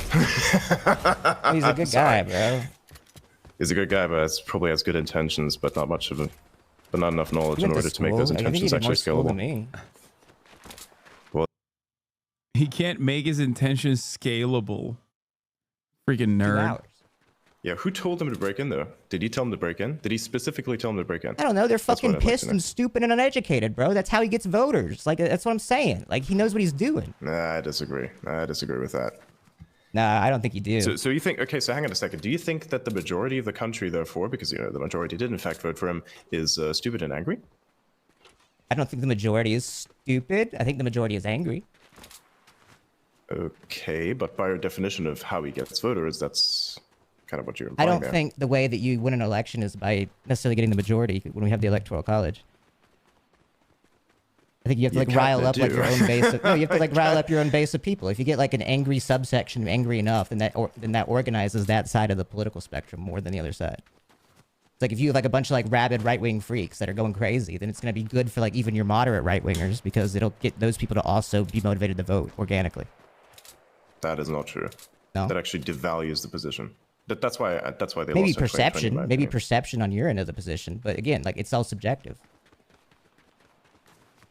[SPEAKER 19] He's a good guy, bro.
[SPEAKER 18] He's a good guy, but probably has good intentions, but not enough knowledge in order to make those
[SPEAKER 19] I think he
[SPEAKER 18] intentions
[SPEAKER 19] did more
[SPEAKER 18] actually
[SPEAKER 19] school than
[SPEAKER 18] scalable.
[SPEAKER 19] me.
[SPEAKER 18] Well,
[SPEAKER 1] He can't make his intentions scalable. Freaking nerd.
[SPEAKER 18] yeah, who told him to break in, though? Did he tell him to break in? Did he specifically tell him to break in?
[SPEAKER 19] I don't know. They're
[SPEAKER 18] That's what
[SPEAKER 19] fucking
[SPEAKER 18] I'd like to
[SPEAKER 19] pissed
[SPEAKER 18] know.
[SPEAKER 19] and stupid and uneducated, bro. That's how he gets voters. Like, that's what I'm saying. Like, he knows what he's doing.
[SPEAKER 18] Nah, I disagree. I disagree with that.
[SPEAKER 19] Nah, I don't think you do.
[SPEAKER 18] So you think, okay, so hang on a second. Do you think that the majority of the country, therefore, because, you know, the majority did in fact vote for him, is stupid and angry?
[SPEAKER 19] I don't think the majority is stupid. I think the majority is angry.
[SPEAKER 18] Okay, but by your definition of how he gets voters, that's kind of what you're
[SPEAKER 19] I
[SPEAKER 18] implying
[SPEAKER 19] don't
[SPEAKER 18] there.
[SPEAKER 19] think the way that you win an election is by necessarily getting the majority when we have the electoral college. I think you have to
[SPEAKER 18] You
[SPEAKER 19] like rile
[SPEAKER 18] kinda
[SPEAKER 19] up like
[SPEAKER 18] do.
[SPEAKER 19] your own base. No, you have to like rile up your own base of people. If you get like an angry subsection, angry enough, then that organizes that side of the political spectrum more than the other side. It's like if you have like a bunch of like rabid right-wing freaks that are going crazy, then it's going to be good for like even your moderate right-wingers because it'll get those people to also be motivated to vote organically.
[SPEAKER 18] That is not true.
[SPEAKER 19] No?
[SPEAKER 18] That actually devalues the position. That's why they
[SPEAKER 19] Maybe
[SPEAKER 18] lost in 2020, in
[SPEAKER 19] perception,
[SPEAKER 18] my
[SPEAKER 19] maybe
[SPEAKER 18] opinion.
[SPEAKER 19] perception on your end of the position, but again, like it's all subjective.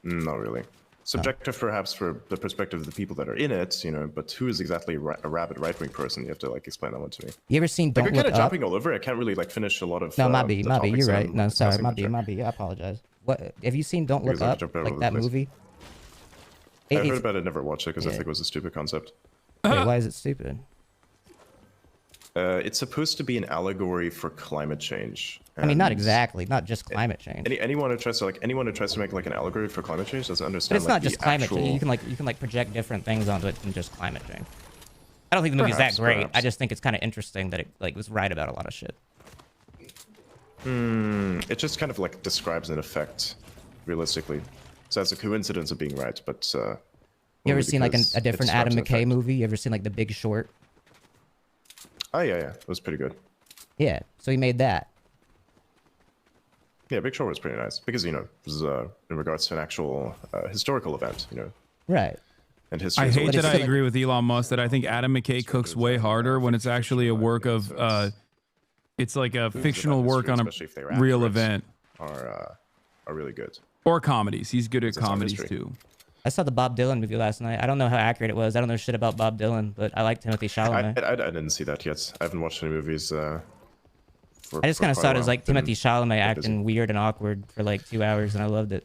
[SPEAKER 18] Not really. Subjective, perhaps, for the perspective of the people that are in it, you know, but who is exactly a rabid right-wing person? You have to, like, explain that one to me.
[SPEAKER 19] You ever seen
[SPEAKER 18] Like,
[SPEAKER 19] Don't
[SPEAKER 18] we're
[SPEAKER 19] Look
[SPEAKER 18] kind of
[SPEAKER 19] Up?
[SPEAKER 18] jumping all over. I can't really, like, finish a lot of
[SPEAKER 19] No,
[SPEAKER 18] the
[SPEAKER 19] Mabi,
[SPEAKER 18] topics
[SPEAKER 19] you're
[SPEAKER 18] that
[SPEAKER 19] right.
[SPEAKER 18] I'm
[SPEAKER 19] No, sorry,
[SPEAKER 18] discussing with
[SPEAKER 19] Mabi, I apologize. What have you seen? Don't Look
[SPEAKER 18] Because I
[SPEAKER 19] Up,
[SPEAKER 18] jumped all
[SPEAKER 19] like
[SPEAKER 18] over
[SPEAKER 19] that
[SPEAKER 18] the place.
[SPEAKER 19] movie.
[SPEAKER 18] I heard
[SPEAKER 19] It's-
[SPEAKER 18] about it, never watched it because I
[SPEAKER 19] Yeah.
[SPEAKER 18] think it was a stupid concept.
[SPEAKER 19] Wait, why is it stupid?
[SPEAKER 18] It's supposed to be an allegory for climate change.
[SPEAKER 19] I mean, not
[SPEAKER 18] and
[SPEAKER 19] exactly, not just climate change.
[SPEAKER 18] anyone who tries to make like an allegory for climate change doesn't
[SPEAKER 19] But
[SPEAKER 18] understand.
[SPEAKER 19] it's
[SPEAKER 18] like,
[SPEAKER 19] not just
[SPEAKER 18] the
[SPEAKER 19] climate
[SPEAKER 18] actual...
[SPEAKER 19] change. You can project different things onto it than just climate change. I don't think the movie's
[SPEAKER 18] Perhaps,
[SPEAKER 19] that great.
[SPEAKER 18] perhaps.
[SPEAKER 19] I just think it's kind of interesting that it like was right about a lot of shit.
[SPEAKER 18] It just kind of like describes an effect, realistically. So it's a coincidence of being right, but.
[SPEAKER 19] You ever
[SPEAKER 18] only
[SPEAKER 19] seen like
[SPEAKER 18] because
[SPEAKER 19] a
[SPEAKER 18] it
[SPEAKER 19] different
[SPEAKER 18] describes
[SPEAKER 19] Adam
[SPEAKER 18] an
[SPEAKER 19] McKay
[SPEAKER 18] effect.
[SPEAKER 19] movie? You ever seen like The Big Short?
[SPEAKER 18] Oh yeah, it was pretty good.
[SPEAKER 19] Yeah, so he made that.
[SPEAKER 18] Yeah, Big Short was pretty nice because, you know, it was in regards to an actual historical event, you know.
[SPEAKER 19] Right.
[SPEAKER 18] And history.
[SPEAKER 1] I
[SPEAKER 18] is
[SPEAKER 1] hate
[SPEAKER 18] always-
[SPEAKER 1] that I agree with Elon Musk that I think Adam McKay cooks way harder when it's actually a work of, it's like a fictional work on a
[SPEAKER 18] especially if they were
[SPEAKER 1] real
[SPEAKER 18] afterwards,
[SPEAKER 1] event.
[SPEAKER 18] Are really good.
[SPEAKER 1] Or comedies. He's good at
[SPEAKER 18] It's on
[SPEAKER 1] comedies
[SPEAKER 18] history.
[SPEAKER 1] too.
[SPEAKER 19] I saw the Bob Dylan movie last night. I don't know how accurate it was. I don't know shit about Bob Dylan, but I like Timothy Chalamet.
[SPEAKER 18] I didn't see that yet. I haven't watched any movies.
[SPEAKER 19] I just kind of saw it as like Timothy Chalamet
[SPEAKER 18] busy.
[SPEAKER 19] acting weird and awkward for like 2 hours, and I loved it.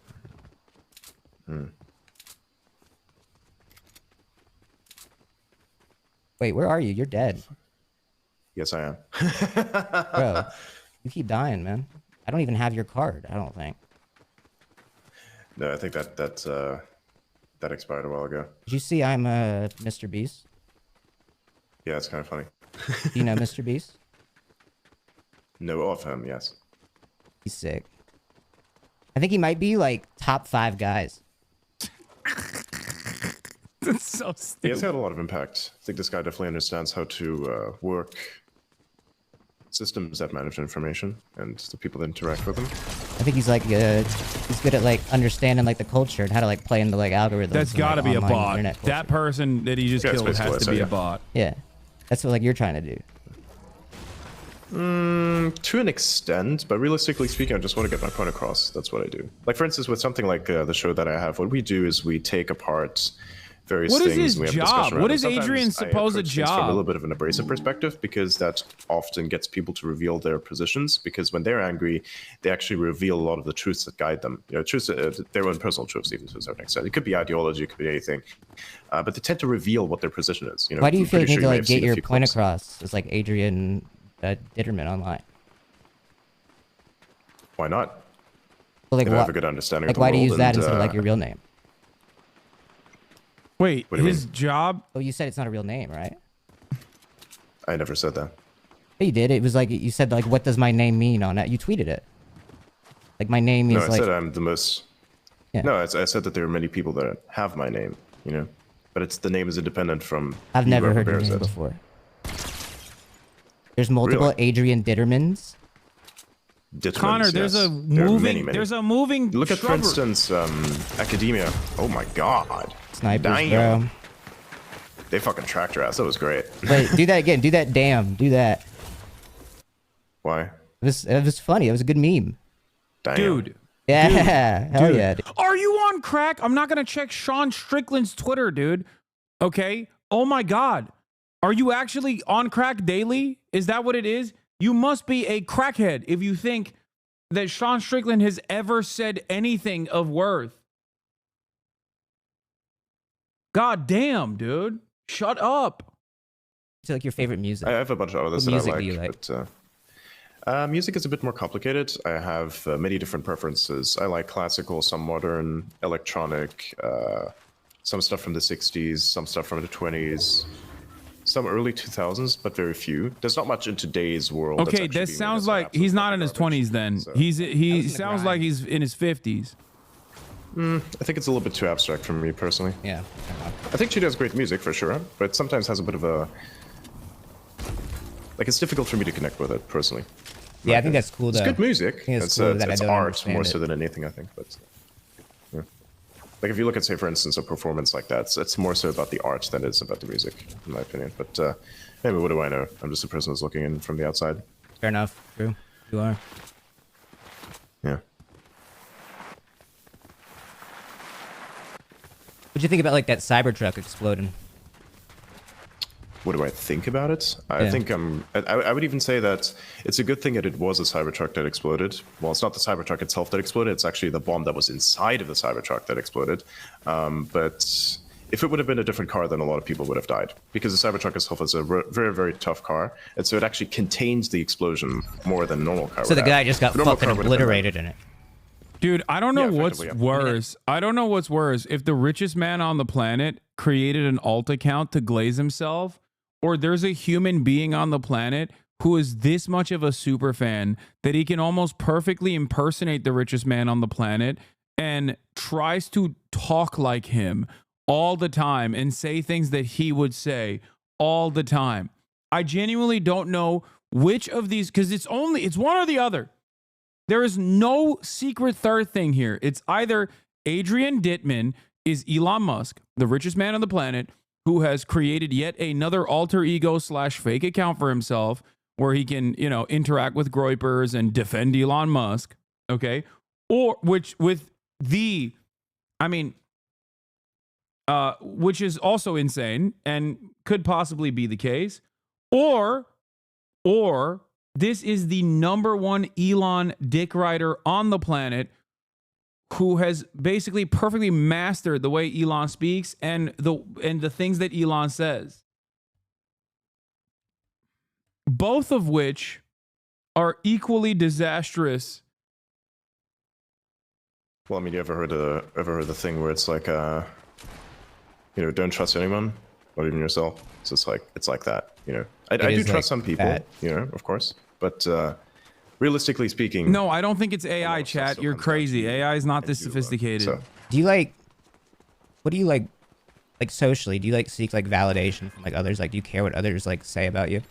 [SPEAKER 19] Wait, where are you? You're dead.
[SPEAKER 18] Yes, I am.
[SPEAKER 19] Bro, you keep dying, man. I don't even have your card, I don't think.
[SPEAKER 18] No, I think that expired a while ago.
[SPEAKER 19] Did you see I'm Mr. Beast?
[SPEAKER 18] Yeah, it's kind of funny.
[SPEAKER 19] Do you know Mr. Beast?
[SPEAKER 18] Know of him, yes.
[SPEAKER 19] He's sick. I think he might be like top 5 guys.
[SPEAKER 1] That's so stupid.
[SPEAKER 18] He has had a lot of impact. I think this guy definitely understands how to work systems that manage information and the people that interact with them.
[SPEAKER 19] I think he's like he's good at like understanding like the culture and how to like play into like algorithms.
[SPEAKER 1] That's got to be a bot. That person that he just killed has to be a bot.
[SPEAKER 19] Yeah, that's what like you're trying to do.
[SPEAKER 18] To an extent, but realistically speaking, I just want to get my point across. That's what I do. Like, for instance, with something like the show that I have, what we do is we take apart various
[SPEAKER 1] What is
[SPEAKER 18] things.
[SPEAKER 1] his
[SPEAKER 18] and we have
[SPEAKER 1] job?
[SPEAKER 18] a discussion around
[SPEAKER 1] What
[SPEAKER 18] them.
[SPEAKER 1] is
[SPEAKER 18] Sometimes
[SPEAKER 1] Adrian's
[SPEAKER 18] I
[SPEAKER 1] supposed
[SPEAKER 18] approach things from
[SPEAKER 1] job?
[SPEAKER 18] a little bit of an abrasive perspective, because that often gets people to reveal their positions. Because when they're angry, they actually reveal a lot of the truths that guide them. You know, truths, their own personal truths, even to a certain extent. It could be ideology, it could be anything, but they tend to reveal what their position is. You know,
[SPEAKER 19] Why do you
[SPEAKER 18] I'm
[SPEAKER 19] feel
[SPEAKER 18] pretty
[SPEAKER 19] you need
[SPEAKER 18] sure
[SPEAKER 19] to
[SPEAKER 18] may
[SPEAKER 19] like
[SPEAKER 18] have
[SPEAKER 19] get
[SPEAKER 18] seen a
[SPEAKER 19] your
[SPEAKER 18] few
[SPEAKER 19] point
[SPEAKER 18] clips.
[SPEAKER 19] across as like Adrian Ditterman online?
[SPEAKER 18] Why not?
[SPEAKER 19] Well, like,
[SPEAKER 18] If I have a good understanding
[SPEAKER 19] like
[SPEAKER 18] of the
[SPEAKER 19] why do you use
[SPEAKER 18] world
[SPEAKER 19] that
[SPEAKER 18] and,
[SPEAKER 19] instead of like your real name?
[SPEAKER 1] Wait,
[SPEAKER 18] What do you
[SPEAKER 1] his job?
[SPEAKER 19] Oh, you said it's not a real name, right?
[SPEAKER 18] I never said that.
[SPEAKER 19] Yeah, you did. It was like you said like, what does my name mean on that? You tweeted it. Like my name
[SPEAKER 18] No,
[SPEAKER 19] means
[SPEAKER 18] I
[SPEAKER 19] like.
[SPEAKER 18] said I'm the most.
[SPEAKER 19] Yeah.
[SPEAKER 18] No, I said that there are many people that have my name, you know, but it's the name is independent from.
[SPEAKER 19] I've never
[SPEAKER 18] whoever
[SPEAKER 19] heard your
[SPEAKER 18] bears
[SPEAKER 19] name
[SPEAKER 18] it.
[SPEAKER 19] before. There's multiple
[SPEAKER 18] Really?
[SPEAKER 19] Adrian Dittermans.
[SPEAKER 18] Dittermans,
[SPEAKER 1] Connor, there's
[SPEAKER 18] yes.
[SPEAKER 1] a
[SPEAKER 18] There are
[SPEAKER 1] moving.
[SPEAKER 18] many, many.
[SPEAKER 1] There's a moving.
[SPEAKER 18] Look at, for
[SPEAKER 1] shrubbery.
[SPEAKER 18] instance, Academia. Oh my God.
[SPEAKER 19] Snipers,
[SPEAKER 18] Damn.
[SPEAKER 19] bro.
[SPEAKER 18] They fucking tracked your ass. That was great.
[SPEAKER 19] Wait, do that again. Do that. Damn. Do that.
[SPEAKER 18] Why?
[SPEAKER 19] It was funny. It was a good meme.
[SPEAKER 18] Damn.
[SPEAKER 1] Dude.
[SPEAKER 19] Yeah. Hell
[SPEAKER 1] Dude.
[SPEAKER 19] yeah. Dude.
[SPEAKER 1] Are you on crack? I'm not gonna check Sean Strickland's Twitter, dude. Okay. Oh my God. Are you actually on crack daily? Is that what it is? You must be a crackhead if you think that Sean Strickland has ever said anything of worth. God damn, dude. Shut up.
[SPEAKER 19] It's like your favorite music.
[SPEAKER 18] I have a bunch of others
[SPEAKER 19] What
[SPEAKER 18] that
[SPEAKER 19] music
[SPEAKER 18] I
[SPEAKER 19] do
[SPEAKER 18] like,
[SPEAKER 19] you like?
[SPEAKER 18] but music is a bit more complicated. I have many different preferences. I like classical, some modern, electronic, some stuff from the 60s, some stuff from the 20s, some early 2000s, but very few. There's not much in today's world. that's
[SPEAKER 1] Okay,
[SPEAKER 18] actually
[SPEAKER 1] this
[SPEAKER 18] being
[SPEAKER 1] sounds
[SPEAKER 18] made.
[SPEAKER 1] like he's not in his 20s then. He sounds like he's in his 50s.
[SPEAKER 18] I think it's a little bit too abstract for me personally.
[SPEAKER 19] Yeah.
[SPEAKER 18] I think she does great music for sure, but sometimes has a bit of a like it's difficult for me to connect with it personally.
[SPEAKER 19] Yeah, I think that's cool though.
[SPEAKER 18] It's good music.
[SPEAKER 19] I think
[SPEAKER 18] It's,
[SPEAKER 19] cool that I
[SPEAKER 18] it's
[SPEAKER 19] don't
[SPEAKER 18] art
[SPEAKER 19] understand
[SPEAKER 18] more
[SPEAKER 19] it.
[SPEAKER 18] so than anything, I think. But yeah. Like if you look at, say, for instance, a performance like that, it's more so about the art than it is about the music, in my opinion. But maybe what do I know? I'm just a person who's looking in from the outside.
[SPEAKER 19] Fair enough. True. You are.
[SPEAKER 18] Yeah.
[SPEAKER 19] What'd you think about like that Cybertruck exploding?
[SPEAKER 18] What do I think about it? I
[SPEAKER 19] Yeah.
[SPEAKER 18] think I would even say that it's a good thing that it was a Cybertruck that exploded. Well, it's not the Cybertruck itself that exploded. It's actually the bomb that was inside of the Cybertruck that exploded. But if it would have been a different car, then a lot of people would have died. Because the Cybertruck itself is a very, very tough car. And so it actually contains the explosion more than a normal car
[SPEAKER 19] So
[SPEAKER 18] would
[SPEAKER 19] the guy
[SPEAKER 18] have.
[SPEAKER 19] just got
[SPEAKER 18] A normal
[SPEAKER 19] fucking
[SPEAKER 18] car would have been
[SPEAKER 19] obliterated in it.
[SPEAKER 1] Dude, I don't know
[SPEAKER 18] Yeah,
[SPEAKER 1] what's
[SPEAKER 18] effectively, yeah.
[SPEAKER 1] worse. I don't know what's worse. If the richest man on the planet created an alt account to glaze himself, or there's a human being on the planet who is this much of a super fan that he can almost perfectly impersonate the richest man on the planet and tries to talk like him all the time and say things that he would say all the time. I genuinely don't know which of these, because it's one or the other. There is no secret third thing here. It's either Adrian Dittman is Elon Musk, the richest man on the planet, who has created yet another alter ego / fake account for himself where he can, interact with groypers and defend Elon Musk. Okay. Or which is also insane and could possibly be the case. Or this is the number one Elon dick rider on the planet who has basically perfectly mastered the way Elon speaks and the things that Elon says. Both of which are equally disastrous.
[SPEAKER 18] Well, I mean, you ever heard the thing where it's like, don't trust anyone? not even yourself. So it's like that, you know. I do trust some people, you know, of course, but realistically speaking,
[SPEAKER 1] no, I don't think it's AI, chat. You're crazy. AI is not this sophisticated.
[SPEAKER 19] Do you like? What do you like? Like socially, do you like seek like validation from like others? Like, do you care what others like say about you?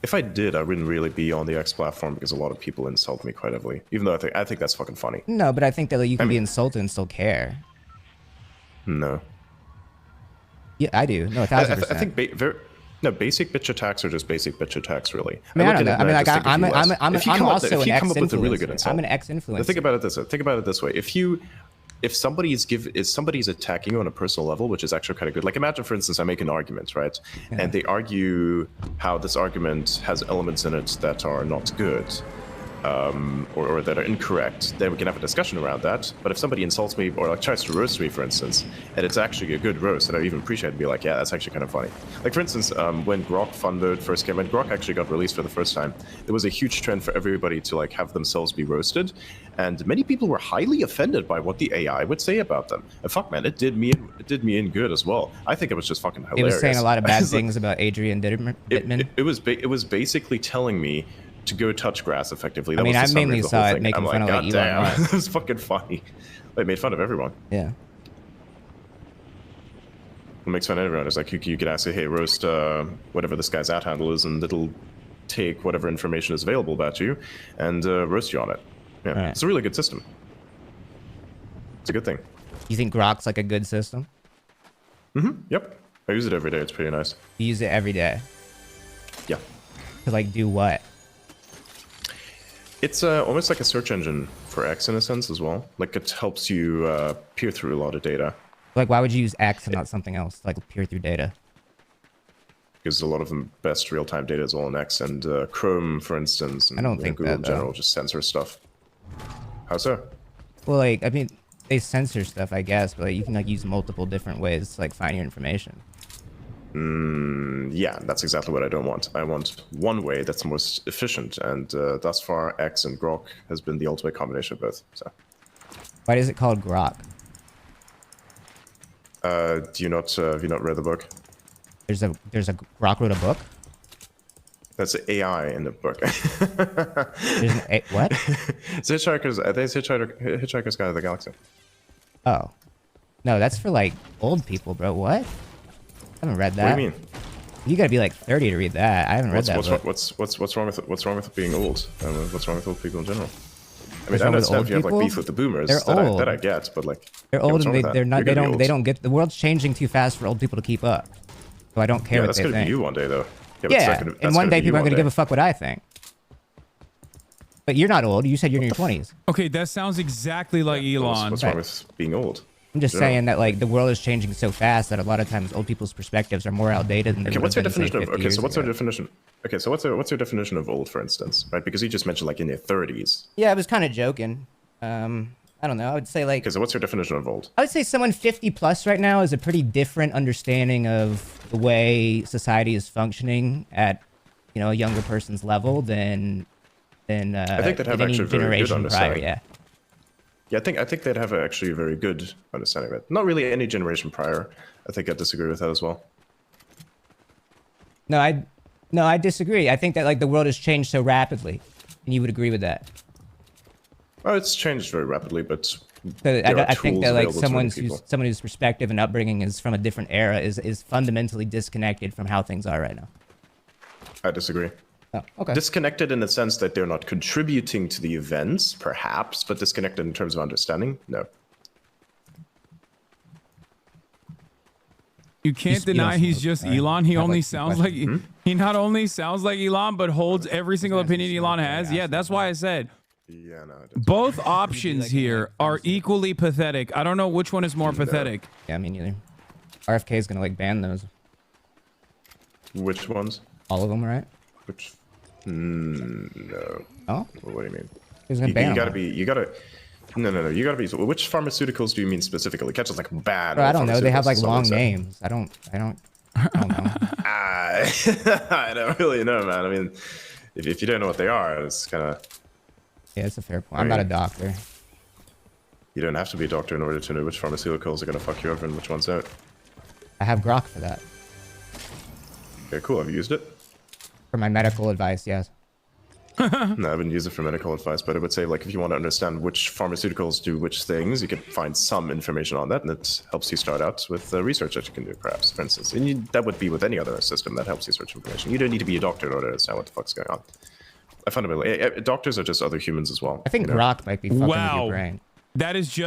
[SPEAKER 18] If I did, I wouldn't really be on the X platform because a lot of people insult me quite heavily. Even though I think that's fucking funny.
[SPEAKER 19] No, but I think that like, you can be insulted and still care.
[SPEAKER 18] No.
[SPEAKER 19] Yeah, I do. No, 1,000%.
[SPEAKER 18] I think basic bitch attacks are just basic bitch attacks, really.
[SPEAKER 19] I mean, I don't know. I mean, like I'm also an
[SPEAKER 18] ex-influencer.
[SPEAKER 19] I'm an ex-influencer.
[SPEAKER 18] Think about it this way. If somebody's attacking you on a personal level, which is actually kind of good. Like imagine, for instance, I make an argument, right? Yeah. And they argue how this argument has elements in it that are not good. Or that are incorrect, then we can have a discussion around that. But if somebody insults me or like tries to roast me, for instance, and it's actually a good roast that I even appreciate, and be like, yeah, that's actually kind of funny. Like for instance, when Grok Fun Mode first came, when Grok actually got released for the first time, there was a huge trend for everybody to like have themselves be roasted, and many people were highly offended by what the AI would say about them. And fuck, man, it did me in good as well. I think it was just fucking hilarious.
[SPEAKER 19] It was saying a lot of bad things about Adrian Dittman.
[SPEAKER 18] It was basically telling me to go touch grass effectively.
[SPEAKER 19] I mean, I mainly saw it making fun of like Elon Musk.
[SPEAKER 18] It was fucking funny. They made fun of everyone.
[SPEAKER 19] Yeah.
[SPEAKER 18] It makes fun of everyone. It's like you could ask, hey, roast whatever this guy's @handle is, and it'll take whatever information is available about you and roast you on it. Yeah, right. It's a really good system. It's a good thing.
[SPEAKER 19] You think Grok's like a good system?
[SPEAKER 18] Mm-hmm. Yep. I use it every day. It's pretty nice.
[SPEAKER 19] You use it every day?
[SPEAKER 18] Yeah.
[SPEAKER 19] To like do what?
[SPEAKER 18] It's almost like a search engine for X in a sense as well. Like it helps you peer through a lot of data.
[SPEAKER 19] Like why would you use X and not something else, like peer through data?
[SPEAKER 18] Because a lot of the best real-time data is all in X, and Chrome, for instance, and
[SPEAKER 19] I don't think
[SPEAKER 18] Google
[SPEAKER 19] that,
[SPEAKER 18] in general just censor stuff. How so?
[SPEAKER 19] Well, like, I mean, they censor stuff, I guess, but like, you can like use multiple different ways to like find your information.
[SPEAKER 18] Yeah, that's exactly what I don't want. I want one way that's most efficient, and thus far, X and Grok has been the ultimate combination of both. So,
[SPEAKER 19] why is it called Grok?
[SPEAKER 18] Do you not have you not read the book?
[SPEAKER 19] There's a Grok wrote a book.
[SPEAKER 18] That's AI in the book.
[SPEAKER 19] There's an what?
[SPEAKER 18] It's Hitchhiker's. I think it's Hitchhiker's Guide to the Galaxy.
[SPEAKER 19] Oh, no, that's for like old people, bro. What? I haven't read that.
[SPEAKER 18] What do you mean?
[SPEAKER 19] You gotta be like 30 to read that. I haven't read that book.
[SPEAKER 18] What's wrong with it? What's wrong with being old? What's wrong with old people in general? I mean, I understand if you have like beef with the boomers.
[SPEAKER 19] They're old.
[SPEAKER 18] That I get, but like
[SPEAKER 19] they're old and they're not. They don't get. The world's changing too fast for old people to keep up. So I don't care what they think.
[SPEAKER 18] That's gonna be you one day, though.
[SPEAKER 19] Yeah, and one day people aren't gonna give a fuck what I think. But you're not old. You said you're in your 20s.
[SPEAKER 1] Okay, that sounds exactly like Elon.
[SPEAKER 18] What's wrong with being old?
[SPEAKER 19] I'm just saying that like the world is changing so fast that a lot of times old people's perspectives are more outdated than they
[SPEAKER 18] Okay,
[SPEAKER 19] would have been, say, 50
[SPEAKER 18] okay,
[SPEAKER 19] years
[SPEAKER 18] so what's
[SPEAKER 19] ago.
[SPEAKER 18] our definition? Okay, so what's your definition of old, for instance, right? Because you just mentioned like in your 30s.
[SPEAKER 19] Yeah, I was kind of joking. I don't know. I would say like.
[SPEAKER 18] Okay, so what's your definition of old?
[SPEAKER 19] I would say someone 50 plus right now is a pretty different understanding of the way society is functioning at, you know, a younger person's level than
[SPEAKER 18] I think they'd have
[SPEAKER 19] any
[SPEAKER 18] actually a very good
[SPEAKER 19] generation prior.
[SPEAKER 18] understanding.
[SPEAKER 19] Yeah.
[SPEAKER 18] Yeah, I think they'd have actually a very good understanding of it. Not really any generation prior. I think I disagree with that as well.
[SPEAKER 19] No, I disagree. I think that like the world has changed so rapidly, and you would agree with that.
[SPEAKER 18] Oh, it's changed very rapidly, but
[SPEAKER 19] So I think that like someone whose perspective and upbringing is from a different era is fundamentally disconnected from how things are right now.
[SPEAKER 18] I disagree.
[SPEAKER 19] Oh, okay.
[SPEAKER 18] Disconnected in the sense that they're not contributing to the events, perhaps, but disconnected in terms of understanding, no.
[SPEAKER 1] You can't deny he's just Elon. He only sounds like he not only sounds like Elon, but holds every single opinion Elon has. Yeah, that's why I said.
[SPEAKER 18] Yeah, no.
[SPEAKER 1] Both options here are equally pathetic. I don't know which one is more pathetic.
[SPEAKER 19] Yeah, me neither. RFK is gonna like ban those.
[SPEAKER 18] Which ones?
[SPEAKER 19] All of them, right?
[SPEAKER 18] Which? No.
[SPEAKER 19] Oh?
[SPEAKER 18] Well, what do you mean?
[SPEAKER 19] He's gonna ban them.
[SPEAKER 18] You gotta. No. You gotta be. Which pharmaceuticals do you mean specifically? Catches like bad.
[SPEAKER 19] Bro, I don't know. They have like long names. I don't know.
[SPEAKER 18] I don't really know, man. I mean, if you don't know what they are, it's kind of.
[SPEAKER 19] Yeah, it's a fair point. I'm not a doctor.
[SPEAKER 18] You don't have to be a doctor in order to know which pharmaceuticals are gonna fuck you over and which ones don't.
[SPEAKER 19] I have Grok for that.
[SPEAKER 18] Okay, cool. Have you used it?
[SPEAKER 19] For my medical advice, yes.
[SPEAKER 18] No, I haven't used it for medical advice, but I would say, like, if you want to understand which pharmaceuticals do which things, you can find some information on that, and it helps you start out with research that you can do, perhaps, for instance. And that would be with any other system that helps you search information. You don't need to be a doctor in order to understand what the fuck's going on. I fundamentally, doctors are just other humans as well.
[SPEAKER 19] I think Grok might be fucking with your brain.
[SPEAKER 1] That is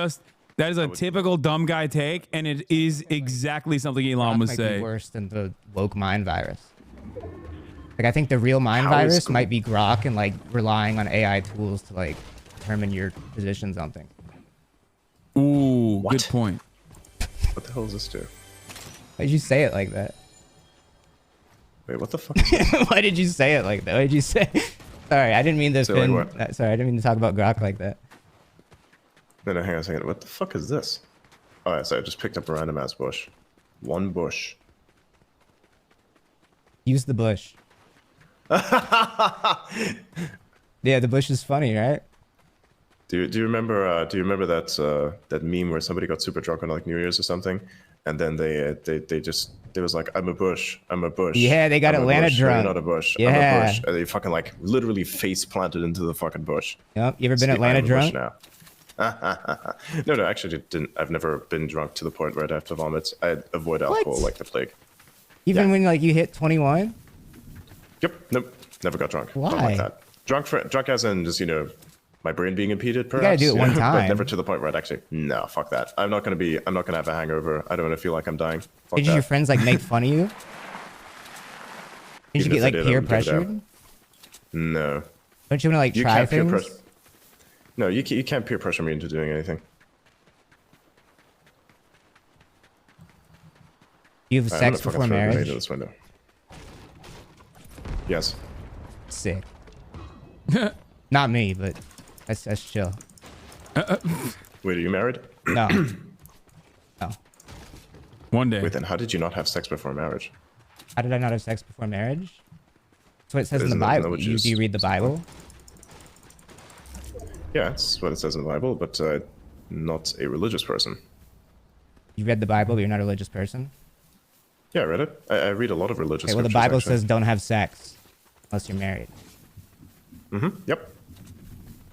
[SPEAKER 1] a typical dumb guy take, and it is exactly something Elon would
[SPEAKER 19] might
[SPEAKER 1] say.
[SPEAKER 19] Be worse than the woke mind virus. Like, I think the real mind virus might be Grok and like relying on AI tools to like determine your position something.
[SPEAKER 1] Ooh, good point.
[SPEAKER 18] What the hell does this do?
[SPEAKER 19] Why did you say it like that?
[SPEAKER 18] Wait, what the fuck? Is this?
[SPEAKER 19] Why did you say it like that? Why did you say? Sorry, I didn't mean to. Sorry, I didn't mean to talk about Grok like that.
[SPEAKER 18] No, hang on a second. What the fuck is this? Oh, yeah, so I just picked up a random ass bush. One bush.
[SPEAKER 19] Use the bush. Yeah, the bush is funny, right?
[SPEAKER 18] Do you remember that meme where somebody got super drunk on like New Year's or something, and then they was like, I'm a bush.
[SPEAKER 19] Yeah, they got Atlanta drunk.
[SPEAKER 18] Not a bush.
[SPEAKER 19] Yeah.
[SPEAKER 18] I'm a bush. And they fucking like literally face planted into the fucking bush.
[SPEAKER 19] Yep. You ever been Atlanta drunk?
[SPEAKER 18] Now. No, actually didn't. I've never been drunk to the point where I'd have to vomit. I avoid alcohol like the plague.
[SPEAKER 19] Even when like you hit 21?
[SPEAKER 18] Yep. Nope. Never got drunk.
[SPEAKER 19] Why?
[SPEAKER 18] Not like that. Drunk as in just, my brain being impeded, perhaps.
[SPEAKER 19] You gotta do it one time.
[SPEAKER 18] But never to the point where I'd actually, no, fuck that. I'm not gonna have a hangover. I don't want to feel like I'm dying. Fuck
[SPEAKER 19] Did
[SPEAKER 18] that.
[SPEAKER 19] your friends like make fun of you? Did you get like peer pressured?
[SPEAKER 18] No.
[SPEAKER 19] Don't you want to like try things?
[SPEAKER 18] No, you can't peer pressure me into doing anything.
[SPEAKER 19] You have sex before marriage?
[SPEAKER 18] This window. Yes.
[SPEAKER 19] Sick. Not me, but that's chill.
[SPEAKER 18] Wait, are you married?
[SPEAKER 19] No. No.
[SPEAKER 1] One day.
[SPEAKER 18] Wait, then how did you not have sex before marriage?
[SPEAKER 19] How did I not have sex before marriage? That's what it says in the Bible. Do you read the Bible?
[SPEAKER 18] Yeah, that's what it says in the Bible, but not a religious person.
[SPEAKER 19] You read the Bible, but you're not a religious person?
[SPEAKER 18] Yeah, I read it. I read a lot of religious
[SPEAKER 19] well, the
[SPEAKER 18] scriptures,
[SPEAKER 19] Bible
[SPEAKER 18] actually.
[SPEAKER 19] says don't have sex unless you're married.
[SPEAKER 18] Mm-hmm. Yep.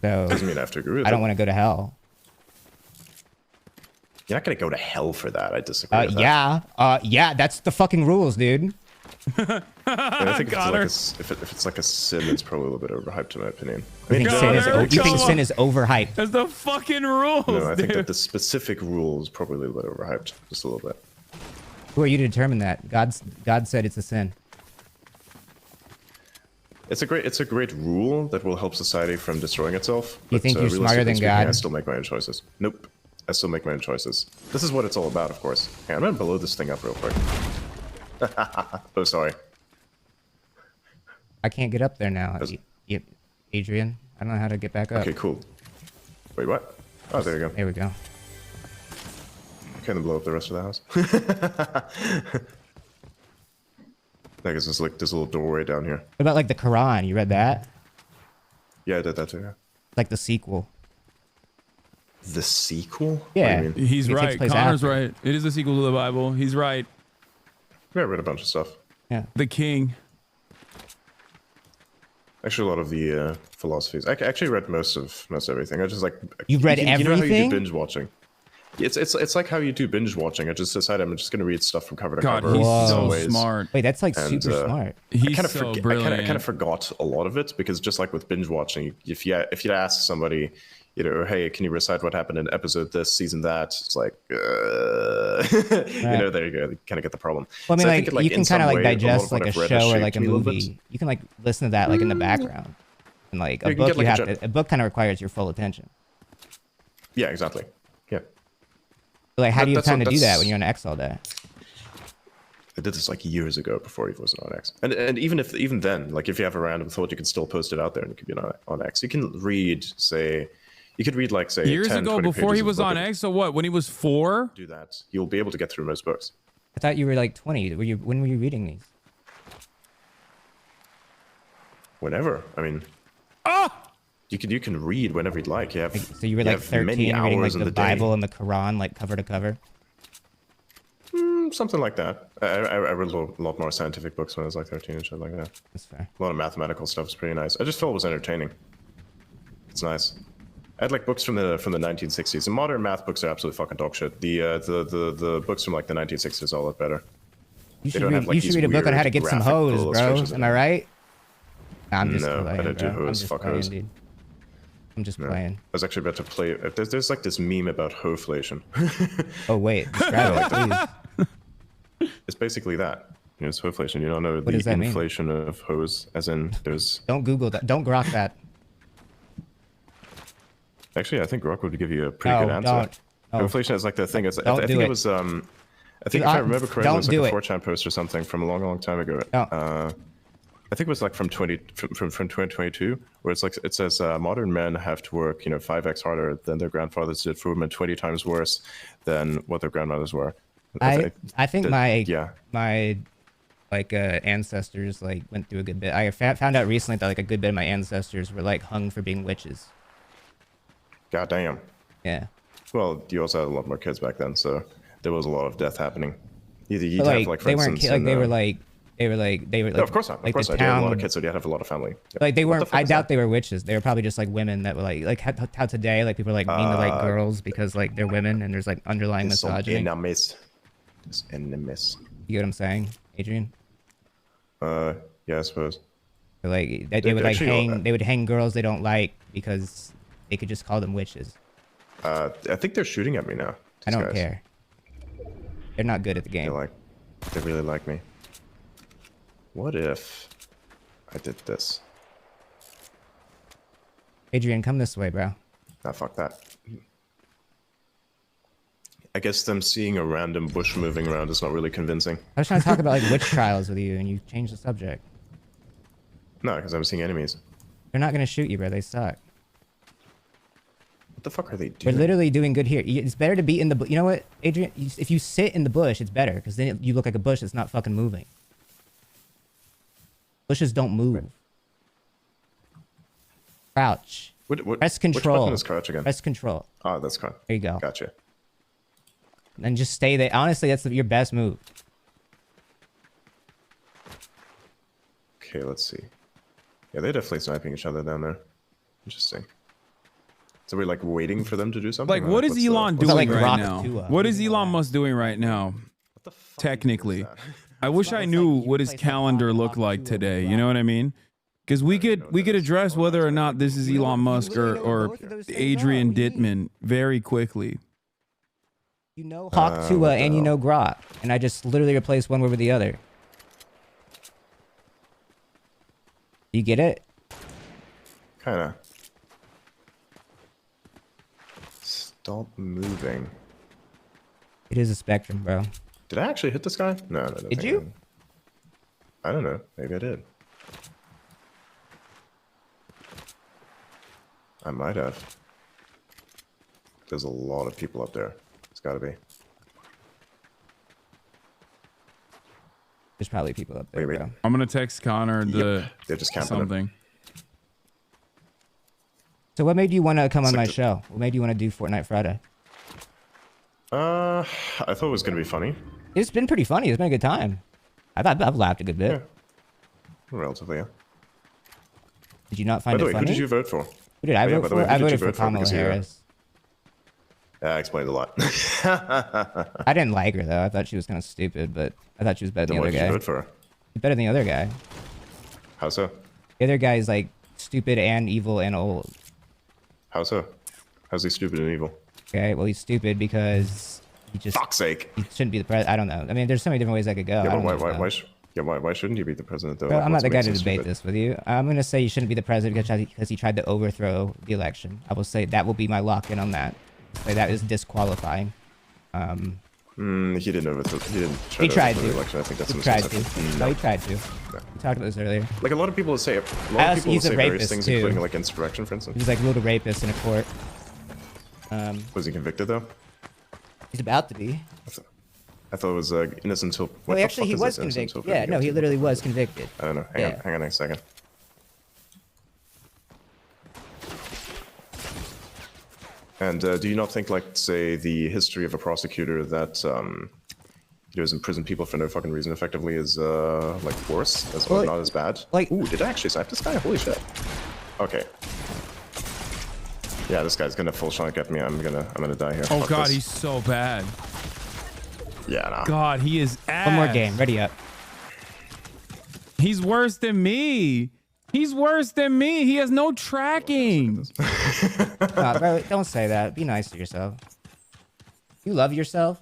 [SPEAKER 19] So
[SPEAKER 18] doesn't mean I have to agree with
[SPEAKER 19] I don't
[SPEAKER 18] it.
[SPEAKER 19] want to go to hell.
[SPEAKER 18] You're not going to go to hell for that. I disagree with that.
[SPEAKER 19] Yeah, that's the fucking rules, dude.
[SPEAKER 18] And I think if it's like a sin, it's probably a little bit overhyped in my opinion.
[SPEAKER 19] You think sin is overhyped?
[SPEAKER 1] That's the fucking rules,
[SPEAKER 18] No, I think
[SPEAKER 1] dude.
[SPEAKER 18] that the specific rule is probably a little bit overhyped, just a little bit.
[SPEAKER 19] Who are you to determine that? God said it's a sin.
[SPEAKER 18] It's a great rule that will help society from destroying itself.
[SPEAKER 19] You think you're smarter than
[SPEAKER 18] realistically
[SPEAKER 19] God?
[SPEAKER 18] speaking, I still make my own choices. Nope. I still make my own choices. This is what it's all about, of course. Hey, I'm gonna blow this thing up real quick. Oh, sorry.
[SPEAKER 19] I can't get up there now. Adrian, I don't know how to get back up.
[SPEAKER 18] Okay, cool. Wait, what? Oh, there you go.
[SPEAKER 19] There we go.
[SPEAKER 18] Okay, then blow up the rest of the house. I guess there's like this little doorway down here.
[SPEAKER 19] What about like the Quran? You read that?
[SPEAKER 18] Yeah, I did that too. Yeah.
[SPEAKER 19] Like the sequel.
[SPEAKER 18] The sequel?
[SPEAKER 19] Yeah.
[SPEAKER 18] What do you mean?
[SPEAKER 1] He's right. Connor's right. It is a sequel to the Bible. He's right.
[SPEAKER 18] Yeah, I read a bunch of stuff.
[SPEAKER 19] Yeah.
[SPEAKER 1] The king.
[SPEAKER 18] Actually, a lot of the philosophies. I actually read most everything. I just like.
[SPEAKER 19] You read
[SPEAKER 18] You know how you
[SPEAKER 19] everything?
[SPEAKER 18] do binge watching. It's like how you do binge watching. I just decided I'm just going to read stuff from cover to
[SPEAKER 1] God,
[SPEAKER 18] cover.
[SPEAKER 1] he's
[SPEAKER 18] in
[SPEAKER 1] so
[SPEAKER 18] some ways.
[SPEAKER 1] smart.
[SPEAKER 19] Wait, that's like super smart.
[SPEAKER 1] He's
[SPEAKER 18] I
[SPEAKER 1] so
[SPEAKER 18] kind
[SPEAKER 1] brilliant.
[SPEAKER 18] of forgot a lot of it because just like with binge watching, if you ask somebody, hey, can you recite what happened in episode this, season that? It's like,
[SPEAKER 19] Right.
[SPEAKER 18] there you go. You kind of get the problem.
[SPEAKER 19] Well, I mean,
[SPEAKER 18] So
[SPEAKER 19] like,
[SPEAKER 18] think,
[SPEAKER 19] you can
[SPEAKER 18] in some
[SPEAKER 19] kind of like
[SPEAKER 18] way,
[SPEAKER 19] digest
[SPEAKER 18] lot
[SPEAKER 19] like
[SPEAKER 18] of
[SPEAKER 19] a
[SPEAKER 18] what I've
[SPEAKER 19] show
[SPEAKER 18] read
[SPEAKER 19] or
[SPEAKER 18] has
[SPEAKER 19] like a
[SPEAKER 18] shaped me little
[SPEAKER 19] movie.
[SPEAKER 18] bit.
[SPEAKER 19] You can like listen to that like in the background, and like a
[SPEAKER 18] Yeah, you can
[SPEAKER 19] book,
[SPEAKER 18] get,
[SPEAKER 19] you
[SPEAKER 18] like,
[SPEAKER 19] have to. A book kind of requires your full attention.
[SPEAKER 18] Yeah, exactly. Yeah.
[SPEAKER 19] Like, how do you have
[SPEAKER 18] That's
[SPEAKER 19] time
[SPEAKER 18] what-
[SPEAKER 19] to do that
[SPEAKER 18] that's-
[SPEAKER 19] when you're on X all day?
[SPEAKER 18] I did this like years ago before he wasn't on X, and even then, like if you have a random thought, you can still post it out there and it could be on X. You can read, say, like say
[SPEAKER 1] Years
[SPEAKER 18] 10,
[SPEAKER 1] ago,
[SPEAKER 18] 20
[SPEAKER 1] before
[SPEAKER 18] pages
[SPEAKER 1] he
[SPEAKER 18] of
[SPEAKER 1] was
[SPEAKER 18] book
[SPEAKER 1] on
[SPEAKER 18] and
[SPEAKER 1] X, so what? When he was 4?
[SPEAKER 18] do that, you'll be able to get through most books.
[SPEAKER 19] I thought you were like 20. When were you reading these?
[SPEAKER 18] Whenever, I mean, you can read whenever you'd like. You have
[SPEAKER 19] So you were like
[SPEAKER 18] have many
[SPEAKER 19] 13, reading like
[SPEAKER 18] hours in
[SPEAKER 19] the
[SPEAKER 18] the day.
[SPEAKER 19] Bible and the Quran, like cover to cover.
[SPEAKER 18] Something like that. I read a lot more scientific books when I was like 13 and shit like that.
[SPEAKER 19] That's fair.
[SPEAKER 18] A lot of mathematical stuff is pretty nice. I just felt it was entertaining. It's nice. I had like books from the 1960s. The modern math books are absolutely fucking dog shit. The books from like the 1960s are a lot better.
[SPEAKER 19] You should read a book on how to get some hoes, bro. Am I right? Nah, I'm just playing,
[SPEAKER 18] I don't do
[SPEAKER 19] bro.
[SPEAKER 18] hoes. Fuck hoes.
[SPEAKER 19] Dude. I'm just playing.
[SPEAKER 18] I was actually about to play. There's like this meme about hoeflation.
[SPEAKER 19] Oh wait, describe it, please.
[SPEAKER 18] It's basically that. It's hoeflation. You don't know
[SPEAKER 19] What does
[SPEAKER 18] the
[SPEAKER 19] that mean?
[SPEAKER 18] inflation of hose, as in there's.
[SPEAKER 19] Don't Google that. Don't grok that.
[SPEAKER 18] Actually, I think Grok would give you a pretty good answer.
[SPEAKER 19] Don't. No.
[SPEAKER 18] Hoeflation is like the thing. It's, I
[SPEAKER 19] Don't
[SPEAKER 18] think
[SPEAKER 19] do
[SPEAKER 18] it was. I think if I remember correctly, it was like a 4chan post or something from a long time ago. I think it was like from 2022, where it's like it says modern men have to work 5x harder than their grandfathers did for women, 20 times worse than what their grandmothers were.
[SPEAKER 19] I think my like ancestors like went through a good bit. I found out recently that like a good bit of my ancestors were like hung for being witches.
[SPEAKER 18] God damn.
[SPEAKER 19] Yeah.
[SPEAKER 18] Well, you also had a lot more kids back then, so there was a lot of death happening. Either you'd
[SPEAKER 19] But,
[SPEAKER 18] have like, for
[SPEAKER 19] they weren't
[SPEAKER 18] instance,
[SPEAKER 19] they were like
[SPEAKER 18] no, of course not. Of course not. You had a lot of kids, so you had to have a lot of family. Yeah.
[SPEAKER 19] Like they
[SPEAKER 18] What the
[SPEAKER 19] weren't.
[SPEAKER 18] fuck
[SPEAKER 19] I
[SPEAKER 18] is
[SPEAKER 19] doubt they were witches. They were probably just like women that were like how today like people are like mean to like girls because like they're women and there's like underlying misogyny.
[SPEAKER 18] Enemies. Enemies.
[SPEAKER 19] You get what I'm saying, Adrian?
[SPEAKER 18] Yeah, I suppose.
[SPEAKER 19] But, like they would like hang. They would hang girls they don't like because they could just call them witches.
[SPEAKER 18] I think they're shooting at me now.
[SPEAKER 19] I don't care. They're not good at the game.
[SPEAKER 18] They really like me. What if I did this?
[SPEAKER 19] Adrian, come this way, bro.
[SPEAKER 18] Nah, fuck that. I guess them seeing a random bush moving around is not really convincing.
[SPEAKER 19] I was trying to talk about like witch trials with you, and you changed the subject.
[SPEAKER 18] No, because I'm seeing enemies.
[SPEAKER 19] They're not gonna shoot you, bro. They suck.
[SPEAKER 18] What the fuck are they
[SPEAKER 19] We're
[SPEAKER 18] doing?
[SPEAKER 19] literally doing good here. It's better to be in the. You know what, Adrian? If you sit in the bush, it's better because then you look like a bush that's not fucking moving. Bushes don't move. Crouch. Press control.
[SPEAKER 18] Which button is crouch again?
[SPEAKER 19] Press control.
[SPEAKER 18] Oh, that's crouch.
[SPEAKER 19] There you go.
[SPEAKER 18] Gotcha.
[SPEAKER 19] And just stay there. Honestly, that's your best move.
[SPEAKER 18] Okay, let's see. Yeah, they're definitely sniping each other down there. Interesting. So we're like waiting for them to do something?
[SPEAKER 1] Like, what is Elon doing right now?
[SPEAKER 19] Tua?
[SPEAKER 1] What is Elon Musk doing right now? Technically, I wish I knew what his calendar looked like today. You know what I mean? Because we could address whether or not this is Elon Musk or Adrian Dittman very quickly.
[SPEAKER 19] You know Hawk Tua and you know Grok, and I just literally replaced one word with the other. You get it?
[SPEAKER 18] Kinda. Stop moving.
[SPEAKER 19] It is a spectrum, bro.
[SPEAKER 18] Did I actually hit this guy? No, no.
[SPEAKER 19] Did you?
[SPEAKER 18] I don't know. Maybe I did. I might have. There's a lot of people up there. It's gotta be.
[SPEAKER 19] There's probably people up there.
[SPEAKER 18] Wait.
[SPEAKER 19] Bro.
[SPEAKER 1] I'm gonna text Connor
[SPEAKER 18] They're just camping
[SPEAKER 1] something.
[SPEAKER 19] So what made you want to come on my show? What made you want to do Fortnite Friday?
[SPEAKER 18] I thought it was gonna be funny.
[SPEAKER 19] It's been pretty funny. It's been a good time. I've laughed a good bit.
[SPEAKER 18] Yeah. Relatively, yeah.
[SPEAKER 19] Did you not find
[SPEAKER 18] By the
[SPEAKER 19] it
[SPEAKER 18] way,
[SPEAKER 19] funny?
[SPEAKER 18] who did you vote for?
[SPEAKER 19] Who did I vote for? I voted for Kamala Harris.
[SPEAKER 18] That explains a lot.
[SPEAKER 19] I didn't like her though. I thought she was kind of stupid, but I thought she was better than the other guy.
[SPEAKER 18] What did you vote for?
[SPEAKER 19] Better than the other guy.
[SPEAKER 18] How so?
[SPEAKER 19] The other guy is like stupid and evil and old.
[SPEAKER 18] How so? How's he stupid and evil?
[SPEAKER 19] Okay, well he's stupid because he just.
[SPEAKER 18] Fuck's sake!
[SPEAKER 19] He shouldn't be the president. I don't know. I mean, there's so many different ways I could go.
[SPEAKER 18] Yeah, but
[SPEAKER 19] why?
[SPEAKER 18] why shouldn't you be the president though?
[SPEAKER 19] Well, I'm not the guy to
[SPEAKER 18] What's
[SPEAKER 19] debate
[SPEAKER 18] stupid?
[SPEAKER 19] this with you. I'm gonna say you shouldn't be the president because he tried to overthrow the election. I will say that will be my lock-in on that. Say that is disqualifying.
[SPEAKER 18] He didn't overthrow.
[SPEAKER 19] He tried
[SPEAKER 18] to.
[SPEAKER 19] to.
[SPEAKER 18] The election. I think that's
[SPEAKER 19] He
[SPEAKER 18] a
[SPEAKER 19] tried to.
[SPEAKER 18] misconception.
[SPEAKER 19] No, he tried to. We talked about this earlier.
[SPEAKER 18] Like a lot of people will say, various
[SPEAKER 19] he's a rapist
[SPEAKER 18] things,
[SPEAKER 19] too.
[SPEAKER 18] including like insurrection, for instance.
[SPEAKER 19] He was like ruled a rapist in a court.
[SPEAKER 18] Was he convicted though?
[SPEAKER 19] He's about to be.
[SPEAKER 18] I thought it was innocent until.
[SPEAKER 19] Well, actually, he was convicted. Yeah, no, he literally was convicted.
[SPEAKER 18] I don't know. Hang on a second. And do you not think, like, say, the history of a prosecutor that videos imprison people for no fucking reason effectively is like worse, as well, not as bad.
[SPEAKER 19] Like,
[SPEAKER 18] ooh, did I actually snipe this guy? Holy shit. Okay. Yeah, this guy's gonna full shot get me. I'm gonna die here.
[SPEAKER 1] Oh
[SPEAKER 18] Fuck
[SPEAKER 1] god,
[SPEAKER 18] this.
[SPEAKER 1] he's so bad.
[SPEAKER 18] Yeah, nah.
[SPEAKER 1] God, he is ass.
[SPEAKER 19] One more game. Ready up.
[SPEAKER 1] He's worse than me. He's worse than me. He has no tracking.
[SPEAKER 19] Bro, don't say that. Be nice to yourself. You love yourself?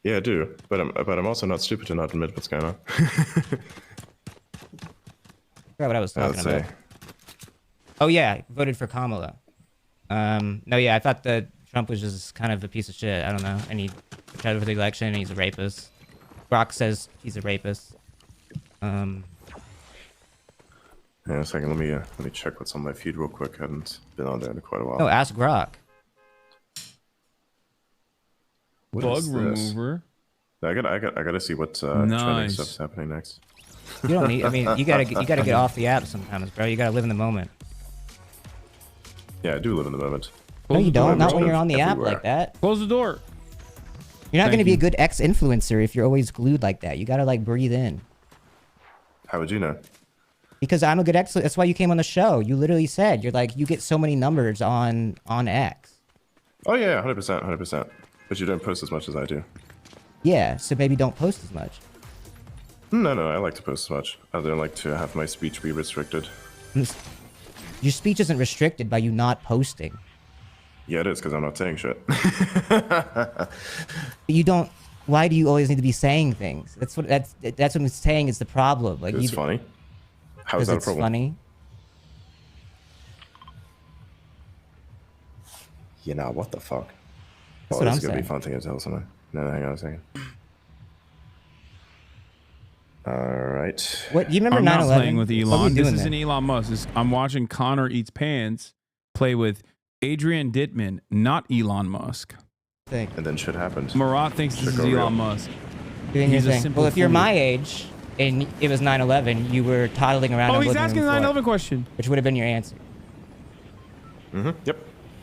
[SPEAKER 18] Yeah, I do, but I'm also not stupid to not admit what's going on.
[SPEAKER 19] Forgot what I was talking about. Oh yeah, voted for Kamala. No, yeah, I thought that Trump was just kind of a piece of shit. I don't know, and he tried for the election, and he's a rapist. Brock says he's a rapist.
[SPEAKER 18] Yeah, a second. Let me check what's on my feed real quick. I haven't been on there in quite a while.
[SPEAKER 19] No, ask Grok.
[SPEAKER 18] What
[SPEAKER 1] Bug
[SPEAKER 18] is this?
[SPEAKER 1] remover.
[SPEAKER 18] I gotta see what trending
[SPEAKER 1] Nice.
[SPEAKER 18] stuff's happening next.
[SPEAKER 19] You don't need. I mean, you gotta get off the app sometimes, bro. You gotta live in the moment.
[SPEAKER 18] Yeah, I do live in the moment.
[SPEAKER 19] No, you don't. Not when you're on the app
[SPEAKER 18] everywhere.
[SPEAKER 19] like that.
[SPEAKER 1] Close the door.
[SPEAKER 19] You're not
[SPEAKER 1] Thank
[SPEAKER 19] gonna be
[SPEAKER 1] you.
[SPEAKER 19] a good ex-influencer if you're always glued like that. You gotta like breathe in.
[SPEAKER 18] How would you know?
[SPEAKER 19] Because I'm a good ex. That's why you came on the show. You literally said you're like you get so many numbers on X.
[SPEAKER 18] Oh yeah, 100%. But you don't post as much as I do.
[SPEAKER 19] Yeah, so maybe don't post as much.
[SPEAKER 18] No, I like to post as much. I don't like to have my speech be restricted.
[SPEAKER 19] Your speech isn't restricted by you not posting.
[SPEAKER 18] Yeah, it is because I'm not saying shit.
[SPEAKER 19] But you don't. Why do you always need to be saying things? That's what I'm saying is the problem. Like
[SPEAKER 18] It's funny. How is that a problem?
[SPEAKER 19] Funny.
[SPEAKER 18] You know what the fuck?
[SPEAKER 19] That's
[SPEAKER 18] Oh,
[SPEAKER 19] what
[SPEAKER 18] this
[SPEAKER 19] I'm
[SPEAKER 18] is gonna be
[SPEAKER 19] saying.
[SPEAKER 18] fun to tell someone. No, hang on a second. All right.
[SPEAKER 19] What you remember?
[SPEAKER 1] I'm not
[SPEAKER 19] 9/11?
[SPEAKER 1] playing with
[SPEAKER 19] What were you
[SPEAKER 1] Elon. This
[SPEAKER 19] doing
[SPEAKER 1] isn't
[SPEAKER 19] there?
[SPEAKER 1] Elon Musk. I'm watching Connor Eats Pants play with Adrian Dittman, not Elon Musk.
[SPEAKER 19] Thing.
[SPEAKER 18] And then shit happened.
[SPEAKER 1] Marat thinks this is
[SPEAKER 18] go
[SPEAKER 1] Elon
[SPEAKER 18] real.
[SPEAKER 1] Musk.
[SPEAKER 19] Doing your
[SPEAKER 1] He's a
[SPEAKER 19] thing.
[SPEAKER 1] simple
[SPEAKER 19] Well, if you're
[SPEAKER 1] fool.
[SPEAKER 19] my age and it was 9/11, you were toddling around.
[SPEAKER 1] Oh,
[SPEAKER 19] on
[SPEAKER 1] he's
[SPEAKER 19] living
[SPEAKER 1] asking
[SPEAKER 19] room
[SPEAKER 1] the
[SPEAKER 19] floor,
[SPEAKER 1] 9/11 question.
[SPEAKER 19] which would have been your answer.
[SPEAKER 18] Yep.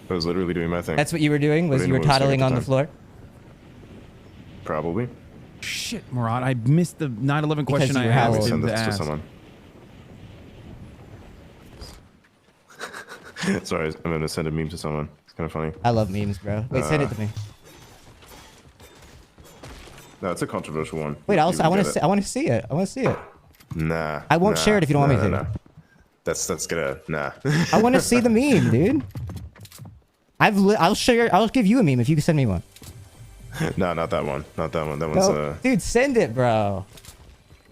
[SPEAKER 18] I was literally doing my thing.
[SPEAKER 19] That's what you were doing. Was
[SPEAKER 18] I
[SPEAKER 19] you
[SPEAKER 18] didn't
[SPEAKER 19] were
[SPEAKER 18] know what I was
[SPEAKER 19] toddling
[SPEAKER 18] doing at
[SPEAKER 19] on
[SPEAKER 18] the
[SPEAKER 19] the
[SPEAKER 18] time.
[SPEAKER 19] floor?
[SPEAKER 18] Probably.
[SPEAKER 1] Shit, Marat, I missed the 9/11
[SPEAKER 19] Because
[SPEAKER 1] question
[SPEAKER 19] you
[SPEAKER 1] I
[SPEAKER 19] were how
[SPEAKER 1] asked
[SPEAKER 19] old?
[SPEAKER 1] him
[SPEAKER 18] Send
[SPEAKER 1] to
[SPEAKER 18] this to
[SPEAKER 1] ask.
[SPEAKER 18] someone. Sorry, I'm gonna send a meme to someone. It's kind of funny.
[SPEAKER 19] I love memes, bro. Wait, send it to me.
[SPEAKER 18] No, it's a controversial one.
[SPEAKER 19] Wait,
[SPEAKER 18] You
[SPEAKER 19] I
[SPEAKER 18] would
[SPEAKER 19] want
[SPEAKER 18] get
[SPEAKER 19] to. I want to see it. I want to see it.
[SPEAKER 18] Nah.
[SPEAKER 19] I won't share it if you don't want me to.
[SPEAKER 18] Nah. That's gonna nah.
[SPEAKER 19] I want to see the meme, dude. I'll share. I'll give you a meme if you can send me one.
[SPEAKER 18] No, not that one. Not that one. That one's
[SPEAKER 19] No, dude, send it, bro.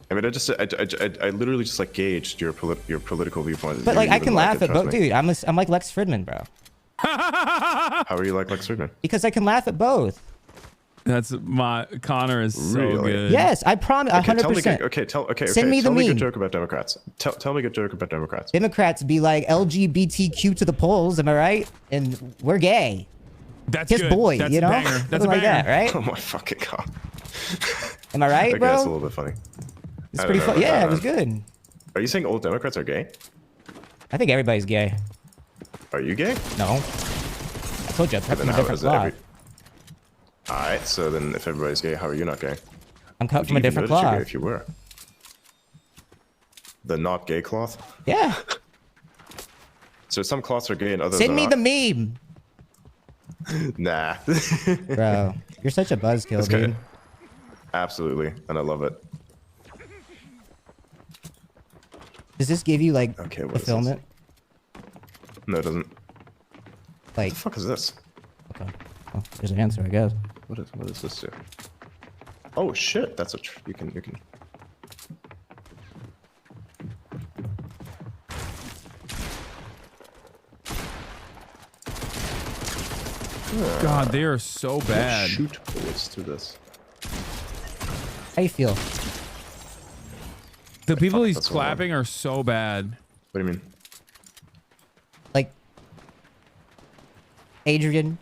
[SPEAKER 18] I mean, I literally just like gauged your political viewpoint.
[SPEAKER 19] But
[SPEAKER 18] You
[SPEAKER 19] like, I
[SPEAKER 18] even
[SPEAKER 19] can
[SPEAKER 18] like
[SPEAKER 19] laugh
[SPEAKER 18] it,
[SPEAKER 19] at both,
[SPEAKER 18] trust me.
[SPEAKER 19] dude. I'm like Lex Fridman, bro.
[SPEAKER 18] How are you like Lex Friedman?
[SPEAKER 19] Because I can laugh at both.
[SPEAKER 1] That's my Connor is so
[SPEAKER 18] Really?
[SPEAKER 1] good.
[SPEAKER 19] Yes, I promise. 100%.
[SPEAKER 18] Send
[SPEAKER 19] me the
[SPEAKER 18] tell me a
[SPEAKER 19] meme.
[SPEAKER 18] good joke about Democrats. Tell me a good joke about Democrats.
[SPEAKER 19] Democrats be like LGBTQ to the polls. Am I right? And we're gay.
[SPEAKER 1] That's
[SPEAKER 19] Kiss
[SPEAKER 1] good.
[SPEAKER 19] boy,
[SPEAKER 1] That's
[SPEAKER 19] you
[SPEAKER 1] a
[SPEAKER 19] know?
[SPEAKER 1] banger. That's
[SPEAKER 19] Something
[SPEAKER 1] a
[SPEAKER 19] like that,
[SPEAKER 1] banger.
[SPEAKER 19] right?
[SPEAKER 18] Oh my fucking god.
[SPEAKER 19] Am I right,
[SPEAKER 18] Okay,
[SPEAKER 19] bro?
[SPEAKER 18] that's a little bit funny.
[SPEAKER 19] It's
[SPEAKER 18] I
[SPEAKER 19] pretty
[SPEAKER 18] don't know
[SPEAKER 19] fun.
[SPEAKER 18] about
[SPEAKER 19] Yeah,
[SPEAKER 18] that,
[SPEAKER 19] it was
[SPEAKER 18] man.
[SPEAKER 19] good.
[SPEAKER 18] Are you saying all Democrats are gay?
[SPEAKER 19] I think everybody's gay.
[SPEAKER 18] Are you gay?
[SPEAKER 19] No. I told you, I'm
[SPEAKER 18] Then
[SPEAKER 19] from a
[SPEAKER 18] how
[SPEAKER 19] different
[SPEAKER 18] is it
[SPEAKER 19] cloth.
[SPEAKER 18] Alright, so then if everybody's gay, how are you not gay?
[SPEAKER 19] I'm cut
[SPEAKER 18] Would
[SPEAKER 19] from
[SPEAKER 18] you
[SPEAKER 19] a
[SPEAKER 18] even
[SPEAKER 19] different
[SPEAKER 18] know that you're
[SPEAKER 19] cloth.
[SPEAKER 18] gay if you were? The not gay cloth?
[SPEAKER 19] Yeah.
[SPEAKER 18] So some cloths are gay and others
[SPEAKER 19] Send
[SPEAKER 18] are
[SPEAKER 19] me
[SPEAKER 18] not?
[SPEAKER 19] the meme.
[SPEAKER 18] Nah.
[SPEAKER 19] Bro, you're such a buzzkill,
[SPEAKER 18] That's
[SPEAKER 19] dude.
[SPEAKER 18] good. Absolutely, and I love it.
[SPEAKER 19] Does this give you like
[SPEAKER 18] Okay, what is
[SPEAKER 19] fulfillment?
[SPEAKER 18] No, it doesn't.
[SPEAKER 19] Like,
[SPEAKER 18] What the fuck is this?
[SPEAKER 19] okay. Well, there's an answer, I guess.
[SPEAKER 18] What is this do? Oh shit, that's you can
[SPEAKER 1] God, they are so bad.
[SPEAKER 18] Shoot bullets through this.
[SPEAKER 19] How you feel?
[SPEAKER 1] The people he's
[SPEAKER 18] that's what I want.
[SPEAKER 1] clapping are so bad.
[SPEAKER 18] What do you mean?
[SPEAKER 19] Like, Adrian.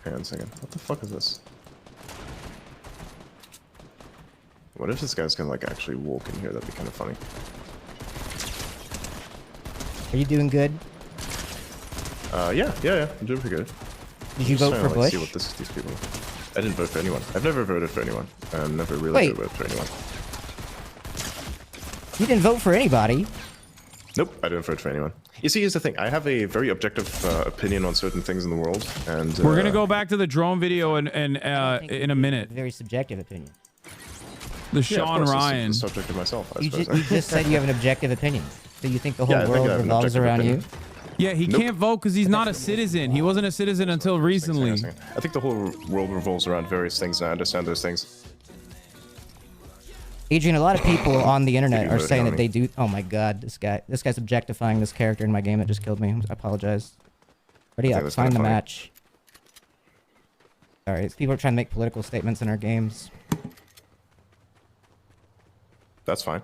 [SPEAKER 18] Hang on a second. What the fuck is this? What if this guy's gonna like actually walk in here? That'd be kind of funny.
[SPEAKER 19] Are you doing good?
[SPEAKER 18] Yeah, I'm doing pretty good.
[SPEAKER 19] Did you vote for Bush?
[SPEAKER 18] See what these people. I didn't vote for anyone. I've never voted for anyone. Never really voted for anyone.
[SPEAKER 19] You didn't vote for anybody.
[SPEAKER 18] Nope, I didn't vote for anyone. You see, here's the thing. I have a very objective opinion on certain things in the world, and
[SPEAKER 1] we're gonna go back to the drone video in a minute.
[SPEAKER 19] Very subjective opinion.
[SPEAKER 1] The Sean Ryan.
[SPEAKER 18] It's the subject of myself.
[SPEAKER 19] You just said you have an objective opinion. So you think the whole world revolves around you?
[SPEAKER 1] Yeah, he can't vote because he's not a citizen. He wasn't a citizen until recently.
[SPEAKER 18] I think the whole world revolves around various things, and I understand those things.
[SPEAKER 19] Adrian, a lot of people on the internet are saying that they do. Oh my God, this guy's objectifying this character in my game that just killed me. I apologize. Ready up, find the match. Sorry, people are trying to make political statements in our games.
[SPEAKER 18] That's fine.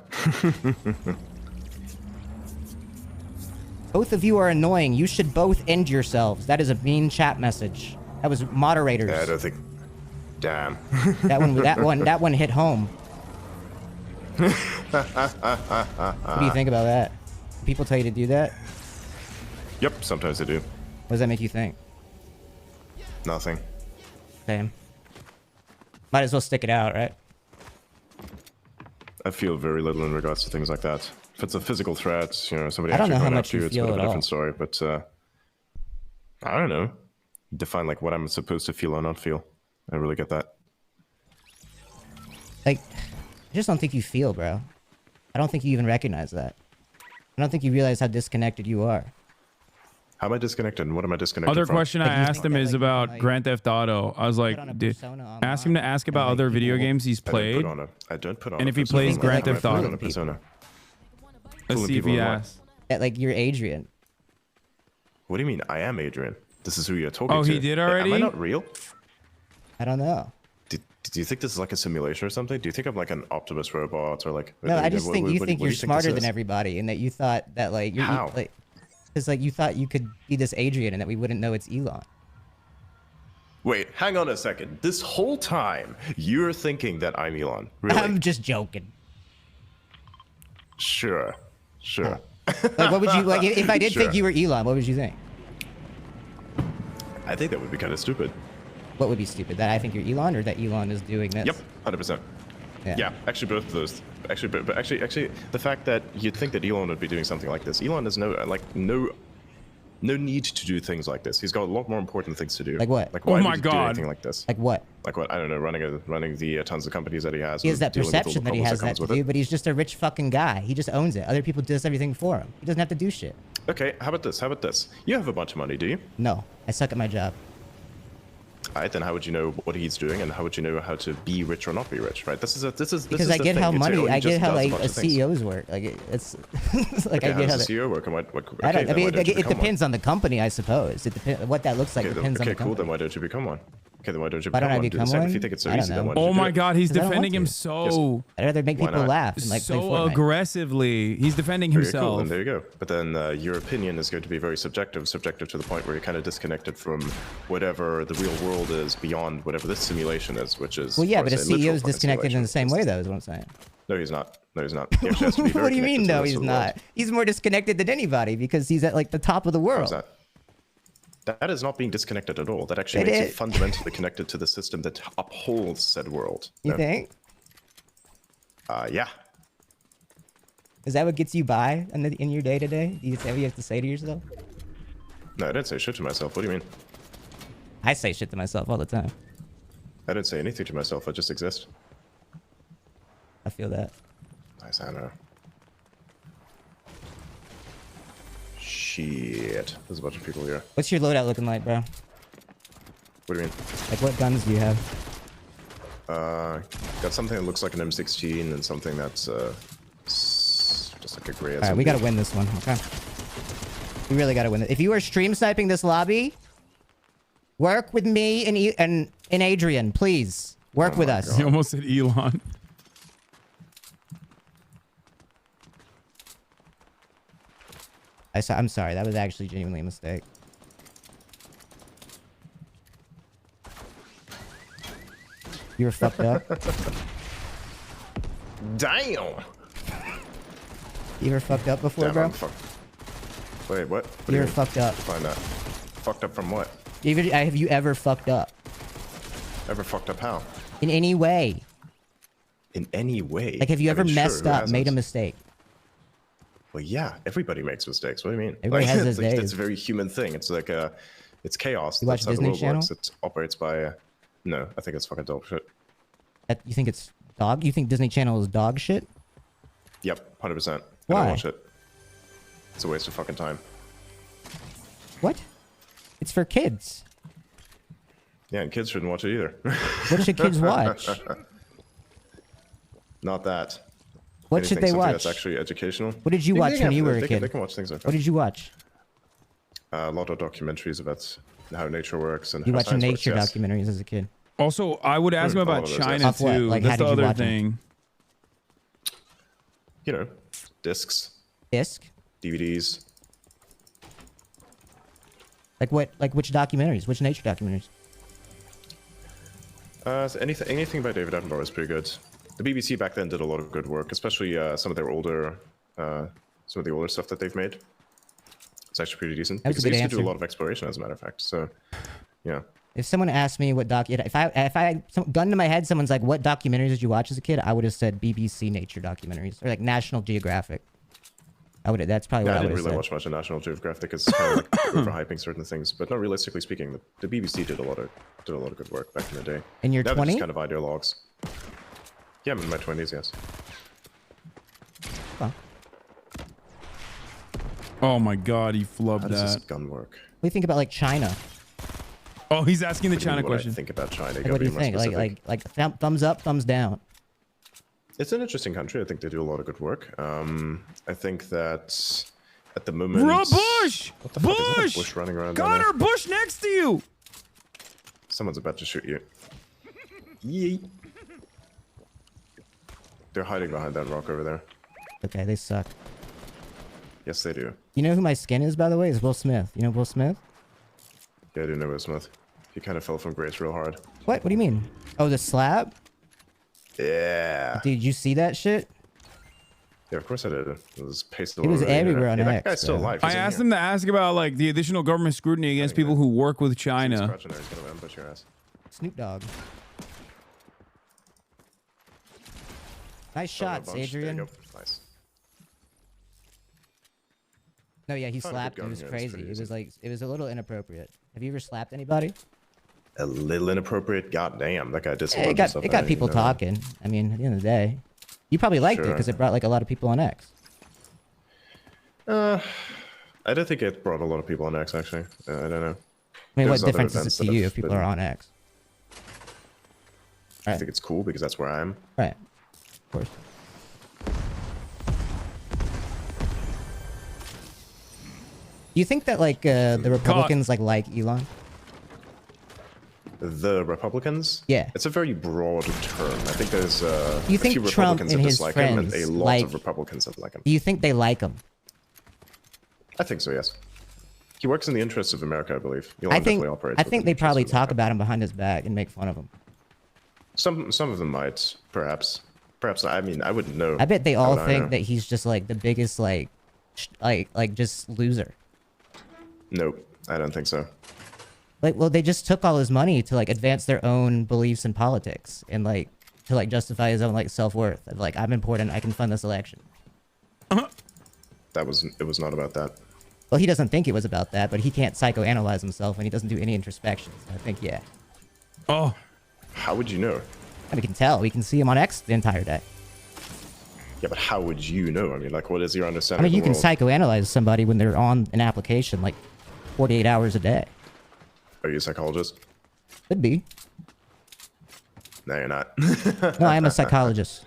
[SPEAKER 19] Both of you are annoying. You should both end yourselves. That is a mean chat message. That was moderators.
[SPEAKER 18] Yeah, I don't think. Damn.
[SPEAKER 19] That one hit home. What do you think about that? People tell you to do that?
[SPEAKER 18] Yep, sometimes they do.
[SPEAKER 19] What does that make you think?
[SPEAKER 18] Nothing.
[SPEAKER 19] Same. Might as well stick it out, right?
[SPEAKER 18] I feel very little in regards to things like that. If it's a physical threat, you know, somebody
[SPEAKER 19] I don't
[SPEAKER 18] actually
[SPEAKER 19] know how
[SPEAKER 18] going
[SPEAKER 19] much
[SPEAKER 18] after you,
[SPEAKER 19] you
[SPEAKER 18] it's a
[SPEAKER 19] feel
[SPEAKER 18] bit of a
[SPEAKER 19] at all.
[SPEAKER 18] different story. But I don't know. Define like what I'm supposed to feel or not feel. I really get that.
[SPEAKER 19] Like, I just don't think you feel, bro. I don't think you even recognize that. I don't think you realize how disconnected you are.
[SPEAKER 18] How am I disconnected? And what am I disconnected from?
[SPEAKER 1] Other question I asked him is about Grand Theft Auto. I was like, ask him to ask about other video games he's played.
[SPEAKER 18] I don't put on
[SPEAKER 1] and
[SPEAKER 18] a
[SPEAKER 1] if he
[SPEAKER 18] persona.
[SPEAKER 1] plays Grand Theft
[SPEAKER 18] I put on
[SPEAKER 1] Auto.
[SPEAKER 18] a persona.
[SPEAKER 1] Let's see if he asks.
[SPEAKER 19] That, like, you're Adrian.
[SPEAKER 18] What do you mean? I am Adrian. This is who you're talking to.
[SPEAKER 1] Oh, he did already?
[SPEAKER 18] Am I not real?
[SPEAKER 19] I don't know.
[SPEAKER 18] Do you think this is like a simulation or something? Do you think I'm like an Optimus robot or like?
[SPEAKER 19] No, I just think you
[SPEAKER 18] what
[SPEAKER 19] think
[SPEAKER 18] do
[SPEAKER 19] you're
[SPEAKER 18] this
[SPEAKER 19] smarter than
[SPEAKER 18] is?
[SPEAKER 19] everybody, and that you thought that like you're
[SPEAKER 18] How?
[SPEAKER 19] like, because like you thought you could be this Adrian, and that we wouldn't know it's Elon.
[SPEAKER 18] Wait, hang on a second. This whole time you're thinking that I'm Elon. Really?
[SPEAKER 19] I'm just joking.
[SPEAKER 18] Sure.
[SPEAKER 19] Like, what would you like if I did
[SPEAKER 18] Sure.
[SPEAKER 19] think you were Elon? What would you think?
[SPEAKER 18] I think that would be kind of stupid.
[SPEAKER 19] What would be stupid? That I think you're Elon, or that Elon is doing this?
[SPEAKER 18] Yep, 100%. Yeah, actually both of those. Actually, but actually, the fact that you'd think that Elon would be doing something like this. Elon has no need to do things like this. He's got a lot more important things to do.
[SPEAKER 19] Like what?
[SPEAKER 18] Like why would he do anything like this?
[SPEAKER 19] Like what?
[SPEAKER 18] Like what? I don't know. Running the tons of companies that he has.
[SPEAKER 19] He has that
[SPEAKER 18] dealing with all the
[SPEAKER 19] perception that he
[SPEAKER 18] problems
[SPEAKER 19] has that
[SPEAKER 18] comes
[SPEAKER 19] to
[SPEAKER 18] with
[SPEAKER 19] do,
[SPEAKER 18] it.
[SPEAKER 19] but he's just a rich fucking guy. He just owns it. Other people does everything for him. He doesn't have to do shit.
[SPEAKER 18] Okay, how about this? You have a bunch of money, do you?
[SPEAKER 19] No, I suck at my job.
[SPEAKER 18] Alright, then how would you know what he's doing, and how would you know how to be rich or not be rich? Right? This is
[SPEAKER 19] Because I
[SPEAKER 18] the
[SPEAKER 19] get
[SPEAKER 18] thing.
[SPEAKER 19] how
[SPEAKER 18] It's-
[SPEAKER 19] money,
[SPEAKER 18] he
[SPEAKER 19] I
[SPEAKER 18] just
[SPEAKER 19] get how
[SPEAKER 18] does
[SPEAKER 19] like
[SPEAKER 18] bunch
[SPEAKER 19] a
[SPEAKER 18] of things.
[SPEAKER 19] CEO's work. Like it's like
[SPEAKER 18] Okay,
[SPEAKER 19] I
[SPEAKER 18] how
[SPEAKER 19] get how
[SPEAKER 18] does
[SPEAKER 19] that.
[SPEAKER 18] the CEO work? And
[SPEAKER 19] I don't. I mean,
[SPEAKER 18] why don't you
[SPEAKER 19] it
[SPEAKER 18] become one?
[SPEAKER 19] depends on the company, I suppose. It depends. What that looks like
[SPEAKER 18] Okay,
[SPEAKER 19] depends on
[SPEAKER 18] okay,
[SPEAKER 19] the
[SPEAKER 18] cool.
[SPEAKER 19] company.
[SPEAKER 18] Then why don't you become one? Okay, then why don't you
[SPEAKER 19] Why
[SPEAKER 18] become
[SPEAKER 19] don't I
[SPEAKER 18] one? Do the
[SPEAKER 19] become
[SPEAKER 18] same.
[SPEAKER 19] one?
[SPEAKER 18] If you think it's so
[SPEAKER 19] I don't
[SPEAKER 18] easy, then
[SPEAKER 19] know.
[SPEAKER 18] why don't
[SPEAKER 1] Oh
[SPEAKER 18] you do
[SPEAKER 1] my
[SPEAKER 18] it?
[SPEAKER 1] God, he's
[SPEAKER 19] 'Cause I don't
[SPEAKER 1] defending
[SPEAKER 19] want
[SPEAKER 1] him
[SPEAKER 19] to.
[SPEAKER 1] so
[SPEAKER 19] I'd rather make
[SPEAKER 18] Why
[SPEAKER 19] people
[SPEAKER 18] not?
[SPEAKER 19] laugh and like play
[SPEAKER 1] so
[SPEAKER 19] Fortnite.
[SPEAKER 1] aggressively. He's defending
[SPEAKER 18] Very cool,
[SPEAKER 1] himself.
[SPEAKER 18] then there you go. But then your opinion is going to be very subjective to the point where you're kind of disconnected from whatever the real world is beyond whatever this simulation is, which is.
[SPEAKER 19] Well, yeah,
[SPEAKER 18] of
[SPEAKER 19] but a
[SPEAKER 18] course, literal
[SPEAKER 19] CEO is
[SPEAKER 18] fucking
[SPEAKER 19] disconnected in
[SPEAKER 18] simulation.
[SPEAKER 19] the same way, though, is what I'm saying.
[SPEAKER 18] No, he's not. No, he's not. He actually has to be very
[SPEAKER 19] What do you mean,
[SPEAKER 18] connected to
[SPEAKER 19] no,
[SPEAKER 18] the rest
[SPEAKER 19] he's
[SPEAKER 18] of the world.
[SPEAKER 19] not? He's more disconnected than anybody because he's at like the top of the world.
[SPEAKER 18] How's that? That is not being disconnected at all. That actually
[SPEAKER 19] It
[SPEAKER 18] makes you
[SPEAKER 19] is.
[SPEAKER 18] fundamentally connected to the system that upholds said world.
[SPEAKER 19] You
[SPEAKER 18] No.
[SPEAKER 19] think?
[SPEAKER 18] Yeah.
[SPEAKER 19] Is that what gets you by in your day to day? Is that what you have to say to yourself?
[SPEAKER 18] No, I didn't say shit to myself. What do you mean?
[SPEAKER 19] I say shit to myself all the time.
[SPEAKER 18] I didn't say anything to myself. I just exist.
[SPEAKER 19] I feel that.
[SPEAKER 18] Nice, I know. Shit. There's a bunch of people here.
[SPEAKER 19] What's your loadout looking like, bro?
[SPEAKER 18] What do you mean?
[SPEAKER 19] Like, what guns do you have?
[SPEAKER 18] Got something that looks like an M16 and something that's just like a gray.
[SPEAKER 19] All right, we gotta win this one. Okay. We really gotta win it. If you are stream sniping this lobby, work with me and Adrian, please. Work with us.
[SPEAKER 1] He almost said Elon.
[SPEAKER 19] I'm sorry. That was actually genuinely a mistake. You were fucked up.
[SPEAKER 18] Damn.
[SPEAKER 19] You were fucked up before,
[SPEAKER 18] Damn,
[SPEAKER 19] bro?
[SPEAKER 18] I'm fucked. Wait, what?
[SPEAKER 19] You were fucked up.
[SPEAKER 18] Find that. Fucked up from what?
[SPEAKER 19] Have you ever fucked up?
[SPEAKER 18] Ever fucked up how?
[SPEAKER 19] In any way?
[SPEAKER 18] In any way?
[SPEAKER 19] Like, have you ever
[SPEAKER 18] I mean,
[SPEAKER 19] messed
[SPEAKER 18] sure, who
[SPEAKER 19] up, made a
[SPEAKER 18] hasn't?
[SPEAKER 19] mistake?
[SPEAKER 18] Well, yeah, everybody makes mistakes. What do you mean?
[SPEAKER 19] Everybody has those
[SPEAKER 18] it's,
[SPEAKER 19] days.
[SPEAKER 18] it's a very human thing. It's like it's chaos.
[SPEAKER 19] You watch
[SPEAKER 18] That's how the
[SPEAKER 19] Disney
[SPEAKER 18] world
[SPEAKER 19] Channel?
[SPEAKER 18] works. It operates by. No, I think it's fucking dog shit.
[SPEAKER 19] You think it's dog? You think Disney Channel is dog shit?
[SPEAKER 18] Yep, 100%. I
[SPEAKER 19] Why?
[SPEAKER 18] don't watch it. It's a waste of fucking time.
[SPEAKER 19] What? It's for kids.
[SPEAKER 18] Yeah, and kids shouldn't watch it either.
[SPEAKER 19] What should kids watch?
[SPEAKER 18] Not that.
[SPEAKER 19] What should
[SPEAKER 18] Anything,
[SPEAKER 19] they
[SPEAKER 18] something
[SPEAKER 19] watch?
[SPEAKER 18] That's actually educational.
[SPEAKER 19] What did you
[SPEAKER 18] They
[SPEAKER 19] watch
[SPEAKER 18] can
[SPEAKER 19] when you
[SPEAKER 18] have-
[SPEAKER 19] were a
[SPEAKER 18] they can-
[SPEAKER 19] kid?
[SPEAKER 18] They can watch things like that.
[SPEAKER 19] What did you watch?
[SPEAKER 18] A lot of documentaries about how nature works and
[SPEAKER 19] You
[SPEAKER 18] how
[SPEAKER 19] watched
[SPEAKER 18] science
[SPEAKER 19] nature
[SPEAKER 18] works, yes.
[SPEAKER 19] documentaries as a kid.
[SPEAKER 1] Also, I would ask him
[SPEAKER 18] a
[SPEAKER 1] about
[SPEAKER 18] lot of those,
[SPEAKER 1] China
[SPEAKER 18] yes.
[SPEAKER 19] Off what?
[SPEAKER 1] too.
[SPEAKER 19] Like,
[SPEAKER 1] That's
[SPEAKER 19] how
[SPEAKER 1] the
[SPEAKER 19] did you
[SPEAKER 1] other
[SPEAKER 19] watch 'em?
[SPEAKER 1] thing.
[SPEAKER 18] You know, discs,
[SPEAKER 19] Disc?
[SPEAKER 18] DVDs.
[SPEAKER 19] Like what? Like which documentaries? Which nature documentaries?
[SPEAKER 18] So anything by David Attenborough is pretty good. The BBC back then did a lot of good work, especially some of their older, some of the older stuff that they've made. It's actually pretty decent.
[SPEAKER 19] That was a
[SPEAKER 18] Because they
[SPEAKER 19] good
[SPEAKER 18] used to do a
[SPEAKER 19] answer.
[SPEAKER 18] lot of exploration, as a matter of fact. So, yeah.
[SPEAKER 19] If someone asked me what if I gun to my head, someone's like, "What documentaries did you watch as a kid?" I would have said BBC nature documentaries or like National Geographic. That's probably
[SPEAKER 18] Yeah,
[SPEAKER 19] what
[SPEAKER 18] I
[SPEAKER 19] I would
[SPEAKER 18] didn't
[SPEAKER 19] have
[SPEAKER 18] really
[SPEAKER 19] said.
[SPEAKER 18] watch much of National Geographic. It's kind of like overhyping certain things. But no, realistically speaking, the BBC did a lot of good work back in the day.
[SPEAKER 19] In your
[SPEAKER 18] Now they're
[SPEAKER 19] 20?
[SPEAKER 18] just kind of ideologues. Yeah, I'm in my 20s, yes.
[SPEAKER 19] Huh.
[SPEAKER 1] Oh my god, he flubbed
[SPEAKER 18] How does this
[SPEAKER 1] that.
[SPEAKER 18] gun work?
[SPEAKER 19] What do you think about like China?
[SPEAKER 1] Oh, he's asking the
[SPEAKER 18] What do you
[SPEAKER 1] China
[SPEAKER 18] mean what I
[SPEAKER 1] question.
[SPEAKER 18] think about China. You
[SPEAKER 19] Like,
[SPEAKER 18] gotta
[SPEAKER 19] what do
[SPEAKER 18] be
[SPEAKER 19] you
[SPEAKER 18] more
[SPEAKER 19] think?
[SPEAKER 18] specific.
[SPEAKER 19] Like thumbs up, thumbs down.
[SPEAKER 18] It's an interesting country. I think they do a lot of good work. I think that at the moment...
[SPEAKER 1] Bush!
[SPEAKER 18] What the fuck is that?
[SPEAKER 1] Bush!
[SPEAKER 18] Bush running around down there?
[SPEAKER 1] Connor, Bush next to you!
[SPEAKER 18] Someone's about to shoot you. Yeet. They're hiding behind that rock over there.
[SPEAKER 19] Okay, they suck.
[SPEAKER 18] Yes, they do.
[SPEAKER 19] You know who my skin is, by the way? Is Will Smith. You know Will Smith?
[SPEAKER 18] Yeah, I do know Will Smith. He kind of fell from grace real hard.
[SPEAKER 19] What? What do you mean? Oh, the slab?
[SPEAKER 18] Yeah.
[SPEAKER 19] Did you see that shit?
[SPEAKER 18] Yeah, of course I did. It was pasted all
[SPEAKER 19] He was
[SPEAKER 18] over the internet.
[SPEAKER 19] everywhere on
[SPEAKER 18] Yeah, that
[SPEAKER 19] X,
[SPEAKER 18] guy's still
[SPEAKER 19] bro.
[SPEAKER 18] alive.
[SPEAKER 1] I
[SPEAKER 18] He's in
[SPEAKER 1] asked
[SPEAKER 18] here.
[SPEAKER 1] him to ask about like the additional government scrutiny against people who work with
[SPEAKER 18] He's
[SPEAKER 1] China.
[SPEAKER 18] crouching there. He's gonna ambush your ass.
[SPEAKER 19] Snoop Dogg. Nice
[SPEAKER 18] Oh, a
[SPEAKER 19] shots,
[SPEAKER 18] bunch. There you
[SPEAKER 19] Adrian.
[SPEAKER 18] go. Nice.
[SPEAKER 19] No, yeah, he
[SPEAKER 18] Found a good
[SPEAKER 19] slapped me. It
[SPEAKER 18] gun
[SPEAKER 19] was
[SPEAKER 18] here. It's
[SPEAKER 19] crazy.
[SPEAKER 18] pretty
[SPEAKER 19] It was
[SPEAKER 18] easy.
[SPEAKER 19] like, it was a little inappropriate. Have you ever slapped anybody?
[SPEAKER 18] A little inappropriate. Goddamn, that guy did some
[SPEAKER 19] It
[SPEAKER 18] other
[SPEAKER 19] got
[SPEAKER 18] stuff.
[SPEAKER 19] it
[SPEAKER 18] I
[SPEAKER 19] got
[SPEAKER 18] didn't
[SPEAKER 19] people
[SPEAKER 18] even know.
[SPEAKER 19] talking. I mean, at the end of the day, you probably liked it
[SPEAKER 18] Sure.
[SPEAKER 19] because it brought like a lot of people on X.
[SPEAKER 18] I don't think it brought a lot of people on X, actually. I don't know.
[SPEAKER 19] I mean,
[SPEAKER 18] There's
[SPEAKER 19] what
[SPEAKER 18] other
[SPEAKER 19] difference is it
[SPEAKER 18] events
[SPEAKER 19] to
[SPEAKER 18] that
[SPEAKER 19] you
[SPEAKER 18] have
[SPEAKER 19] if people
[SPEAKER 18] been-
[SPEAKER 19] are on X?
[SPEAKER 18] I think it's cool because that's where I am.
[SPEAKER 19] Right. Of course. Do you think that like the Republicans like Elon?
[SPEAKER 18] The Republicans?
[SPEAKER 19] Yeah.
[SPEAKER 18] It's a very broad term. I think there's
[SPEAKER 19] You
[SPEAKER 18] a
[SPEAKER 19] think
[SPEAKER 18] few
[SPEAKER 19] Trump
[SPEAKER 18] Republicans
[SPEAKER 19] and
[SPEAKER 18] that
[SPEAKER 19] his
[SPEAKER 18] dislike him and a
[SPEAKER 19] friends
[SPEAKER 18] lot
[SPEAKER 19] like-
[SPEAKER 18] of Republicans that like him.
[SPEAKER 19] Do you think they like him?
[SPEAKER 18] I think so, yes. He works in the interests of America, I believe. Elon
[SPEAKER 19] I think
[SPEAKER 18] definitely operates
[SPEAKER 19] I
[SPEAKER 18] within
[SPEAKER 19] think
[SPEAKER 18] the
[SPEAKER 19] they
[SPEAKER 18] interests
[SPEAKER 19] probably
[SPEAKER 18] of
[SPEAKER 19] talk about him behind his back and make fun of him.
[SPEAKER 18] Some of them might, perhaps. Perhaps, I mean, I wouldn't know.
[SPEAKER 19] I bet they
[SPEAKER 18] How
[SPEAKER 19] all
[SPEAKER 18] would I
[SPEAKER 19] think
[SPEAKER 18] know?
[SPEAKER 19] that he's just like the biggest like just loser.
[SPEAKER 18] Nope, I don't think so.
[SPEAKER 19] Like, well, they just took all his money to like advance their own beliefs in politics and like to like justify his own like self-worth. Like, I'm important, I can fund this election.
[SPEAKER 18] It was not about that.
[SPEAKER 19] Well, he doesn't think it was about that, but he can't psychoanalyze himself and he doesn't do any introspection. So I think, yeah.
[SPEAKER 1] Oh.
[SPEAKER 18] How would you know?
[SPEAKER 19] And we can tell. We can see him on X the entire day.
[SPEAKER 18] Yeah, but how would you know? I mean, like, what is your
[SPEAKER 19] I
[SPEAKER 18] understanding
[SPEAKER 19] mean, you
[SPEAKER 18] of the
[SPEAKER 19] can
[SPEAKER 18] world?
[SPEAKER 19] psychoanalyze somebody when they're on an application like 48 hours a day.
[SPEAKER 18] Are you a psychologist?
[SPEAKER 19] Could be.
[SPEAKER 18] No, you're not.
[SPEAKER 19] No, I am a psychologist.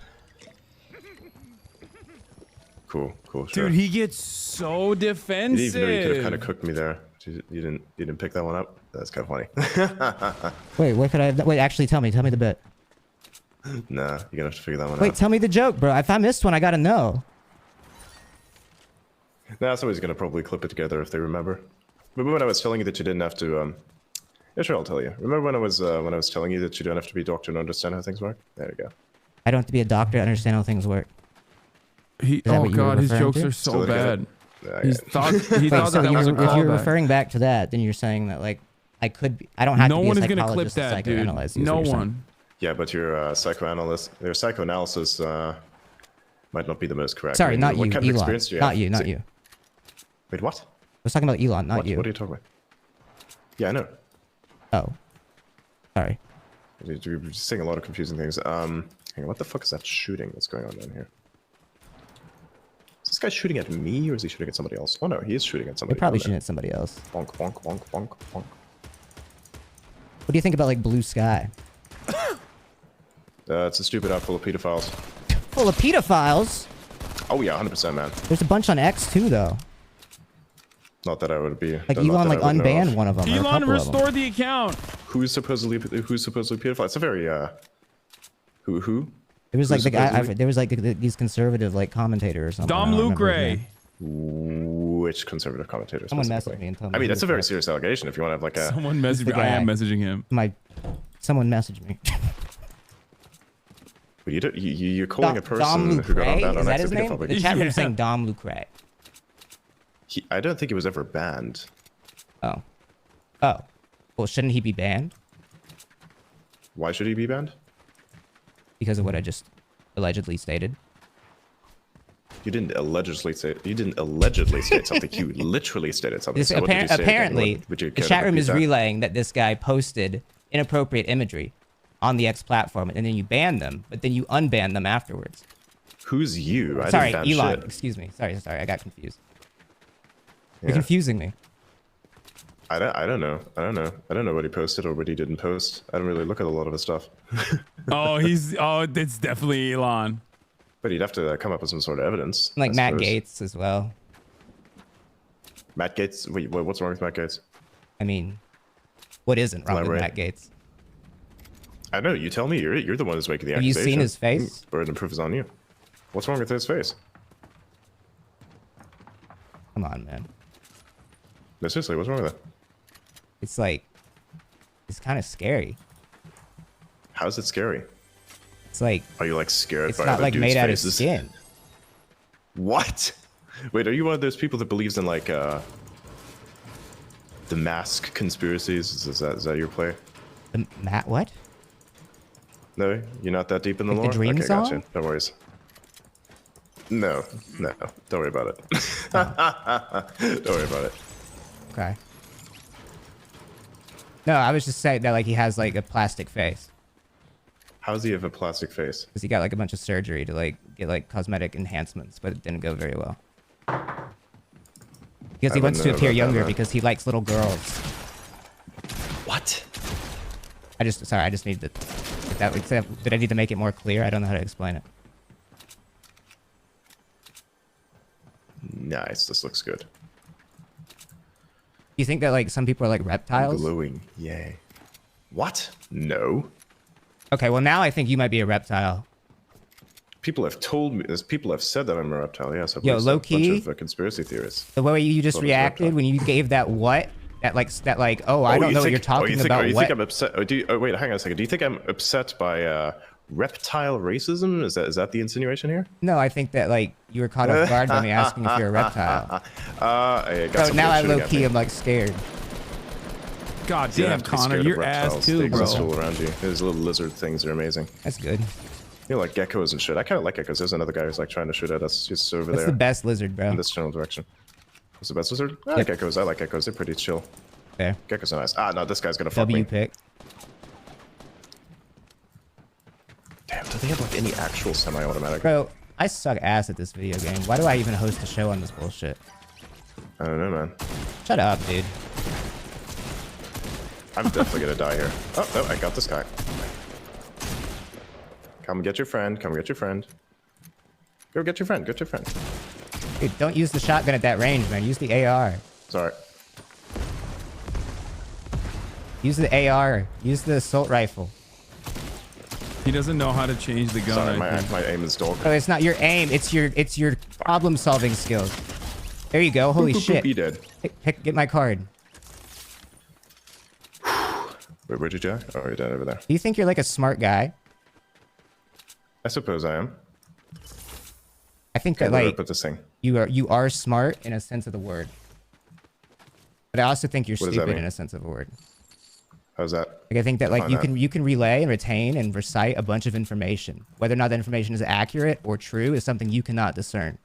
[SPEAKER 18] Cool, sure.
[SPEAKER 1] Dude, he gets so defensive.
[SPEAKER 18] You didn't even know you could have kind of cooked me there. You didn't pick that one up? That's kind of funny.
[SPEAKER 19] Wait, what could I have? Wait, actually, tell me the bit.
[SPEAKER 18] Nah, you're gonna have to figure that one
[SPEAKER 19] Wait,
[SPEAKER 18] out.
[SPEAKER 19] tell me the joke, bro. If I missed one, I gotta know.
[SPEAKER 18] Nah, somebody's gonna probably clip it together if they remember. Remember when I was telling you that you didn't have to? Yeah, sure, I'll tell you. Remember when I was telling you that you don't have to be a doctor to understand how things work? There you go.
[SPEAKER 19] I don't have to be a doctor to understand how things work. Is that
[SPEAKER 1] Oh
[SPEAKER 19] what you were
[SPEAKER 1] god, his
[SPEAKER 19] referring
[SPEAKER 1] jokes
[SPEAKER 19] to?
[SPEAKER 1] are so bad.
[SPEAKER 18] Yeah,
[SPEAKER 1] He
[SPEAKER 18] yeah.
[SPEAKER 1] thought
[SPEAKER 19] Wait,
[SPEAKER 1] that
[SPEAKER 19] so
[SPEAKER 1] that was a
[SPEAKER 19] if you're
[SPEAKER 1] callback.
[SPEAKER 19] referring back to that, then you're saying that like I could be. I don't have
[SPEAKER 1] no
[SPEAKER 19] to be
[SPEAKER 1] one
[SPEAKER 19] a
[SPEAKER 1] is gonna clip
[SPEAKER 19] psychologist to
[SPEAKER 1] that, dude.
[SPEAKER 19] psychoanalyze you, is
[SPEAKER 1] No
[SPEAKER 19] what you're saying.
[SPEAKER 1] one.
[SPEAKER 18] Yeah, but your psychoanalysis might not be the most correct.
[SPEAKER 19] Sorry, not
[SPEAKER 18] what
[SPEAKER 19] you,
[SPEAKER 18] kind of
[SPEAKER 19] Elon.
[SPEAKER 18] experience do you
[SPEAKER 19] Not
[SPEAKER 18] have?
[SPEAKER 19] you, not you.
[SPEAKER 18] Wait, what?
[SPEAKER 19] I was talking about Elon, not you.
[SPEAKER 18] What are you talking about? Yeah, I know.
[SPEAKER 19] Oh. Sorry.
[SPEAKER 18] You're saying a lot of confusing things. Hang on, what the fuck is that shooting that's going on down here? Is this guy shooting at me, or is he shooting at somebody else? Oh no, he is shooting at somebody.
[SPEAKER 19] You're probably shooting at somebody else.
[SPEAKER 18] Bonk, bonk, bonk, bonk, bonk.
[SPEAKER 19] What do you think about like Blue Sky?
[SPEAKER 18] It's a stupid app full of pedophiles.
[SPEAKER 19] Full of pedophiles?
[SPEAKER 18] Oh yeah, 100%, man.
[SPEAKER 19] There's a bunch on X too, though.
[SPEAKER 18] Not that I would be.
[SPEAKER 19] Like Elon, like unbanned one of them.
[SPEAKER 1] Elon restored the account.
[SPEAKER 18] Who's supposedly pedophile? It's a very who?
[SPEAKER 19] There was like the guy. There was like these conservative like commentator or something.
[SPEAKER 1] Dom Lucre.
[SPEAKER 18] Which conservative commentator?
[SPEAKER 19] Someone messaged me and told me.
[SPEAKER 18] I mean, that's a very serious allegation. If you want to have like a
[SPEAKER 1] someone messaged me. I am messaging him.
[SPEAKER 19] Someone messaged me.
[SPEAKER 18] But you're calling a person who got on that on
[SPEAKER 19] Is that his name? The chat room saying Dom Lucre.
[SPEAKER 18] I don't think he was ever banned.
[SPEAKER 19] Oh. Oh. Well, shouldn't he be banned?
[SPEAKER 18] Why should he be banned?
[SPEAKER 19] Because of what I just allegedly stated.
[SPEAKER 18] You didn't allegedly say. You didn't allegedly state something. You literally stated something. So
[SPEAKER 19] apparently, the chat room is relaying that this guy posted inappropriate imagery on the X platform, and then you ban them, but then you unban them afterwards.
[SPEAKER 18] Who's you?
[SPEAKER 19] Sorry, Elon. Shit. Excuse me. Sorry, I got confused. Yeah. You're confusing me.
[SPEAKER 18] I don't know. I don't know what he posted or what he didn't post. I don't really look at a lot of his stuff.
[SPEAKER 1] It's definitely Elon.
[SPEAKER 18] But he'd have to come up with some sort of evidence.
[SPEAKER 19] Like Matt Gaetz as well.
[SPEAKER 18] Matt Gaetz? Wait, what's wrong with Matt Gaetz?
[SPEAKER 19] I mean, what isn't wrong with Matt Gaetz?
[SPEAKER 18] I know. You tell me. You're the one who's making the
[SPEAKER 19] accusation. Have you seen his face?
[SPEAKER 18] Or the proof is on you. What's wrong with his face?
[SPEAKER 19] Come on, man.
[SPEAKER 18] No, seriously, what's wrong with it?
[SPEAKER 19] It's like, it's kind of scary.
[SPEAKER 18] How's it scary?
[SPEAKER 19] It's like,
[SPEAKER 18] are you like scared
[SPEAKER 19] it's
[SPEAKER 18] by
[SPEAKER 19] not
[SPEAKER 18] other
[SPEAKER 19] like
[SPEAKER 18] dudes'
[SPEAKER 19] made
[SPEAKER 18] faces?
[SPEAKER 19] out of skin.
[SPEAKER 18] What? Wait, are you one of those people that believes in like the mask conspiracies? Is that your play?
[SPEAKER 19] The what?
[SPEAKER 18] No, you're not that deep in the lore?
[SPEAKER 19] The Dream
[SPEAKER 18] okay,
[SPEAKER 19] Song?
[SPEAKER 18] Gotcha. No worries. No, don't worry about it. Don't worry about it.
[SPEAKER 19] Okay. No, I was just saying that like he has like a plastic face.
[SPEAKER 18] How does he have a plastic face?
[SPEAKER 19] Because he got like a bunch of surgery to like get like cosmetic enhancements, but it didn't go very well. Because he wants to appear younger because he likes little girls.
[SPEAKER 18] What?
[SPEAKER 19] I just need to. Did I need to make it more clear? I don't know how to explain it.
[SPEAKER 18] Nice. This looks good.
[SPEAKER 19] You think that like some people are like reptiles?
[SPEAKER 18] I'm glowing. Yay. What? No.
[SPEAKER 19] Okay, well now I think you might be a reptile.
[SPEAKER 18] People have told me. People have said that I'm a reptile. Yes.
[SPEAKER 19] Yo, low key.
[SPEAKER 18] A bunch of conspiracy theorists.
[SPEAKER 19] The way you just reacted when you gave that what? That like oh I don't know what you're talking about.
[SPEAKER 18] You think I'm upset? Wait, hang on a second. Do you think I'm upset by reptile racism? Is that the insinuation here?
[SPEAKER 19] No, I think that like you were caught off guard by me asking if you're a reptile. So now I low key am like scared.
[SPEAKER 1] God damn, Connor, your ass too,
[SPEAKER 18] they
[SPEAKER 1] bro.
[SPEAKER 18] exist all around you. Those little lizard things are amazing.
[SPEAKER 19] That's good.
[SPEAKER 18] You know, like geckos and shit. I kind of like geckos. There's another guy who's like trying to shoot at us. He's over there.
[SPEAKER 19] That's the best lizard, bro.
[SPEAKER 18] In this general direction. What's the best lizard? I like geckos. I like geckos. They're pretty chill.
[SPEAKER 19] Fair.
[SPEAKER 18] Geckos are nice. Ah, no, this guy's gonna fuck me.
[SPEAKER 19] W pick.
[SPEAKER 18] Damn, do they have like any actual semi-automatic?
[SPEAKER 19] Bro, I suck ass at this video game. Why do I even host a show on this bullshit?
[SPEAKER 18] I don't know, man.
[SPEAKER 19] Shut up, dude.
[SPEAKER 18] I'm definitely gonna die here. Oh, no, I got this guy. Come get your friend. Come get your friend. Go get your friend. Get your friend.
[SPEAKER 19] Dude, don't use the shotgun at that range, man. Use the AR.
[SPEAKER 18] Sorry.
[SPEAKER 19] Use the AR. Use the assault rifle.
[SPEAKER 1] He doesn't know how to change the gun.
[SPEAKER 18] Sorry, my aim is dog.
[SPEAKER 19] Oh, it's not your aim. It's your problem-solving skills. There you go. Holy shit.
[SPEAKER 18] Be dead.
[SPEAKER 19] Get my card.
[SPEAKER 18] Wait, where'd you die? Oh, you're dead over there.
[SPEAKER 19] Do you think you're like a smart guy?
[SPEAKER 18] I suppose I am.
[SPEAKER 19] I think that like
[SPEAKER 18] put this thing.
[SPEAKER 19] you are smart in a sense of the word. But I also think you're
[SPEAKER 18] What does that
[SPEAKER 19] stupid
[SPEAKER 18] mean?
[SPEAKER 19] in a sense of a word.
[SPEAKER 18] How's that?
[SPEAKER 19] Like I think that like
[SPEAKER 18] Define
[SPEAKER 19] you can relay and retain and recite a bunch of information. Whether or not that information is accurate or true is something you cannot discern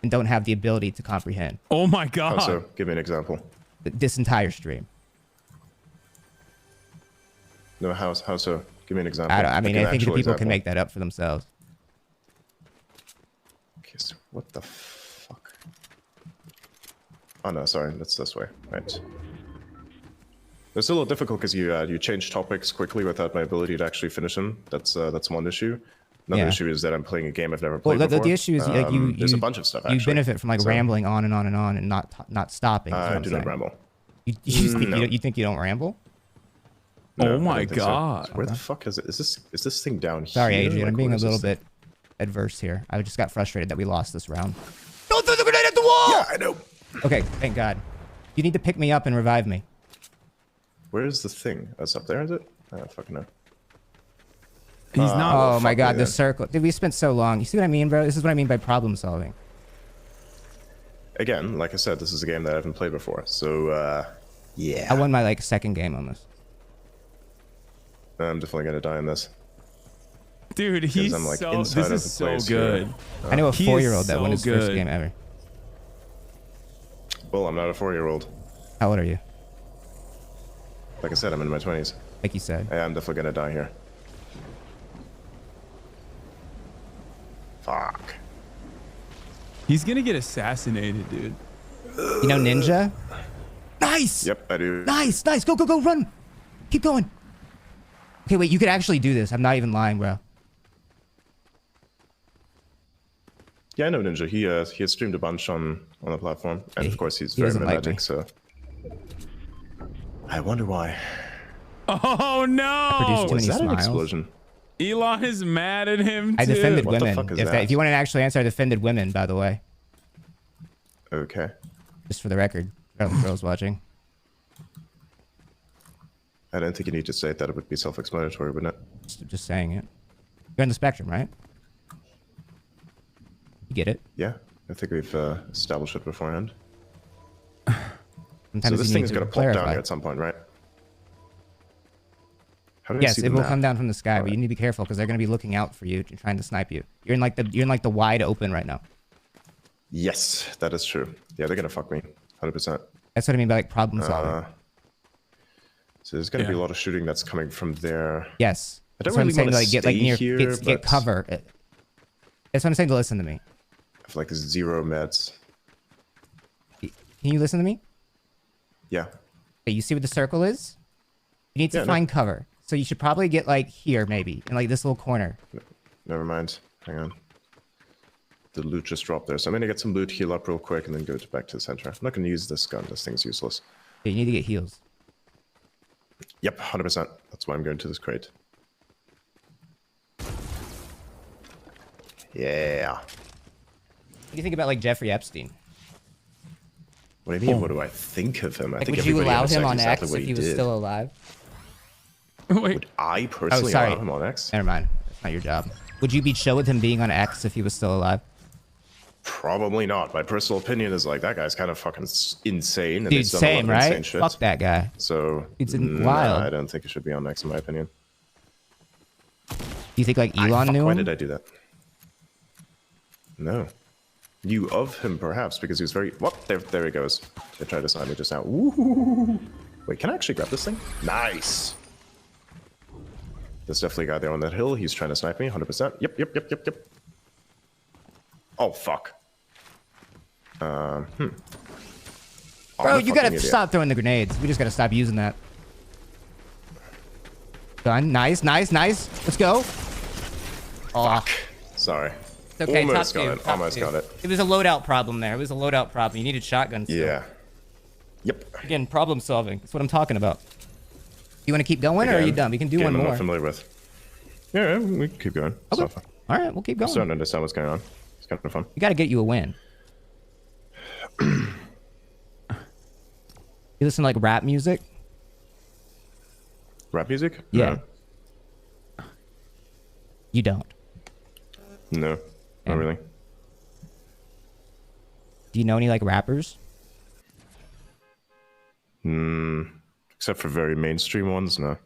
[SPEAKER 19] and don't have the ability to comprehend.
[SPEAKER 1] Oh my God.
[SPEAKER 18] How so? Give me an example.
[SPEAKER 19] This entire stream.
[SPEAKER 18] No, how so? Give me an example.
[SPEAKER 19] I mean, I think the people can make that up for themselves.
[SPEAKER 18] Okay, so what the fuck? Oh no, sorry, that's this way. Right. It's a little difficult because you change topics quickly without my ability to actually finish them. That's one issue. Another issue is that I'm playing a game I've never played before.
[SPEAKER 19] The issue is
[SPEAKER 18] there's a bunch of stuff. Actually.
[SPEAKER 19] You benefit from like rambling on and on and on and not stopping.
[SPEAKER 18] I do not ramble.
[SPEAKER 19] You think you don't ramble?
[SPEAKER 18] No,
[SPEAKER 1] oh my God!
[SPEAKER 18] So. Where the fuck is it? Is this thing down here?
[SPEAKER 19] Sorry, Adrian.
[SPEAKER 18] Like,
[SPEAKER 19] I'm being a little bit adverse here. I just got frustrated that we lost this round. Don't throw the grenade at the wall!
[SPEAKER 18] Yeah, I know.
[SPEAKER 19] Okay, thank God. You need to pick me up and revive me.
[SPEAKER 18] Where is the thing? That's up there, is it? I don't fucking know.
[SPEAKER 1] He's not.
[SPEAKER 19] Oh my God, the circle. Dude, we spent so long. You see what I mean, bro? This is what I mean by problem solving.
[SPEAKER 18] Again, like I said, this is a game that I haven't played before, so yeah.
[SPEAKER 19] I won my like second game on this.
[SPEAKER 18] I'm definitely gonna die in this.
[SPEAKER 1] Dude, he's
[SPEAKER 18] I'm, like,
[SPEAKER 1] so.
[SPEAKER 18] inside
[SPEAKER 1] This
[SPEAKER 18] of
[SPEAKER 1] is
[SPEAKER 18] the
[SPEAKER 1] so
[SPEAKER 18] place
[SPEAKER 1] good.
[SPEAKER 18] here.
[SPEAKER 19] I know a
[SPEAKER 1] He
[SPEAKER 19] 4-year-old
[SPEAKER 1] is
[SPEAKER 19] that won his
[SPEAKER 1] so
[SPEAKER 19] first
[SPEAKER 1] good.
[SPEAKER 19] game ever.
[SPEAKER 18] Well, I'm not a 4-year-old.
[SPEAKER 19] How old are you?
[SPEAKER 18] Like I said, I'm in my 20s.
[SPEAKER 19] Like you said.
[SPEAKER 18] I'm definitely gonna die here. Fuck.
[SPEAKER 1] He's gonna get assassinated, dude.
[SPEAKER 19] You know Ninja? Nice!
[SPEAKER 18] Yep, I do.
[SPEAKER 19] Nice! Go, run! Keep going. Okay, wait, you could actually do this. I'm not even lying, bro.
[SPEAKER 18] Yeah, I know Ninja. He has streamed a bunch on the platform, and of course he's very
[SPEAKER 19] doesn't like me.
[SPEAKER 18] mimetic, so. I wonder why.
[SPEAKER 1] Oh no!
[SPEAKER 19] Produced too many
[SPEAKER 18] Was that an
[SPEAKER 19] smiles.
[SPEAKER 18] explosion?
[SPEAKER 1] Elon is mad at him too.
[SPEAKER 19] I defended
[SPEAKER 18] What the
[SPEAKER 19] women.
[SPEAKER 18] fuck is
[SPEAKER 19] If,
[SPEAKER 18] that?
[SPEAKER 19] if you want to actually answer, I defended women, by the way.
[SPEAKER 18] Okay.
[SPEAKER 19] Just for the record. Girls watching.
[SPEAKER 18] I don't think you need to say it. That it would be self-explanatory, wouldn't it?
[SPEAKER 19] Just saying it. You're on the spectrum, right? You get it.
[SPEAKER 18] Yeah, I think we've established it beforehand.
[SPEAKER 19] Sometimes
[SPEAKER 18] So this
[SPEAKER 19] you
[SPEAKER 18] thing
[SPEAKER 19] need
[SPEAKER 18] is
[SPEAKER 19] to
[SPEAKER 18] going to pop down
[SPEAKER 19] clarify.
[SPEAKER 18] here at some point, right? How do I
[SPEAKER 19] Yes,
[SPEAKER 18] see
[SPEAKER 19] it
[SPEAKER 18] the
[SPEAKER 19] will
[SPEAKER 18] map?
[SPEAKER 19] come down from the sky, but you need to be careful because they're going to be looking out for you and trying to snipe you. You're in like the wide open right now.
[SPEAKER 18] Yes, that is true. Yeah, they're going to fuck me. 100%.
[SPEAKER 19] That's what I mean by like problem solving.
[SPEAKER 18] So there's going to be a lot of shooting that's coming from there.
[SPEAKER 19] Yes.
[SPEAKER 18] I don't
[SPEAKER 19] That's what
[SPEAKER 18] really
[SPEAKER 19] I'm saying.
[SPEAKER 18] want to
[SPEAKER 19] Like get like
[SPEAKER 18] stay
[SPEAKER 19] near,
[SPEAKER 18] here,
[SPEAKER 19] get
[SPEAKER 18] but
[SPEAKER 19] cover. That's what I'm saying to listen to me.
[SPEAKER 18] I have like 0 meds.
[SPEAKER 19] Can you listen to me?
[SPEAKER 18] Yeah.
[SPEAKER 19] Okay, you see what the circle is? You need to
[SPEAKER 18] Yeah, no.
[SPEAKER 19] find cover. So you should probably get like here maybe, in like this little corner.
[SPEAKER 18] Never mind. Hang on. The loot just dropped there. So I'm going to get some loot, heal up real quick, and then go back to the center. I'm not going to use this gun. This thing's useless.
[SPEAKER 19] Yeah, you need to get heals.
[SPEAKER 18] Yep, 100%. That's why I'm going to this crate. Yeah.
[SPEAKER 19] What do you think about like Jeffrey Epstein?
[SPEAKER 18] What do you mean? What do I think of him? I
[SPEAKER 19] Like,
[SPEAKER 18] think
[SPEAKER 19] would you
[SPEAKER 18] everybody
[SPEAKER 19] allow
[SPEAKER 18] understands
[SPEAKER 19] him on
[SPEAKER 18] exactly
[SPEAKER 19] X
[SPEAKER 18] what
[SPEAKER 19] if he was
[SPEAKER 18] did.
[SPEAKER 19] still alive?
[SPEAKER 1] Wait.
[SPEAKER 18] Would I personally
[SPEAKER 19] sorry.
[SPEAKER 18] allow him on X?
[SPEAKER 19] Never mind. That's not your job. Would you be chill with him being on X if he was still alive?
[SPEAKER 18] Probably not. My personal opinion is like that guy's kind of fucking insane. And
[SPEAKER 19] Dude,
[SPEAKER 18] he's done a lot
[SPEAKER 19] same,
[SPEAKER 18] of
[SPEAKER 19] right?
[SPEAKER 18] insane shit.
[SPEAKER 19] Fuck that guy.
[SPEAKER 18] So
[SPEAKER 19] It's
[SPEAKER 18] nah,
[SPEAKER 19] wild.
[SPEAKER 18] I don't think it should be on X in my opinion.
[SPEAKER 19] Do you think like Elon knew
[SPEAKER 18] Why
[SPEAKER 19] him?
[SPEAKER 18] did I do that? No. Knew of him perhaps because he was very. What? There he goes. They tried to sign me just now. Ooh. Wait, can I actually grab this thing? Nice. There's definitely a guy there on that hill. He's trying to snipe me. 100%. Yep. Oh fuck.
[SPEAKER 19] Bro,
[SPEAKER 18] I'm a
[SPEAKER 19] you gotta
[SPEAKER 18] fucking idiot.
[SPEAKER 19] stop throwing the grenades. We just gotta stop using that. Done. Nice. Let's go. Oh,
[SPEAKER 18] Sorry.
[SPEAKER 19] it's okay.
[SPEAKER 18] Almost
[SPEAKER 19] top
[SPEAKER 18] got
[SPEAKER 19] two,
[SPEAKER 18] it.
[SPEAKER 19] top
[SPEAKER 18] Almost
[SPEAKER 19] two.
[SPEAKER 18] got it.
[SPEAKER 19] It was a loadout problem there. It was a loadout problem. You needed shotguns. still.
[SPEAKER 18] Yeah. Yep.
[SPEAKER 19] Again, problem solving. That's what I'm talking about. You want to keep going, or are you
[SPEAKER 18] Again,
[SPEAKER 19] done? We can do
[SPEAKER 18] game
[SPEAKER 19] one
[SPEAKER 18] I'm
[SPEAKER 19] more.
[SPEAKER 18] not familiar with. Yeah, we can keep going. It's not fun.
[SPEAKER 19] All right, we'll keep
[SPEAKER 18] I'm
[SPEAKER 19] going.
[SPEAKER 18] starting to understand what's going on. It's kind of fun.
[SPEAKER 19] We got to get you a win. You listen to like rap music?
[SPEAKER 18] Rap music?
[SPEAKER 19] Yeah. You don't.
[SPEAKER 18] No, not really.
[SPEAKER 19] Do you know any like rappers?
[SPEAKER 18] Except Except for very mainstream ones, no. I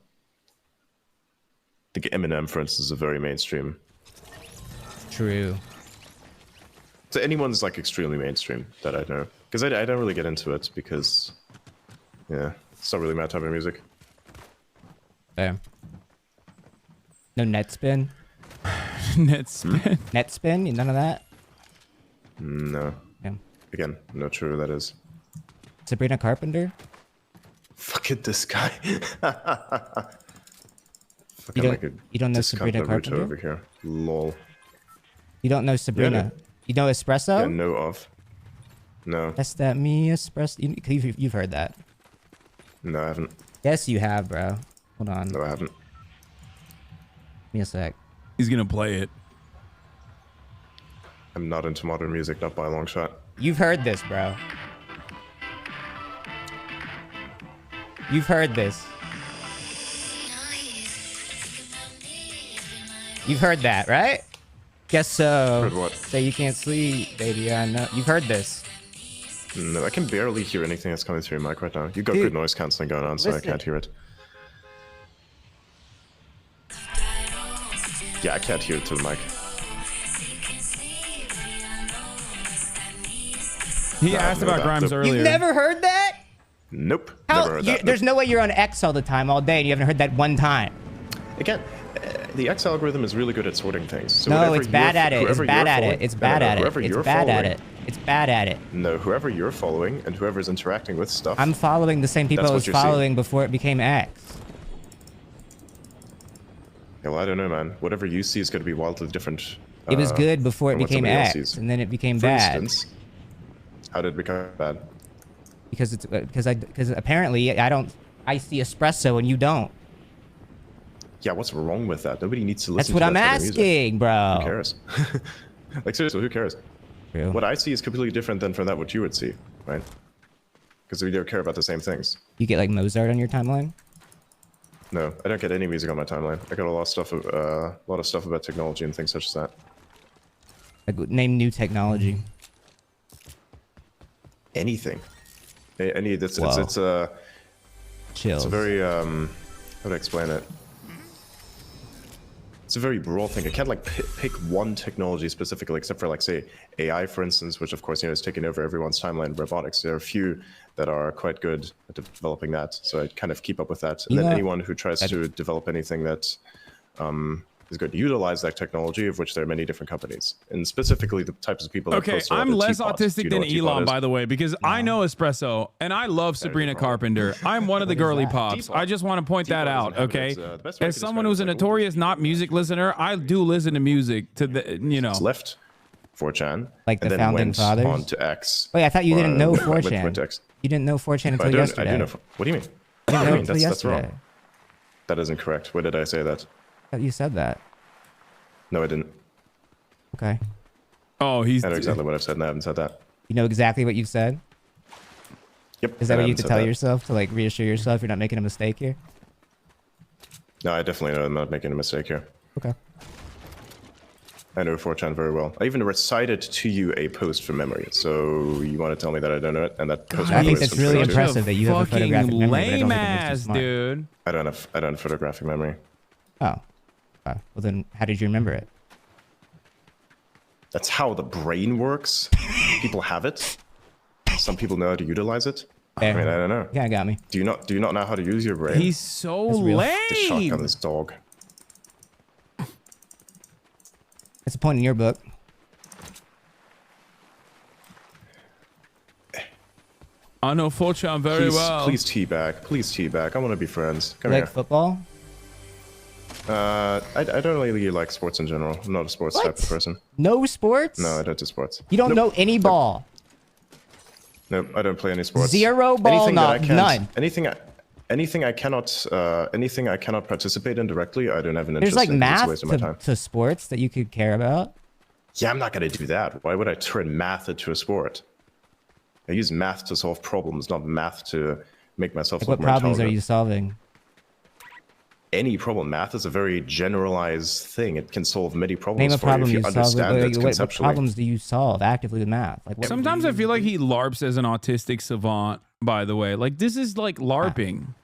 [SPEAKER 18] think Eminem, for instance, is a very mainstream.
[SPEAKER 19] True.
[SPEAKER 18] So anyone's like extremely mainstream that I know. Because I don't really get into it because, yeah, it's not really my type of music.
[SPEAKER 19] Fair. No Netspin?
[SPEAKER 1] Netspin?
[SPEAKER 19] Netspin? None of that?
[SPEAKER 18] No.
[SPEAKER 19] Yeah.
[SPEAKER 18] Again, not sure who that is.
[SPEAKER 19] Sabrina Carpenter?
[SPEAKER 18] Fuck it, this guy.
[SPEAKER 19] You don't know Sabrina Carpenter?
[SPEAKER 18] Over here. Lol.
[SPEAKER 19] You don't know Sabrina?
[SPEAKER 18] Yeah, no.
[SPEAKER 19] You know Espresso?
[SPEAKER 18] Yeah, know of. No.
[SPEAKER 19] That's that me Espresso. You've heard that.
[SPEAKER 18] No, I haven't.
[SPEAKER 19] Yes, you have, bro. Hold on.
[SPEAKER 18] No, I haven't.
[SPEAKER 19] Give me a sec.
[SPEAKER 1] He's gonna play it.
[SPEAKER 18] I'm not into modern music, not by a long shot.
[SPEAKER 19] You've heard this, bro. You've heard this. You've heard that, right? Guess so.
[SPEAKER 18] Heard what?
[SPEAKER 19] Say you can't sleep, baby. I know. You've heard this.
[SPEAKER 18] No, I can barely hear anything that's coming through your mic right now. You've got good noise cancelling going on, so I can't hear it. Yeah, I can't hear it through the mic.
[SPEAKER 1] He asked about Grimes earlier.
[SPEAKER 19] You've never heard that?
[SPEAKER 18] Nope.
[SPEAKER 19] How?
[SPEAKER 18] Never heard that.
[SPEAKER 19] There's no way you're on X all the time, all day, and you haven't heard that one time.
[SPEAKER 18] Again, the X algorithm is really good at sorting things. So
[SPEAKER 19] no, it's bad at it. It's bad at it. It's bad at it. It's bad at it. It's bad at it.
[SPEAKER 18] No, whoever you're following and whoever's interacting with stuff.
[SPEAKER 19] I'm following the same people I was following before it became X.
[SPEAKER 18] Yeah, well, I don't know, man. Whatever you see is going to be wildly different.
[SPEAKER 19] It was good before it became X, and then it became bad.
[SPEAKER 18] For instance, how did it become bad?
[SPEAKER 19] Because apparently I see espresso and you don't.
[SPEAKER 18] Yeah, what's wrong with that? Nobody needs to listen.
[SPEAKER 19] That's what
[SPEAKER 18] to
[SPEAKER 19] I'm asking, bro.
[SPEAKER 18] Who cares? Like seriously, who cares?
[SPEAKER 19] True.
[SPEAKER 18] What I see is completely different than from that what you would see, right? Because we don't care about the same things.
[SPEAKER 19] You get like Mozart on your timeline?
[SPEAKER 18] No, I don't get any music on my timeline. I got a lot of stuff about technology and things such as that.
[SPEAKER 19] Like, name new technology.
[SPEAKER 18] Anything. Any that's
[SPEAKER 19] Whoa.
[SPEAKER 18] it's a
[SPEAKER 19] Chills.
[SPEAKER 18] It's a very how do I explain it? It's a very broad thing. I can't like pick one technology specifically, except for like say AI, for instance, which of course is taking over everyone's timeline in robotics. There are a few that are quite good at developing that, so I kind of keep up with that. And then anyone who tries to develop anything that is going to utilize that technology, of which there are many different companies, and specifically the types of people that
[SPEAKER 1] Okay,
[SPEAKER 18] post about
[SPEAKER 1] I'm
[SPEAKER 18] the
[SPEAKER 1] less
[SPEAKER 18] teapot.
[SPEAKER 1] autistic
[SPEAKER 18] Do you know
[SPEAKER 1] than
[SPEAKER 18] what teapot
[SPEAKER 1] Elon,
[SPEAKER 18] is?
[SPEAKER 1] by the way, because I know espresso and I love Sabrina Carpenter. I'm one of the girly pops. I just want to point that out, okay? As someone who's a notorious not music listener, I do listen to music to the, you know.
[SPEAKER 18] It's left 4chan,
[SPEAKER 19] like the
[SPEAKER 18] and then
[SPEAKER 19] founding
[SPEAKER 18] went
[SPEAKER 19] fathers.
[SPEAKER 18] on to X.
[SPEAKER 19] Wait, I thought you didn't know
[SPEAKER 18] went
[SPEAKER 19] 4chan.
[SPEAKER 18] to X.
[SPEAKER 19] You didn't know 4chan
[SPEAKER 18] I
[SPEAKER 19] until
[SPEAKER 18] do
[SPEAKER 19] yesterday.
[SPEAKER 18] know. What do you mean?
[SPEAKER 19] You didn't know until
[SPEAKER 18] That's
[SPEAKER 19] yesterday.
[SPEAKER 18] wrong. That isn't correct. Where did I say that?
[SPEAKER 19] I thought you said that.
[SPEAKER 18] No, I didn't.
[SPEAKER 19] Okay.
[SPEAKER 1] Oh,
[SPEAKER 18] I know exactly what I've said, and I haven't said that.
[SPEAKER 19] You know exactly what you've said?
[SPEAKER 18] Yep.
[SPEAKER 19] Is that
[SPEAKER 18] I
[SPEAKER 19] what you
[SPEAKER 18] haven't
[SPEAKER 19] have to
[SPEAKER 18] said
[SPEAKER 19] tell
[SPEAKER 18] that.
[SPEAKER 19] yourself to like reassure yourself you're not making a mistake here?
[SPEAKER 18] No, I definitely know I'm not making a mistake here.
[SPEAKER 19] Okay.
[SPEAKER 18] I know 4chan very well. I even recited to you a post from memory. So you want to tell me that I don't know it? And that post
[SPEAKER 19] I think
[SPEAKER 18] was
[SPEAKER 19] that's
[SPEAKER 18] from
[SPEAKER 19] really
[SPEAKER 18] 22?
[SPEAKER 19] impressive that you have a photographic memory, but I don't think it makes you
[SPEAKER 1] Lame-ass,
[SPEAKER 19] smart.
[SPEAKER 1] dude.
[SPEAKER 18] I don't have photographic memory.
[SPEAKER 19] Oh. Well, then how did you remember it?
[SPEAKER 18] That's how the brain works. People have it. Some people know how to utilize it. I mean, I don't know.
[SPEAKER 19] Yeah, got me.
[SPEAKER 18] Do you not know how to use your brain?
[SPEAKER 1] He's so lame.
[SPEAKER 18] Just shotgun this dog.
[SPEAKER 19] That's a point in your book.
[SPEAKER 1] I know 4chan very well.
[SPEAKER 18] Please teabag. Please teabag. I want to be friends. Come
[SPEAKER 19] You
[SPEAKER 18] here.
[SPEAKER 19] like football?
[SPEAKER 18] I don't really like sports in general. I'm not a sports type of person.
[SPEAKER 19] No sports?
[SPEAKER 18] No, I don't do sports.
[SPEAKER 19] You don't know any ball?
[SPEAKER 18] Nope, I don't play any sports.
[SPEAKER 19] Zero ball,
[SPEAKER 18] Anything that I can't-
[SPEAKER 19] none.
[SPEAKER 18] Anything I cannot participate in directly, I don't have an
[SPEAKER 19] There's
[SPEAKER 18] interest
[SPEAKER 19] like
[SPEAKER 18] in. It's a
[SPEAKER 19] math
[SPEAKER 18] waste of my time.
[SPEAKER 19] to sports that you could care about.
[SPEAKER 18] Yeah, I'm not going to do that. Why would I turn math into a sport? I use math to solve problems, not math to make myself
[SPEAKER 19] Like
[SPEAKER 18] look
[SPEAKER 19] what
[SPEAKER 18] more
[SPEAKER 19] problems are
[SPEAKER 18] intelligent.
[SPEAKER 19] you solving?
[SPEAKER 18] Any problem. Math is a very generalized thing. It can solve many problems
[SPEAKER 19] Name a
[SPEAKER 18] for
[SPEAKER 19] problem
[SPEAKER 18] you if
[SPEAKER 19] you
[SPEAKER 18] you
[SPEAKER 19] solve.
[SPEAKER 18] understand it
[SPEAKER 19] What
[SPEAKER 18] conceptually.
[SPEAKER 19] problems do you solve actively with math? Like what
[SPEAKER 1] Sometimes I feel like he LARPs as an autistic savant, by the way. Like, this is like LARPing.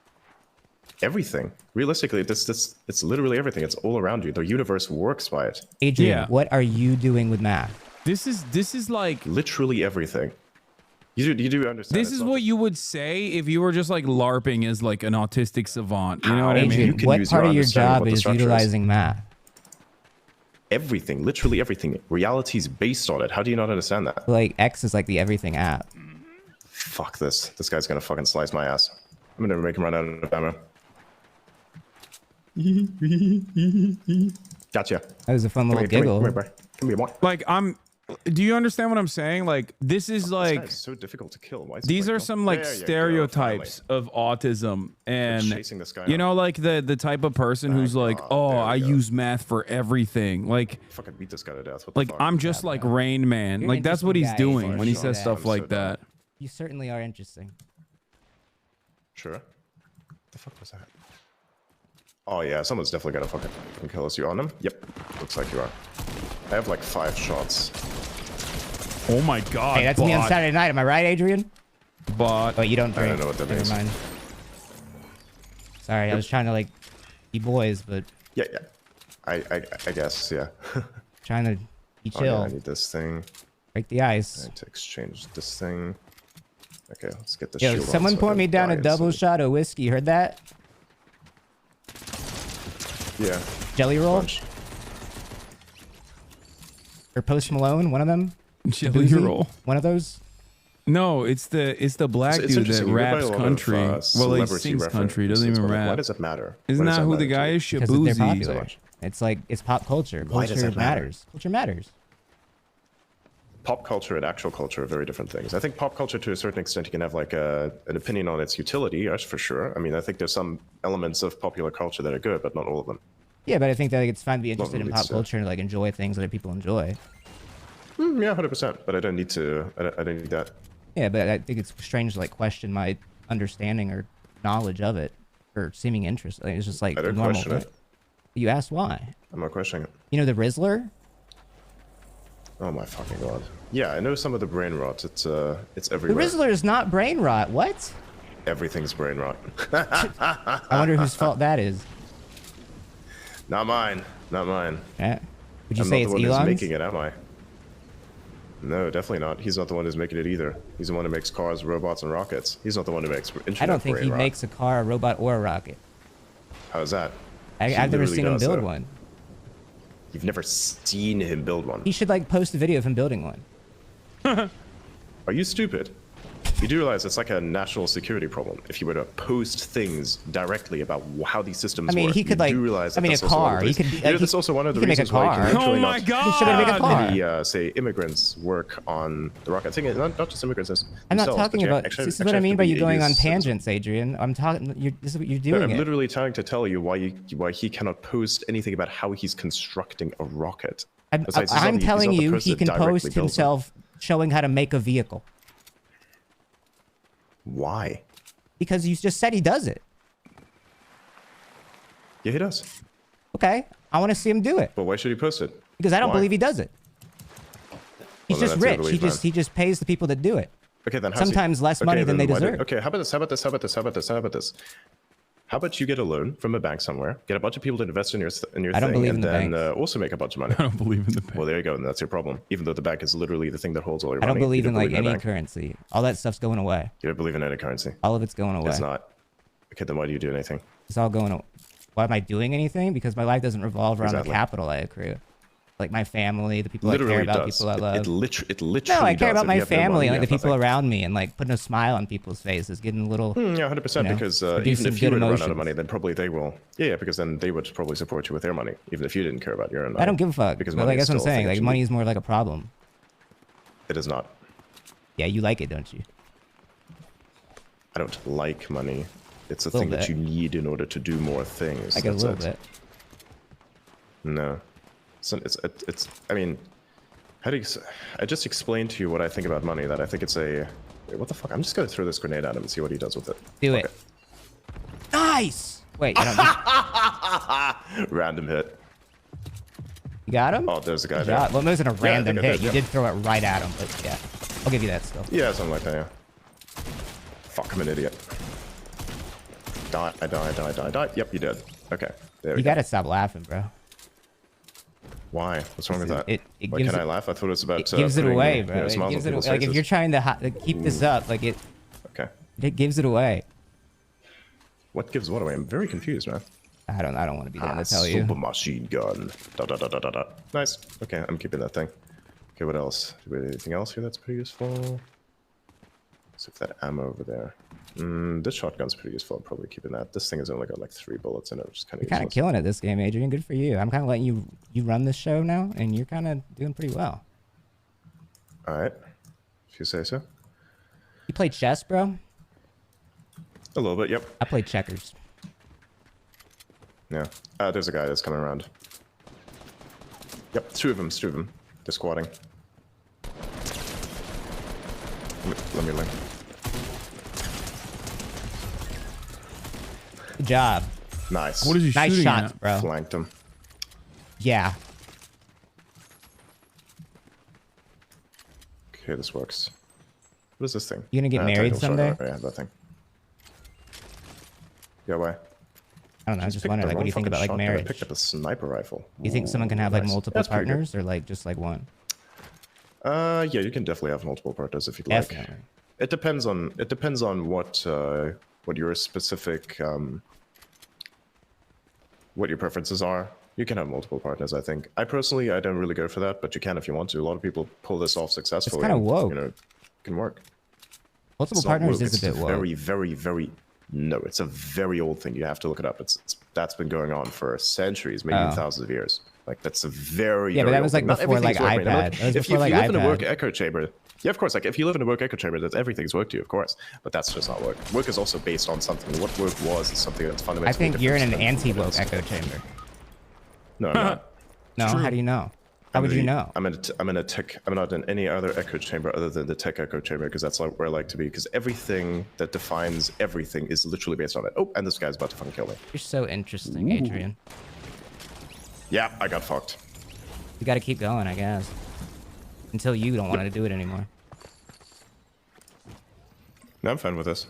[SPEAKER 18] Everything. Realistically, it's literally everything. It's all around you. The universe works by it.
[SPEAKER 19] Adrian, what are you doing with math?
[SPEAKER 1] This is like
[SPEAKER 18] literally everything. You do understand.
[SPEAKER 1] This is what you would say if you were just like LARPing as like an autistic savant. You know what I
[SPEAKER 19] Adrian,
[SPEAKER 1] mean?
[SPEAKER 19] what part of your job is utilizing math?
[SPEAKER 18] Everything, literally everything. Reality is based on it. How do you not understand that?
[SPEAKER 19] Like X is like the everything app.
[SPEAKER 18] Fuck this. This guy's gonna fucking slice my ass. I'm gonna make him run out of ammo. Gotcha.
[SPEAKER 19] That was a fun little giggle.
[SPEAKER 18] Come here, boy.
[SPEAKER 1] Like do you understand what I'm saying? Like this is like
[SPEAKER 18] it's so difficult to kill. Why is
[SPEAKER 1] these
[SPEAKER 18] it
[SPEAKER 1] are
[SPEAKER 18] like,
[SPEAKER 1] some like
[SPEAKER 18] there you go,
[SPEAKER 1] stereotypes of autism, and
[SPEAKER 18] chasing this guy
[SPEAKER 1] you know, like the type of person who's like, oh, I use math for everything. Like
[SPEAKER 18] fucking beat this guy to death. What the
[SPEAKER 1] like
[SPEAKER 18] fuck?
[SPEAKER 1] I'm just like Rain Man.
[SPEAKER 19] You're
[SPEAKER 1] Like that's what he's
[SPEAKER 19] interesting guy,
[SPEAKER 1] doing
[SPEAKER 19] for
[SPEAKER 1] when he
[SPEAKER 19] sure.
[SPEAKER 1] says stuff
[SPEAKER 18] I'm so
[SPEAKER 1] like that.
[SPEAKER 19] You certainly are interesting.
[SPEAKER 18] Sure. What the fuck was that? Oh yeah, someone's definitely gonna fucking kill us. You on him? Yep. Looks like you are. I have like 5 shots.
[SPEAKER 1] Oh my god.
[SPEAKER 19] Hey, that's me on Saturday night. Am I right, Adrian?
[SPEAKER 1] But
[SPEAKER 19] oh, you don't drink.
[SPEAKER 18] I don't know what that
[SPEAKER 19] Never
[SPEAKER 18] means.
[SPEAKER 19] mind. Sorry, I was trying to like be boys, but
[SPEAKER 18] Yeah. I guess, yeah.
[SPEAKER 19] trying to be
[SPEAKER 18] Oh, yeah,
[SPEAKER 19] chill.
[SPEAKER 18] I need this thing.
[SPEAKER 19] Break the ice.
[SPEAKER 18] I need to exchange this thing. Okay, let's get this
[SPEAKER 19] Yo,
[SPEAKER 18] shield on
[SPEAKER 19] someone
[SPEAKER 18] so I
[SPEAKER 19] pour
[SPEAKER 18] don't
[SPEAKER 19] me down
[SPEAKER 18] die
[SPEAKER 19] a double
[SPEAKER 18] instantly.
[SPEAKER 19] shot of whiskey. Heard that?
[SPEAKER 18] Yeah.
[SPEAKER 19] Jelly roll? Or Post Malone, one of them?
[SPEAKER 1] Jelly
[SPEAKER 19] Boozy?
[SPEAKER 1] roll.
[SPEAKER 19] One of those?
[SPEAKER 1] No, it's the black
[SPEAKER 18] It's
[SPEAKER 1] dude that
[SPEAKER 18] interesting, you read by a
[SPEAKER 1] raps
[SPEAKER 18] lot of,
[SPEAKER 1] country. Well, he
[SPEAKER 18] celebrity
[SPEAKER 1] sings country. Doesn't
[SPEAKER 18] references,
[SPEAKER 1] even
[SPEAKER 18] but, like,
[SPEAKER 1] rap.
[SPEAKER 18] why does it matter?
[SPEAKER 1] Isn't
[SPEAKER 18] Why does
[SPEAKER 1] that who
[SPEAKER 18] matter
[SPEAKER 1] the guy
[SPEAKER 18] to you?
[SPEAKER 1] is?
[SPEAKER 19] Because they're
[SPEAKER 1] Shabuzi.
[SPEAKER 19] popular. It's like, it's pop culture.
[SPEAKER 18] Why does
[SPEAKER 19] Culture
[SPEAKER 18] that matter?
[SPEAKER 19] matters. Culture matters.
[SPEAKER 18] Pop culture and actual culture are very different things. I think pop culture, to a certain extent, you can have like an opinion on its utility, that's for sure. I mean, I think there's some elements of popular culture that are good, but not all of them.
[SPEAKER 19] Yeah, but I think that like, it's fine to be interested in
[SPEAKER 18] really
[SPEAKER 19] pop
[SPEAKER 18] so.
[SPEAKER 19] culture and like enjoy things that people enjoy.
[SPEAKER 18] Yeah, 100%. But I don't need to. I don't need that.
[SPEAKER 19] Yeah, but I think it's strange to like question my understanding or knowledge of it or seeming interest. Like, it's just like
[SPEAKER 18] I don't
[SPEAKER 19] normal.
[SPEAKER 18] question it.
[SPEAKER 19] You asked why.
[SPEAKER 18] I'm not questioning it.
[SPEAKER 19] You know the Rizzler?
[SPEAKER 18] Oh my fucking god. Yeah, I know some of the brain rot. It's
[SPEAKER 19] The
[SPEAKER 18] everywhere.
[SPEAKER 19] Rizzler is not brain rot. What?
[SPEAKER 18] Everything's brain rot.
[SPEAKER 19] I wonder whose fault that is.
[SPEAKER 18] Not mine. Not mine.
[SPEAKER 19] Yeah. Would you
[SPEAKER 18] I'm
[SPEAKER 19] say
[SPEAKER 18] not
[SPEAKER 19] it's
[SPEAKER 18] the one who's
[SPEAKER 19] Elon's?
[SPEAKER 18] making it, am I? No, definitely not. He's not the one who's making it either. He's the one who makes cars, robots, and rockets. He's not the one who makes internet
[SPEAKER 19] I don't think
[SPEAKER 18] brain
[SPEAKER 19] he
[SPEAKER 18] rot.
[SPEAKER 19] makes a car, a robot, or a rocket.
[SPEAKER 18] How's that?
[SPEAKER 19] I've
[SPEAKER 18] He
[SPEAKER 19] never
[SPEAKER 18] literally
[SPEAKER 19] seen him
[SPEAKER 18] does,
[SPEAKER 19] build
[SPEAKER 18] though.
[SPEAKER 19] one.
[SPEAKER 18] You've never seen him build one.
[SPEAKER 19] He should like post a video of him building one.
[SPEAKER 18] Are you stupid? You do realize it's like a national security problem if you were to post things directly about how these systems
[SPEAKER 19] I mean,
[SPEAKER 18] work.
[SPEAKER 19] he could,
[SPEAKER 18] you
[SPEAKER 19] like-
[SPEAKER 18] do realize
[SPEAKER 19] I mean,
[SPEAKER 18] that's
[SPEAKER 19] a
[SPEAKER 18] also one of
[SPEAKER 19] car.
[SPEAKER 18] the
[SPEAKER 19] He could
[SPEAKER 18] reasons-
[SPEAKER 19] be-
[SPEAKER 18] you know,
[SPEAKER 19] like,
[SPEAKER 18] that's also one of the
[SPEAKER 19] he could make a
[SPEAKER 18] reasons why you
[SPEAKER 19] car.
[SPEAKER 18] can actually
[SPEAKER 1] Oh
[SPEAKER 18] not
[SPEAKER 1] my god!
[SPEAKER 19] He should make a car.
[SPEAKER 18] Maybe, say immigrants work on the rocket. I think not just immigrants.
[SPEAKER 19] I'm not
[SPEAKER 18] themselves,
[SPEAKER 19] talking
[SPEAKER 18] but you
[SPEAKER 19] about.
[SPEAKER 18] actually-
[SPEAKER 19] This is
[SPEAKER 18] actually
[SPEAKER 19] what I
[SPEAKER 18] have
[SPEAKER 19] mean
[SPEAKER 18] to
[SPEAKER 19] by
[SPEAKER 18] be
[SPEAKER 19] you going on
[SPEAKER 18] US
[SPEAKER 19] tangents, Adrian. I'm talking. This is what you're
[SPEAKER 18] No,
[SPEAKER 19] doing.
[SPEAKER 18] I'm
[SPEAKER 19] it.
[SPEAKER 18] literally trying to tell you why he cannot post anything about how he's constructing a rocket. Besides, he's
[SPEAKER 19] I'm
[SPEAKER 18] not
[SPEAKER 19] telling
[SPEAKER 18] the
[SPEAKER 19] you,
[SPEAKER 18] person
[SPEAKER 19] he
[SPEAKER 18] that
[SPEAKER 19] can
[SPEAKER 18] directly
[SPEAKER 19] post
[SPEAKER 18] builds them.
[SPEAKER 19] himself showing how to make a vehicle.
[SPEAKER 18] Why?
[SPEAKER 19] Because you just said he does it.
[SPEAKER 18] Yeah, he does.
[SPEAKER 19] Okay, I want to see him do it
[SPEAKER 18] But why should he post it?
[SPEAKER 19] because I don't
[SPEAKER 18] Why?
[SPEAKER 19] believe he does it. He's
[SPEAKER 18] Well, then
[SPEAKER 19] just
[SPEAKER 18] that's your
[SPEAKER 19] rich.
[SPEAKER 18] belief,
[SPEAKER 19] He just pays the people that do it.
[SPEAKER 18] Okay, then how's he-
[SPEAKER 19] Sometimes less
[SPEAKER 18] okay,
[SPEAKER 19] money than
[SPEAKER 18] then
[SPEAKER 19] they
[SPEAKER 18] why did-
[SPEAKER 19] deserve.
[SPEAKER 18] Okay, how about this? How about this? How about this? How about this? How about this? How about you get a loan from a bank somewhere, get a bunch of people to invest in your
[SPEAKER 19] I don't
[SPEAKER 18] thing,
[SPEAKER 19] believe
[SPEAKER 18] and
[SPEAKER 19] in the
[SPEAKER 18] then also make a bunch of money.
[SPEAKER 1] I don't believe in the bank.
[SPEAKER 18] Well, there you go, and that's your problem. Even though the bank is literally the thing that holds all your
[SPEAKER 19] I
[SPEAKER 18] money.
[SPEAKER 19] don't believe
[SPEAKER 18] you
[SPEAKER 19] in like
[SPEAKER 18] the
[SPEAKER 19] any
[SPEAKER 18] bank.
[SPEAKER 19] currency. All that stuff's going away.
[SPEAKER 18] You don't believe in any currency.
[SPEAKER 19] All of it's going away.
[SPEAKER 18] It's not. Okay, then why do you do anything?
[SPEAKER 19] It's all going away. Why am I doing anything? Because my life doesn't revolve around
[SPEAKER 18] Exactly.
[SPEAKER 19] the capital I accrue. Like my family, the people
[SPEAKER 18] Literally
[SPEAKER 19] I care about,
[SPEAKER 18] does.
[SPEAKER 19] people I love.
[SPEAKER 18] It literally
[SPEAKER 19] No, I care
[SPEAKER 18] does.
[SPEAKER 19] about
[SPEAKER 18] If
[SPEAKER 19] my
[SPEAKER 18] you have no
[SPEAKER 19] family
[SPEAKER 18] money,
[SPEAKER 19] and
[SPEAKER 18] you
[SPEAKER 19] like the
[SPEAKER 18] have
[SPEAKER 19] people
[SPEAKER 18] nothing.
[SPEAKER 19] around me and like putting a smile on people's faces, getting a little.
[SPEAKER 18] Yeah, 100%.
[SPEAKER 19] you know,
[SPEAKER 18] Because
[SPEAKER 19] produce
[SPEAKER 18] even
[SPEAKER 19] some
[SPEAKER 18] if you
[SPEAKER 19] good
[SPEAKER 18] were to run out of
[SPEAKER 19] emotions.
[SPEAKER 18] money, then probably they will. Yeah, because then they would probably support you with their money, even if you didn't care about your own money.
[SPEAKER 19] I don't give a fuck.
[SPEAKER 18] Because
[SPEAKER 19] But
[SPEAKER 18] money
[SPEAKER 19] like
[SPEAKER 18] is
[SPEAKER 19] that's what I'm
[SPEAKER 18] still a
[SPEAKER 19] saying.
[SPEAKER 18] thing
[SPEAKER 19] Like
[SPEAKER 18] that you
[SPEAKER 19] money
[SPEAKER 18] need.
[SPEAKER 19] is more like a problem.
[SPEAKER 18] It is not.
[SPEAKER 19] Yeah, you like it, don't you?
[SPEAKER 18] I don't like money. It's a
[SPEAKER 19] Little
[SPEAKER 18] thing that
[SPEAKER 19] bit.
[SPEAKER 18] you need in order to do more things.
[SPEAKER 19] I get a
[SPEAKER 18] That's
[SPEAKER 19] little
[SPEAKER 18] it.
[SPEAKER 19] bit.
[SPEAKER 18] No. It's I mean, how do you, I just explained to you what I think about money, that I think it's a, wait, what the fuck? I'm just gonna throw this grenade at him and see what he does with it.
[SPEAKER 19] Do it. Nice! Wait, you, don't,
[SPEAKER 18] Random hit.
[SPEAKER 19] you got him?
[SPEAKER 18] Oh, there's a guy
[SPEAKER 19] Good
[SPEAKER 18] there.
[SPEAKER 19] job. Well, it wasn't a
[SPEAKER 18] Yeah, I
[SPEAKER 19] random
[SPEAKER 18] think I
[SPEAKER 19] hit.
[SPEAKER 18] did,
[SPEAKER 19] You
[SPEAKER 18] yeah.
[SPEAKER 19] did throw it right at him, but yeah. I'll give you that still.
[SPEAKER 18] Yeah, something like that, yeah. Fuck, I'm an idiot. Die. Yep, you did. Okay. There we
[SPEAKER 19] You
[SPEAKER 18] go.
[SPEAKER 19] gotta stop laughing, bro.
[SPEAKER 18] Why? What's wrong with that?
[SPEAKER 19] It
[SPEAKER 18] Why
[SPEAKER 19] gives
[SPEAKER 18] can I
[SPEAKER 19] it-
[SPEAKER 18] laugh? I thought it was about
[SPEAKER 19] It gives it
[SPEAKER 18] putting,
[SPEAKER 19] away, bro. It
[SPEAKER 18] smiles
[SPEAKER 19] gives
[SPEAKER 18] on
[SPEAKER 19] it,
[SPEAKER 18] people's
[SPEAKER 19] like if
[SPEAKER 18] faces.
[SPEAKER 19] you're trying to keep this up, like
[SPEAKER 18] Okay.
[SPEAKER 19] it gives it away.
[SPEAKER 18] What gives what away? I'm very confused, man.
[SPEAKER 19] I don't want to be the one to tell you.
[SPEAKER 18] Super machine gun. Nice. Okay, I'm keeping that thing. Okay, what else? Do we have anything else here that's pretty useful? Let's see if that ammo over there. This shotgun's pretty useful. I'm probably keeping that. This thing has only got like 3 bullets in it, which is kind of
[SPEAKER 19] You're kind of killing it this game, Adrian. Good for you. I'm kind of letting you run this show now, and you're kind of doing pretty well.
[SPEAKER 18] All right, if you say so.
[SPEAKER 19] You play chess, bro?
[SPEAKER 18] A little bit, yep.
[SPEAKER 19] I play checkers.
[SPEAKER 18] Yeah. There's a guy that's coming around. Yep, two of them. They're squatting. Let me link.
[SPEAKER 19] Good job.
[SPEAKER 18] Nice.
[SPEAKER 1] What is he
[SPEAKER 19] Nice
[SPEAKER 1] shooting
[SPEAKER 19] shots,
[SPEAKER 1] at?
[SPEAKER 19] bro.
[SPEAKER 18] Flanked him.
[SPEAKER 19] Yeah.
[SPEAKER 18] Okay, this works. What is this thing?
[SPEAKER 19] You gonna get married
[SPEAKER 18] technical
[SPEAKER 19] someday?
[SPEAKER 18] shot. Oh, yeah, that thing. Yeah, why?
[SPEAKER 19] I don't know. I just wondering, like, what do you think about like
[SPEAKER 18] I
[SPEAKER 19] marriage?
[SPEAKER 18] picked up a sniper rifle.
[SPEAKER 19] You think someone can have like
[SPEAKER 18] Nice.
[SPEAKER 19] multiple
[SPEAKER 18] That's pretty good.
[SPEAKER 19] partners, or like just like one?
[SPEAKER 18] Yeah, you can definitely have multiple partners if you'd like.
[SPEAKER 19] Definitely.
[SPEAKER 18] It depends on what your specific what your preferences are. You can have multiple partners, I think. I don't really go for that, but you can if you want to. A lot of people pull this off successfully.
[SPEAKER 19] kinda
[SPEAKER 18] and,
[SPEAKER 19] woke.
[SPEAKER 18] It can work.
[SPEAKER 19] Multiple
[SPEAKER 18] It's not
[SPEAKER 19] partners
[SPEAKER 18] woke,
[SPEAKER 19] is a
[SPEAKER 18] it's
[SPEAKER 19] bit woke.
[SPEAKER 18] very, very, very. No, it's a very old thing. You have to look it up. That's been going on for centuries, maybe
[SPEAKER 19] Oh.
[SPEAKER 18] thousands of years. Like that's a very
[SPEAKER 19] Yeah, but
[SPEAKER 18] very
[SPEAKER 19] that
[SPEAKER 18] old
[SPEAKER 19] was, like,
[SPEAKER 18] thing. Not
[SPEAKER 19] before, like,
[SPEAKER 18] everything's working.
[SPEAKER 19] iPad. That was
[SPEAKER 18] If
[SPEAKER 19] before,
[SPEAKER 18] you
[SPEAKER 19] like,
[SPEAKER 18] live in a work
[SPEAKER 19] iPad.
[SPEAKER 18] echo chamber, yeah, of course. Like if you live in a work echo chamber, that everything's work to you, of course. But that's just not work. Work is also based on something. What work was is something that's fundamentally.
[SPEAKER 19] I think you're in an
[SPEAKER 18] different than what
[SPEAKER 19] anti-woke
[SPEAKER 18] it is.
[SPEAKER 19] echo chamber.
[SPEAKER 18] No, I'm not.
[SPEAKER 19] No, how do you know? How would you know?
[SPEAKER 18] I'm in a tech. I'm not in any other echo chamber other than the tech echo chamber because that's like where I like to be. Because everything that defines everything is literally based on it. Oh, and this guy's about to fucking kill me.
[SPEAKER 19] You're so interesting, Adrian.
[SPEAKER 18] Yeah, I got fucked.
[SPEAKER 19] You got to keep going, I guess, until you don't want to do it anymore.
[SPEAKER 18] No, I'm fine with this.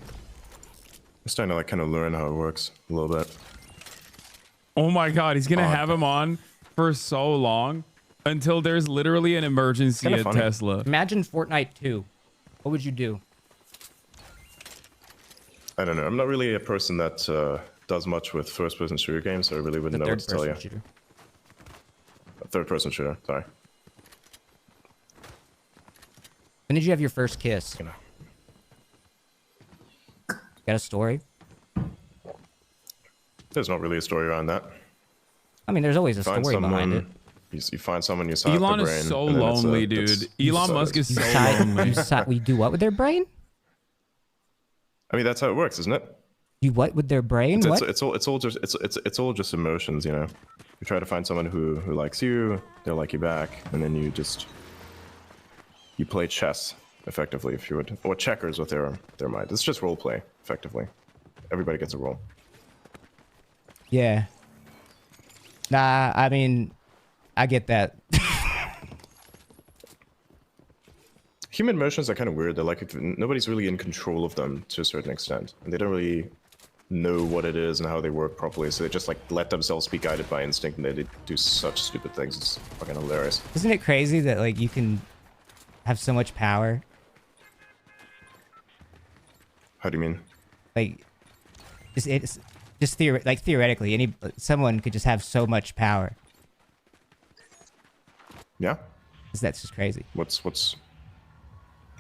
[SPEAKER 18] I'm starting to like kind of learn how it works a little bit.
[SPEAKER 1] Oh my God, he's gonna have him on for so long until there's literally an emergency
[SPEAKER 18] Kinda
[SPEAKER 1] at
[SPEAKER 18] funny.
[SPEAKER 1] Tesla.
[SPEAKER 19] Imagine Fortnite 2. What would you do?
[SPEAKER 18] I don't know. I'm not really a person that does much with first-person shooter games, so I really wouldn't know what to tell you.
[SPEAKER 19] Shooter.
[SPEAKER 18] A third-person shooter. Sorry.
[SPEAKER 19] When did you have your first kiss? Got a story?
[SPEAKER 18] There's not really a story around that.
[SPEAKER 19] I mean, there's always a
[SPEAKER 18] Find
[SPEAKER 19] story behind it.
[SPEAKER 18] someone, you find someone, you sign up
[SPEAKER 1] Elon
[SPEAKER 18] the brain.
[SPEAKER 1] is so
[SPEAKER 18] and then it's,
[SPEAKER 1] lonely,
[SPEAKER 18] that's-
[SPEAKER 1] dude. Elon Musk is so lonely.
[SPEAKER 19] We do what with their brain?
[SPEAKER 18] I mean, that's how it works, isn't it?
[SPEAKER 19] You what with their brain?
[SPEAKER 18] It's,
[SPEAKER 19] What?
[SPEAKER 18] it's all just emotions, you know. You try to find someone who likes you, they'll like you back, and then you play chess effectively, if you would, or checkers with their mind. It's just role play, effectively. Everybody gets a role.
[SPEAKER 19] Yeah. Nah, I mean, I get that.
[SPEAKER 18] Human emotions are kind of weird. They're like nobody's really in control of them to a certain extent, and they don't really know what it is and how they work properly. So they just like let themselves be guided by instinct, and they do such stupid things. It's fucking hilarious.
[SPEAKER 19] Isn't it crazy that like you can have so much power?
[SPEAKER 18] How do you mean?
[SPEAKER 19] Like, it's just theoretically, someone could just have so much power.
[SPEAKER 18] Yeah.
[SPEAKER 19] That's just crazy.
[SPEAKER 18] What's?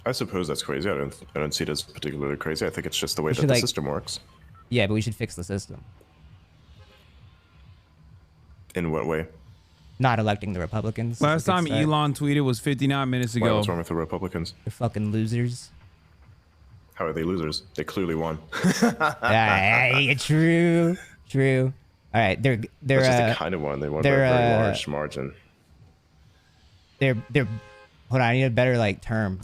[SPEAKER 18] I suppose that's crazy. I don't see it as particularly crazy. I think it's just the way
[SPEAKER 19] We
[SPEAKER 18] that
[SPEAKER 19] should,
[SPEAKER 18] the
[SPEAKER 19] like-
[SPEAKER 18] system works.
[SPEAKER 19] Yeah, but we should fix the system.
[SPEAKER 18] In what way?
[SPEAKER 19] Not electing the Republicans.
[SPEAKER 1] Last
[SPEAKER 19] is a
[SPEAKER 1] time
[SPEAKER 19] good start.
[SPEAKER 1] Elon tweeted was 59 minutes
[SPEAKER 18] Why,
[SPEAKER 1] ago.
[SPEAKER 18] what's wrong with the Republicans?
[SPEAKER 19] They're fucking losers.
[SPEAKER 18] How are they losers? They clearly won.
[SPEAKER 19] True. All right, they're
[SPEAKER 18] That's just the kind of one they won by a very large margin.
[SPEAKER 19] They're. Hold on, I need a better like term.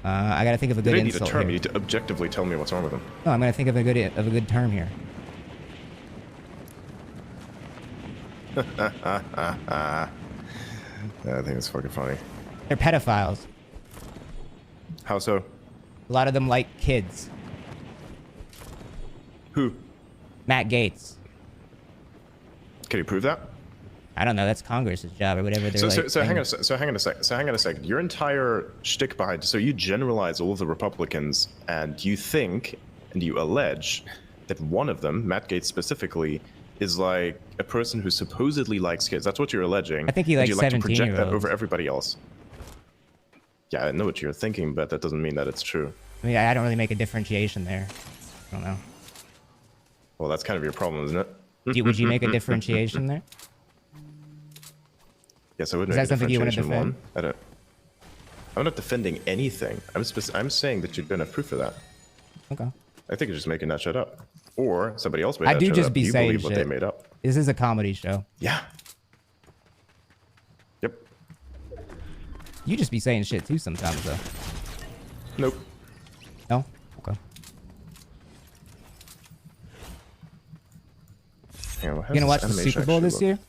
[SPEAKER 19] I gotta think of a
[SPEAKER 18] You
[SPEAKER 19] good
[SPEAKER 18] don't need a
[SPEAKER 19] insult
[SPEAKER 18] term.
[SPEAKER 19] here.
[SPEAKER 18] You need to objectively tell me what's wrong with them.
[SPEAKER 19] No, I'm gonna think of a good term here.
[SPEAKER 18] I think it's fucking funny.
[SPEAKER 19] They're pedophiles.
[SPEAKER 18] How so?
[SPEAKER 19] A lot of them like kids.
[SPEAKER 18] Who?
[SPEAKER 19] Matt Gaetz.
[SPEAKER 18] Can you prove that?
[SPEAKER 19] I don't know. That's Congress's job or whatever they're like.
[SPEAKER 18] So hang on a second. Your entire shtick behind, so you generalize all of the Republicans, and you think and you allege that one of them, Matt Gaetz specifically, is like a person who supposedly likes kids. That's what you're alleging.
[SPEAKER 19] I think he likes 17-year-olds.
[SPEAKER 18] You like to project that over everybody else. Yeah, I know what you're thinking, but that doesn't mean that it's true.
[SPEAKER 19] I mean, I don't really make a differentiation there. I don't know.
[SPEAKER 18] Well, that's kind of your problem, isn't it?
[SPEAKER 19] Would you make a differentiation there?
[SPEAKER 18] Yes, I would
[SPEAKER 19] Is
[SPEAKER 18] make
[SPEAKER 19] that
[SPEAKER 18] a
[SPEAKER 19] something you want to
[SPEAKER 18] differentiation.
[SPEAKER 19] defend?
[SPEAKER 18] I'm not defending anything. I'm saying that you don't have proof of that.
[SPEAKER 19] Okay.
[SPEAKER 18] I think you're just making that shit up. Or somebody else made
[SPEAKER 19] I
[SPEAKER 18] that
[SPEAKER 19] do
[SPEAKER 18] shit
[SPEAKER 19] just
[SPEAKER 18] up.
[SPEAKER 19] be
[SPEAKER 18] You
[SPEAKER 19] saying
[SPEAKER 18] believe what
[SPEAKER 19] shit.
[SPEAKER 18] they made up.
[SPEAKER 19] This is a comedy show.
[SPEAKER 18] Yeah. Yep.
[SPEAKER 19] You just be saying shit too sometimes, though.
[SPEAKER 18] Nope.
[SPEAKER 19] No? Okay.
[SPEAKER 18] Yeah, well,
[SPEAKER 19] You gonna watch the Super Bowl this year?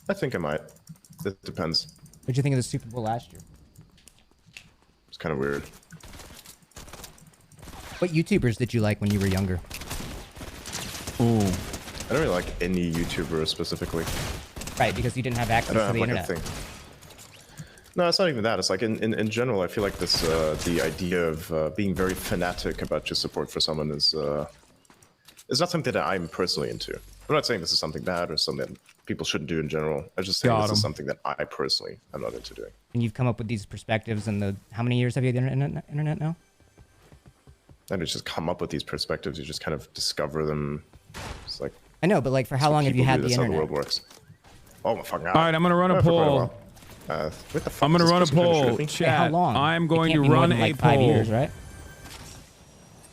[SPEAKER 18] I think I might. It depends.
[SPEAKER 19] What'd you think of the Super Bowl last year?
[SPEAKER 18] It's kind of weird.
[SPEAKER 19] What YouTubers did you like when you were younger?
[SPEAKER 18] Ooh. I don't really like any YouTuber specifically.
[SPEAKER 19] Right, because you didn't have access to the internet.
[SPEAKER 18] No, it's not even that. It's like in general, I feel like this the idea of being very fanatic about your support for someone is not something that I'm personally into. I'm not saying this is something bad or something that people shouldn't do in general. I'm just saying this is something that I personally am not into doing.
[SPEAKER 19] And you've come up with these perspectives in the... How many years have you had the internet now?
[SPEAKER 18] I don't just come up with these perspectives. You just kind of discover them. It's like...
[SPEAKER 19] I know, but like for how long have you had the
[SPEAKER 18] That's
[SPEAKER 19] internet?
[SPEAKER 18] how the world works. Oh my fucking god.
[SPEAKER 1] All right, I'm gonna run a poll.
[SPEAKER 18] What the fuck
[SPEAKER 1] I'm gonna
[SPEAKER 18] is this
[SPEAKER 1] run a
[SPEAKER 18] person trying to shoot
[SPEAKER 1] poll.
[SPEAKER 18] at me?
[SPEAKER 1] Chat.
[SPEAKER 19] Hey, how long?
[SPEAKER 1] I'm
[SPEAKER 19] It
[SPEAKER 1] going
[SPEAKER 19] can't
[SPEAKER 1] to
[SPEAKER 19] be more
[SPEAKER 1] run
[SPEAKER 19] than,
[SPEAKER 1] a
[SPEAKER 19] like,
[SPEAKER 1] poll.
[SPEAKER 19] 5 years, right?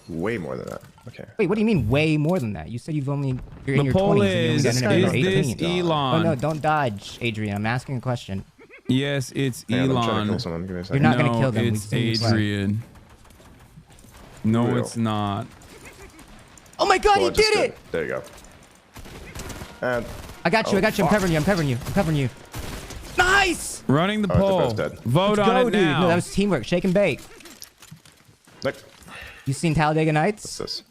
[SPEAKER 18] Way more than that. Okay.
[SPEAKER 19] Wait, what do you mean way more than that? You said you're in
[SPEAKER 1] The
[SPEAKER 19] your
[SPEAKER 1] poll
[SPEAKER 19] 20s and you only got
[SPEAKER 1] is
[SPEAKER 19] internet when you were
[SPEAKER 1] this
[SPEAKER 19] 18.
[SPEAKER 1] Elon?
[SPEAKER 19] Oh no, don't dodge, Adrian. I'm asking a question.
[SPEAKER 1] Yes, it's
[SPEAKER 18] Hang on, I'm trying to
[SPEAKER 1] Elon.
[SPEAKER 18] kill someone. Give me a
[SPEAKER 19] You're
[SPEAKER 18] second.
[SPEAKER 19] not gonna
[SPEAKER 1] No,
[SPEAKER 19] kill them. We've
[SPEAKER 1] it's
[SPEAKER 19] seen you play.
[SPEAKER 1] Adrian. No,
[SPEAKER 18] Real.
[SPEAKER 1] it's not.
[SPEAKER 19] Oh my god,
[SPEAKER 18] Well,
[SPEAKER 19] you
[SPEAKER 18] I just
[SPEAKER 19] did it!
[SPEAKER 18] There you go. And
[SPEAKER 19] I got you,
[SPEAKER 18] oh,
[SPEAKER 19] I got you. I'm
[SPEAKER 18] fuck.
[SPEAKER 19] covering you, I'm covering you, I'm covering you. Nice!
[SPEAKER 1] Running the
[SPEAKER 18] All right, they're
[SPEAKER 1] poll.
[SPEAKER 18] both dead.
[SPEAKER 1] Vote
[SPEAKER 19] Let's
[SPEAKER 1] on
[SPEAKER 19] go,
[SPEAKER 1] it
[SPEAKER 19] dude.
[SPEAKER 1] now.
[SPEAKER 19] No, that was teamwork. Shake and bake.
[SPEAKER 18] Like,
[SPEAKER 19] You seen Talladega Nights?
[SPEAKER 18] what's this?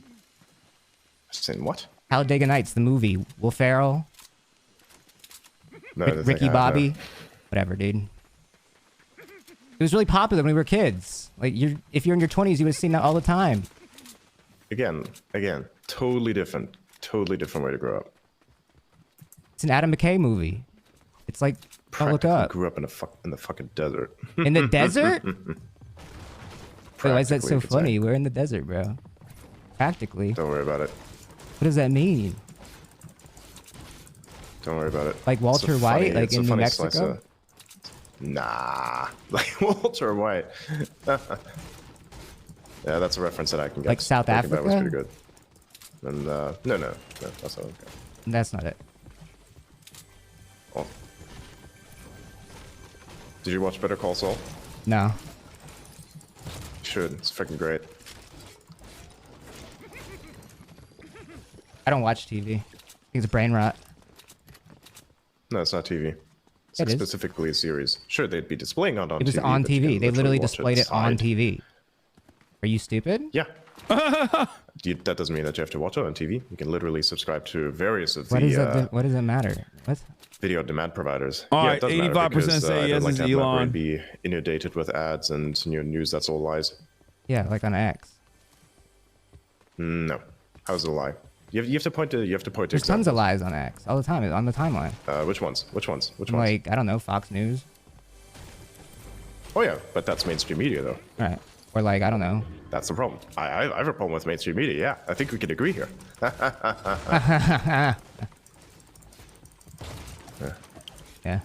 [SPEAKER 18] Saying what?
[SPEAKER 19] Talladega Nights, the movie. Will Ferrell,
[SPEAKER 18] No, I don't think I
[SPEAKER 19] Ricky
[SPEAKER 18] have,
[SPEAKER 19] Bobby,
[SPEAKER 18] no.
[SPEAKER 19] whatever, dude. It was really popular when we were kids. Like, if you're in your 20s, you would have seen that all the time.
[SPEAKER 18] Again, totally different way to grow up.
[SPEAKER 19] It's an Adam McKay movie. It's like, don't look up.
[SPEAKER 18] Grew up in the fucking desert.
[SPEAKER 19] In the desert? Wait, why is that
[SPEAKER 18] Practically,
[SPEAKER 19] so
[SPEAKER 18] you could
[SPEAKER 19] funny?
[SPEAKER 18] say.
[SPEAKER 19] We're in the desert, bro. Practically.
[SPEAKER 18] Don't worry about it.
[SPEAKER 19] What does that mean?
[SPEAKER 18] Don't worry about it.
[SPEAKER 19] Like
[SPEAKER 18] It's a
[SPEAKER 19] Walter White,
[SPEAKER 18] funny-
[SPEAKER 19] like
[SPEAKER 18] it's a
[SPEAKER 19] in New
[SPEAKER 18] funny slice
[SPEAKER 19] Mexico?
[SPEAKER 18] of- Nah, like Walter White. Yeah, that's a reference that I can get.
[SPEAKER 19] Like South
[SPEAKER 18] Thinking about it was
[SPEAKER 19] Africa?
[SPEAKER 18] pretty good. And no, that's not okay.
[SPEAKER 19] That's not it.
[SPEAKER 18] Oh. Did you watch Better Call Saul?
[SPEAKER 19] No.
[SPEAKER 18] You should. It's freaking great.
[SPEAKER 19] I don't watch TV. I think it's brain rot.
[SPEAKER 18] No, it's not TV. It's
[SPEAKER 19] It
[SPEAKER 18] like
[SPEAKER 19] is.
[SPEAKER 18] specifically a series. Sure, they'd be displaying it on TV.
[SPEAKER 19] It was on
[SPEAKER 18] but you
[SPEAKER 19] TV.
[SPEAKER 18] can
[SPEAKER 19] They literally
[SPEAKER 18] watch
[SPEAKER 19] displayed it on
[SPEAKER 18] outside.
[SPEAKER 19] TV. Are you stupid?
[SPEAKER 18] Yeah. That doesn't mean that you have to watch it on TV. You can literally subscribe to various of
[SPEAKER 19] What
[SPEAKER 18] the
[SPEAKER 19] does it matter? What?
[SPEAKER 18] video demand providers.
[SPEAKER 1] All
[SPEAKER 18] Yeah,
[SPEAKER 1] right,
[SPEAKER 18] it does matter
[SPEAKER 1] 85%
[SPEAKER 18] because,
[SPEAKER 1] say
[SPEAKER 18] I
[SPEAKER 1] yes
[SPEAKER 18] don't like
[SPEAKER 1] is
[SPEAKER 18] to have my brain
[SPEAKER 1] Elon.
[SPEAKER 18] be inundated with ads and news that's all lies.
[SPEAKER 19] Yeah, like on X.
[SPEAKER 18] No. How's it a lie? You have to point to
[SPEAKER 19] There's
[SPEAKER 18] examples.
[SPEAKER 19] tons of lies on X all the time on the timeline.
[SPEAKER 18] Which ones?
[SPEAKER 19] Like, I don't know, Fox News.
[SPEAKER 18] Oh yeah, but that's mainstream media though.
[SPEAKER 19] Right. Or like, I don't know.
[SPEAKER 18] That's the problem. I have a problem with mainstream media. Yeah, I think we can agree here.
[SPEAKER 19] Yeah.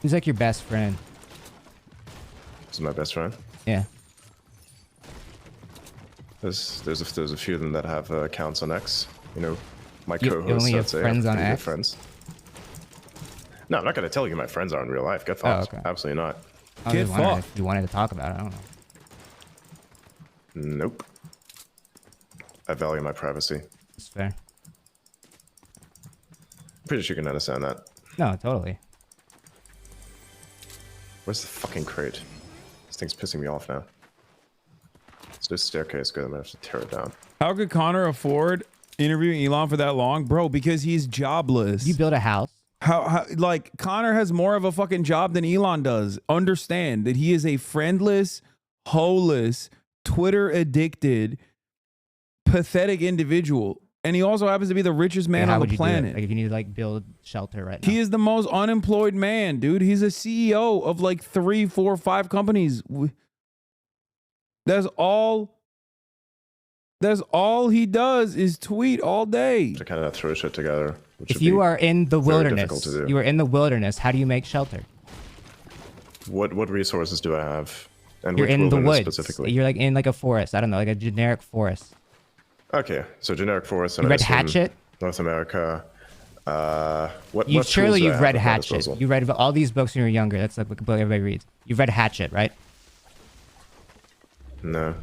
[SPEAKER 19] Who's like your best friend?
[SPEAKER 18] This is my best friend.
[SPEAKER 19] Yeah.
[SPEAKER 18] There's a few of them that have accounts on X. You know, my
[SPEAKER 19] You
[SPEAKER 18] co-hosts.
[SPEAKER 19] only have
[SPEAKER 18] I'd say,
[SPEAKER 19] friends on
[SPEAKER 18] pretty good
[SPEAKER 19] X?
[SPEAKER 18] Friends. No, I'm not gonna tell you who my friends are in real life. Get fucked.
[SPEAKER 19] okay.
[SPEAKER 18] Absolutely not.
[SPEAKER 19] I was just wondering if you wanted to talk about it. I don't know.
[SPEAKER 18] Nope. I value my privacy.
[SPEAKER 19] It's fair.
[SPEAKER 18] Pretty sure you can understand that.
[SPEAKER 19] No, totally.
[SPEAKER 18] Where's the fucking crate? thing's pissing me off now. It's this staircase good. I'm gonna have to tear it down.
[SPEAKER 1] How could Connor afford interviewing Elon for that long, bro? Because he's jobless.
[SPEAKER 19] You build a house.
[SPEAKER 1] How like Connor has more of a fucking job than Elon does. Understand that he is a friendless, holeless, Twitter addicted, pathetic individual. And he also happens to be the richest man on the planet.
[SPEAKER 19] Like if you need to like build shelter right now.
[SPEAKER 1] He is the most unemployed man, dude. He's a CEO of like 3, 4, 5 companies. That's all he does is tweet all day.
[SPEAKER 18] To kind of throw shit together.
[SPEAKER 19] If you are in the wilderness, you are in the wilderness, how do you make shelter?
[SPEAKER 18] What resources do I have? And
[SPEAKER 19] You're
[SPEAKER 18] which
[SPEAKER 19] in the
[SPEAKER 18] wilderness
[SPEAKER 19] woods.
[SPEAKER 18] specifically?
[SPEAKER 19] You're like in like a forest. I don't know, like a generic forest.
[SPEAKER 18] Okay, so generic forest.
[SPEAKER 19] You read Hatchet?
[SPEAKER 18] North America. What
[SPEAKER 19] Surely
[SPEAKER 18] tools do I
[SPEAKER 19] you've
[SPEAKER 18] have
[SPEAKER 19] read
[SPEAKER 18] at my
[SPEAKER 19] Hatchet.
[SPEAKER 18] disposal?
[SPEAKER 19] You read all these books when you were younger. That's like what book everybody reads. You've read Hatchet, right?
[SPEAKER 18] No.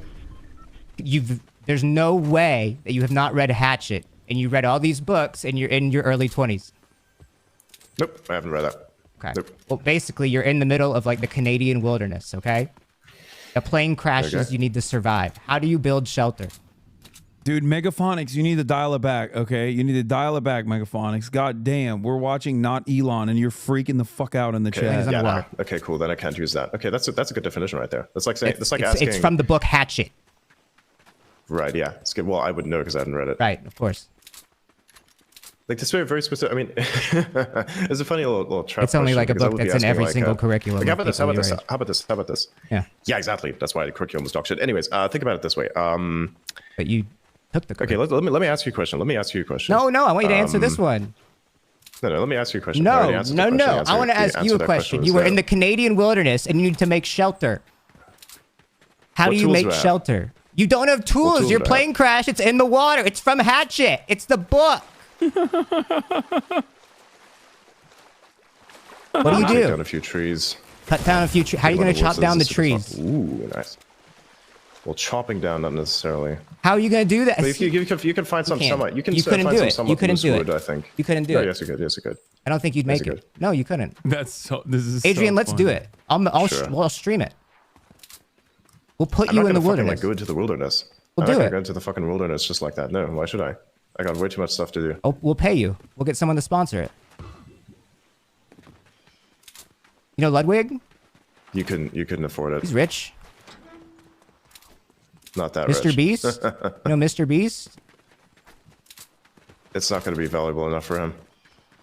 [SPEAKER 19] There's no way that you have not read Hatchet and you read all these books and you're in your early 20s.
[SPEAKER 18] Nope, I haven't read that.
[SPEAKER 19] Okay.
[SPEAKER 18] Nope.
[SPEAKER 19] Well, basically, you're in the middle of like the Canadian wilderness, okay? A plane crashes,
[SPEAKER 1] Okay.
[SPEAKER 19] you need to survive. How do you build shelter?
[SPEAKER 1] Dude, Megaphonics, you need to dial it back, okay? You need to dial it back, Megaphonics. God damn, we're watching not Elon, and you're freaking the fuck out in the chat.
[SPEAKER 18] Yeah, no. Okay, cool. Then I can't use that. Okay, that's a good definition right there. That's like saying asking.
[SPEAKER 19] It's from the book Hatchet.
[SPEAKER 18] Right. Yeah. It's good. Well, I would know because I hadn't read it.
[SPEAKER 19] Right. Of course.
[SPEAKER 18] Like this very specific. I mean, it's a funny little trap.
[SPEAKER 19] It's only
[SPEAKER 18] question
[SPEAKER 19] like a
[SPEAKER 18] because I
[SPEAKER 19] book
[SPEAKER 18] would be
[SPEAKER 19] that's in
[SPEAKER 18] asking,
[SPEAKER 19] every
[SPEAKER 18] like,
[SPEAKER 19] single curriculum
[SPEAKER 18] Like, how
[SPEAKER 19] of
[SPEAKER 18] about this? How
[SPEAKER 19] people
[SPEAKER 18] about this?
[SPEAKER 19] your age.
[SPEAKER 18] How about this? How about this?
[SPEAKER 19] Yeah.
[SPEAKER 18] Yeah, exactly. That's why the curriculum was dog shit. Anyways, think about it this way.
[SPEAKER 19] But you took the.
[SPEAKER 18] Okay. Let me ask you a question. Let me ask you a question.
[SPEAKER 19] No, I want you to answer this one.
[SPEAKER 18] No, let me ask you a question.
[SPEAKER 19] No,
[SPEAKER 18] I already answered the question.
[SPEAKER 19] I want to ask you a question. You were in the Canadian wilderness and you need to make shelter. How
[SPEAKER 18] What
[SPEAKER 19] do you
[SPEAKER 18] tools
[SPEAKER 19] make
[SPEAKER 18] do I have?
[SPEAKER 19] shelter? You don't have tools.
[SPEAKER 18] tools
[SPEAKER 19] Your
[SPEAKER 18] do I
[SPEAKER 19] plane crashed. It's in the water. It's from Hatchet. It's the book. What do you
[SPEAKER 18] Take
[SPEAKER 19] do?
[SPEAKER 18] down a few trees.
[SPEAKER 19] Cut down a few trees. How are you going to chop down the trees?
[SPEAKER 18] Ooh, nice. Well, chopping down not necessarily.
[SPEAKER 19] How are you going to do that?
[SPEAKER 18] But if you can find some
[SPEAKER 19] can't.
[SPEAKER 18] somewhat. You can
[SPEAKER 19] You couldn't
[SPEAKER 18] find
[SPEAKER 19] do
[SPEAKER 18] some
[SPEAKER 19] it.
[SPEAKER 18] somewhat
[SPEAKER 19] You couldn't
[SPEAKER 18] loose
[SPEAKER 19] do
[SPEAKER 18] wood,
[SPEAKER 19] it.
[SPEAKER 18] I think.
[SPEAKER 19] You couldn't do
[SPEAKER 18] No,
[SPEAKER 19] it.
[SPEAKER 18] Yes, you could. Yes, you could.
[SPEAKER 19] I don't think you'd
[SPEAKER 18] Yes,
[SPEAKER 19] make
[SPEAKER 18] you
[SPEAKER 19] it. No, you couldn't.
[SPEAKER 1] This is
[SPEAKER 19] Adrian,
[SPEAKER 1] so
[SPEAKER 19] let's do
[SPEAKER 1] funny.
[SPEAKER 19] it. I'll
[SPEAKER 18] Sure.
[SPEAKER 19] we'll stream it. We'll put
[SPEAKER 18] I'm
[SPEAKER 19] you
[SPEAKER 18] not
[SPEAKER 19] in the
[SPEAKER 18] gonna fucking,
[SPEAKER 19] wilderness.
[SPEAKER 18] like, go into the wilderness.
[SPEAKER 19] We'll
[SPEAKER 18] I'm
[SPEAKER 19] do
[SPEAKER 18] not gonna
[SPEAKER 19] it.
[SPEAKER 18] go into the fucking wilderness just like that. No, why should I? I got way too much stuff to do.
[SPEAKER 19] Oh, we'll pay you. We'll get someone to sponsor it. You know Ludwig?
[SPEAKER 18] You couldn't afford it.
[SPEAKER 19] He's rich.
[SPEAKER 18] Not that
[SPEAKER 19] Mr.
[SPEAKER 18] rich.
[SPEAKER 19] Beast? You know Mr. Beast?
[SPEAKER 18] It's not going to be valuable enough for him.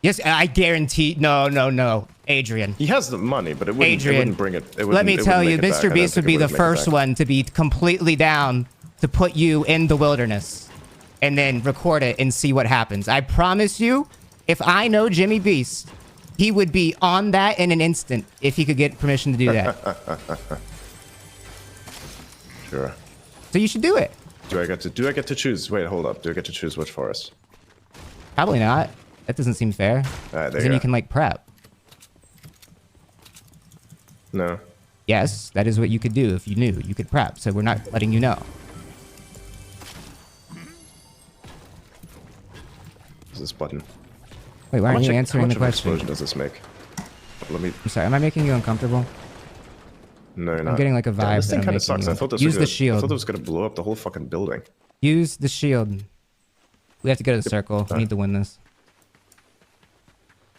[SPEAKER 19] Yes, I guarantee. No. Adrian.
[SPEAKER 18] He has the money, but it wouldn't bring it. It
[SPEAKER 19] Let me
[SPEAKER 18] wouldn't
[SPEAKER 19] tell you,
[SPEAKER 18] make it back. I
[SPEAKER 19] Mr.
[SPEAKER 18] don't
[SPEAKER 19] Beast
[SPEAKER 18] think
[SPEAKER 19] would be
[SPEAKER 18] it
[SPEAKER 19] the
[SPEAKER 18] make it
[SPEAKER 19] first
[SPEAKER 18] back.
[SPEAKER 19] one to be completely down to put you in the wilderness and then record it and see what happens. I promise you, if I know Jimmy Beast, he would be on that in an instant if he could get permission to do that.
[SPEAKER 18] Sure.
[SPEAKER 19] So you should do it.
[SPEAKER 18] Do I get to choose? Wait, hold up. Do I get to choose which forest?
[SPEAKER 19] Probably not. That doesn't seem fair.
[SPEAKER 18] There
[SPEAKER 19] Then
[SPEAKER 18] you
[SPEAKER 19] you
[SPEAKER 18] go.
[SPEAKER 19] can like prep.
[SPEAKER 18] No.
[SPEAKER 19] Yes, that is what you could do if you knew. You could prep. So we're not letting you know.
[SPEAKER 18] What's this button?
[SPEAKER 19] Wait, why
[SPEAKER 18] How
[SPEAKER 19] aren't you
[SPEAKER 18] much-
[SPEAKER 19] answering
[SPEAKER 18] how much
[SPEAKER 19] the
[SPEAKER 18] of an
[SPEAKER 19] question?
[SPEAKER 18] explosion does this make? Let me.
[SPEAKER 19] I'm sorry. Am I making you uncomfortable?
[SPEAKER 18] No, you're
[SPEAKER 19] I'm
[SPEAKER 18] not.
[SPEAKER 19] getting like a vibe
[SPEAKER 18] Yeah, this thing
[SPEAKER 19] that I'm
[SPEAKER 18] kind of
[SPEAKER 19] making
[SPEAKER 18] sucks.
[SPEAKER 19] you
[SPEAKER 18] I thought this
[SPEAKER 19] Use
[SPEAKER 18] was
[SPEAKER 19] the
[SPEAKER 18] I
[SPEAKER 19] shield.
[SPEAKER 18] thought it was gonna blow up the whole fucking building.
[SPEAKER 19] Use the shield. We have to go to the circle. We need to win this.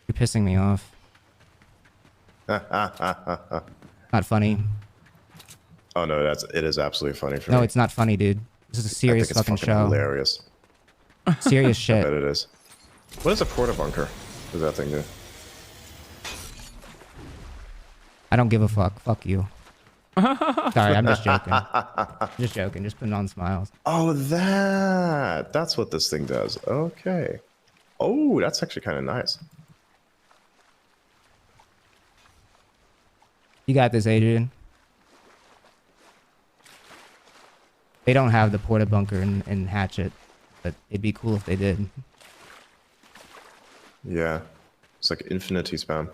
[SPEAKER 19] You're pissing me off. Not funny.
[SPEAKER 18] Oh no, it is absolutely funny for me.
[SPEAKER 19] No, it's not funny, dude. This is a serious
[SPEAKER 18] I think
[SPEAKER 19] fucking
[SPEAKER 18] it's fucking
[SPEAKER 19] show.
[SPEAKER 18] hilarious.
[SPEAKER 19] Serious
[SPEAKER 18] I
[SPEAKER 19] shit.
[SPEAKER 18] bet it is. What is a porta bunker? What does that thing do?
[SPEAKER 19] I don't give a fuck. Fuck you. Sorry, I'm just joking. Just joking. Just putting on smiles.
[SPEAKER 18] Oh, that's what this thing does. Okay. Oh, that's actually kind of nice.
[SPEAKER 19] You got this, Adrian. They don't have the porta bunker in Hatchet, but it'd be cool if they did.
[SPEAKER 18] Yeah. It's like infinity spam.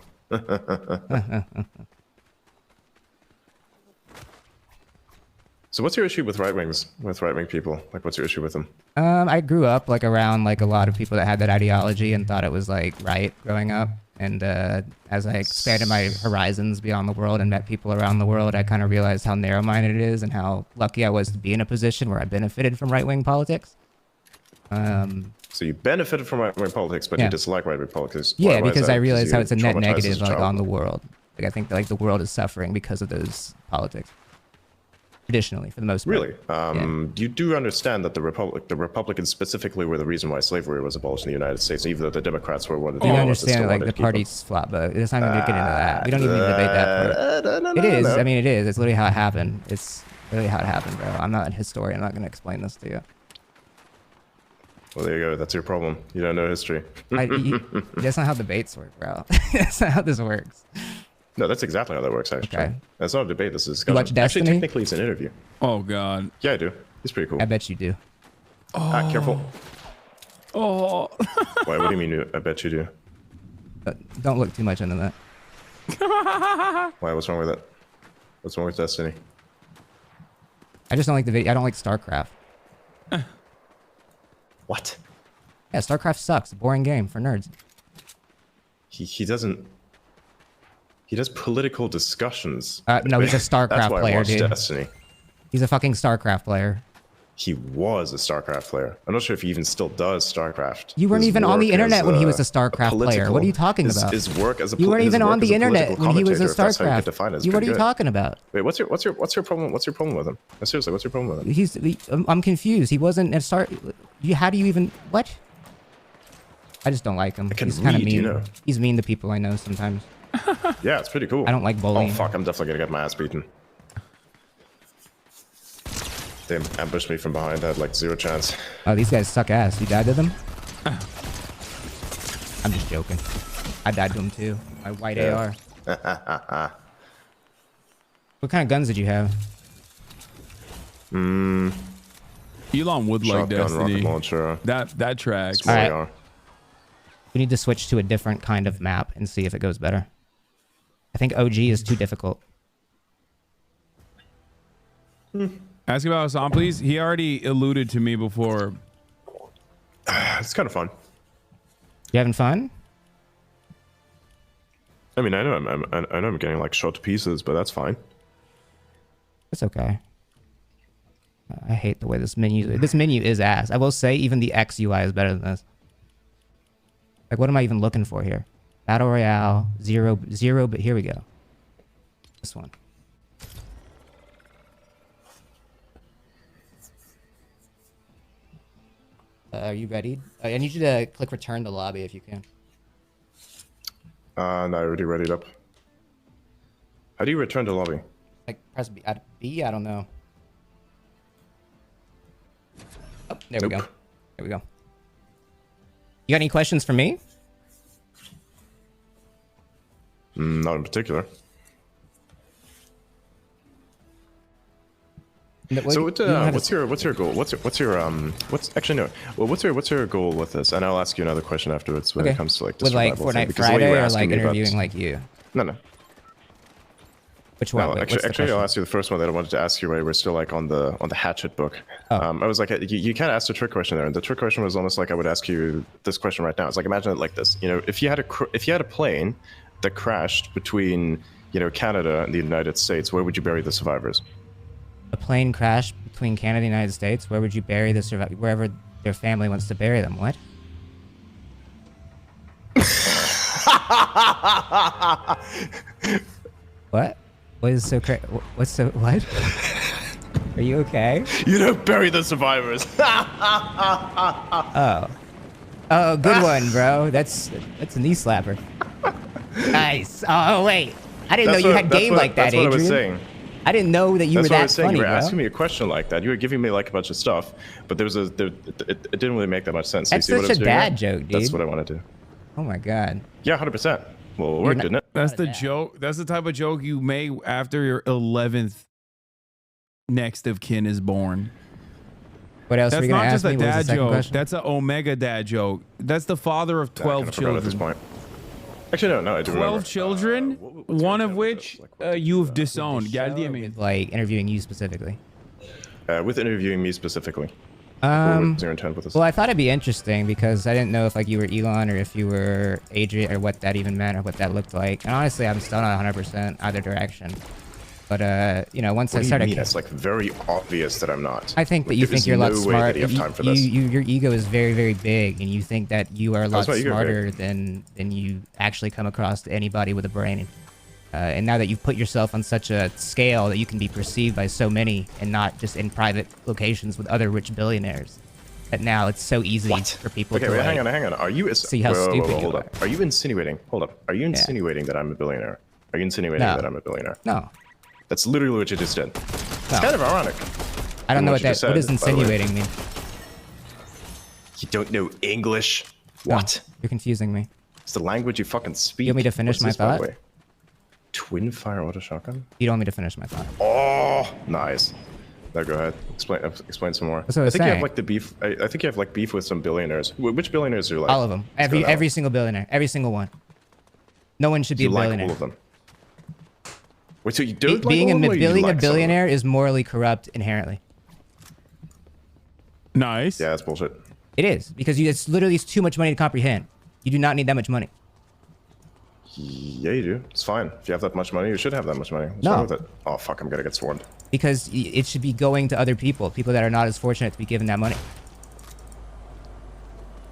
[SPEAKER 18] So what's your issue with right-wing people? Like, what's your issue with them?
[SPEAKER 19] I grew up like around like a lot of people that had that ideology and thought it was like right growing up. And as I expanded my horizons beyond the world and met people around the world, I kind of realized how narrow-minded it is and how lucky I was to be in a position where I benefited from right-wing politics.
[SPEAKER 18] So you benefited from right-wing politics, but you dislike right-wing politics.
[SPEAKER 19] Yeah, because I realized how it's a net negative like on the world. Like I think like the world is suffering because of those politics. Traditionally, for the most part.
[SPEAKER 18] Really? You do understand that the Republicans specifically were the reason why slavery was abolished in the United States, even though the Democrats were one of the
[SPEAKER 19] people. You understand like the party's flop, but it's not even going to get into that. We don't even need to debate that part. It is. I mean, it is. It's literally how it happened. It's literally how it happened, bro. I'm not a historian. I'm not going to explain this to you.
[SPEAKER 18] Well, there you go. That's your problem. You don't know history.
[SPEAKER 19] That's not how debates work, bro. That's not how this works.
[SPEAKER 18] No, that's exactly how that works, actually. Okay. That's not a debate, this is a discussion.
[SPEAKER 19] You watch Destiny?
[SPEAKER 18] Actually, technically, it's an interview.
[SPEAKER 1] Oh, God.
[SPEAKER 18] Yeah, I do. He's pretty cool.
[SPEAKER 19] I bet you do.
[SPEAKER 1] Oh.
[SPEAKER 18] Careful.
[SPEAKER 1] Oh.
[SPEAKER 18] Why, what do you mean, I bet you do?
[SPEAKER 19] Don't look too much into that.
[SPEAKER 18] Why, what's wrong with it? What's wrong with Destiny?
[SPEAKER 19] I just don't like the video. I don't like StarCraft.
[SPEAKER 18] What?
[SPEAKER 19] Yeah, StarCraft sucks. A boring game for nerds.
[SPEAKER 18] He doesn't... He does political discussions.
[SPEAKER 19] No, he's a StarCraft player, dude.
[SPEAKER 18] Destiny.
[SPEAKER 19] He's a fucking StarCraft player.
[SPEAKER 18] He was a StarCraft player. I'm not sure if he even still does StarCraft.
[SPEAKER 19] You weren't even on the internet when he was a StarCraft player. What are you talking about?
[SPEAKER 18] His work as a
[SPEAKER 19] You weren't even on the internet when he was a StarCraft. What are you talking about?
[SPEAKER 18] Wait, what's your problem? What's your problem with him? Seriously, what's your problem with him?
[SPEAKER 19] I'm confused. He wasn't a how do you even what? I just don't like him. He's kind of mean.
[SPEAKER 18] You know.
[SPEAKER 19] He's mean to people I know sometimes.
[SPEAKER 18] Yeah, it's pretty cool.
[SPEAKER 19] I don't like bullying.
[SPEAKER 18] Oh fuck, I'm definitely gonna get my ass beaten. They ambushed me from behind. I had like 0 chance.
[SPEAKER 19] Oh, these guys suck ass. You died to them? I'm just joking. I died to them too. My white AR. What kind of guns did you have?
[SPEAKER 1] Elon would like Destiny.
[SPEAKER 18] Rocket launcher.
[SPEAKER 1] That tracks.
[SPEAKER 19] All right. We need to switch to a different kind of map and see if it goes better. I think OG is too difficult.
[SPEAKER 1] Ask about Hasan, please. He already alluded to me before.
[SPEAKER 18] It's kind of fun.
[SPEAKER 19] You having fun?
[SPEAKER 18] I mean, I know I'm getting like shot to pieces, but that's fine.
[SPEAKER 19] It's okay. I hate the way this menu is ass. I will say even the X UI is better than this. Like, what am I even looking for here? Battle Royale, zero, but here we go. This one. Are you ready? I need you to click return to lobby if you can.
[SPEAKER 18] No, I already read it up. How do you return to lobby?
[SPEAKER 19] Like, press B, I don't know. Oh, there we go. There we go. You got any questions for me?
[SPEAKER 18] Not in particular. So what's your goal? What's your goal with this? And I'll ask you another question afterwards when it comes to like the survival
[SPEAKER 19] Fortnite Friday or like interviewing like you?
[SPEAKER 18] No.
[SPEAKER 19] Which one?
[SPEAKER 18] No, actually, I'll ask you the first one that I wanted to ask you while we're still like on the Hatchet book.
[SPEAKER 19] Oh.
[SPEAKER 18] I was like, you kind of asked a trick question there, and the trick question was almost like I would ask you this question right now. It's like, imagine it like this. You know, if you had a plane that crashed between Canada and the United States, where would you bury the survivors?
[SPEAKER 19] A plane crash between Canada and the United States, where would you bury the survivors? Wherever their family wants to bury them. What? What? What is so crazy? What's so what? Are you okay?
[SPEAKER 18] You don't bury the survivors.
[SPEAKER 19] Oh, good one, bro. That's a knee slapper. Nice. Oh wait, I didn't know you had game like that, Adrian.
[SPEAKER 18] That's what I was saying.
[SPEAKER 19] I didn't know that you were that funny,
[SPEAKER 18] You were
[SPEAKER 19] bro.
[SPEAKER 18] asking me a question like that. You were giving me like a bunch of stuff, but it didn't really make that much sense.
[SPEAKER 19] That's
[SPEAKER 18] you see
[SPEAKER 19] such
[SPEAKER 18] what
[SPEAKER 19] a dad joke, dude.
[SPEAKER 18] That's what I want to do.
[SPEAKER 19] Oh my god.
[SPEAKER 18] Yeah, 100%. Well, it worked, didn't it?
[SPEAKER 1] That's the joke. That's the type of joke you make after your 11th next of kin is born.
[SPEAKER 19] What else?
[SPEAKER 1] That's not just a dad joke. That's an Omega dad joke. That's the father of 12 children.
[SPEAKER 18] At this point. Actually, no, I do
[SPEAKER 1] 12
[SPEAKER 18] remember.
[SPEAKER 1] children, one of which you've disowned.
[SPEAKER 19] Like interviewing you specifically.
[SPEAKER 18] With interviewing me specifically. What was your intent with this?
[SPEAKER 19] Well, I thought it'd be interesting because I didn't know if like you were Elon or if you were Adrian or what that even meant or what that looked like. And honestly, I'm still not 100% either direction. But you know, once I started,
[SPEAKER 18] it's like very obvious that I'm not.
[SPEAKER 19] I think that you think you're a lot smart. Your ego is very, very big, and you think that you are a lot smarter than you actually come across to anybody with a brain. And now that you've put yourself on such a scale that you can be perceived by so many and not just in private locations with other rich billionaires, that now it's so easy for people to
[SPEAKER 18] hang on. Are you
[SPEAKER 19] see how stupid you are?
[SPEAKER 18] Are you insinuating? Hold up. Are you insinuating that I'm a billionaire? Are you insinuating that I'm a billionaire?
[SPEAKER 19] No.
[SPEAKER 18] That's literally what you just did. It's kind of ironic.
[SPEAKER 19] I don't know what that. What does insinuating mean?
[SPEAKER 18] You don't know English? What?
[SPEAKER 19] No, you're confusing me.
[SPEAKER 18] It's the language you fucking speak.
[SPEAKER 19] You want me to finish my thought?
[SPEAKER 18] Twin fire auto shotgun?
[SPEAKER 19] You don't want me to finish my thought.
[SPEAKER 18] Oh, nice. Now go ahead. Explain some more.
[SPEAKER 19] That's what I was
[SPEAKER 18] think
[SPEAKER 19] saying.
[SPEAKER 18] You have like the beef. I think you have like beef with some billionaires. Which billionaires do you like?
[SPEAKER 19] All of them. Every single billionaire. Every single one. No one should be a billionaire.
[SPEAKER 18] Like all of them. Wait, so you don't
[SPEAKER 19] being
[SPEAKER 18] like
[SPEAKER 19] a billionaire is morally corrupt inherently.
[SPEAKER 1] Nice.
[SPEAKER 18] Yeah, that's bullshit.
[SPEAKER 19] It is because it's literally too much money to comprehend. You do not need that much money.
[SPEAKER 18] Yeah, you do. It's fine. If you have that much money, you should have that much money. What's wrong with it? Oh, fuck, I'm gonna get swarmed.
[SPEAKER 19] Because it should be going to other people that are not as fortunate to be given that money.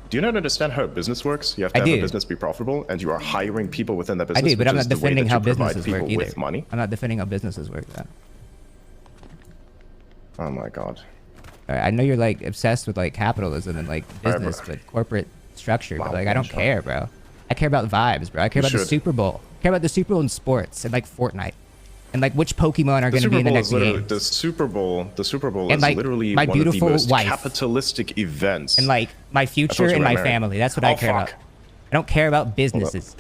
[SPEAKER 18] Do you not understand how business works? You have to have a business be profitable, and you are hiring people within that business.
[SPEAKER 19] I do, but I'm not defending how businesses work either.
[SPEAKER 18] With money.
[SPEAKER 19] I'm not defending how businesses work. Then.
[SPEAKER 18] Oh my god.
[SPEAKER 19] I know you're like obsessed with like capitalism and like business, but corporate structure. But like I don't care, bro. I care about vibes, bro. I care about the Super Bowl. I care about the Super Bowl in sports and like Fortnite. And like which Pokemon are going to be in the next game.
[SPEAKER 18] The Super Bowl
[SPEAKER 19] and,
[SPEAKER 18] is
[SPEAKER 19] like,
[SPEAKER 18] literally
[SPEAKER 19] my
[SPEAKER 18] one of the
[SPEAKER 19] beautiful
[SPEAKER 18] most
[SPEAKER 19] wife.
[SPEAKER 18] capitalistic events.
[SPEAKER 19] And like my future and my family. That's what I care about. I don't care about businesses.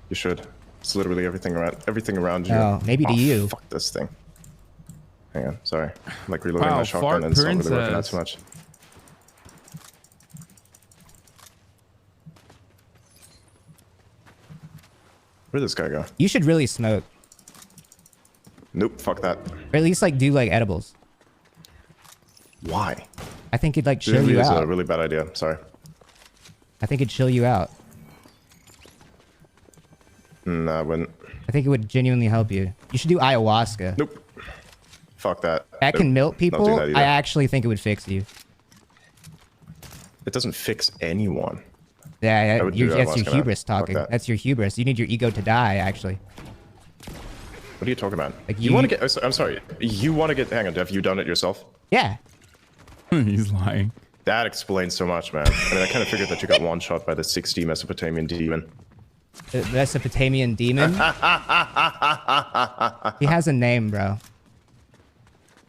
[SPEAKER 18] You should. It's literally everything around you.
[SPEAKER 19] Oh, maybe to you.
[SPEAKER 18] Fuck this thing. Hang on, sorry. I'm like reloading my shotgun and it's not really working out too much. Where'd this guy go?
[SPEAKER 19] You should really smoke.
[SPEAKER 18] Nope, fuck that.
[SPEAKER 19] Or at least like do like edibles.
[SPEAKER 18] Why?
[SPEAKER 19] I think it'd like chill you out.
[SPEAKER 18] It's a really bad idea. Sorry.
[SPEAKER 19] I think it'd chill you out.
[SPEAKER 18] No, I wouldn't.
[SPEAKER 19] I think it would genuinely help you. You should do ayahuasca.
[SPEAKER 18] Nope. Fuck that.
[SPEAKER 19] That can melt people.
[SPEAKER 18] Don't do that either.
[SPEAKER 19] I actually think it would fix you.
[SPEAKER 18] It doesn't fix anyone.
[SPEAKER 19] Yeah, that's your hubris talking. That's your hubris. You need your ego to die, actually.
[SPEAKER 18] What are you talking about? Like you want to get... I'm sorry. You want to get... Hang on, have you done it yourself?
[SPEAKER 19] Yeah.
[SPEAKER 1] He's lying.
[SPEAKER 18] That explains so much, man. I mean, I kind of figured that you got one shot by the 60 Mesopotamian demon.
[SPEAKER 19] The Mesopotamian demon? He has a name, bro.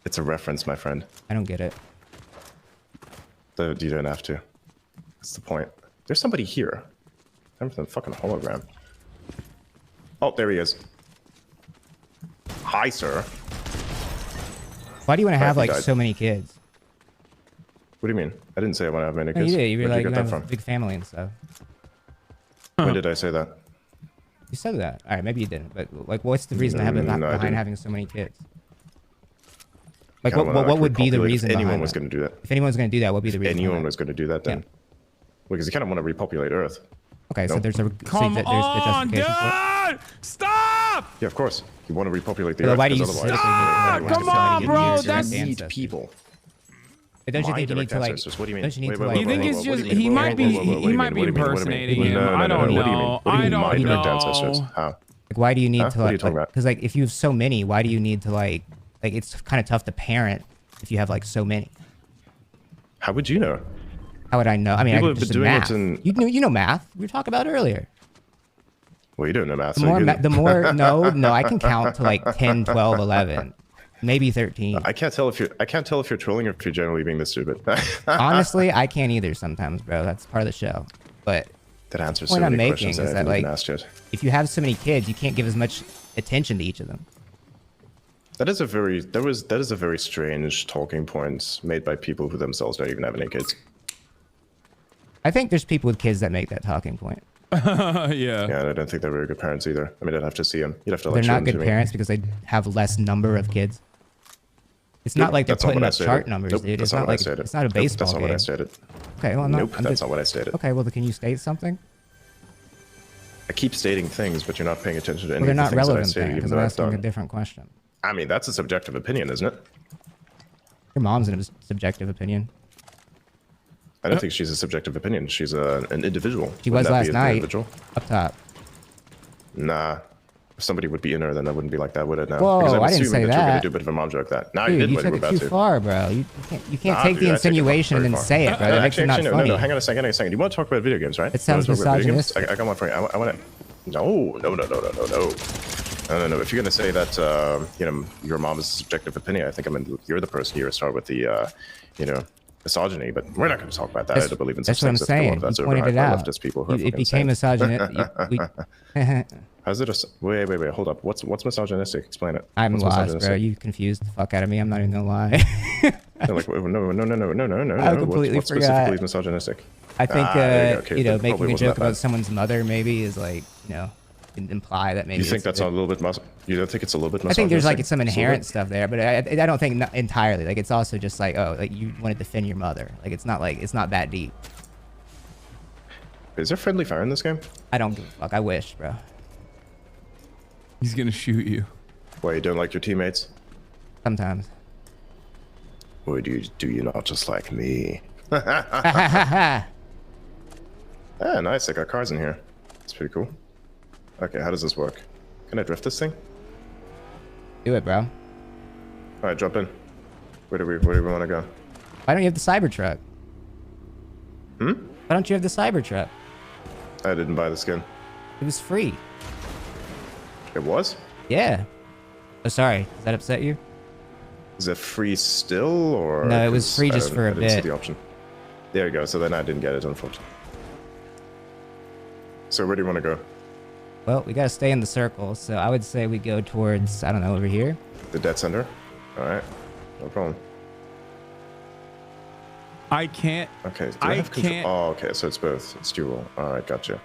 [SPEAKER 18] It's a reference, my friend.
[SPEAKER 19] I don't get it.
[SPEAKER 18] You don't have to. That's the point. There's somebody here. Everything fucking hologram. Oh, there he is. Hi, sir.
[SPEAKER 19] Why do you want to have like so many kids?
[SPEAKER 18] What do you mean? I didn't say I want to have many kids.
[SPEAKER 19] No, you did. You were like,
[SPEAKER 18] you
[SPEAKER 19] you
[SPEAKER 18] get that
[SPEAKER 19] have
[SPEAKER 18] from?
[SPEAKER 19] a big family and stuff.
[SPEAKER 18] When did I say that?
[SPEAKER 19] You said that. All right, maybe you didn't. But like, what's the reason behind having so many kids? Like, what would be the reason?
[SPEAKER 18] If anyone was going to do that.
[SPEAKER 19] If anyone's going to do that, what would be the reason?
[SPEAKER 18] If anyone was going to do that, then. Because you kind of want to repopulate Earth.
[SPEAKER 19] Okay, so there's a
[SPEAKER 1] Come on,
[SPEAKER 19] justification for it.
[SPEAKER 1] Stop!
[SPEAKER 18] Yeah, of course. You want to repopulate the Earth.
[SPEAKER 19] Why do you
[SPEAKER 1] come on, bro?
[SPEAKER 18] That's need people.
[SPEAKER 19] But don't you think you need to like?
[SPEAKER 18] What do you mean?
[SPEAKER 19] Don't you need to like?
[SPEAKER 1] You think it's just he might be impersonating him? I don't know.
[SPEAKER 18] I don't know. How?
[SPEAKER 19] Like, why do you need to
[SPEAKER 18] What are you
[SPEAKER 19] like?
[SPEAKER 18] talking about?
[SPEAKER 19] Because like, if you have so many, why do you need to like? Like, it's kind of tough to parent if you have like so many.
[SPEAKER 18] How would you know?
[SPEAKER 19] How would I know? I mean,
[SPEAKER 18] People
[SPEAKER 19] I
[SPEAKER 18] have
[SPEAKER 19] just
[SPEAKER 18] been doing
[SPEAKER 19] math.
[SPEAKER 18] it in...
[SPEAKER 19] You know math. We were talking about it earlier.
[SPEAKER 18] Well, you don't know math.
[SPEAKER 19] The more, no, I can count to like 10, 12, 11, maybe 13.
[SPEAKER 18] I can't tell if you're trolling or if you're generally being this stupid.
[SPEAKER 19] Honestly, I can't either sometimes, bro. That's part of the show. But
[SPEAKER 18] that answers
[SPEAKER 19] the point
[SPEAKER 18] so
[SPEAKER 19] I'm
[SPEAKER 18] many
[SPEAKER 19] making
[SPEAKER 18] questions
[SPEAKER 19] is that like, if you have so many kids, you can't give as much attention to each of them.
[SPEAKER 18] That is a very strange talking point made by people who themselves don't even have any kids.
[SPEAKER 19] I think there's people with kids that make that talking point.
[SPEAKER 1] Yeah.
[SPEAKER 18] Yeah, I don't think they're very good parents either. I mean, I'd have to see them. You'd have to.
[SPEAKER 19] They're not good parents because they have less number of kids. It's not like they're
[SPEAKER 18] That's not
[SPEAKER 19] putting
[SPEAKER 18] what I
[SPEAKER 19] up
[SPEAKER 18] stated.
[SPEAKER 19] chart numbers,
[SPEAKER 18] Nope,
[SPEAKER 19] dude.
[SPEAKER 18] that's
[SPEAKER 19] It's
[SPEAKER 18] not
[SPEAKER 19] not
[SPEAKER 18] what I
[SPEAKER 19] like
[SPEAKER 18] stated.
[SPEAKER 19] it's not a
[SPEAKER 18] Nope,
[SPEAKER 19] baseball
[SPEAKER 18] that's not
[SPEAKER 19] game.
[SPEAKER 18] what I stated.
[SPEAKER 19] Okay, well,
[SPEAKER 18] Nope, that's not what I stated.
[SPEAKER 19] Okay, well, can you state something?
[SPEAKER 18] I keep stating things, but you're not paying attention to any
[SPEAKER 19] Well, they're
[SPEAKER 18] of the
[SPEAKER 19] not
[SPEAKER 18] things that I
[SPEAKER 19] relevant
[SPEAKER 18] stated,
[SPEAKER 19] things.
[SPEAKER 18] even
[SPEAKER 19] I'm
[SPEAKER 18] though I've
[SPEAKER 19] asking a
[SPEAKER 18] done.
[SPEAKER 19] different question.
[SPEAKER 18] I mean, that's a subjective opinion, isn't it?
[SPEAKER 19] Your mom's a subjective opinion.
[SPEAKER 18] I don't think she's a subjective opinion. She's an individual.
[SPEAKER 19] She
[SPEAKER 18] Wouldn't
[SPEAKER 19] was
[SPEAKER 18] that be
[SPEAKER 19] last
[SPEAKER 18] an
[SPEAKER 19] night.
[SPEAKER 18] individual?
[SPEAKER 19] Up top.
[SPEAKER 18] Nah. If somebody would be in her, then that wouldn't be like that, would it? Now?
[SPEAKER 19] Whoa,
[SPEAKER 18] because I'm
[SPEAKER 19] I didn't
[SPEAKER 18] assuming
[SPEAKER 19] say
[SPEAKER 18] that you're going
[SPEAKER 19] that.
[SPEAKER 18] to do a bit of a mom joke. That. Nah,
[SPEAKER 19] Dude,
[SPEAKER 18] you did
[SPEAKER 19] you
[SPEAKER 18] when
[SPEAKER 19] took
[SPEAKER 18] you were
[SPEAKER 19] it
[SPEAKER 18] about
[SPEAKER 19] too
[SPEAKER 18] to.
[SPEAKER 19] far, bro. You can't
[SPEAKER 18] Nah,
[SPEAKER 19] take
[SPEAKER 18] dude,
[SPEAKER 19] the
[SPEAKER 18] I take it
[SPEAKER 19] insinuation and
[SPEAKER 18] very
[SPEAKER 19] then
[SPEAKER 18] far.
[SPEAKER 19] say it, bro. That makes it not
[SPEAKER 18] Actually,
[SPEAKER 19] funny.
[SPEAKER 18] no, hang on a second. You want to talk about video games, right?
[SPEAKER 19] It sounds
[SPEAKER 18] You wanna talk about video games?
[SPEAKER 19] misogynistic.
[SPEAKER 18] I got one for you. I want to. No. If you're going to say that, your mom is a subjective opinion, I think you're the person here to start with the, misogyny. But we're not going to talk about that. I don't believe in such
[SPEAKER 19] That's what I'm
[SPEAKER 18] things. I think a lot
[SPEAKER 19] saying.
[SPEAKER 18] of that's
[SPEAKER 19] You pointed
[SPEAKER 18] overhyped
[SPEAKER 19] it
[SPEAKER 18] by
[SPEAKER 19] out.
[SPEAKER 18] leftist people who are
[SPEAKER 19] It
[SPEAKER 18] fucking
[SPEAKER 19] became
[SPEAKER 18] insane.
[SPEAKER 19] misogynistic.
[SPEAKER 18] How's it wait, hold up. What's misogynistic? Explain it.
[SPEAKER 19] I'm
[SPEAKER 18] What's
[SPEAKER 19] lost, bro.
[SPEAKER 18] misogynistic?
[SPEAKER 19] You confused the fuck out of me. I'm not even gonna lie.
[SPEAKER 18] No, no.
[SPEAKER 19] I completely
[SPEAKER 18] What
[SPEAKER 19] forgot.
[SPEAKER 18] specifically is misogynistic?
[SPEAKER 19] I think,
[SPEAKER 18] there you go. Okay, that
[SPEAKER 19] making
[SPEAKER 18] probably
[SPEAKER 19] a
[SPEAKER 18] wasn't
[SPEAKER 19] joke
[SPEAKER 18] that bad.
[SPEAKER 19] about someone's mother maybe is like, imply that maybe.
[SPEAKER 18] You think
[SPEAKER 19] it's
[SPEAKER 18] that's a little bit you don't think it's a little bit
[SPEAKER 19] I think there's like
[SPEAKER 18] misogynistic?
[SPEAKER 19] some
[SPEAKER 18] Just a little
[SPEAKER 19] inherent
[SPEAKER 18] bit?
[SPEAKER 19] stuff there, but I don't think entirely. Like it's also just like, oh, like you want to defend your mother. Like it's not that deep.
[SPEAKER 18] Is there friendly fire in this game?
[SPEAKER 19] I don't give a fuck. I wish, bro.
[SPEAKER 1] He's gonna shoot you.
[SPEAKER 18] Why, you don't like your teammates?
[SPEAKER 19] Sometimes.
[SPEAKER 18] Or do you not just like me? Ah, nice. I got cars in here. It's pretty cool. Okay, how does this work? Can I drift this thing?
[SPEAKER 19] Do it, bro.
[SPEAKER 18] All right, jump in. Where do we want to go?
[SPEAKER 19] Why don't you have the Cybertruck?
[SPEAKER 18] Hmm?
[SPEAKER 19] Why don't you have the Cybertruck?
[SPEAKER 18] I didn't buy the skin.
[SPEAKER 19] It was free.
[SPEAKER 18] It was?
[SPEAKER 19] Yeah. Oh, sorry. Does that upset you?
[SPEAKER 18] Is it free still, or?
[SPEAKER 19] No, it was
[SPEAKER 18] 'cause
[SPEAKER 19] free
[SPEAKER 18] I
[SPEAKER 19] just
[SPEAKER 18] don't-
[SPEAKER 19] for a
[SPEAKER 18] I didn't see
[SPEAKER 19] bit.
[SPEAKER 18] the option. There you go. So then I didn't get it, unfortunately. So where do you want to go?
[SPEAKER 19] Well, we gotta stay in the circle, so I would say we go towards, I don't know, over here.
[SPEAKER 18] The dead center? All right. No problem.
[SPEAKER 1] I can't.
[SPEAKER 18] Okay. Do
[SPEAKER 1] I
[SPEAKER 18] have control?
[SPEAKER 1] can't.
[SPEAKER 18] Oh, okay. So it's both. It's dual. All right. Gotcha.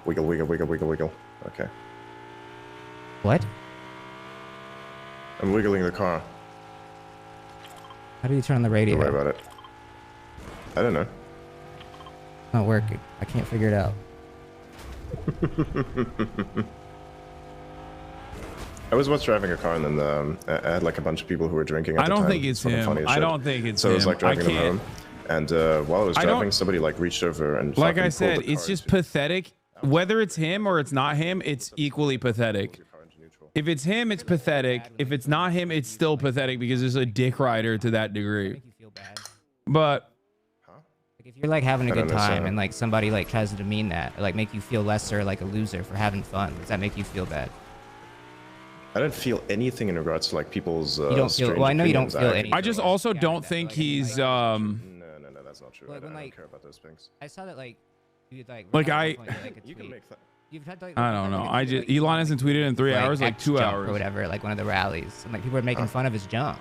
[SPEAKER 18] Wiggle, wiggle, wiggle, wiggle, wiggle. Okay.
[SPEAKER 19] What?
[SPEAKER 18] I'm wiggling the car.
[SPEAKER 19] How do you turn on the radio?
[SPEAKER 18] Don't worry about it. I don't know.
[SPEAKER 19] It's not working. I can't figure it out.
[SPEAKER 18] I was once driving a car and then I had like a bunch of people who were drinking at
[SPEAKER 1] I
[SPEAKER 18] the
[SPEAKER 1] don't
[SPEAKER 18] time.
[SPEAKER 1] think it's
[SPEAKER 18] Fucking
[SPEAKER 1] him.
[SPEAKER 18] funny as
[SPEAKER 1] I
[SPEAKER 18] shit.
[SPEAKER 1] don't think it's
[SPEAKER 18] So I was
[SPEAKER 1] him.
[SPEAKER 18] like driving
[SPEAKER 1] I
[SPEAKER 18] them
[SPEAKER 1] can't.
[SPEAKER 18] home, and while I was
[SPEAKER 1] I don't-
[SPEAKER 18] driving, somebody like reached over and
[SPEAKER 1] Like
[SPEAKER 18] fucking
[SPEAKER 1] I
[SPEAKER 18] pulled
[SPEAKER 1] said,
[SPEAKER 18] the
[SPEAKER 1] it's
[SPEAKER 18] car
[SPEAKER 1] just
[SPEAKER 18] into-
[SPEAKER 1] pathetic. Whether it's him or it's not him, it's equally pathetic. If it's him, it's pathetic. If it's not him, it's still pathetic because there's a dick rider to that degree. But
[SPEAKER 19] If you're like having a
[SPEAKER 18] I
[SPEAKER 19] good
[SPEAKER 18] don't know,
[SPEAKER 19] time
[SPEAKER 18] so-
[SPEAKER 19] and like somebody like tries to demean that, or like make you feel lesser, like a loser for having fun, does that make you feel bad?
[SPEAKER 18] I don't feel anything in regards to like people's.
[SPEAKER 19] You don't feel-
[SPEAKER 18] strange
[SPEAKER 19] well, I know you don't
[SPEAKER 18] opinions.
[SPEAKER 19] feel
[SPEAKER 18] I-
[SPEAKER 19] anything.
[SPEAKER 1] I just also don't think he's
[SPEAKER 18] No, that's not true.
[SPEAKER 19] Like,
[SPEAKER 18] I don't
[SPEAKER 19] when,
[SPEAKER 18] care about those things.
[SPEAKER 19] I saw that like you like.
[SPEAKER 1] Like,
[SPEAKER 19] Ronaldo
[SPEAKER 1] I-
[SPEAKER 19] posted, like, a
[SPEAKER 18] You can
[SPEAKER 19] tweet.
[SPEAKER 18] make that.
[SPEAKER 19] You've had, like,
[SPEAKER 1] I don't know.
[SPEAKER 19] like,
[SPEAKER 1] I
[SPEAKER 19] like,
[SPEAKER 1] just Elon hasn't tweeted in 3 hours, like
[SPEAKER 19] X
[SPEAKER 1] 2
[SPEAKER 19] jump
[SPEAKER 1] hours
[SPEAKER 19] or whatever, like one of the rallies, and like people were making fun of his jump.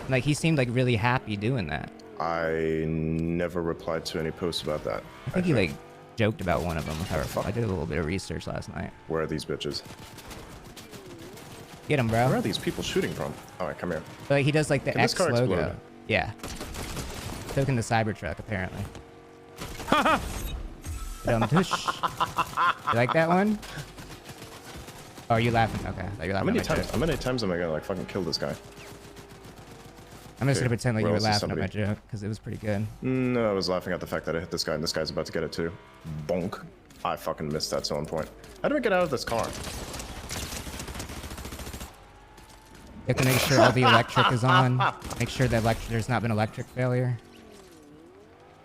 [SPEAKER 19] And, like he seemed like really happy doing that.
[SPEAKER 18] I never replied to any posts about that.
[SPEAKER 19] I think he like joked about one of them. If I recall. I did a little bit of research last night.
[SPEAKER 18] Where are these bitches?
[SPEAKER 19] Get him, bro.
[SPEAKER 18] Where are these people shooting from? All right, come here.
[SPEAKER 19] But like, he does like the
[SPEAKER 18] Can this
[SPEAKER 19] X
[SPEAKER 18] car
[SPEAKER 19] logo.
[SPEAKER 18] explode?
[SPEAKER 19] Yeah. Token the Cybertruck apparently. Tush. You like that one? Oh, are you laughing? Okay, I thought you were
[SPEAKER 18] How
[SPEAKER 19] laughing.
[SPEAKER 18] many
[SPEAKER 19] at my
[SPEAKER 18] times?
[SPEAKER 19] joke.
[SPEAKER 18] How many times am I gonna like fucking kill this guy?
[SPEAKER 19] I'm just
[SPEAKER 18] Okay,
[SPEAKER 19] gonna pretend like you
[SPEAKER 18] where
[SPEAKER 19] were
[SPEAKER 18] else is
[SPEAKER 19] laughing at my
[SPEAKER 18] somebody?
[SPEAKER 19] joke because it was pretty good.
[SPEAKER 18] No, I was laughing at the fact that I hit this guy and this guy's about to get it too. Bonk. I fucking missed that so on point. How do I get out of this car?
[SPEAKER 19] You have to make sure all the electric is on. Make sure that there's not been electric failure.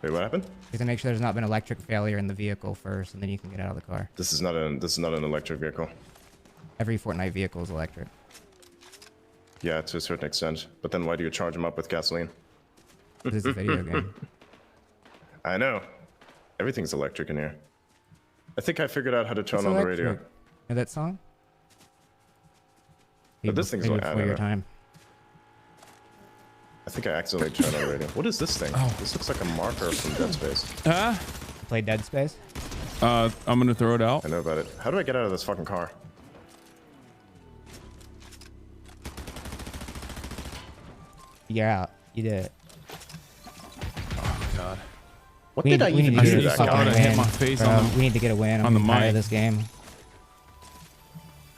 [SPEAKER 18] Wait, what happened?
[SPEAKER 19] You have to make sure there's not been electric failure in the vehicle first, and then you can get out of the car.
[SPEAKER 18] This is not an electric vehicle.
[SPEAKER 19] Every Fortnite vehicle is electric.
[SPEAKER 18] Yeah, to a certain extent. But then why do you charge them up with gasoline?
[SPEAKER 19] This is a video game.
[SPEAKER 18] I know. Everything's electric in here. I think I figured out how to turn
[SPEAKER 19] It's
[SPEAKER 18] on the
[SPEAKER 19] electric.
[SPEAKER 18] radio.
[SPEAKER 19] Know that song?
[SPEAKER 18] But this thing's
[SPEAKER 19] Maybe
[SPEAKER 18] like, I
[SPEAKER 19] before
[SPEAKER 18] don't
[SPEAKER 19] your
[SPEAKER 18] know.
[SPEAKER 19] time.
[SPEAKER 18] I think I accidentally turned on the radio. What is this thing?
[SPEAKER 19] Oh.
[SPEAKER 18] This looks like a marker from Dead Space.
[SPEAKER 19] Play Dead Space?
[SPEAKER 1] I'm gonna throw it out.
[SPEAKER 18] I know about it. How do I get out of this fucking car?
[SPEAKER 19] You're out. You did it.
[SPEAKER 1] Oh God.
[SPEAKER 18] What
[SPEAKER 19] we
[SPEAKER 18] did I even do to that guy?
[SPEAKER 1] Hit my face
[SPEAKER 19] bro.
[SPEAKER 1] on the,
[SPEAKER 19] We need to get a win.
[SPEAKER 1] on the
[SPEAKER 19] I'm tired
[SPEAKER 1] mic.
[SPEAKER 19] of this game.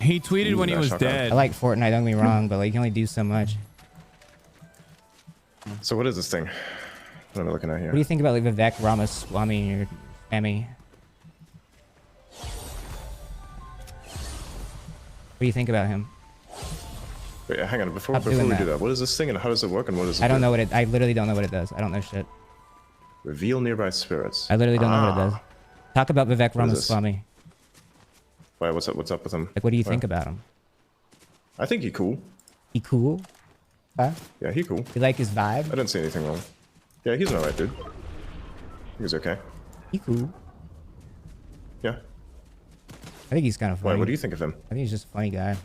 [SPEAKER 1] He tweeted when he was dead.
[SPEAKER 19] I like Fortnite, don't get me wrong, but like you can only do so much.
[SPEAKER 18] So what is this thing? What am I looking at here?
[SPEAKER 19] What do you think about like Vivek Ramaswamy and your Emmy? What do you think about him?
[SPEAKER 18] Wait, hang on. Before
[SPEAKER 19] Stop
[SPEAKER 18] we
[SPEAKER 19] doing
[SPEAKER 18] do
[SPEAKER 19] that.
[SPEAKER 18] that, what is this thing and how does it work and what does it
[SPEAKER 19] I don't
[SPEAKER 18] do?
[SPEAKER 19] know what it. I literally don't know what it does. I don't know shit.
[SPEAKER 18] Reveal nearby spirits.
[SPEAKER 19] I literally don't know what it does. Talk about Vivek
[SPEAKER 18] What is this?
[SPEAKER 19] Ramaswamy.
[SPEAKER 18] Why? What's up? What's up with him?
[SPEAKER 19] Like, what do you
[SPEAKER 18] Why?
[SPEAKER 19] think about him?
[SPEAKER 18] I think he cool.
[SPEAKER 19] He cool? Huh?
[SPEAKER 18] Yeah, he cool.
[SPEAKER 19] You like his vibe?
[SPEAKER 18] I didn't see anything wrong. Yeah, he's an alright dude. He's okay.
[SPEAKER 19] He cool.
[SPEAKER 18] Yeah.
[SPEAKER 19] I think he's kind of funny.
[SPEAKER 18] Why? What do you think of him?
[SPEAKER 19] I think he's just a funny guy.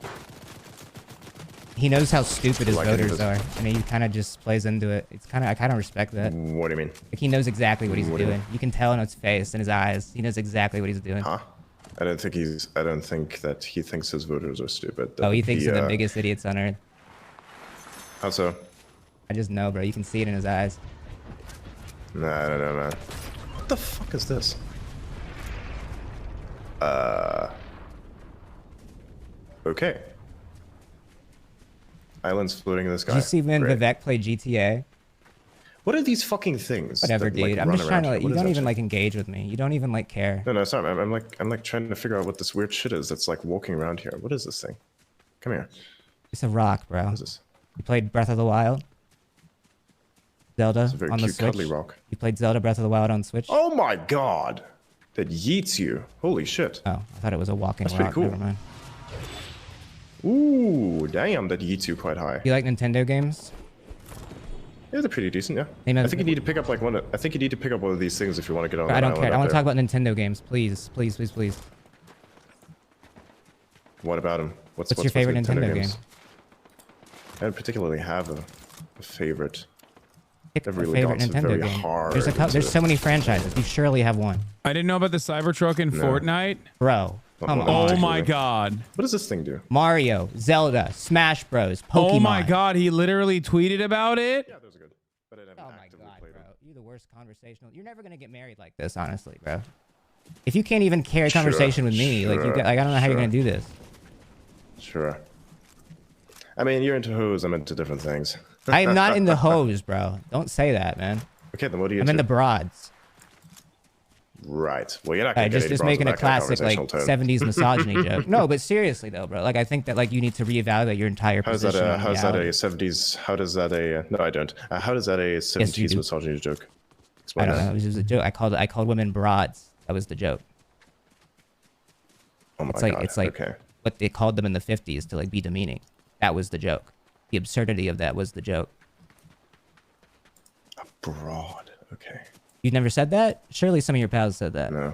[SPEAKER 19] He knows how stupid his
[SPEAKER 18] Like any of
[SPEAKER 19] voters
[SPEAKER 18] his-
[SPEAKER 19] are, and he kind of just plays into it. It's kind of, I kind of respect that.
[SPEAKER 18] What do you mean?
[SPEAKER 19] Like he knows exactly what he's
[SPEAKER 18] What do you
[SPEAKER 19] doing.
[SPEAKER 18] mean?
[SPEAKER 19] You can tell in his face and his eyes. He knows exactly what he's doing.
[SPEAKER 18] Huh? I don't think that he thinks his voters are stupid.
[SPEAKER 19] Oh, he thinks they're the biggest idiots on earth.
[SPEAKER 18] How so?
[SPEAKER 19] I just know, bro. You can see it in his eyes.
[SPEAKER 18] Nah, I don't know, man. What the fuck is this? Okay. Islands floating in the sky.
[SPEAKER 19] Did you see when
[SPEAKER 18] Great.
[SPEAKER 19] Vivek played GTA?
[SPEAKER 18] What are these fucking things?
[SPEAKER 19] Whatever,
[SPEAKER 18] that, like,
[SPEAKER 19] dude. I'm
[SPEAKER 18] run
[SPEAKER 19] just trying to.
[SPEAKER 18] around
[SPEAKER 19] Like,
[SPEAKER 18] here?
[SPEAKER 19] you
[SPEAKER 18] What is
[SPEAKER 19] don't
[SPEAKER 18] that
[SPEAKER 19] even
[SPEAKER 18] shit?
[SPEAKER 19] like engage with me. You don't even like care.
[SPEAKER 18] No, it's not. I'm like trying to figure out what this weird shit is that's like walking around here. What is this thing? Come here.
[SPEAKER 19] It's a rock, bro.
[SPEAKER 18] What is this?
[SPEAKER 19] You played Breath of the Wild? Zelda
[SPEAKER 18] It's a very
[SPEAKER 19] on the
[SPEAKER 18] cute,
[SPEAKER 19] Switch?
[SPEAKER 18] cuddly rock.
[SPEAKER 19] You played Zelda Breath of the Wild on Switch?
[SPEAKER 18] Oh my god! That yeets you. Holy shit.
[SPEAKER 19] Oh, I thought it was a walking
[SPEAKER 18] That's
[SPEAKER 19] rock.
[SPEAKER 18] pretty cool.
[SPEAKER 19] Never mind.
[SPEAKER 18] Ooh, damn, that yeets you quite high.
[SPEAKER 19] You like Nintendo games?
[SPEAKER 18] Yeah, they're pretty decent, yeah.
[SPEAKER 19] Name
[SPEAKER 18] I
[SPEAKER 19] of-
[SPEAKER 18] think you need to pick up like one. I think you need to pick up one of these things if you want to get on.
[SPEAKER 19] I
[SPEAKER 18] that
[SPEAKER 19] don't
[SPEAKER 18] island
[SPEAKER 19] care. I
[SPEAKER 18] up
[SPEAKER 19] want to
[SPEAKER 18] there.
[SPEAKER 19] talk about Nintendo games, please, please, please, please.
[SPEAKER 18] What about them?
[SPEAKER 19] What's your favorite Nintendo game?
[SPEAKER 18] I don't particularly have a favorite.
[SPEAKER 19] Pick
[SPEAKER 18] I've
[SPEAKER 19] a
[SPEAKER 18] really
[SPEAKER 19] favorite
[SPEAKER 18] gone
[SPEAKER 19] Nintendo
[SPEAKER 18] very
[SPEAKER 19] game.
[SPEAKER 18] hard
[SPEAKER 19] There's
[SPEAKER 18] into
[SPEAKER 19] so many franchises. You surely have one.
[SPEAKER 1] I didn't know about the Cybertruck in Fortnite.
[SPEAKER 19] Bro, come on.
[SPEAKER 1] Oh my god.
[SPEAKER 18] What does this thing do?
[SPEAKER 19] Mario, Zelda, Smash Bros, Pokemon.
[SPEAKER 1] Oh my god, he literally tweeted about it.
[SPEAKER 18] Yeah, those are good. But I haven't actively played them.
[SPEAKER 19] You're the worst conversational. You're never gonna get married like this, honestly, bro. If you can't even carry a
[SPEAKER 18] Sure,
[SPEAKER 19] conversation with me, like
[SPEAKER 18] sure,
[SPEAKER 19] I don't know how you're
[SPEAKER 18] sure.
[SPEAKER 19] gonna do this.
[SPEAKER 18] Sure. I mean, you're into hoes. I'm into different things.
[SPEAKER 19] I am not in the hose, bro. Don't say that, man.
[SPEAKER 18] Okay, then what are you
[SPEAKER 19] I'm
[SPEAKER 18] into?
[SPEAKER 19] in the broads.
[SPEAKER 18] Right. Well, you're not gonna get
[SPEAKER 19] Just
[SPEAKER 18] any bras
[SPEAKER 19] making a
[SPEAKER 18] with that kind of
[SPEAKER 19] classic like
[SPEAKER 18] conversational tone.
[SPEAKER 19] 70s misogyny joke. No, but seriously though, bro. Like I think that like you need to reevaluate your entire
[SPEAKER 18] How's
[SPEAKER 19] position.
[SPEAKER 18] that?
[SPEAKER 19] on
[SPEAKER 18] How's that a
[SPEAKER 19] reality.
[SPEAKER 18] 70s? How does that a? No, I don't. How does that a 70s
[SPEAKER 19] do.
[SPEAKER 18] misogyny joke?
[SPEAKER 19] I
[SPEAKER 18] Explain
[SPEAKER 19] don't
[SPEAKER 18] that.
[SPEAKER 19] know. It was just a joke. I called women broads. That was the joke.
[SPEAKER 18] Oh my
[SPEAKER 19] It's like
[SPEAKER 18] god.
[SPEAKER 19] it's like
[SPEAKER 18] okay.
[SPEAKER 19] what they called them in the 50s to like be demeaning. That was the joke. The absurdity of that was the joke.
[SPEAKER 18] Broad. Okay.
[SPEAKER 19] You've never said that? Surely some of your pals said that.
[SPEAKER 18] No.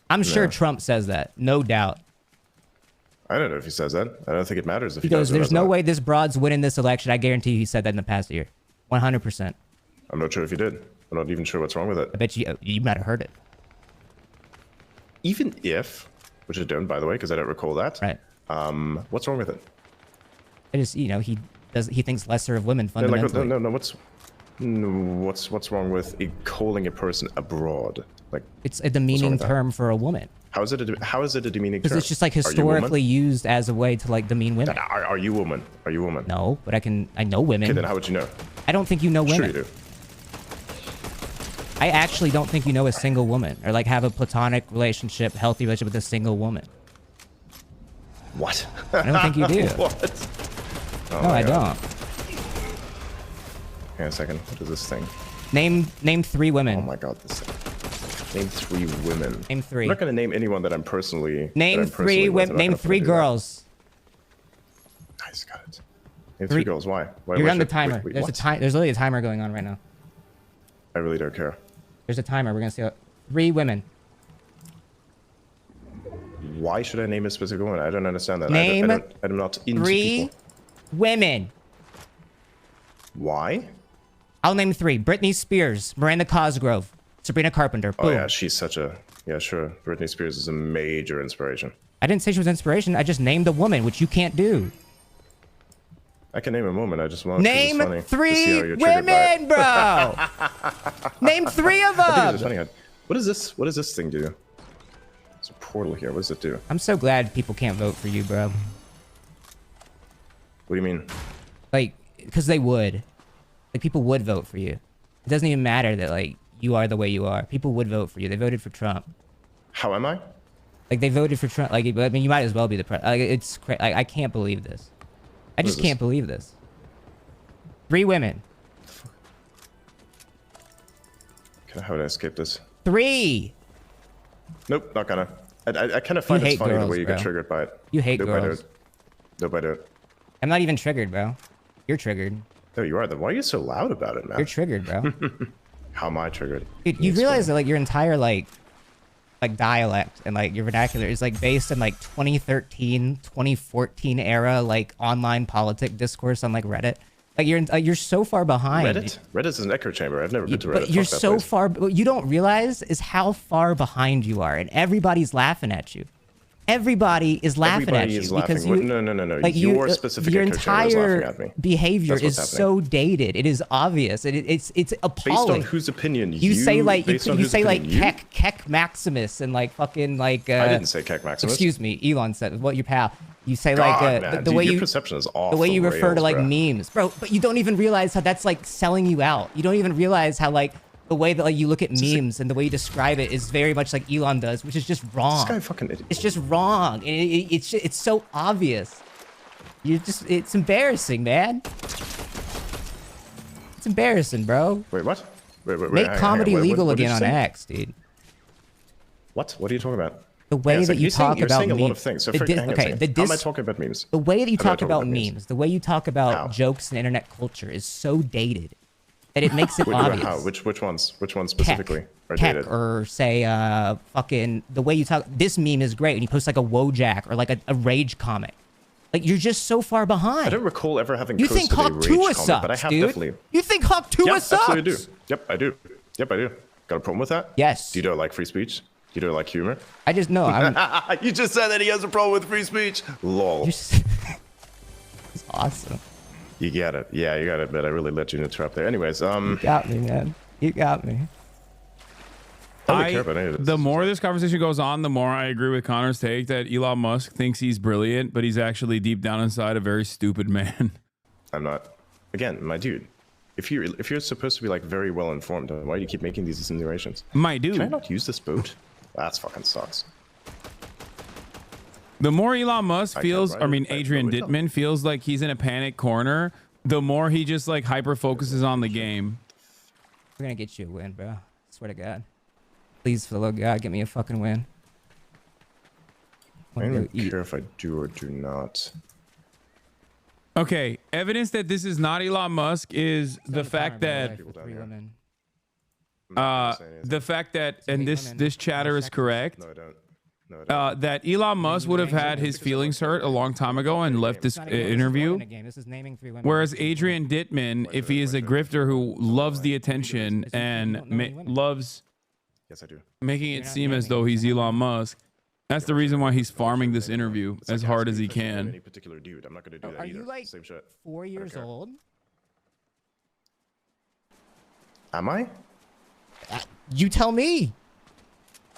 [SPEAKER 19] I'm sure
[SPEAKER 18] No.
[SPEAKER 19] Trump says that. No doubt.
[SPEAKER 18] I don't know if he says that. I don't think it matters if
[SPEAKER 19] He
[SPEAKER 18] he
[SPEAKER 19] goes,
[SPEAKER 18] does or
[SPEAKER 19] there's
[SPEAKER 18] does
[SPEAKER 19] no
[SPEAKER 18] not.
[SPEAKER 19] way this broad's winning this election. I guarantee you he said that in the past year. 100%.
[SPEAKER 18] I'm not sure if he did. I'm not even sure what's wrong with it.
[SPEAKER 19] I bet you might have heard it.
[SPEAKER 18] Even if, which I don't, by the way, because I don't recall that.
[SPEAKER 19] Right.
[SPEAKER 18] What's wrong with it?
[SPEAKER 19] I just, he thinks lesser of women
[SPEAKER 18] No, like,
[SPEAKER 19] fundamentally.
[SPEAKER 18] no. What's wrong with calling a person a broad? Like
[SPEAKER 19] It's a demeaning
[SPEAKER 18] with that?
[SPEAKER 19] term for a woman.
[SPEAKER 18] how is it a demeaning term?
[SPEAKER 19] Because it's just like
[SPEAKER 18] Are you a woman?
[SPEAKER 19] historically used as a way to like demean women.
[SPEAKER 18] Are you a woman? Are you a woman?
[SPEAKER 19] No, but I know women.
[SPEAKER 18] Okay, then how would you know?
[SPEAKER 19] I don't think you know women.
[SPEAKER 18] Sure you do.
[SPEAKER 19] I actually don't think you know a single woman or like have a platonic relationship, healthy relationship with a single woman.
[SPEAKER 18] What?
[SPEAKER 19] I don't think you do.
[SPEAKER 18] What? Oh
[SPEAKER 19] No,
[SPEAKER 18] my
[SPEAKER 19] I
[SPEAKER 18] God.
[SPEAKER 19] don't.
[SPEAKER 18] Hang on a second. What is this thing?
[SPEAKER 19] Name 3 women.
[SPEAKER 18] Oh my god, this thing. Name 3 women.
[SPEAKER 19] Name 3.
[SPEAKER 18] I'm not gonna name anyone that I'm personally.
[SPEAKER 19] Name 3 women. Name 3 girls.
[SPEAKER 18] Nice, got it. Name 3 girls. Why? Why?
[SPEAKER 19] You're
[SPEAKER 18] why
[SPEAKER 19] on the
[SPEAKER 18] should-
[SPEAKER 19] timer.
[SPEAKER 18] wait,
[SPEAKER 19] There's a
[SPEAKER 18] what?
[SPEAKER 19] time. There's literally a timer going on right now.
[SPEAKER 18] I really don't care.
[SPEAKER 19] There's a timer. We're gonna see 3 women.
[SPEAKER 18] Why should I name a specific woman? I don't understand that.
[SPEAKER 19] Name
[SPEAKER 18] I'm not into
[SPEAKER 19] 3
[SPEAKER 18] people.
[SPEAKER 19] women.
[SPEAKER 18] Why?
[SPEAKER 19] I'll name 3. Britney Spears, Miranda Cosgrove, Sabrina Carpenter. Boom.
[SPEAKER 18] Oh yeah, she's such a sure. Britney Spears is a major inspiration.
[SPEAKER 19] I didn't say she was inspiration. I just named a woman, which you can't do.
[SPEAKER 18] I can name a moment. I just want
[SPEAKER 19] Name
[SPEAKER 18] to see
[SPEAKER 19] 3
[SPEAKER 18] how you're triggered by it.
[SPEAKER 19] women, bro. Name 3 of
[SPEAKER 18] I think
[SPEAKER 19] them.
[SPEAKER 18] it's funny. What is this? What does this thing do? There's a portal here. What does it do?
[SPEAKER 19] I'm so glad people can't vote for you, bro.
[SPEAKER 18] What do you mean?
[SPEAKER 19] Like, because they would. Like, people would vote for you. It doesn't even matter that, like, you are the way you are. People would vote for you. They voted for Trump.
[SPEAKER 18] How am I?
[SPEAKER 19] Like, they voted for Trump. Like, I mean, you might as well be the president. Like, it's crazy. I can't believe this. I just can't believe this. 3 women.
[SPEAKER 18] How would I escape this?
[SPEAKER 19] 3.
[SPEAKER 18] Nope, not gonna. I kind of find it funny
[SPEAKER 19] girls,
[SPEAKER 18] the way you
[SPEAKER 19] bro.
[SPEAKER 18] get triggered by it.
[SPEAKER 19] You hate
[SPEAKER 18] nope,
[SPEAKER 19] girls.
[SPEAKER 18] Nope, I don't.
[SPEAKER 19] I'm not even triggered, bro. You're triggered.
[SPEAKER 18] No, you are. Then why are you so loud about it, man?
[SPEAKER 19] You're triggered, bro.
[SPEAKER 18] How am I triggered?
[SPEAKER 19] Dude, you realize that, like, your entire, like dialect and, like, your vernacular is, like, based in, like, 2013, 2014 era, like, online politic discourse on, like, Reddit. Like, you're so far behind.
[SPEAKER 18] Reddit is an echo chamber. I've never been to Reddit.
[SPEAKER 19] But you're so far. What you don't realize is how far behind you are, and everybody's laughing at you. Everybody is laughing at you because you.
[SPEAKER 18] No.
[SPEAKER 19] Like
[SPEAKER 18] your specific
[SPEAKER 19] your
[SPEAKER 18] echo chamber is laughing
[SPEAKER 19] entire
[SPEAKER 18] at me.
[SPEAKER 19] behavior
[SPEAKER 18] That's
[SPEAKER 19] is
[SPEAKER 18] what's
[SPEAKER 19] so dated. It is obvious. It's appalling.
[SPEAKER 18] Based on whose opinion?
[SPEAKER 19] You say like you say like
[SPEAKER 18] you?
[SPEAKER 19] Keck Maximus and like fucking like.
[SPEAKER 18] I didn't say Keck Maximus.
[SPEAKER 19] Excuse me, Elon said. What your pal? You say
[SPEAKER 18] God,
[SPEAKER 19] like
[SPEAKER 18] man,
[SPEAKER 19] the
[SPEAKER 18] dude,
[SPEAKER 19] way
[SPEAKER 18] your
[SPEAKER 19] you
[SPEAKER 18] perception is off
[SPEAKER 19] the way you
[SPEAKER 18] the
[SPEAKER 19] refer to
[SPEAKER 18] rails,
[SPEAKER 19] like
[SPEAKER 18] bro.
[SPEAKER 19] memes, bro. But you don't even realize how that's like selling you out. You don't even realize how like the way that like you look at memes and the way you describe it is very much like Elon does, which is just wrong.
[SPEAKER 18] This guy fucking idiot.
[SPEAKER 19] It's just wrong. And it's so obvious. It's embarrassing, man. It's embarrassing, bro.
[SPEAKER 18] Wait, what? Wait.
[SPEAKER 19] Make
[SPEAKER 18] hang on,
[SPEAKER 19] comedy
[SPEAKER 18] what
[SPEAKER 19] legal
[SPEAKER 18] did you
[SPEAKER 19] again on
[SPEAKER 18] say?
[SPEAKER 19] X, dude.
[SPEAKER 18] What? What are you talking about?
[SPEAKER 19] The way that you talk
[SPEAKER 18] you're
[SPEAKER 19] about
[SPEAKER 18] saying a lot of
[SPEAKER 19] memes.
[SPEAKER 18] things. So
[SPEAKER 19] The dis-
[SPEAKER 18] hang on a
[SPEAKER 19] okay,
[SPEAKER 18] second.
[SPEAKER 19] the
[SPEAKER 18] How am I
[SPEAKER 19] dis-
[SPEAKER 18] talking about memes?
[SPEAKER 19] The way that you
[SPEAKER 18] How do I
[SPEAKER 19] talk about memes, the way you talk about jokes and internet culture is so dated that it makes it obvious.
[SPEAKER 18] How? Which ones? Which ones specifically are
[SPEAKER 19] Keck,
[SPEAKER 18] dated?
[SPEAKER 19] or say fucking the way you talk. This meme is great, and you post like a Wojak or like a rage comic. Like you're just so far behind.
[SPEAKER 18] I don't recall ever having
[SPEAKER 19] You
[SPEAKER 18] posted
[SPEAKER 19] think Hawk
[SPEAKER 18] a rage
[SPEAKER 19] 2
[SPEAKER 18] comment,
[SPEAKER 19] sucks,
[SPEAKER 18] but I have
[SPEAKER 19] dude?
[SPEAKER 18] definitely.
[SPEAKER 19] You think Hawk 2 sucks?
[SPEAKER 18] Absolutely do. Yep, I do. Yep, I do. Got a problem with that?
[SPEAKER 19] Yes.
[SPEAKER 18] Do you don't like free speech? Do you don't like humor?
[SPEAKER 19] I just know.
[SPEAKER 18] You just said that he has a problem with free speech. Lol.
[SPEAKER 19] It's awesome.
[SPEAKER 18] You got it. Yeah, you got it. But I really let you in the trap there. Anyways,
[SPEAKER 19] You got me, man. You got me.
[SPEAKER 18] I don't care about any of this.
[SPEAKER 1] The more this conversation goes on, the more I agree with Connor's take that Elon Musk thinks he's brilliant, but he's actually deep down inside a very stupid man.
[SPEAKER 18] I'm not. Again, my dude. If you're supposed to be like very well informed, then why do you keep making these insinuations?
[SPEAKER 1] My dude.
[SPEAKER 18] Can I not use this boat? That's fucking sucks.
[SPEAKER 1] The more Elon Musk feels, Adrian Dittman feels like he's in a panic corner, the more he just like hyper focuses on the game.
[SPEAKER 19] We're gonna get you a win, bro. Swear to God. Please, for the love of God, get me a fucking win.
[SPEAKER 18] I don't care if I do or do not.
[SPEAKER 1] Okay, evidence that this is not Elon Musk is the fact that and this chatter is correct.
[SPEAKER 18] No, I don't.
[SPEAKER 1] That Elon Musk would have had his feelings hurt a long time ago and left this interview. Whereas Adrian Dittman, if he is a grifter who loves the attention and loves
[SPEAKER 18] Yes, I do.
[SPEAKER 1] making it seem as though he's Elon Musk, that's the reason why he's farming this interview as hard as he can.
[SPEAKER 18] Any particular dude, I'm not going to do that
[SPEAKER 19] Are
[SPEAKER 18] either.
[SPEAKER 19] you like
[SPEAKER 18] Same shit.
[SPEAKER 19] 4 years old?
[SPEAKER 18] Am I?
[SPEAKER 19] You tell me.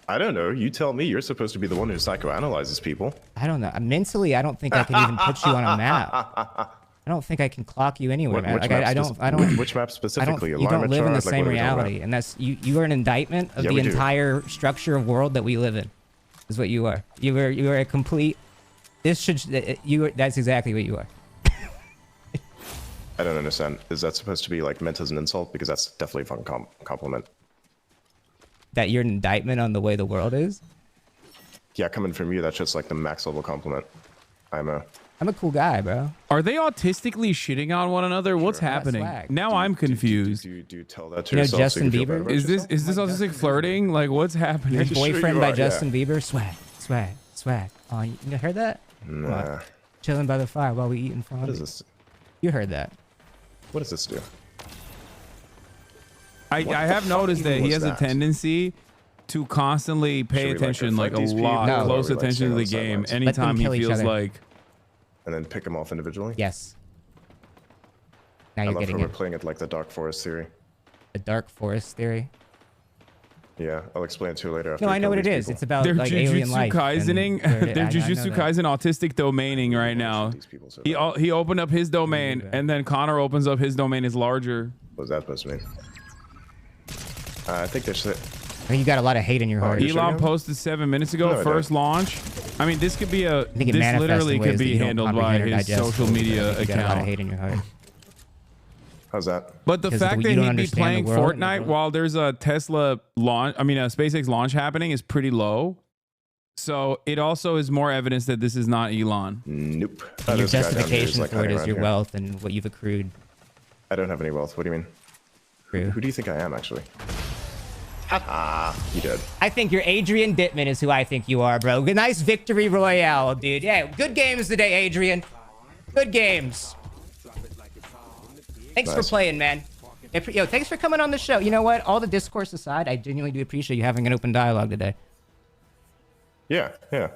[SPEAKER 18] I don't know. You tell me. You're supposed to be the one who psychoanalyzes people.
[SPEAKER 19] I don't know. Mentally, I don't think I can even put you on a map. I don't think I can clock you anywhere, man.
[SPEAKER 18] Which
[SPEAKER 19] Like,
[SPEAKER 18] map
[SPEAKER 19] I don't.
[SPEAKER 18] Which map specifically?
[SPEAKER 19] You don't live in the same
[SPEAKER 18] what are we talking
[SPEAKER 19] reality,
[SPEAKER 18] about?
[SPEAKER 19] and that's you are an indictment of
[SPEAKER 18] Yeah,
[SPEAKER 19] the
[SPEAKER 18] we do.
[SPEAKER 19] entire structure of world that we live in. Is what you are. You are a complete. This should That's exactly what you are.
[SPEAKER 18] I don't understand. Is that supposed to be like meant as an insult? Because that's definitely a fucking compliment.
[SPEAKER 19] That you're an indictment on the way the world is.
[SPEAKER 18] Yeah, coming from you, that's just like the max level compliment. I'm a
[SPEAKER 19] cool guy, bro.
[SPEAKER 1] Are they autistically shitting on one another? What's happening? Now I'm confused.
[SPEAKER 18] Do you tell that to
[SPEAKER 19] You know
[SPEAKER 18] yourself?
[SPEAKER 19] Justin
[SPEAKER 18] so you feel better
[SPEAKER 19] Bieber?
[SPEAKER 18] about yourself?
[SPEAKER 1] Is this autistic flirting? Like, what's happening?
[SPEAKER 19] Your boyfriend by
[SPEAKER 18] are,
[SPEAKER 19] Justin Bieber. Swag. Oh, you heard that?
[SPEAKER 18] Nah.
[SPEAKER 19] What? Chilling by the fire while we eating frog.
[SPEAKER 18] What is this?
[SPEAKER 19] You heard that?
[SPEAKER 18] What does this do?
[SPEAKER 1] I have noticed that he has a tendency to constantly pay attention, like a lot, close attention to the game anytime he feels like.
[SPEAKER 18] And then pick them off individually?
[SPEAKER 19] Yes. Now
[SPEAKER 18] I
[SPEAKER 19] you're
[SPEAKER 18] love
[SPEAKER 19] getting
[SPEAKER 18] how we're
[SPEAKER 19] it.
[SPEAKER 18] playing it like the Dark Forest theory.
[SPEAKER 19] The Dark Forest theory.
[SPEAKER 18] Yeah, I'll explain it to you later. After
[SPEAKER 19] No,
[SPEAKER 18] we
[SPEAKER 19] I know
[SPEAKER 18] kill
[SPEAKER 19] what it
[SPEAKER 18] these
[SPEAKER 19] is.
[SPEAKER 18] people.
[SPEAKER 19] It's about
[SPEAKER 1] They're
[SPEAKER 19] like alien
[SPEAKER 1] Jujutsu
[SPEAKER 19] life.
[SPEAKER 1] Kaisening. They're Jujutsu Kaisen autistic domaining right now. He opened up his domain, and then Connor opens up his domain is larger.
[SPEAKER 18] What was that supposed to mean? I think there's.
[SPEAKER 19] I think you got a lot of hate in your heart.
[SPEAKER 1] Elon posted 7 minutes ago.
[SPEAKER 18] No, I
[SPEAKER 1] first launch. I mean, this could be a.
[SPEAKER 19] I think it
[SPEAKER 1] This
[SPEAKER 19] manifests
[SPEAKER 1] literally
[SPEAKER 19] in ways
[SPEAKER 1] could
[SPEAKER 19] that
[SPEAKER 1] be
[SPEAKER 19] you don't
[SPEAKER 1] handled by
[SPEAKER 19] comprehend or
[SPEAKER 1] his
[SPEAKER 19] digest.
[SPEAKER 1] social
[SPEAKER 19] I
[SPEAKER 1] media
[SPEAKER 19] think you got a lot of
[SPEAKER 1] account.
[SPEAKER 19] hate in your heart.
[SPEAKER 18] How's that?
[SPEAKER 1] But the
[SPEAKER 19] Because
[SPEAKER 1] fact
[SPEAKER 19] you
[SPEAKER 1] that
[SPEAKER 19] don't
[SPEAKER 1] he'd be
[SPEAKER 19] understand
[SPEAKER 1] playing
[SPEAKER 19] the world.
[SPEAKER 1] Fortnite while there's a Tesla launch, I mean, a SpaceX launch happening is pretty low. So it also is more evidence that this is not Elon.
[SPEAKER 18] Nope.
[SPEAKER 19] And your justification for it is your wealth and what you've accrued.
[SPEAKER 18] I don't have any wealth. What do you mean? Who do you think I am, actually? You did.
[SPEAKER 19] I think you're Adrian Dittman is who I think you are, bro. Good, nice victory royale, dude. Yeah, good games today, Adrian. Good games. Thanks for playing, man. Yo, thanks for coming on the show. You know what? All the discourse aside, I genuinely do appreciate you having an open dialogue today.
[SPEAKER 18] Yeah, yeah.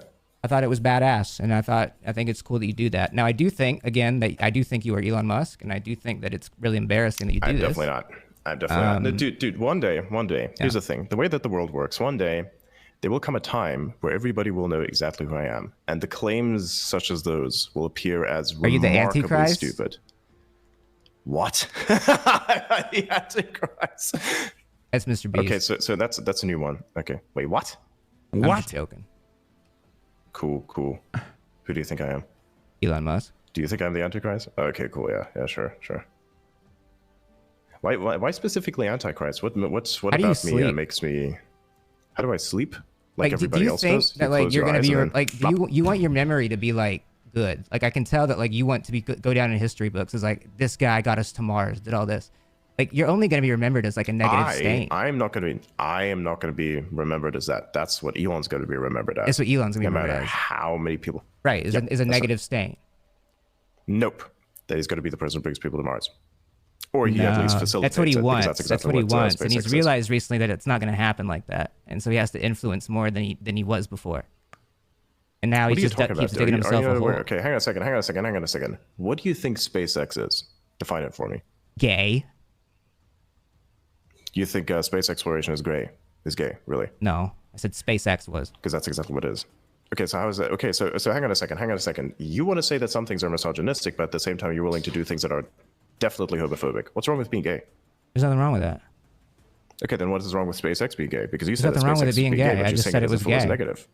[SPEAKER 19] I thought it was badass, and I think it's cool that you do that. Now, I do think, again, that I do think you are Elon Musk, and I do think that it's really embarrassing that you do
[SPEAKER 18] I'm
[SPEAKER 19] this.
[SPEAKER 18] definitely not. I'm definitely not. No, dude, one day, here's the thing. The way that the world works, one day, there will come a time where everybody will know exactly who I am. And the claims such as those will appear as
[SPEAKER 19] Are you the
[SPEAKER 18] remarkably
[SPEAKER 19] Antichrist?
[SPEAKER 18] stupid. What? The Antichrist.
[SPEAKER 19] That's Mr. Beast.
[SPEAKER 18] Okay, so that's a new one. Okay. Wait, what?
[SPEAKER 19] I'm just joking.
[SPEAKER 18] Cool. Who do you think I am?
[SPEAKER 19] Elon Musk.
[SPEAKER 18] Do you think I'm the Antichrist? Okay, cool. Yeah, sure. Why specifically Antichrist? What
[SPEAKER 19] How do you
[SPEAKER 18] about me
[SPEAKER 19] sleep?
[SPEAKER 18] makes me? How do I sleep? Like
[SPEAKER 19] do
[SPEAKER 18] everybody
[SPEAKER 19] you
[SPEAKER 18] else
[SPEAKER 19] think
[SPEAKER 18] does?
[SPEAKER 19] that
[SPEAKER 18] You
[SPEAKER 19] like
[SPEAKER 18] close
[SPEAKER 19] you're
[SPEAKER 18] your
[SPEAKER 19] gonna
[SPEAKER 18] eyes
[SPEAKER 19] be
[SPEAKER 18] and then
[SPEAKER 19] like do you want your memory to be like good? Like I can tell that like you want to be go down in history books as like this guy got us to Mars, did all this. Like you're only gonna be remembered as like a negative stain.
[SPEAKER 18] I am not gonna be remembered as that. That's what Elon's gonna be remembered as.
[SPEAKER 19] That's what Elon's gonna be
[SPEAKER 18] no
[SPEAKER 19] remembered
[SPEAKER 18] matter
[SPEAKER 19] as.
[SPEAKER 18] how many people.
[SPEAKER 19] Right, is
[SPEAKER 18] Yep,
[SPEAKER 19] a
[SPEAKER 18] that's
[SPEAKER 19] negative stain.
[SPEAKER 18] Nope. That he's gonna be the person who brings people to Mars. Or he at least facilitates
[SPEAKER 19] That's what he
[SPEAKER 18] it, because
[SPEAKER 19] wants.
[SPEAKER 18] That's,
[SPEAKER 19] That's
[SPEAKER 18] exactly
[SPEAKER 19] what he wants, and
[SPEAKER 18] SpaceX
[SPEAKER 19] he's
[SPEAKER 18] is.
[SPEAKER 19] realized recently that it's not going to happen like that, and so he has to influence more than he was before. And now
[SPEAKER 18] What
[SPEAKER 19] he
[SPEAKER 18] are you
[SPEAKER 19] just
[SPEAKER 18] talking about?
[SPEAKER 19] keeps digging
[SPEAKER 18] Are you
[SPEAKER 19] himself a hole.
[SPEAKER 18] aware? Okay, hang on a second. What do you think SpaceX is? Define it for me.
[SPEAKER 19] Gay?
[SPEAKER 18] You think space exploration is gay? Is gay, really?
[SPEAKER 19] No, I said SpaceX was.
[SPEAKER 18] Because that's exactly what it is. Okay, so how is that? Okay, so hang on a second. You want to say that some things are misogynistic, but at the same time you're willing to do things that are definitely homophobic. What's wrong with being gay?
[SPEAKER 19] There's nothing wrong with that.
[SPEAKER 18] Okay, then what is wrong with SpaceX being gay? Because you
[SPEAKER 19] There's
[SPEAKER 18] said that
[SPEAKER 19] nothing wrong with
[SPEAKER 18] SpaceX
[SPEAKER 19] it being
[SPEAKER 18] is
[SPEAKER 19] gay.
[SPEAKER 18] but
[SPEAKER 19] I
[SPEAKER 18] you're
[SPEAKER 19] just
[SPEAKER 18] saying
[SPEAKER 19] said it
[SPEAKER 18] as
[SPEAKER 19] was
[SPEAKER 18] if was
[SPEAKER 19] gay.
[SPEAKER 18] negative.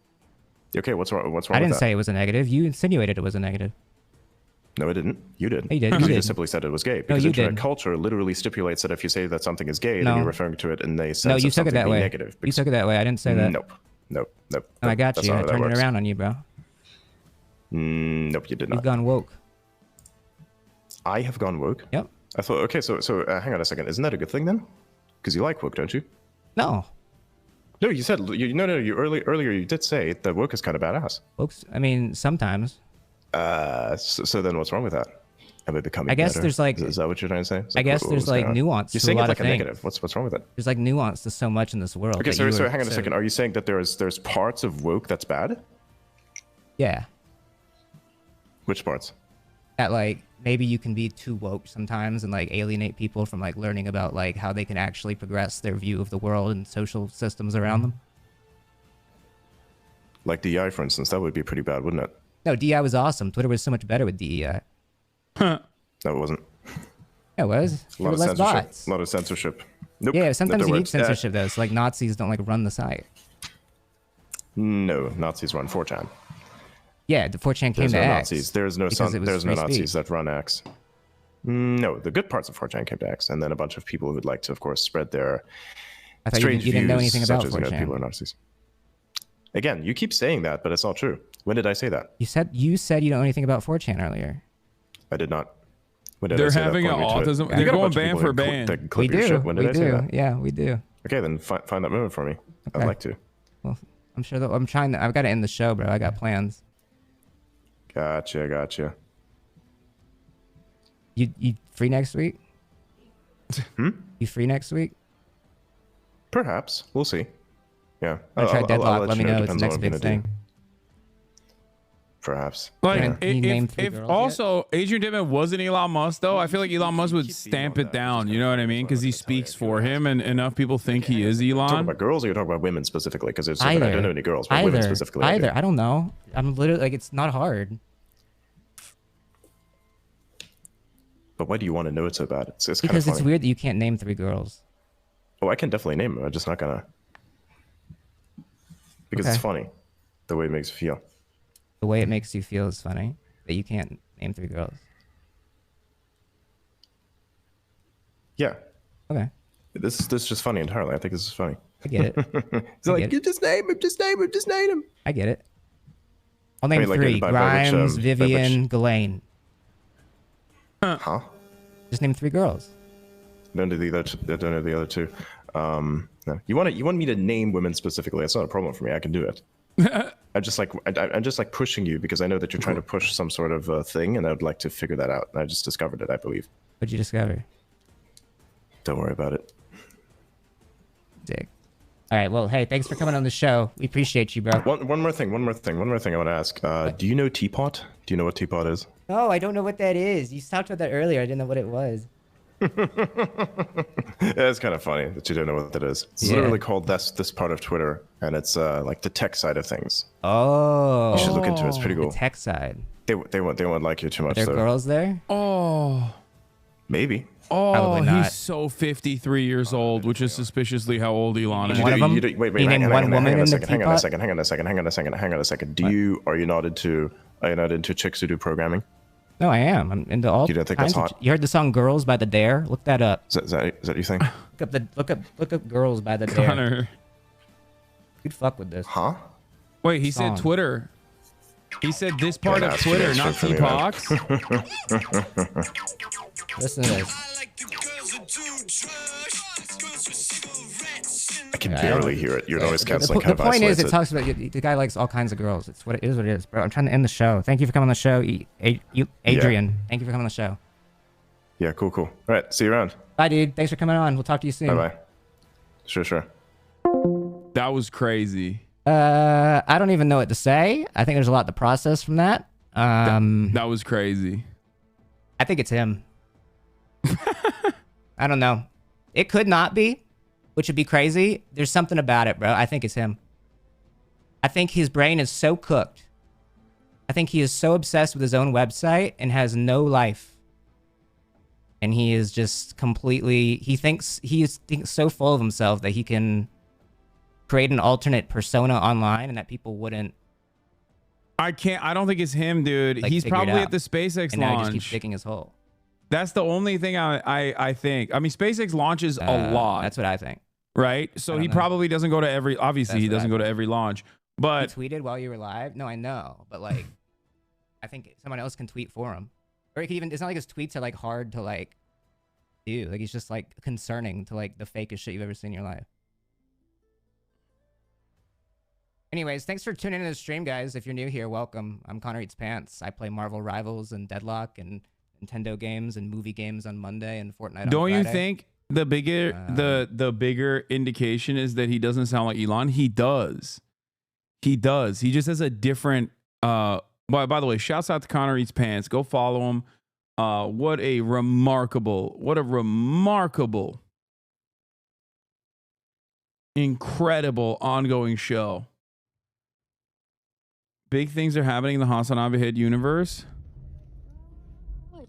[SPEAKER 18] Okay, what's wrong? What's wrong
[SPEAKER 19] I
[SPEAKER 18] with
[SPEAKER 19] didn't
[SPEAKER 18] that?
[SPEAKER 19] say it was a negative. You insinuated it was a negative.
[SPEAKER 18] No, I didn't. You did.
[SPEAKER 19] You did.
[SPEAKER 18] Because
[SPEAKER 19] You
[SPEAKER 18] you
[SPEAKER 19] did.
[SPEAKER 18] just simply said it was gay.
[SPEAKER 19] No,
[SPEAKER 18] Because
[SPEAKER 19] you
[SPEAKER 18] internet
[SPEAKER 19] did.
[SPEAKER 18] culture literally stipulates that if you say that something is gay,
[SPEAKER 19] No.
[SPEAKER 18] then you're referring to it in a sense
[SPEAKER 19] No, you
[SPEAKER 18] of
[SPEAKER 19] took it
[SPEAKER 18] something
[SPEAKER 19] that
[SPEAKER 18] being
[SPEAKER 19] way.
[SPEAKER 18] negative.
[SPEAKER 19] You took it that way. I didn't say that.
[SPEAKER 18] Nope.
[SPEAKER 19] No, I got
[SPEAKER 18] That's
[SPEAKER 19] you.
[SPEAKER 18] not
[SPEAKER 19] I
[SPEAKER 18] how that
[SPEAKER 19] turned it
[SPEAKER 18] works.
[SPEAKER 19] around on you, bro.
[SPEAKER 18] Nope, you did
[SPEAKER 19] You've
[SPEAKER 18] not.
[SPEAKER 19] gone woke.
[SPEAKER 18] I have gone woke?
[SPEAKER 19] Yep.
[SPEAKER 18] I thought, okay, so hang on a second. Isn't that a good thing then? Because you like woke, don't you?
[SPEAKER 19] No.
[SPEAKER 18] No, you said, you earlier you did say that woke is kind of badass.
[SPEAKER 19] Woke's, I mean, sometimes.
[SPEAKER 18] So then what's wrong with that? Am I becoming
[SPEAKER 19] I guess
[SPEAKER 18] better?
[SPEAKER 19] there's like.
[SPEAKER 18] Is that what you're trying to say?
[SPEAKER 19] I guess there's like nuance
[SPEAKER 18] You're
[SPEAKER 19] to a
[SPEAKER 18] saying
[SPEAKER 19] lot
[SPEAKER 18] it like
[SPEAKER 19] of
[SPEAKER 18] a
[SPEAKER 19] things.
[SPEAKER 18] negative. What's wrong with it?
[SPEAKER 19] There's like nuance to so much in this world.
[SPEAKER 18] Okay,
[SPEAKER 19] that
[SPEAKER 18] so
[SPEAKER 19] you were-
[SPEAKER 18] hang on a second. Are you saying that there's parts of woke that's bad?
[SPEAKER 19] Yeah.
[SPEAKER 18] Which parts?
[SPEAKER 19] That like maybe you can be too woke sometimes and like alienate people from like learning about like how they can actually progress their view of the world and social systems around them.
[SPEAKER 18] Like DEI, for instance, that would be pretty bad, wouldn't it?
[SPEAKER 19] No, DEI was awesome. Twitter was so much better with DEI.
[SPEAKER 18] No, it wasn't.
[SPEAKER 19] Yeah, it was.
[SPEAKER 18] A
[SPEAKER 19] There
[SPEAKER 18] lot
[SPEAKER 19] were
[SPEAKER 18] of
[SPEAKER 19] less
[SPEAKER 18] censorship.
[SPEAKER 19] bots.
[SPEAKER 18] A lot of censorship. Nope.
[SPEAKER 19] Yeah, sometimes
[SPEAKER 18] Not
[SPEAKER 19] you
[SPEAKER 18] the
[SPEAKER 19] need
[SPEAKER 18] words.
[SPEAKER 19] censorship though. So like Nazis don't like run the site.
[SPEAKER 18] No, Nazis run 4chan.
[SPEAKER 19] Yeah, the 4chan came
[SPEAKER 18] There's
[SPEAKER 19] to
[SPEAKER 18] no
[SPEAKER 19] X.
[SPEAKER 18] Nazis. There's no
[SPEAKER 19] because it was
[SPEAKER 18] there's no
[SPEAKER 19] free
[SPEAKER 18] Nazis
[SPEAKER 19] speech.
[SPEAKER 18] that run X. No, the good parts of 4chan came to X, and then a bunch of people who'd like to, of course, spread their
[SPEAKER 19] I thought you
[SPEAKER 18] strange
[SPEAKER 19] didn't know
[SPEAKER 18] views,
[SPEAKER 19] anything
[SPEAKER 18] such
[SPEAKER 19] about
[SPEAKER 18] as,
[SPEAKER 19] 4chan.
[SPEAKER 18] people are Nazis. Again, you keep saying that, but it's not true. When did I say that?
[SPEAKER 19] You said you don't know anything about 4chan earlier.
[SPEAKER 18] I did not. When did I
[SPEAKER 1] They're
[SPEAKER 18] say that?
[SPEAKER 1] having
[SPEAKER 18] Point
[SPEAKER 1] an
[SPEAKER 18] me to it.
[SPEAKER 1] autism.
[SPEAKER 18] You
[SPEAKER 1] They're
[SPEAKER 18] got a
[SPEAKER 1] going
[SPEAKER 18] bunch of
[SPEAKER 1] ban
[SPEAKER 18] people
[SPEAKER 1] for
[SPEAKER 18] that
[SPEAKER 1] ban.
[SPEAKER 18] that
[SPEAKER 19] We
[SPEAKER 18] clip your
[SPEAKER 19] do.
[SPEAKER 18] shit. When did
[SPEAKER 19] We
[SPEAKER 18] I say
[SPEAKER 19] do.
[SPEAKER 18] that?
[SPEAKER 19] Yeah, we do.
[SPEAKER 18] Okay, then find that moment for me. I'd
[SPEAKER 19] Okay.
[SPEAKER 18] like to.
[SPEAKER 19] Well, I'm sure that I'm trying to. I've got to end the show, bro. I got plans.
[SPEAKER 18] Gotcha.
[SPEAKER 19] You free next week? You free next week?
[SPEAKER 18] Perhaps. We'll see. Yeah.
[SPEAKER 19] I'm gonna try
[SPEAKER 18] I'll
[SPEAKER 19] Deadlock.
[SPEAKER 18] let
[SPEAKER 19] Let me
[SPEAKER 18] you
[SPEAKER 19] know. It's the
[SPEAKER 18] Depends on
[SPEAKER 19] next
[SPEAKER 18] what I'm
[SPEAKER 19] big
[SPEAKER 18] gonna
[SPEAKER 19] thing.
[SPEAKER 18] perhaps.
[SPEAKER 1] Like,
[SPEAKER 18] Yeah.
[SPEAKER 1] if also Adrian Dittman wasn't Elon Musk, though, I feel like Elon Musk would stamp it down. You know what I mean? Because he speaks for him, and enough people think he is
[SPEAKER 18] Talking
[SPEAKER 1] Elon.
[SPEAKER 18] about girls, or you're talking about women specifically? Because I
[SPEAKER 19] Either.
[SPEAKER 18] don't know any girls, but women specifically.
[SPEAKER 19] Either. I don't know. I'm literally like, it's not hard.
[SPEAKER 18] But why do you want to know it so bad? It's kind of
[SPEAKER 19] Because
[SPEAKER 18] funny.
[SPEAKER 19] it's weird that you can't name 3 girls.
[SPEAKER 18] Oh, I can definitely name them. I'm just not gonna. Because it's
[SPEAKER 19] Okay.
[SPEAKER 18] funny, the way it makes you feel.
[SPEAKER 19] The way it makes you feel is funny. That you can't name 3 girls.
[SPEAKER 18] Yeah.
[SPEAKER 19] Okay.
[SPEAKER 18] This is just funny entirely. I think this is funny.
[SPEAKER 19] I get it.
[SPEAKER 18] It's like, you just name him, just name him, just name him.
[SPEAKER 19] I get it. I'll name
[SPEAKER 18] like,
[SPEAKER 19] 3.
[SPEAKER 18] by
[SPEAKER 19] Grimes,
[SPEAKER 18] which,
[SPEAKER 19] Vivian, Ghislaine.
[SPEAKER 18] Huh?
[SPEAKER 19] Just name 3 girls.
[SPEAKER 18] Don't do the other. Don't know the other 2. No. You want me to name women specifically? That's not a problem for me. I can do it. I'm just like pushing you because I know that you're trying to push some sort of thing, and I would like to figure that out. And I just discovered it, I believe.
[SPEAKER 19] What'd you discover?
[SPEAKER 18] Don't worry about it.
[SPEAKER 19] Dick. All right. Well, hey, thanks for coming on the show. We appreciate you, bro.
[SPEAKER 18] One more thing I want to ask. Do you know Teapot? Do you know what Teapot is?
[SPEAKER 19] No, I don't know what that is. You talked about that earlier. I didn't know what it was.
[SPEAKER 18] Yeah, it's kind of funny that you don't know what that is. It's literally called this part of Twitter, and it's like the tech side of things.
[SPEAKER 19] Oh.
[SPEAKER 18] You should look into it. It's pretty cool.
[SPEAKER 19] The tech side.
[SPEAKER 18] They won't like you too much.
[SPEAKER 19] Are there girls there?
[SPEAKER 1] Oh.
[SPEAKER 18] Maybe.
[SPEAKER 1] Oh,
[SPEAKER 19] Probably not.
[SPEAKER 1] he's so 53 years old, which is suspiciously how old Elon is.
[SPEAKER 19] One of them?
[SPEAKER 18] Wait,
[SPEAKER 19] You named one woman in the
[SPEAKER 18] hang on a
[SPEAKER 19] teapot?
[SPEAKER 18] second. Hang on a second. Are you not into chicks who do programming?
[SPEAKER 19] No, I am. I'm into all
[SPEAKER 18] You don't think
[SPEAKER 19] kinds
[SPEAKER 18] that's
[SPEAKER 19] of.
[SPEAKER 18] hot?
[SPEAKER 19] You heard the song "Girls" by the Dare? Look that up.
[SPEAKER 18] Is that you think?
[SPEAKER 19] Look up "Girls" by the Dare.
[SPEAKER 1] Connor.
[SPEAKER 19] You'd fuck with this.
[SPEAKER 18] Huh?
[SPEAKER 1] Wait, he
[SPEAKER 19] Song.
[SPEAKER 1] said Twitter. He said this part of
[SPEAKER 18] that's
[SPEAKER 1] Twitter,
[SPEAKER 18] true,
[SPEAKER 1] not
[SPEAKER 18] for me,
[SPEAKER 1] T-Pox.
[SPEAKER 19] Listen to this.
[SPEAKER 18] I can barely hear it. Your noise canceling
[SPEAKER 19] The
[SPEAKER 18] kind of
[SPEAKER 19] point is,
[SPEAKER 18] isolates
[SPEAKER 19] it
[SPEAKER 18] it.
[SPEAKER 19] talks about the guy likes all kinds of girls. It's what it is, bro. I'm trying to end the show. Thank you for coming on the show, Adrian. Thank you for coming on the show.
[SPEAKER 18] Yeah, cool. All right, see you around.
[SPEAKER 19] Bye, dude. Thanks for coming on. We'll talk to you soon.
[SPEAKER 18] Bye. Sure.
[SPEAKER 1] That was crazy.
[SPEAKER 19] I don't even know what to say. I think there's a lot to process from that.
[SPEAKER 1] That was crazy.
[SPEAKER 19] I think it's him. I don't know. It could not be, which would be crazy. There's something about it, bro. I think it's him. I think his brain is so cooked. I think he is so obsessed with his own website and has no life. And he is just completely, he thinks so full of himself that he can create an alternate persona online and that people wouldn't.
[SPEAKER 1] I don't think it's him, dude. He's
[SPEAKER 19] figure it
[SPEAKER 1] probably
[SPEAKER 19] out.
[SPEAKER 1] at the SpaceX
[SPEAKER 19] And now he just
[SPEAKER 1] launch.
[SPEAKER 19] keeps digging his hole.
[SPEAKER 1] That's the only thing I think. I mean, SpaceX launches a lot.
[SPEAKER 19] That's what I think.
[SPEAKER 1] Right? So he
[SPEAKER 19] know.
[SPEAKER 1] probably doesn't go to every, obviously he doesn't go to every launch. But
[SPEAKER 19] He tweeted while you were live? No, I know. But like, I think someone else can tweet for him. Or he can even, it's not like his tweets are like hard to like do. Like he's just like concerning to like the fakest shit you've ever seen in your life. Anyways, thanks for tuning into the stream, guys. If you're new here, welcome. I'm Connor Eats Pants. I play Marvel Rivals and Deadlock and Nintendo games and movie games on Monday and Fortnite on
[SPEAKER 1] don't you
[SPEAKER 19] Friday.
[SPEAKER 1] think the bigger indication is that he doesn't sound like Elon? He does. He just has a different by the way, shouts out to Connor Eats Pants. Go follow him. What a remarkable, incredible ongoing show. Big things are happening in the HasanAbi Head universe.
[SPEAKER 3] What?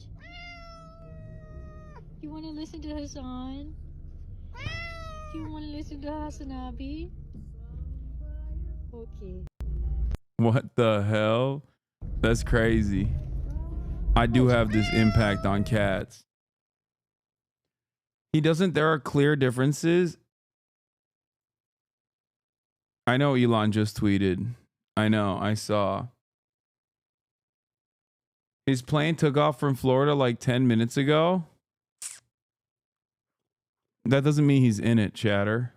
[SPEAKER 3] You want to listen to Hasan? You want to listen to HasanAbi? Okay.
[SPEAKER 1] What the hell? That's crazy. I do have this impact on cats. There are clear differences. I know Elon just tweeted. I know, I saw. His plane took off from Florida like 10 minutes ago. That doesn't mean he's in it, chatter.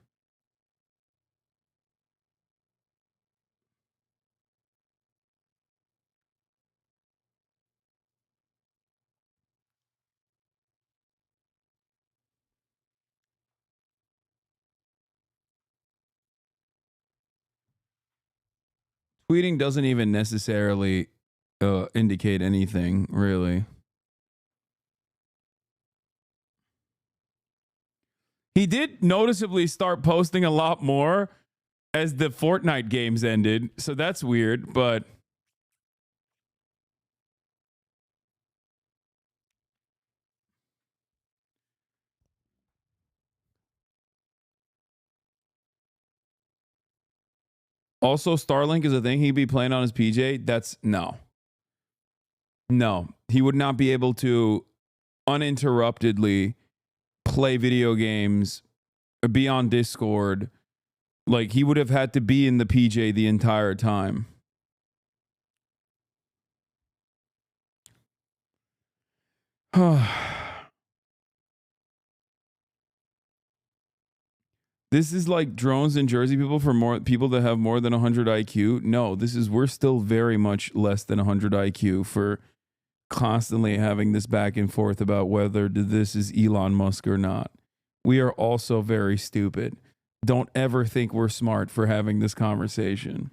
[SPEAKER 1] Tweeting doesn't even necessarily indicate anything, really. He did noticeably start posting a lot more as the Fortnite games ended, so that's weird, but also Starlink is a thing he'd be playing on his PJ. That's no. No, he would not be able to uninterruptedly play video games or be on Discord. Like, he would have had to be in the PJ the entire time. This is like drones in Jersey people for more people that have more than 100 IQ. No, we're still very much less than 100 IQ for constantly having this back and forth about whether this is Elon Musk or not. We are also very stupid. Don't ever think we're smart for having this conversation.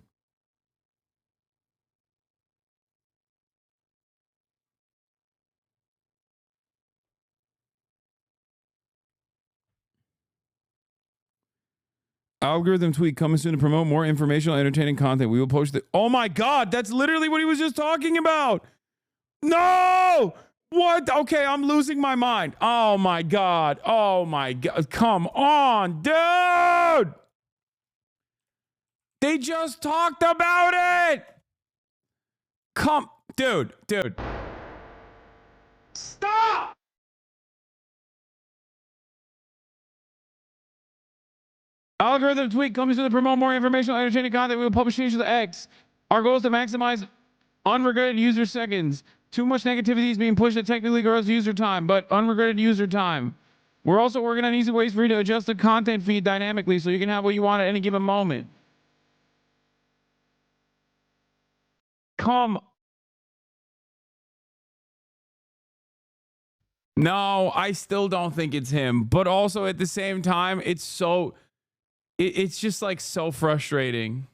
[SPEAKER 1] Algorithm tweet coming soon to promote more informational, entertaining content. We will post it. Oh my God, that's literally what he was just talking about. No! What? Okay, I'm losing my mind. Oh my God. Oh my God. Come on, dude. They just talked about it. Dude. Stop! Algorithm tweet comes to promote more informational, entertaining content. We will publish changes to the X. Our goal is to maximize unregretted user seconds. Too much negativity is being pushed that technically grows user time, but unregretted user time. We're also working on easy ways for you to adjust the content feed dynamically so you can have what you want at any given moment. No, I still don't think it's him. But also at the same time, it's just like so frustrating.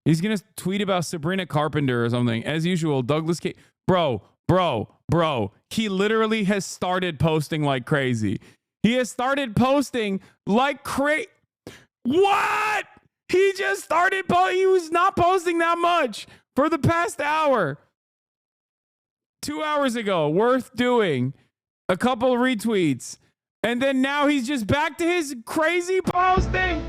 [SPEAKER 1] He's going to tweet about Sabrina Carpenter or something. As usual, Douglas K. Bro. He literally has started posting like crazy. He has started posting like crazy. What? He just started he was not posting that much for the past hour. 2 hours ago, worth doing. A couple of retweets. And then now he's just back to his crazy posting.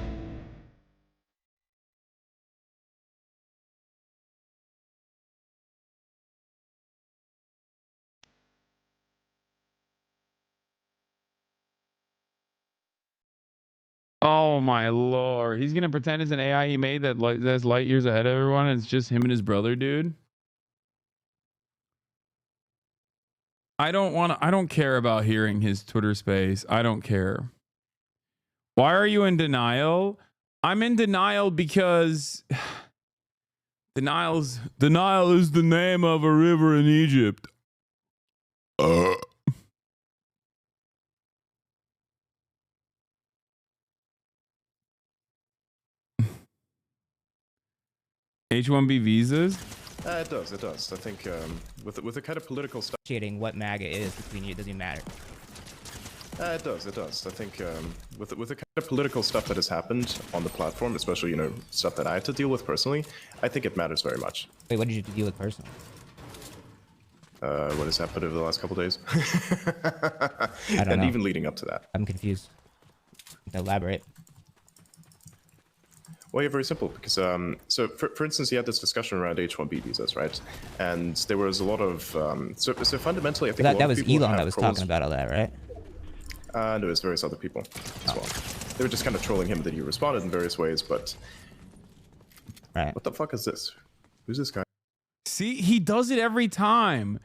[SPEAKER 1] Oh my Lord. He's going to pretend it's an AI he made that's light years ahead of everyone. And it's just him and his brother, dude. I don't care about hearing his Twitter space. I don't care. Why are you in denial? I'm in denial because Denial is the name of a river in Egypt. H-1B visas?
[SPEAKER 18] It does. I think with the kind of political stuff.
[SPEAKER 19] Cheating what MAGA is between you doesn't matter.
[SPEAKER 18] It does. I think with the kind of political stuff that has happened on the platform, especially stuff that I had to deal with personally, I think it matters very much.
[SPEAKER 19] Wait, what did you deal with personally?
[SPEAKER 18] What has happened over the last couple days?
[SPEAKER 19] I don't know.
[SPEAKER 18] Even leading up to that.
[SPEAKER 19] I'm confused. Elaborate.
[SPEAKER 18] Well, yeah, very simple. Because so for instance, you had this discussion around H-1B visas, right? And there was a lot of so fundamentally, I think
[SPEAKER 19] that was Elon that was talking about all that, right?
[SPEAKER 18] No, it was various other people as well. They were just kind of trolling him that he responded in various ways, but
[SPEAKER 19] right.
[SPEAKER 18] What the fuck is this? Who's this guy?
[SPEAKER 1] See, he does it every time.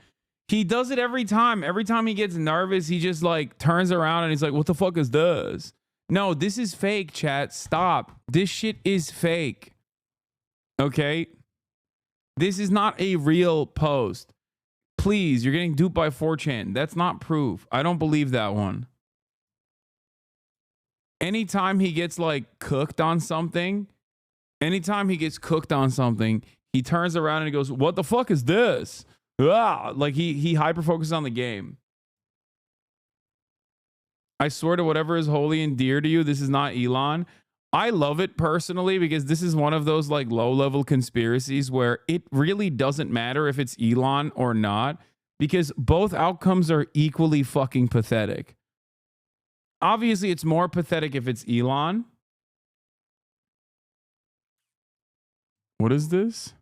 [SPEAKER 1] Every time he gets nervous, he just like turns around and he's like, "What the fuck is this?" No, this is fake, chat. Stop. This shit is fake. Okay? This is not a real post. Please, you're getting duped by 4chan. That's not proof. I don't believe that one. anytime he gets like cooked on something, he turns around and he goes, "What the fuck is this?" Like he hyper focuses on the game. I swear to whatever is holy and dear to you, this is not Elon. I love it personally because this is one of those like low level conspiracies where it really doesn't matter if it's Elon or not because both outcomes are equally fucking pathetic. Obviously, it's more pathetic if it's Elon. What is this?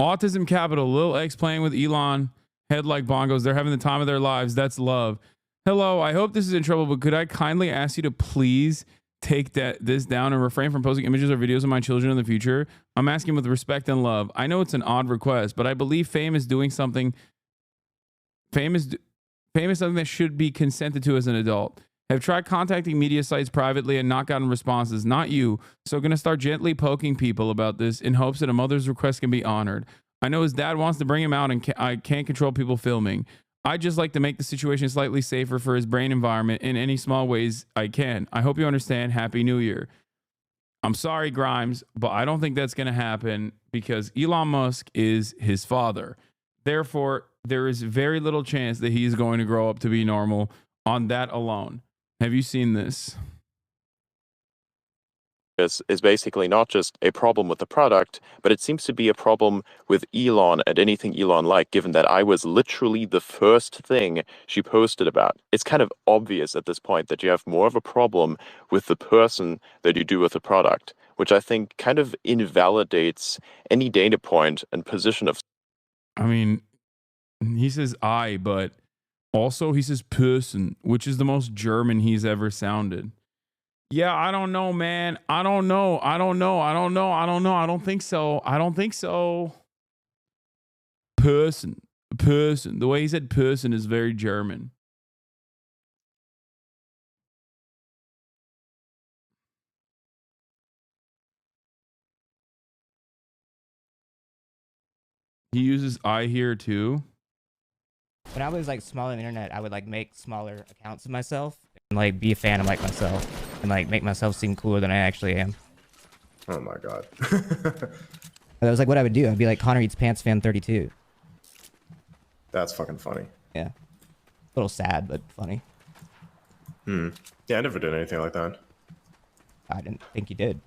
[SPEAKER 1] Autism Capital, Lil X playing with Elon, head like bongos. They're having the time of their lives. That's love. Hello, I hope this is in trouble, but could I kindly ask you to please take this down and refrain from posting images or videos of my children in the future? I'm asking with respect and love. I know it's an odd request, but I believe fame is doing something. Fame is something that should be consented to as an adult. Have tried contacting media sites privately and not gotten responses. Not you. So going to start gently poking people about this in hopes that a mother's request can be honored. I know his dad wants to bring him out and I can't control people filming. I just like to make the situation slightly safer for his brain environment in any small ways I can. I hope you understand. Happy New Year. I'm sorry, Grimes, but I don't think that's going to happen because Elon Musk is his father. Therefore, there is very little chance that he's going to grow up to be normal on that alone. Have you seen this?
[SPEAKER 5] Is basically not just a problem with the product, but it seems to be a problem with Elon and anything Elon like, given that I was literally the first thing she posted about. It's kind of obvious at this point that you have more of a problem with the person than you do with the product, which I think kind of invalidates any data point and position of.
[SPEAKER 1] I mean, he says I, but also he says person, which is the most German he's ever sounded. Yeah, I don't know, man. I don't know. I don't think so. Person. The way he said person is very German. He uses I here too.
[SPEAKER 19] When I was like small on the internet, I would like make smaller accounts of myself and like be a fan of like myself and like make myself seem cooler than I actually am.
[SPEAKER 18] Oh my god.
[SPEAKER 19] That was like what I would do. I'd be like Connor Eats Pants Fan 32.
[SPEAKER 18] That's fucking funny.
[SPEAKER 19] Yeah. A little sad, but funny.
[SPEAKER 18] Yeah, I never did anything like that.
[SPEAKER 19] I didn't think you did.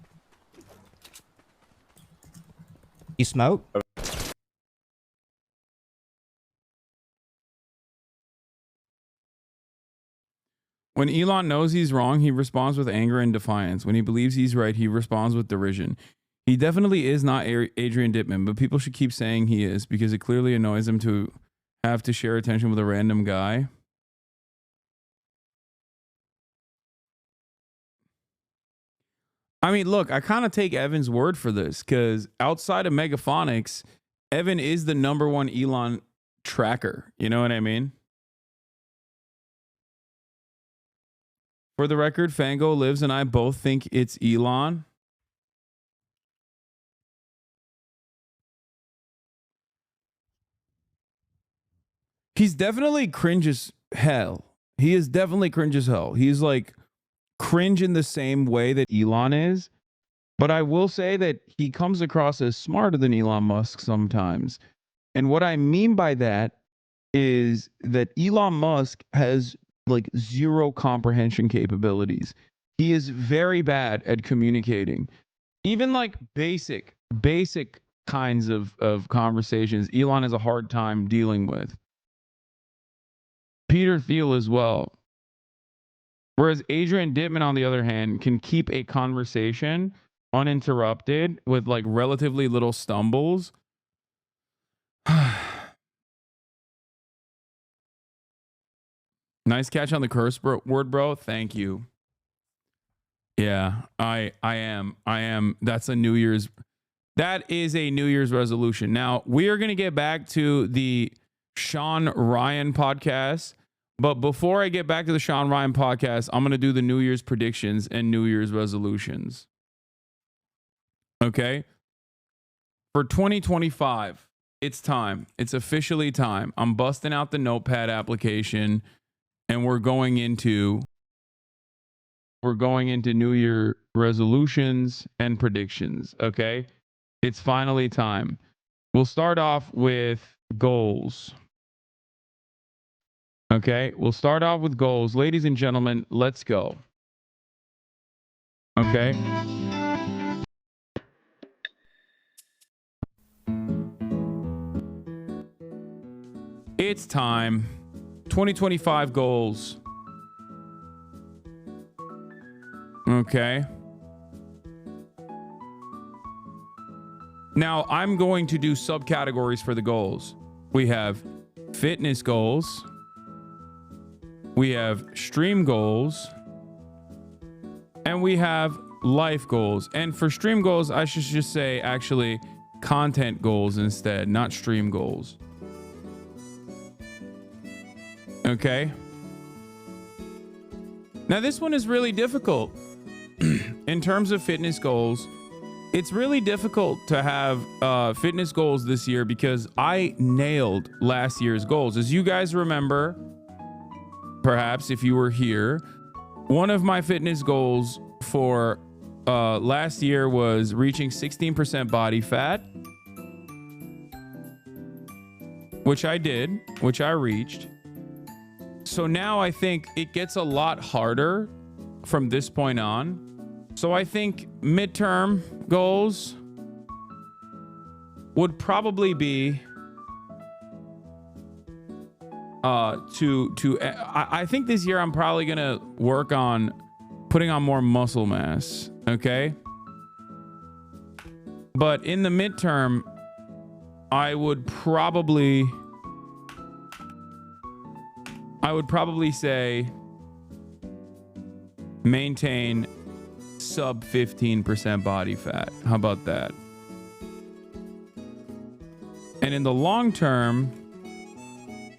[SPEAKER 19] You smoke?
[SPEAKER 1] When Elon knows he's wrong, he responds with anger and defiance. When he believes he's right, he responds with derision. He definitely is not Adrian Dittman, but people should keep saying he is because it clearly annoys him to have to share attention with a random guy. I mean, look, I kind of take Evan's word for this because outside of Megaphonics, Evan is the #1 Elon tracker. You know what I mean? For the record, Fango, Lives, and I both think it's Elon. He's definitely cringe as hell. He is definitely cringe as hell. He's like cringe in the same way that Elon is. But I will say that he comes across as smarter than Elon Musk sometimes. And what I mean by that is that Elon Musk has like zero comprehension capabilities. He is very bad at communicating. Even like basic kinds of conversations, Elon has a hard time dealing with. Peter Thiel as well. Whereas Adrian Dittman, on the other hand, can keep a conversation uninterrupted with like relatively little stumbles. Nice catch on the curse word, bro. Thank you. Yeah, I am. That's a New Year's. That is a New Year's resolution. Now, we are going to get back to the Sean Ryan podcast. But before I get back to the Sean Ryan podcast, I'm going to do the New Year's predictions and New Year's resolutions. Okay? For 2025, it's time. It's officially time. I'm busting out the Notepad application. and we're going into New Year resolutions and predictions. Okay, it's finally time. We'll start off with goals. Okay, we'll start off with goals. Ladies and gentlemen, let's go. Okay. It's time. 2025 goals. Okay. Now, I'm going to do subcategories for the goals. We have fitness goals. We have stream goals. And we have life goals. And for stream goals, I should just say actually content goals instead, not stream goals. Okay. Now, this one is really difficult. In terms of fitness goals, it's really difficult to have fitness goals this year because I nailed last year's goals. As you guys remember, perhaps if you were here, one of my fitness goals for last year was reaching 16% body fat, which I did, which I reached. So now I think it gets a lot harder from this point on. So I think midterm goals would probably be I think this year I'm probably gonna work on putting on more muscle mass. Okay. But in the midterm, I would probably say maintain sub 15% body fat. How about that? And in the long term,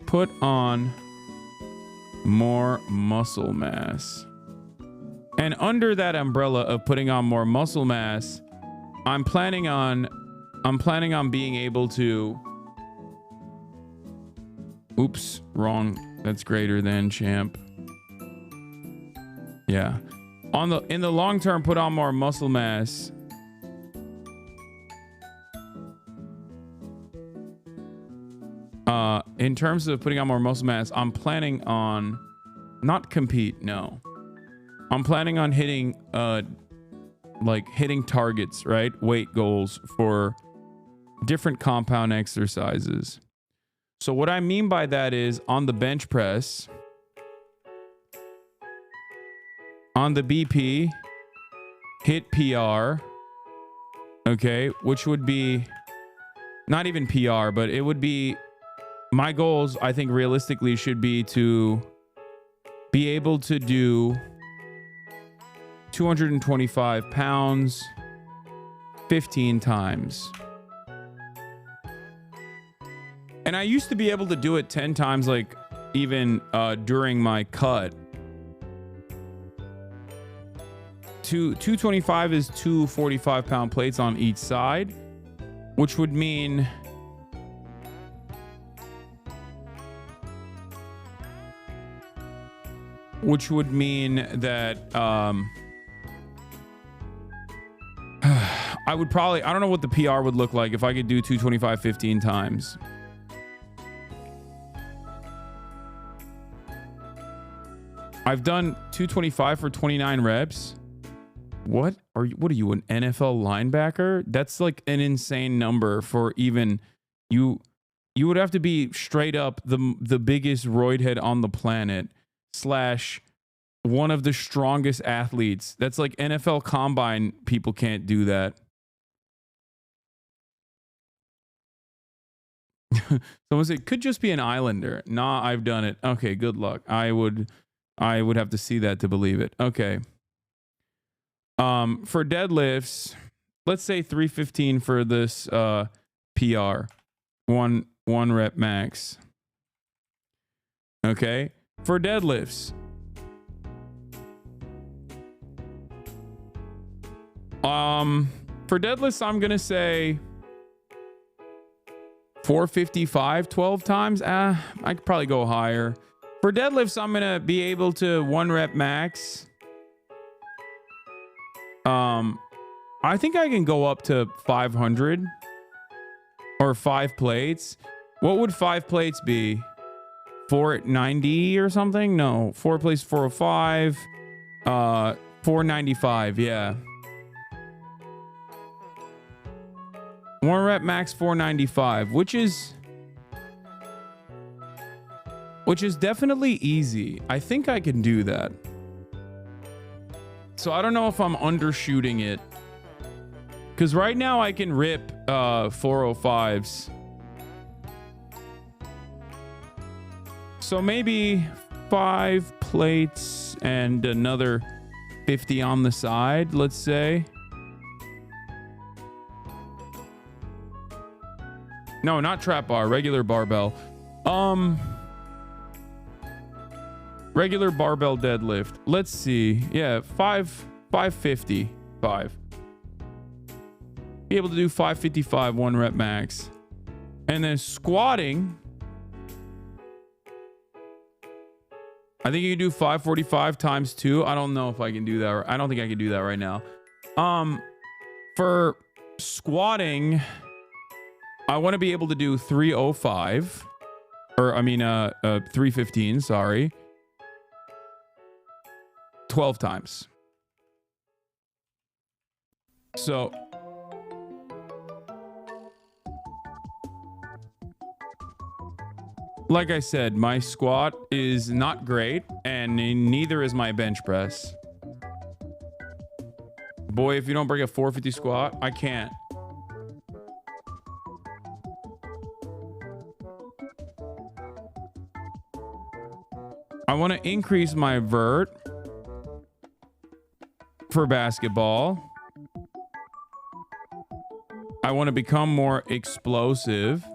[SPEAKER 1] put on more muscle mass. And under that umbrella of putting on more muscle mass, I'm planning on being able to, oops, wrong. That's greater than champ. Yeah. In the long term, put on more muscle mass. In terms of putting on more muscle mass, I'm planning on not compete. No, I'm planning on hitting hitting targets, right? Weight goals for different compound exercises. So what I mean by that is on the bench press, on the BP, hit PR, okay, which would be not even PR, but it would be my goals. I think realistically should be to be able to do 225 pounds 15 times. And I used to be able to do it 10 times, like even during my cut. 225 is 2 45-pound plates on each side, which would mean that I would probably, I don't know what the PR would look like if I could do 225 15 times. I've done 225 for 29 reps. What are you, an NFL linebacker? That's like an insane number for even you. You would have to be straight up the biggest roid head on the planet / one of the strongest athletes. That's like NFL combine. People can't do that. Someone said could just be an Islander. Nah, I've done it. Okay, good luck. I would have to see that to believe it. Okay. For deadlifts, let's say 315 for this PR. One rep max. Okay. For deadlifts. For deadlifts, I'm gonna say 455 12 times. I could probably go higher. For deadlifts, I'm gonna be able to 1 rep max. I think I can go up to 500 or 5 plates. What would 5 plates be? 490 or something? No, 4 plates 405. 495. Yeah. 1 rep max 495, which is definitely easy. I think I can do that. So I don't know if I'm undershooting it. Because right now I can rip 405s. So maybe 5 plates and another 50 on the side, let's say. No, not trap bar, regular barbell. Regular barbell deadlift. Let's see. Yeah, 550. 5. Be able to do 555 1 rep max. And then squatting, I think you can do 545 times 2. I don't know if I can do that. I don't think I can do that right now. For squatting, I want to be able to do 305, or I mean 315, sorry. 12 times. So like I said, my squat is not great, and neither is my bench press. Boy, if you don't break a 450 squat, I can't. I want to increase my vert for basketball. I want to become more explosive.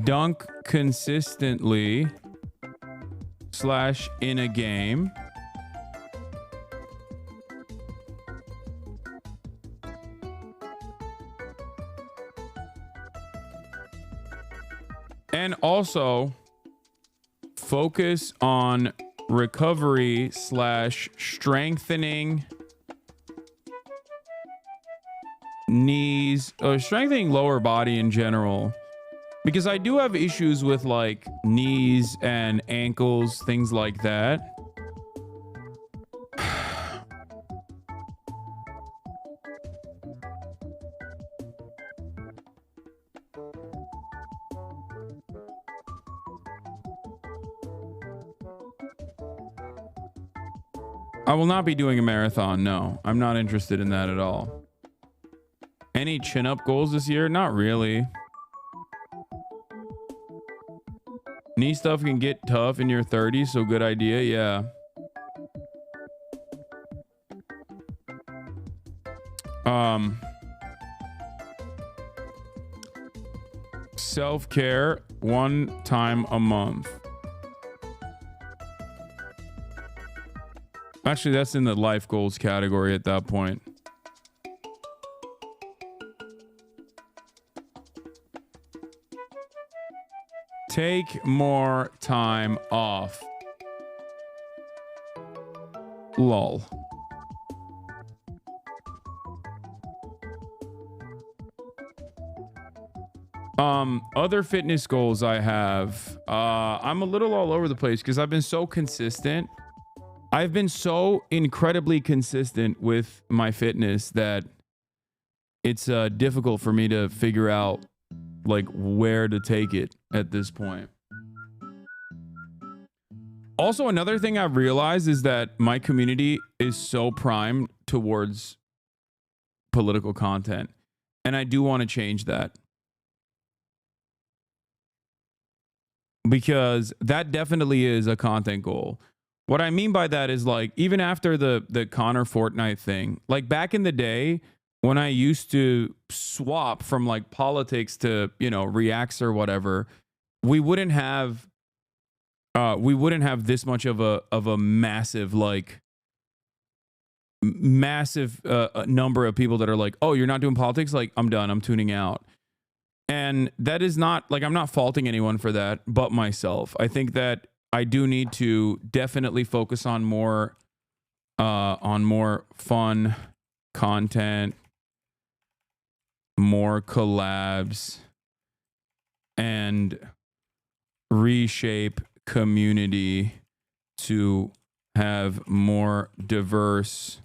[SPEAKER 1] Dunk consistently / in a game. And also focus on recovery / strengthening knees, or strengthening lower body in general. Because I do have issues with like knees and ankles, things like that. I will not be doing a marathon. No, I'm not interested in that at all. Any chin-up goals this year? Not really. Knee stuff can get tough in your 30s, so good idea, yeah. Self-care 1 time a month. Actually, that's in the life goals category at that point. Take more time off. Lol. Other fitness goals I have. I'm a little all over the place because I've been so consistent. I've been so incredibly consistent with my fitness that it's difficult for me to figure out like where to take it at this point. Also, another thing I've realized is that my community is so primed towards political content, and I do want to change that. Because that definitely is a content goal. What I mean by that is like, even after the Connor Fortnite thing, like back in the day when I used to swap from like politics to, you know, reacts or whatever, we wouldn't have this much of a massive number of people that are like, oh, you're not doing politics? Like, I'm done. I'm tuning out. And that is not like, I'm not faulting anyone for that but myself. I think that I do need to definitely focus on more fun content, more collabs, and reshape community to have more diverse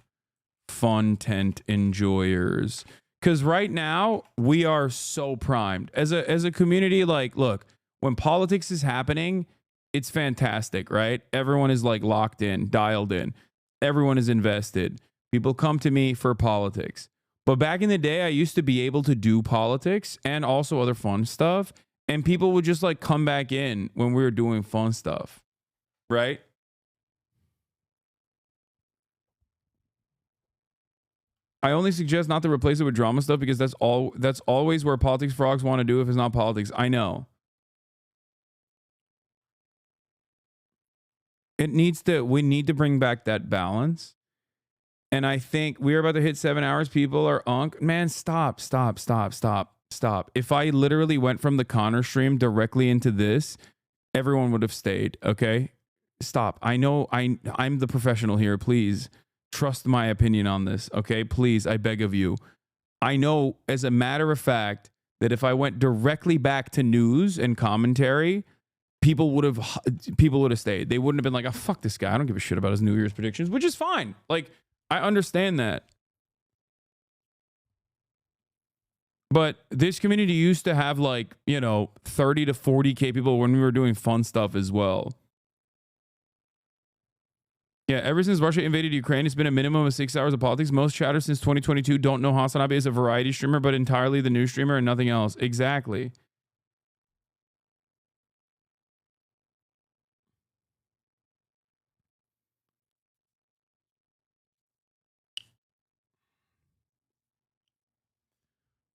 [SPEAKER 1] fun-tent enjoyers. Because right now we are so primed as a community. Like, look, when politics is happening, it's fantastic, right? Everyone is like locked in, dialed in. Everyone is invested. People come to me for politics. But back in the day, I used to be able to do politics and also other fun stuff. And people would just like come back in when we were doing fun stuff, right? I only suggest not to replace it with drama stuff because that's always where politics frogs want to do if it's not politics. I know. We need to bring back that balance. And I think we're about to hit 7 hours. People are man, stop. If I literally went from the Connor stream directly into this, everyone would have stayed. Okay, stop. I know I'm the professional here. Please trust my opinion on this. Okay, please, I beg of you. I know as a matter of fact that if I went directly back to news and commentary, people would have stayed. They wouldn't have been like, oh, fuck this guy. I don't give a shit about his New Year's predictions, which is fine. Like, I understand that. But this community used to have like, 30 to 40K people when we were doing fun stuff as well. Yeah, ever since Russia invaded Ukraine, it's been a minimum of 6 hours of politics. Most chatters since 2022 don't know HasanAbi as a variety streamer, but entirely the news streamer and nothing else. Exactly.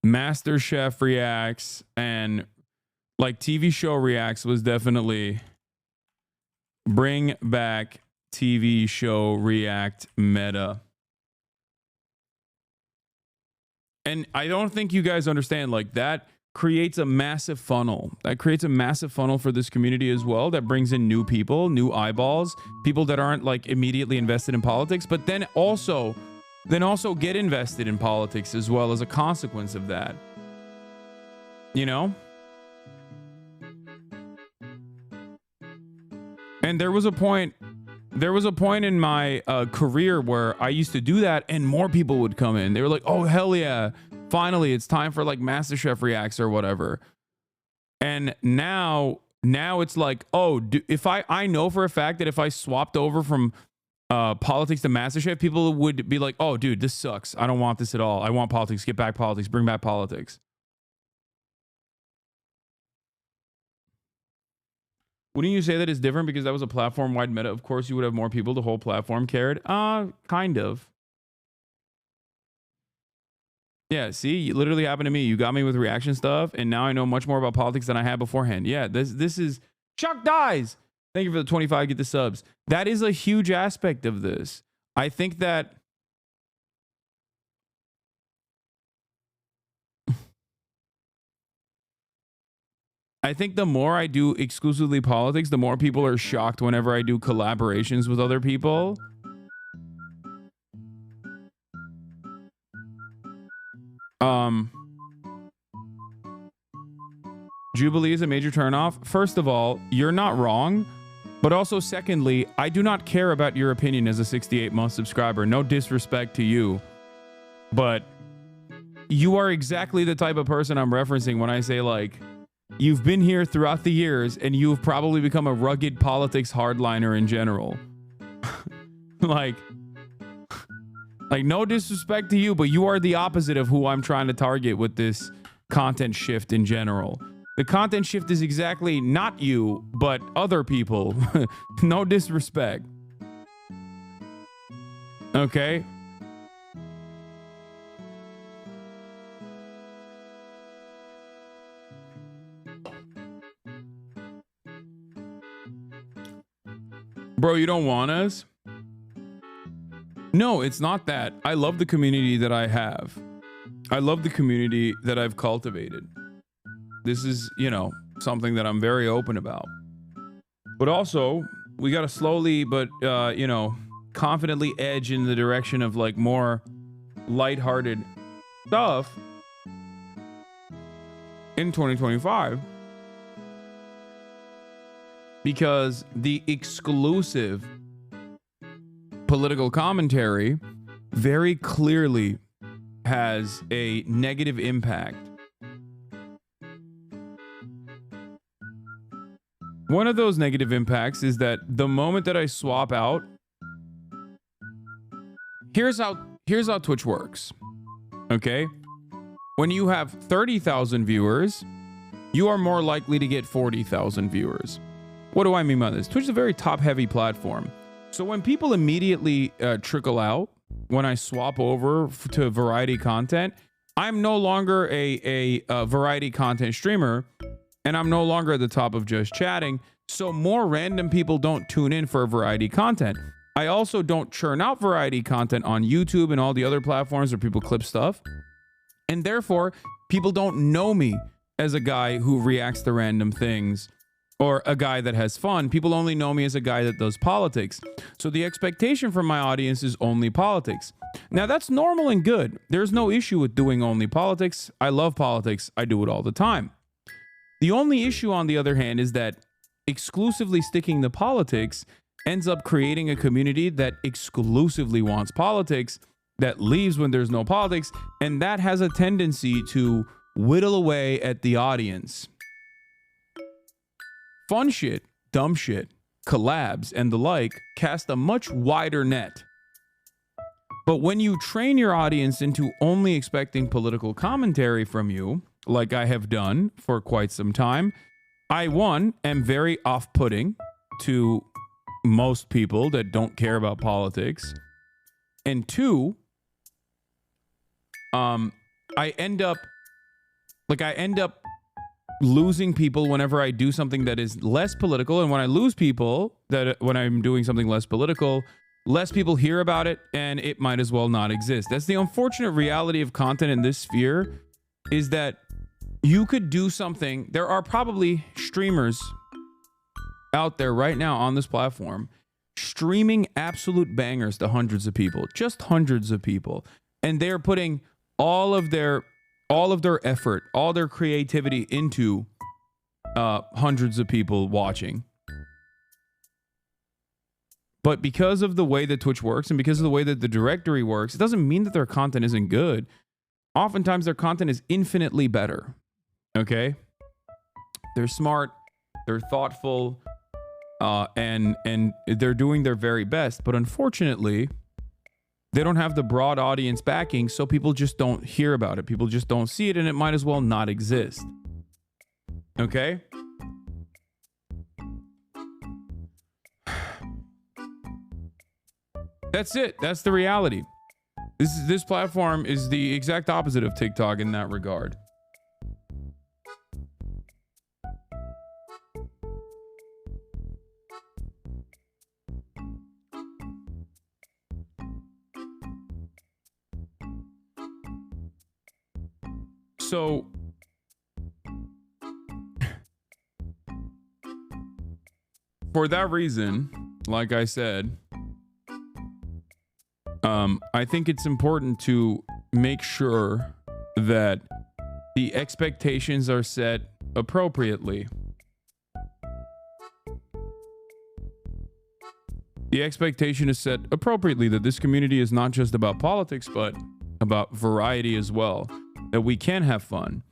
[SPEAKER 1] MasterChef reacts and like TV show reacts was definitely bring back TV show react meta. And I don't think you guys understand, like, that creates a massive funnel. That creates a massive funnel for this community as well. That brings in new people, new eyeballs, people that aren't like immediately invested in politics, but then also get invested in politics as well as a consequence of that. And there was a point in my career where I used to do that and more people would come in. They were like, oh, hell yeah. Finally, it's time for like MasterChef reacts or whatever. And now it's like, oh, if I know for a fact that if I swapped over from politics to MasterChef, people would be like, oh, dude, this sucks. I don't want this at all. I want politics. Get back politics. Bring back politics. Wouldn't you say that it's different because that was a platform-wide meta? Of course, you would have more people. The whole platform cared. Kind of. Yeah, see, it literally happened to me. You got me with reaction stuff, and now I know much more about politics than I had beforehand. Yeah, this is... Chuck dies! Thank you for the 25. Get the subs. That is a huge aspect of this. I think that... I think the more I do exclusively politics, the more people are shocked whenever I do collaborations with other people. Jubilee is a major turnoff. First of all, you're not wrong. But also, secondly, I do not care about your opinion as a 68-month subscriber. No disrespect to you. But you are exactly the type of person I'm referencing when I say, like, you've been here throughout the years and you've probably become a rugged politics hardliner in general. like no disrespect to you, but you are the opposite of who I'm trying to target with this content shift in general. The content shift is exactly not you, but other people. No disrespect. Okay? Bro, you don't want us? No, it's not that. I love the community that I have. I love the community that I've cultivated. This is, you know, something that I'm very open about. But also, we got to slowly but, you know, confidently edge in the direction of like more lighthearted stuff in 2025. Because the exclusive political commentary very clearly has a negative impact. One of those negative impacts is that the moment that I swap out, here's how Twitch works. Okay? When you have 30,000 viewers, you are more likely to get 40,000 viewers. What do I mean by this? Twitch is a very top-heavy platform. So when people immediately trickle out, when I swap over to variety content, I'm no longer a variety content streamer, and I'm no longer at the top of just chatting. So more random people don't tune in for variety content. I also don't churn out variety content on YouTube and all the other platforms where people clip stuff. And therefore, people don't know me as a guy who reacts to random things or a guy that has fun. People only know me as a guy that does politics. So the expectation from my audience is only politics. Now, that's normal and good. There's no issue with doing only politics. I love politics. I do it all the time. The only issue, on the other hand, is that exclusively sticking to politics ends up creating a community that exclusively wants politics, that leaves when there's no politics, and that has a tendency to whittle away at the audience. Fun shit, dumb shit, collabs, and the like cast a much wider net. But when you train your audience into only expecting political commentary from you, like I have done for quite some time, I, one, am very off-putting to most people that don't care about politics. And two, I end up losing people whenever I do something that is less political. And when I lose people, when I'm doing something less political, less people hear about it, and it might as well not exist. That's the unfortunate reality of content in this sphere, is that you could do something. There are probably streamers out there right now on this platform streaming absolute bangers to hundreds of people, just hundreds of people. And they're putting all of their effort, all their creativity into hundreds of people watching. But because of the way that Twitch works and because of the way that the directory works, it doesn't mean that their content isn't good. Oftentimes their content is infinitely better. Okay? They're smart, they're thoughtful, and they're doing their very best. But unfortunately, they don't have the broad audience backing, so people just don't hear about it. People just don't see it, and it might as well not exist. Okay? That's it. That's the reality. This platform is the exact opposite of TikTok in that regard. So for that reason, like I said, I think it's important to make sure that the expectations are set appropriately. The expectation is set appropriately that this community is not just about politics, but about variety as well, that we can have fun.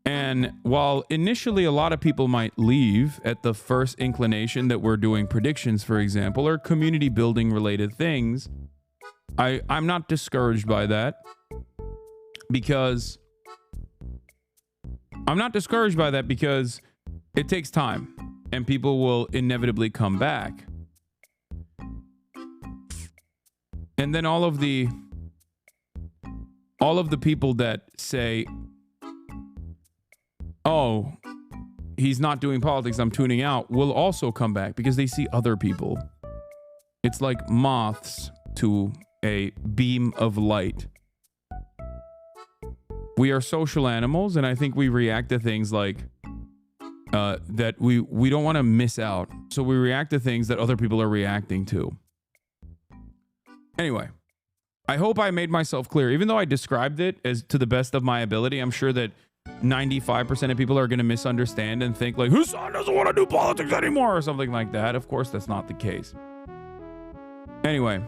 [SPEAKER 1] And while initially a lot of people might leave at the first inclination that we're doing predictions, for example, or community building related things, I'm not discouraged by that, because it takes time and people will inevitably come back. And then all of the people that say, oh, he's not doing politics, I'm tuning out, will also come back because they see other people. It's like moths to a beam of light. We are social animals, and I think we react to things like that we don't want to miss out. So we react to things that other people are reacting to. Anyway, I hope I made myself clear. Even though I described it as to the best of my ability, I'm sure that 95% of people are going to misunderstand and think like, Hasan doesn't want to do politics anymore or something like that. Of course, that's not the case. Anyway,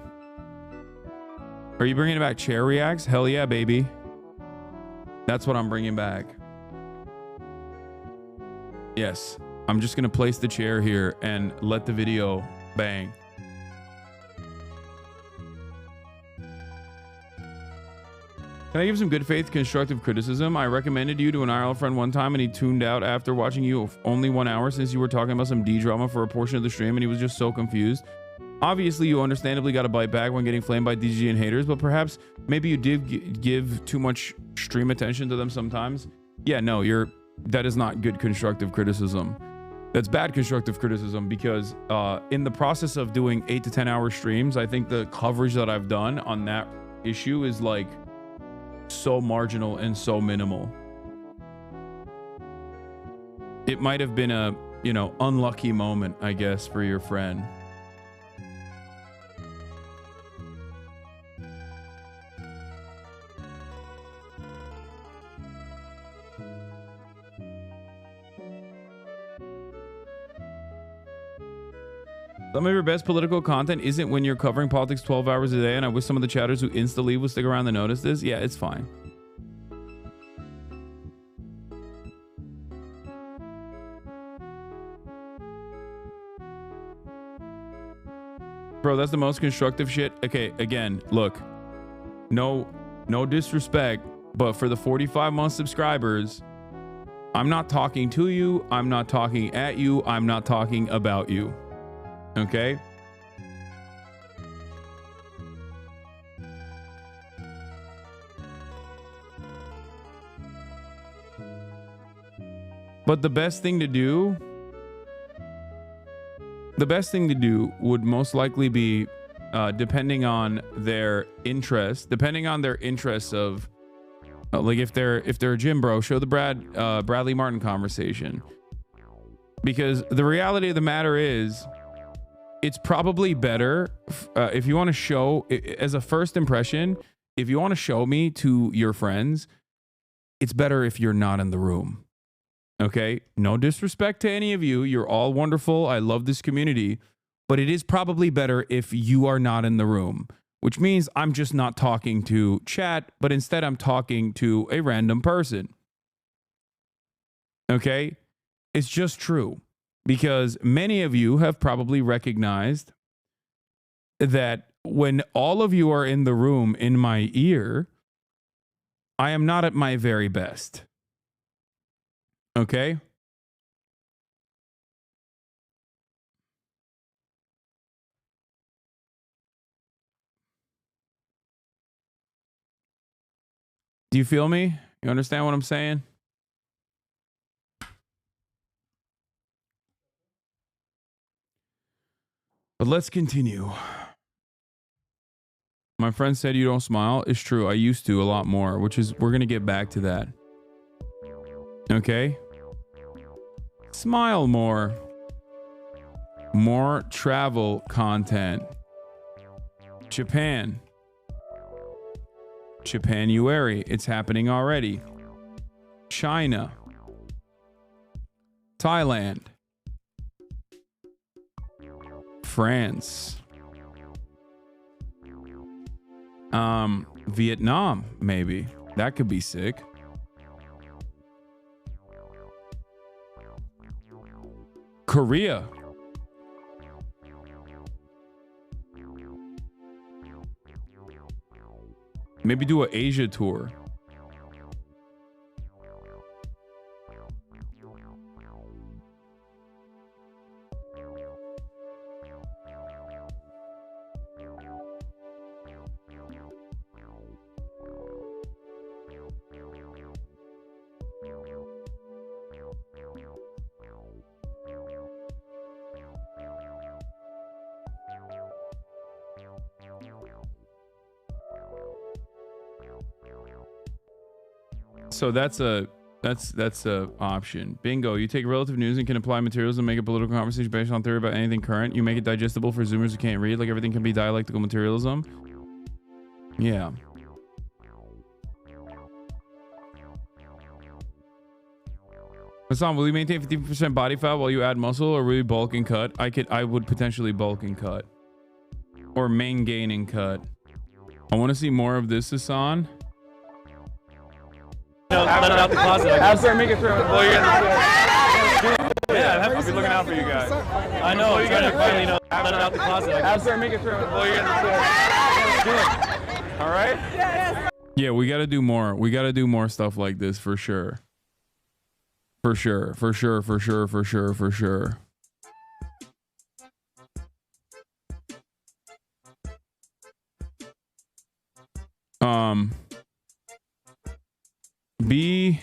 [SPEAKER 1] are you bringing back chair reacts? Hell yeah, baby. That's what I'm bringing back. Yes, I'm just going to place the chair here and let the video bang. Can I give some good faith constructive criticism? I recommended you to an IRL friend one time and he tuned out after watching you only 1 hour since you were talking about some D drama for a portion of the stream and he was just so confused. Obviously, you understandably got to bite back when getting flamed by DG and haters, but perhaps maybe you did give too much stream attention to them sometimes. Yeah, no, that is not good constructive criticism. That's bad constructive criticism because in the process of doing 8 to 10 hour streams, I think the coverage that I've done on that issue is like so marginal and so minimal. It might have been a, unlucky moment, I guess, for your friend. Some of your best political content isn't when you're covering politics 12 hours a day, and I wish some of the chatters who insta-leave would stick around to notice this. Yeah, it's fine. Bro, that's the most constructive shit. Okay, again, look. No disrespect, but for the 45-month subscribers, I'm not talking to you. I'm not talking at you. I'm not talking about you. Okay? But the best thing to do would most likely be depending on their interests of like if they're a gym bro, show the Bradley Martin conversation. Because the reality of the matter is, it's probably better if you want to show, as a first impression, if you want to show me to your friends, it's better if you're not in the room. Okay? No disrespect to any of you. You're all wonderful. I love this community. But it is probably better if you are not in the room, which means I'm just not talking to chat, but instead I'm talking to a random person. Okay? It's just true. Because many of you have probably recognized that when all of you are in the room in my ear, I am not at my very best. Okay? Do you feel me? You understand what I'm saying? But let's continue. My friend said you don't smile. It's true. I used to a lot more, which is, we're going to get back to that. Okay? Smile more. More travel content. Japan. Japanuary. It's happening already. China. Thailand. France. Vietnam, maybe. That could be sick. Korea. Maybe do an Asia tour. So that's a That's a option. Bingo. You take relative news and can apply materials and make a political conversation based on theory about anything current. You make it digestible for Zoomers who can't read. Like everything can be dialectical materialism. Yeah. Hasan, will you maintain 50% body fat while you add muscle, or will you bulk and cut? I would potentially bulk and cut. Or main gain and cut. I want to see more of this, Hasan.
[SPEAKER 6] No, let it out the closet.
[SPEAKER 1] Have sir make it through. Well, you're
[SPEAKER 6] yeah, I'll be looking out for you guys. I know, you gotta finally know. Let it out the closet. Have sir make it through. Well, you're all right?
[SPEAKER 1] Yeah, we got to do more. We got to do more stuff like this for sure. For sure. For sure. For sure. For sure. For sure. Be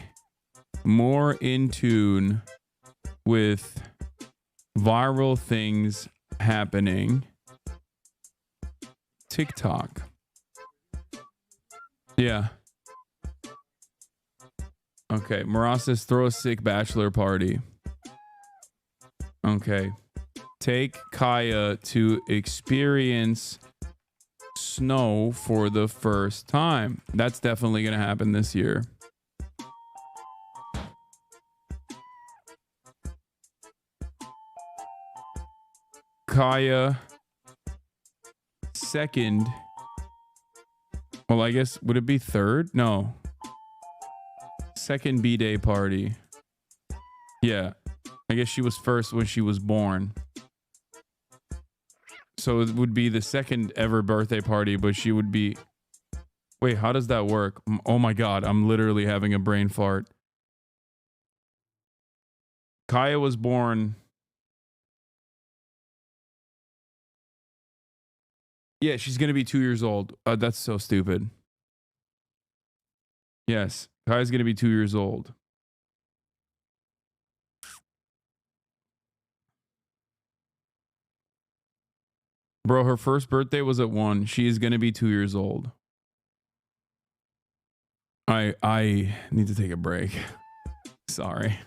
[SPEAKER 1] more in tune with viral things happening. TikTok. Yeah. Okay. Maras says throw a sick bachelor party. Okay. Take Kaya to experience snow for the first time. That's definitely going to happen this year. Kaya second. Well, I guess, would it be third? No. Second B-Day party. Yeah. I guess she was first when she was born. So it would be the second ever birthday party, but she would be... Wait, how does that work? Oh my God, I'm literally having a brain fart. Kaya was born... Yeah, she's going to be 2 years old. That's so stupid. Yes, Kaya's going to be 2 years old. Bro, her first birthday was at 1. She is going to be 2 years old. I need to take a break. Sorry.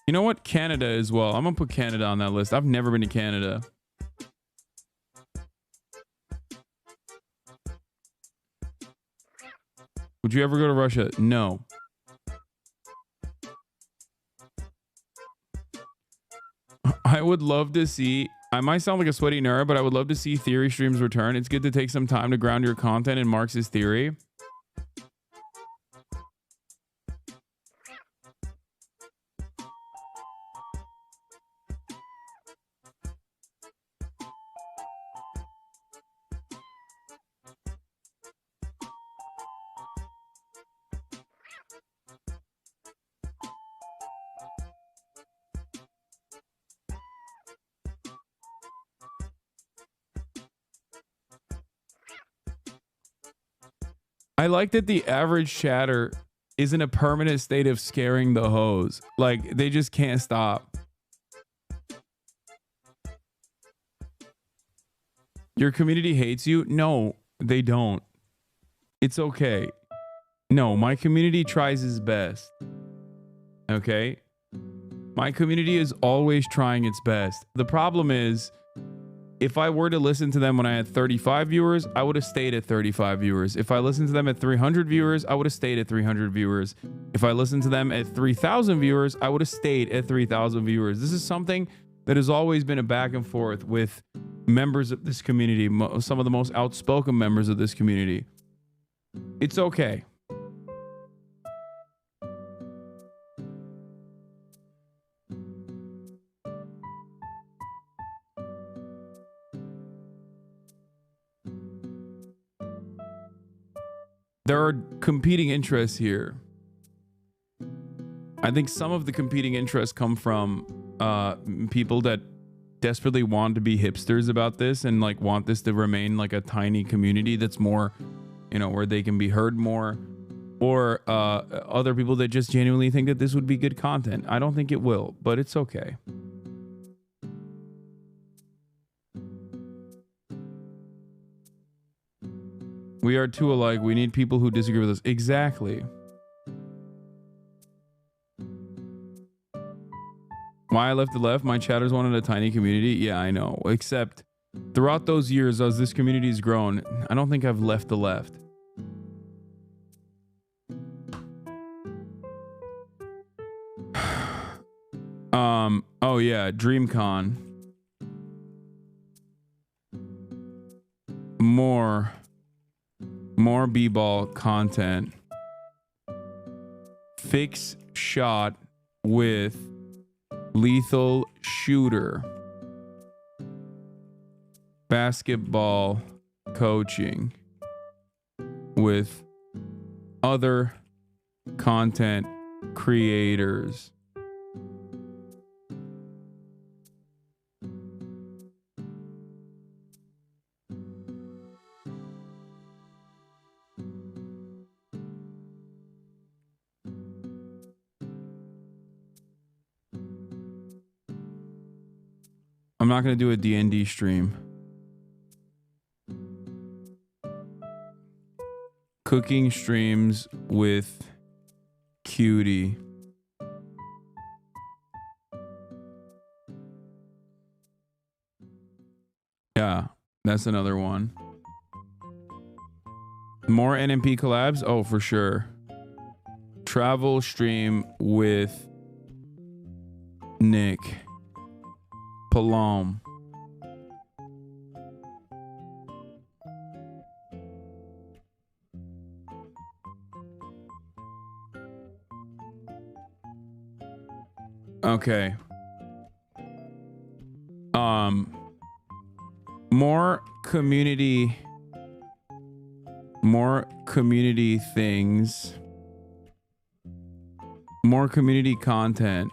[SPEAKER 1] You know what? Canada as well. I'm gonna put Canada on that list. I've never been to Canada. Would you ever go to Russia? No. I would love to see, I might sound like a sweaty nerd, but I would love to see theory streams return. It's good to take some time to ground your content in Marxist theory. I like that the average chatter is in a permanent state of scaring the hoes. Like, they just can't stop. Your community hates you? No, they don't. It's okay. No, my community tries its best. Okay? My community is always trying its best. The problem is, if I were to listen to them when I had 35 viewers, I would have stayed at 35 viewers. If I listened to them at 300 viewers, I would have stayed at 300 viewers. If I listened to them at 3,000 viewers, I would have stayed at 3,000 viewers. This is something that has always been a back and forth with members of this community, some of the most outspoken members of this community. It's okay. There are competing interests here. I think some of the competing interests come from people that desperately want to be hipsters about this and like want this to remain like a tiny community that's more, you know, where they can be heard more, or other people that just genuinely think that this would be good content. I don't think it will, but it's okay. We are two alike. We need people who disagree with us. Exactly. Why I left the left? My chatters wanted a tiny community. Yeah, I know. Except throughout those years, as this community has grown, I don't think I've left the left. Oh yeah, DreamCon. More b-ball content. Fix shot with lethal shooter. Basketball coaching with other content creators. I'm not going to do a D&D stream. Cooking streams with Cutie. Yeah, that's another one. More NMP collabs? Oh, for sure. Travel stream with Nick. Palom. Okay. More community things. More community content.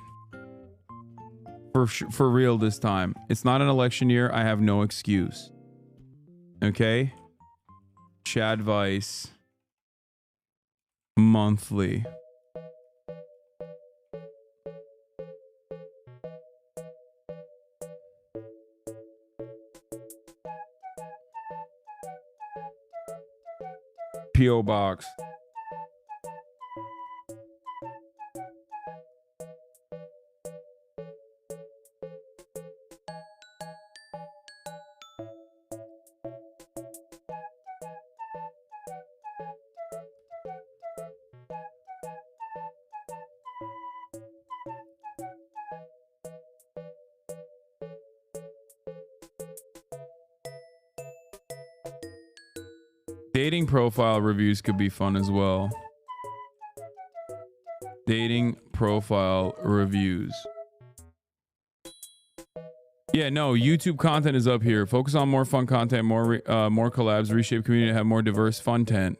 [SPEAKER 1] For real this time. It's not an election year. I have no excuse. Okay? Chad Vice. Monthly. P.O. Box. Dating profile reviews could be fun as well. Dating profile reviews. Yeah, no, YouTube content is up here. Focus on more fun content, more collabs, reshape community, have more diverse fun content.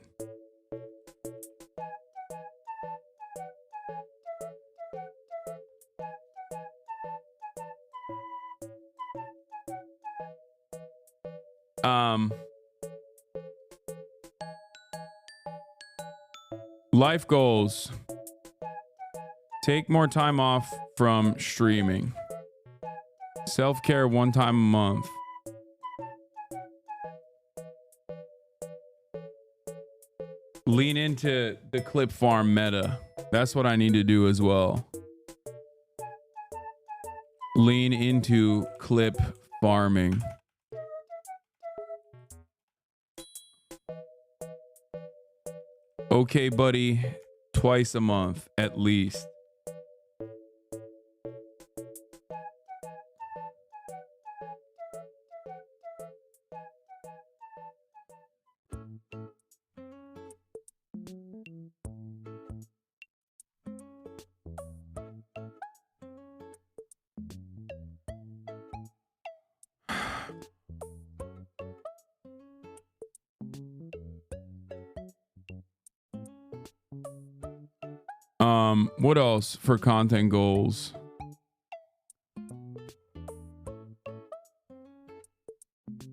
[SPEAKER 1] Life goals. Take more time off from streaming. Self-care 1 time a month. Lean into the clip farm meta. That's what I need to do as well. Lean into clip farming. Okay, buddy. Twice a month, at least. What else for content goals?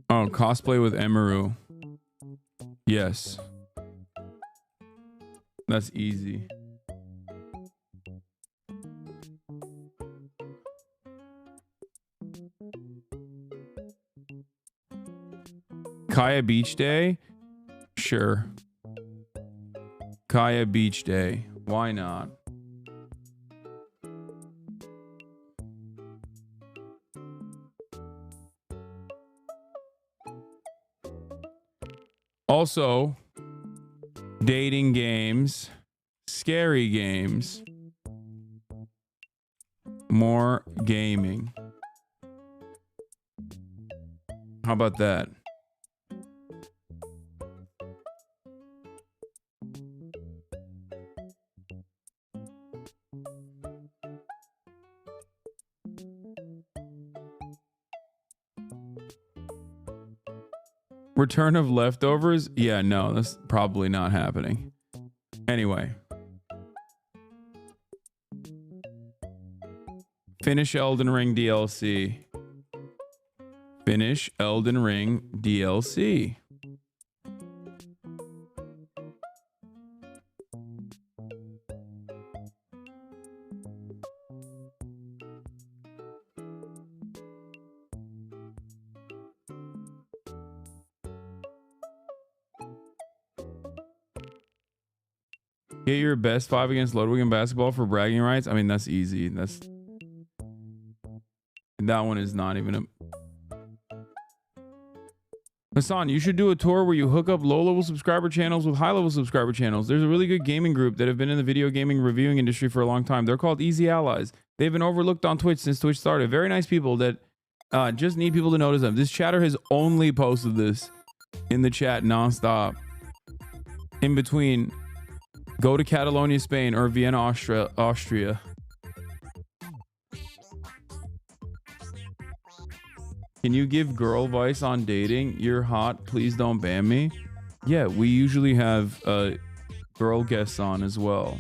[SPEAKER 1] Oh, cosplay with Emaru. Yes. That's easy. Kaya Beach Day? Sure. Kaya Beach Day. Why not? Also, dating games, scary games, more gaming. How about that? Return of leftovers? Yeah, no, that's probably not happening. Anyway. Finish Elden Ring DLC. Finish Elden Ring DLC. Get your best 5 against Ludwig in basketball for bragging rights. I mean, that's easy. That one is not even a... Hasan, you should do a tour where you hook up low-level subscriber channels with high-level subscriber channels. There's a really good gaming group that have been in the video gaming reviewing industry for a long time. They're called Easy Allies. They've been overlooked on Twitch since Twitch started. Very nice people that just need people to notice them. This chatter has only posted this in the chat nonstop. In between... Go to Catalonia, Spain, or Vienna, Austria. Can you give girl advice on dating? You're hot. Please don't ban me. Yeah, we usually have girl guests on as well.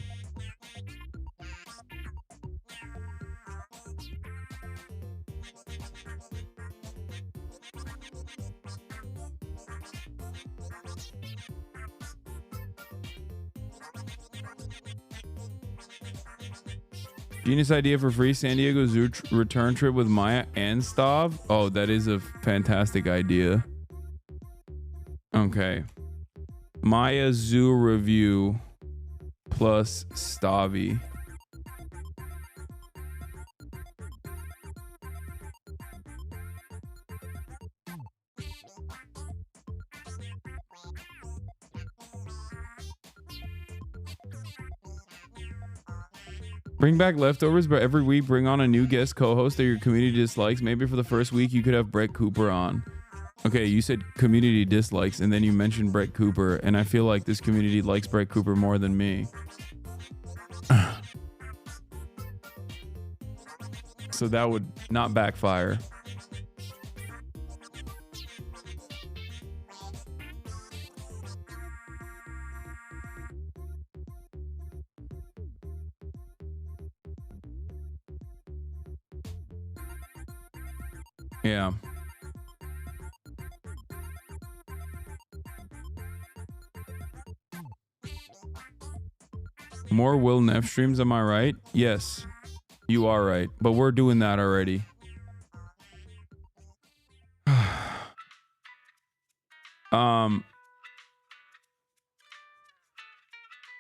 [SPEAKER 1] Genius idea for free San Diego Zoo return trip with Maya and Stav. Oh, that is a fantastic idea. Okay. Maya Zoo review plus Stavi. Bring back leftovers, but every week bring on a new guest co-host that your community dislikes. Maybe for the first week you could have Brett Cooper on. Okay, you said community dislikes, and then you mentioned Brett Cooper, and I feel like this community likes Brett Cooper more than me. So that would not backfire. Yeah. More Will Neff streams, am I right? Yes, you are right. But we're doing that already.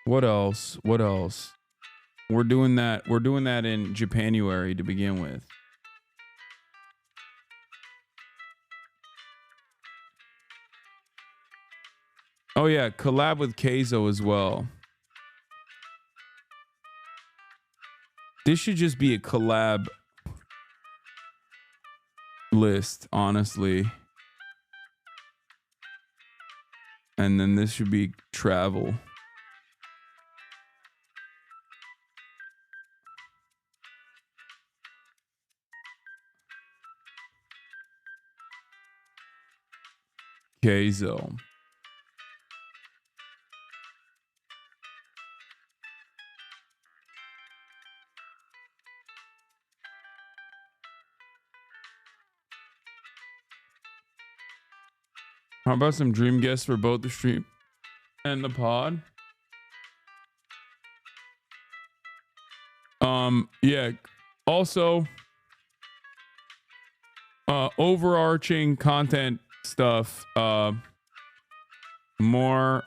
[SPEAKER 1] What else? What else? We're doing that in Japanuary to begin with. Oh yeah, collab with Keizo as well. This should just be a collab list, honestly. And then this should be travel. Keizo. How about some dream guests for both the stream and the pod? Yeah. Also, overarching content stuff. More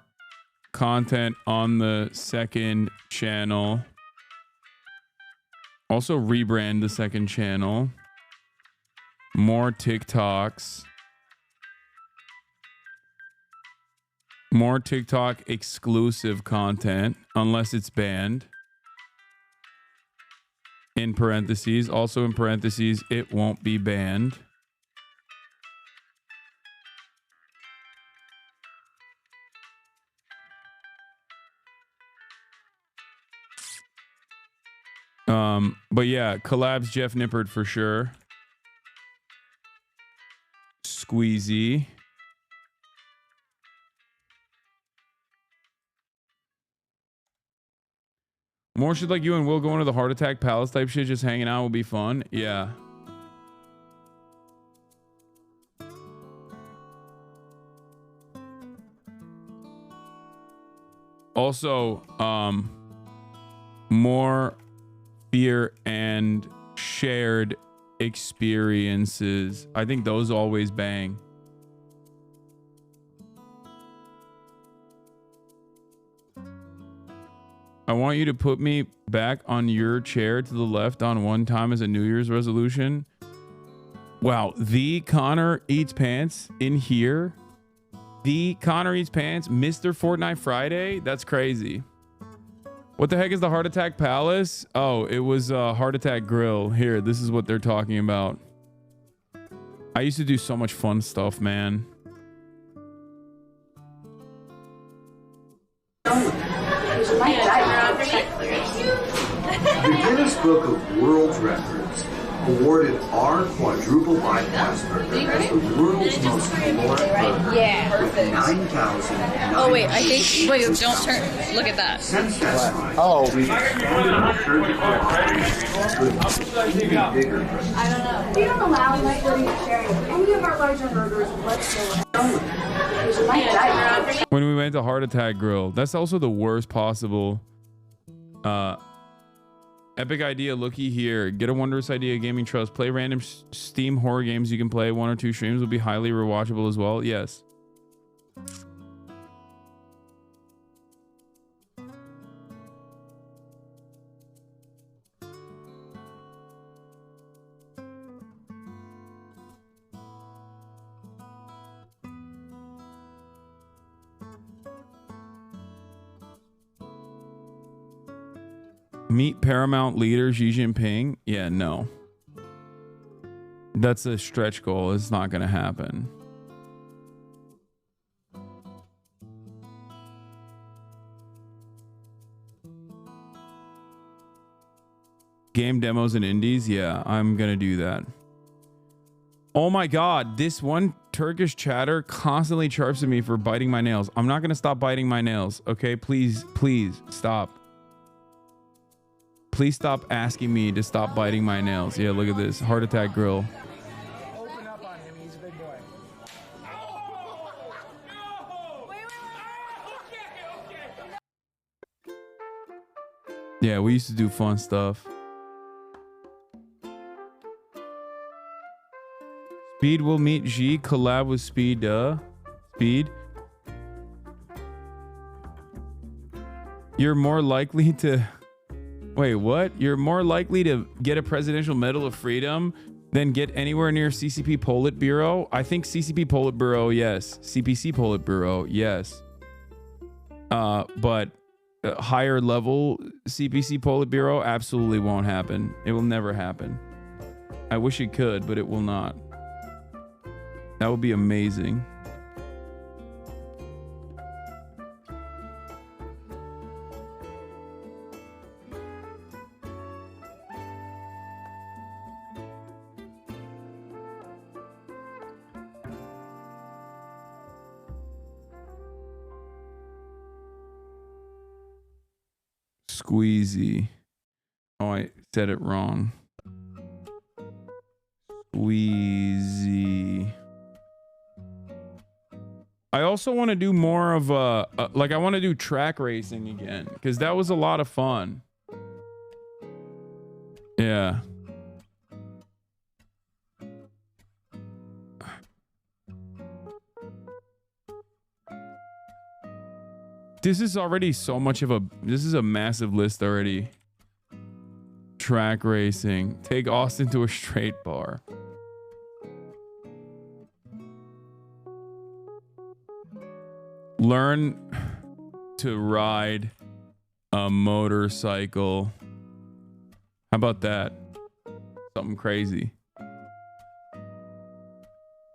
[SPEAKER 1] content on the second channel. Also rebrand the second channel. More TikToks. More TikTok exclusive content, unless it's banned. In parentheses, also in parentheses, it won't be banned. But yeah, collabs Jeff Nippert for sure. Squeezy. More shit like you and Will going to the Heart Attack Palace type shit, just hanging out will be fun. Yeah. Also, more fear and shared experiences. I think those always bang. I want you to put me back on your chair to the left on one time as a New Year's resolution. Wow, the Connor Eats Pants in here. The Connor Eats Pants, Mr. Fortnite Friday. That's crazy. What the heck is the Heart Attack Palace? Oh, it was Heart Attack Grill. Here, this is what they're talking about. I used to do so much fun stuff, man.
[SPEAKER 4] The Guinness Book of World Records awarded our quadruple bypass burger as the world's most caloric burger.
[SPEAKER 3] Yeah.
[SPEAKER 4] With 9,000.
[SPEAKER 3] Oh wait, I think. Wait, don't turn. Look at that.
[SPEAKER 4] Since that time, we've expanded our surgical offerings to even bigger burgers.
[SPEAKER 10] I don't know. We don't allow light loading and sharing of any of our larger burgers whatsoever.
[SPEAKER 1] When we went to Heart Attack Grill, that's also the worst possible. Epic idea, looky here. Get a wondrous idea, Gaming Trust. Play random Steam horror games you can play. 1 or 2 streams will be highly rewatchable as well. Yes. Meet Paramount leader Xi Jinping? Yeah, no. That's a stretch goal. It's not going to happen. Game demos and indies? Yeah, I'm going to do that. Oh my God, this one Turkish chatter constantly chirps at me for biting my nails. I'm not going to stop biting my nails. Okay, please, please stop. Please stop asking me to stop biting my nails. Yeah, look at this. Heart Attack Grill.
[SPEAKER 11] Open up on him. He's a big boy.
[SPEAKER 1] Yeah, we used to do fun stuff. Speed will meet G. Collab with Speed. Speed. You're more likely to... Wait, what? You're more likely to get a Presidential Medal of Freedom than get anywhere near CCP Politburo? I think CCP Politburo, yes. CPC Politburo, yes. But higher level CPC Politburo absolutely won't happen. It will never happen. I wish it could, but it will not. That would be amazing. Squeezy. Oh, I said it wrong. Squeezy. I also want to do more of like I want to do track racing again because that was a lot of fun. Yeah. This is already so much of a, this is a massive list already. Track racing. Take Austin to a straight bar. Learn to ride a motorcycle. How about that? Something crazy.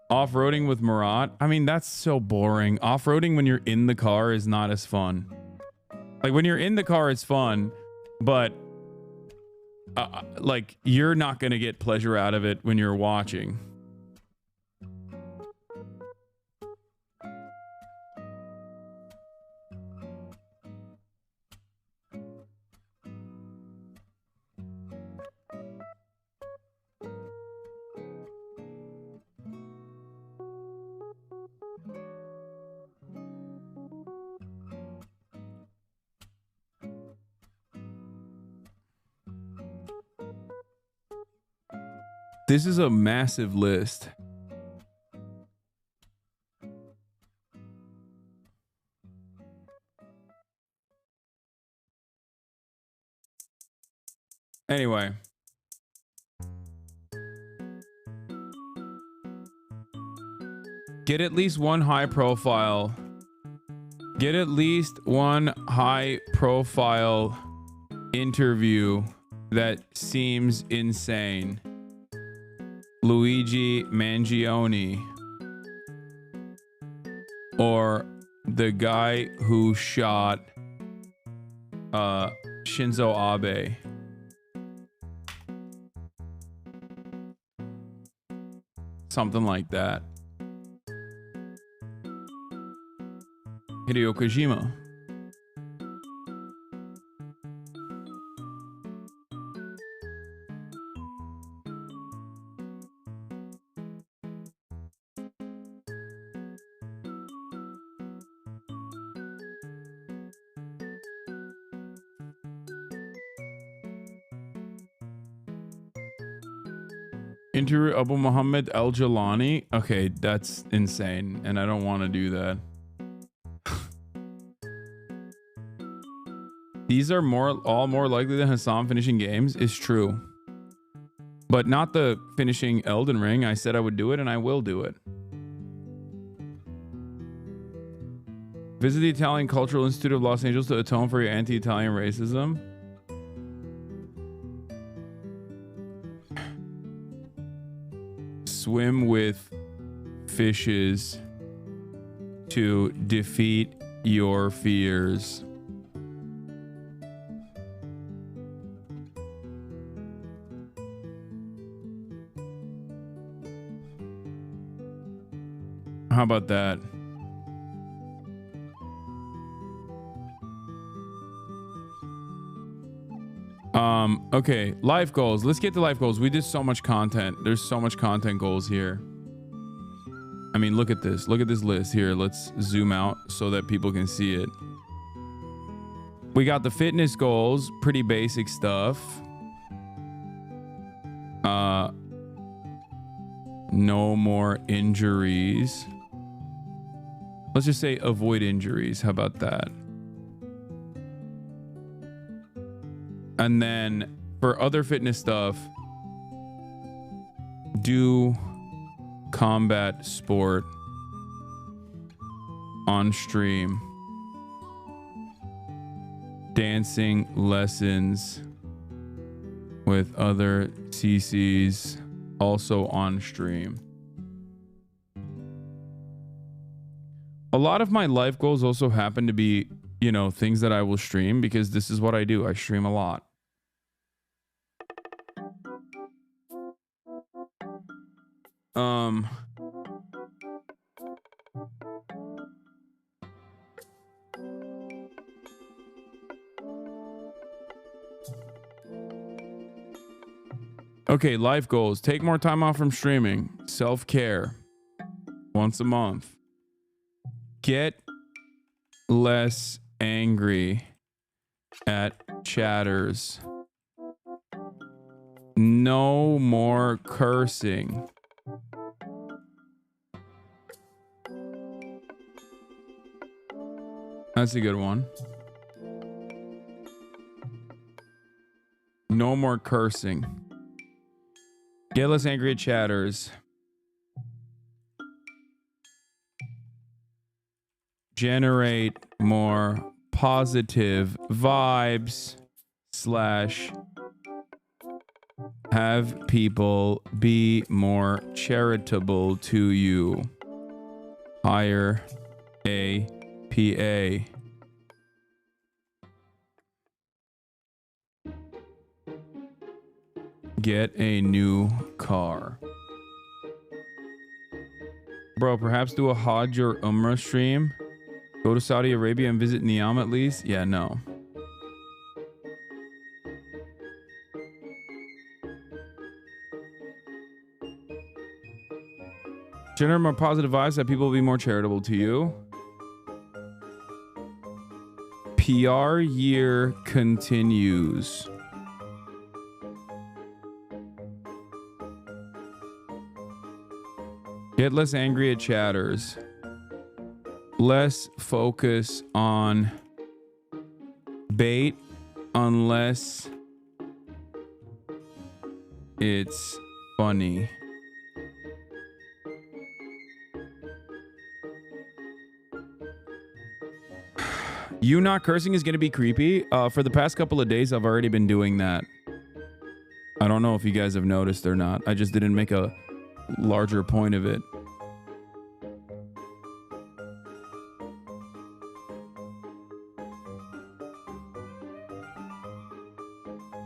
[SPEAKER 1] Off-roading with Murat. I mean, that's so boring. Off-roading when you're in the car is not as fun. Like when you're in the car, it's fun, but like you're not going to get pleasure out of it when you're watching. This is a massive list. Anyway. Get at least one high profile. Get at least one high profile interview that seems insane. Luigi Mangione, or the guy who shot Shinzo Abe. Something like that. Hideo Kojima. Interview Abu Muhammad Al Jalani. Okay, that's insane, and I don't want to do that. These are all more likely than Hasan finishing games. Is true, but not the finishing Elden Ring. I said I would do it, and I will do it. Visit the Italian Cultural Institute of Los Angeles to atone for your anti-Italian racism. Swim with fishes to defeat your fears. How about that? Okay, life goals. Let's get to life goals. We did so much content. There's so much content goals here. I mean, look at this. Look at this list here. Let's zoom out so that people can see it. We got the fitness goals, pretty basic stuff. No more injuries. Let's just say avoid injuries. How about that? And then for other fitness stuff, do combat sport on stream. Dancing lessons with other CCs also on stream. A lot of my life goals also happen to be, you know, things that I will stream because this is what I do. I stream a lot. Okay, life goals. Take more time off from streaming. Self-care. Once a month. Get less angry at chatters. No more cursing. That's a good one. No more cursing. Get less angry at chatters. Generate more positive vibes / have people be more charitable to you. Hire a PA. Get a new car. Bro, perhaps do a Hajj or Umrah stream. Go to Saudi Arabia and visit Niam at least? Yeah, no. Generate more positive vibes that people will be more charitable to you. PR year continues. Get less angry at chatters. Less focus on bait unless it's funny. You not cursing is going to be creepy. For the past couple of days, I've already been doing that. I don't know if you guys have noticed or not. I just didn't make a larger point of it.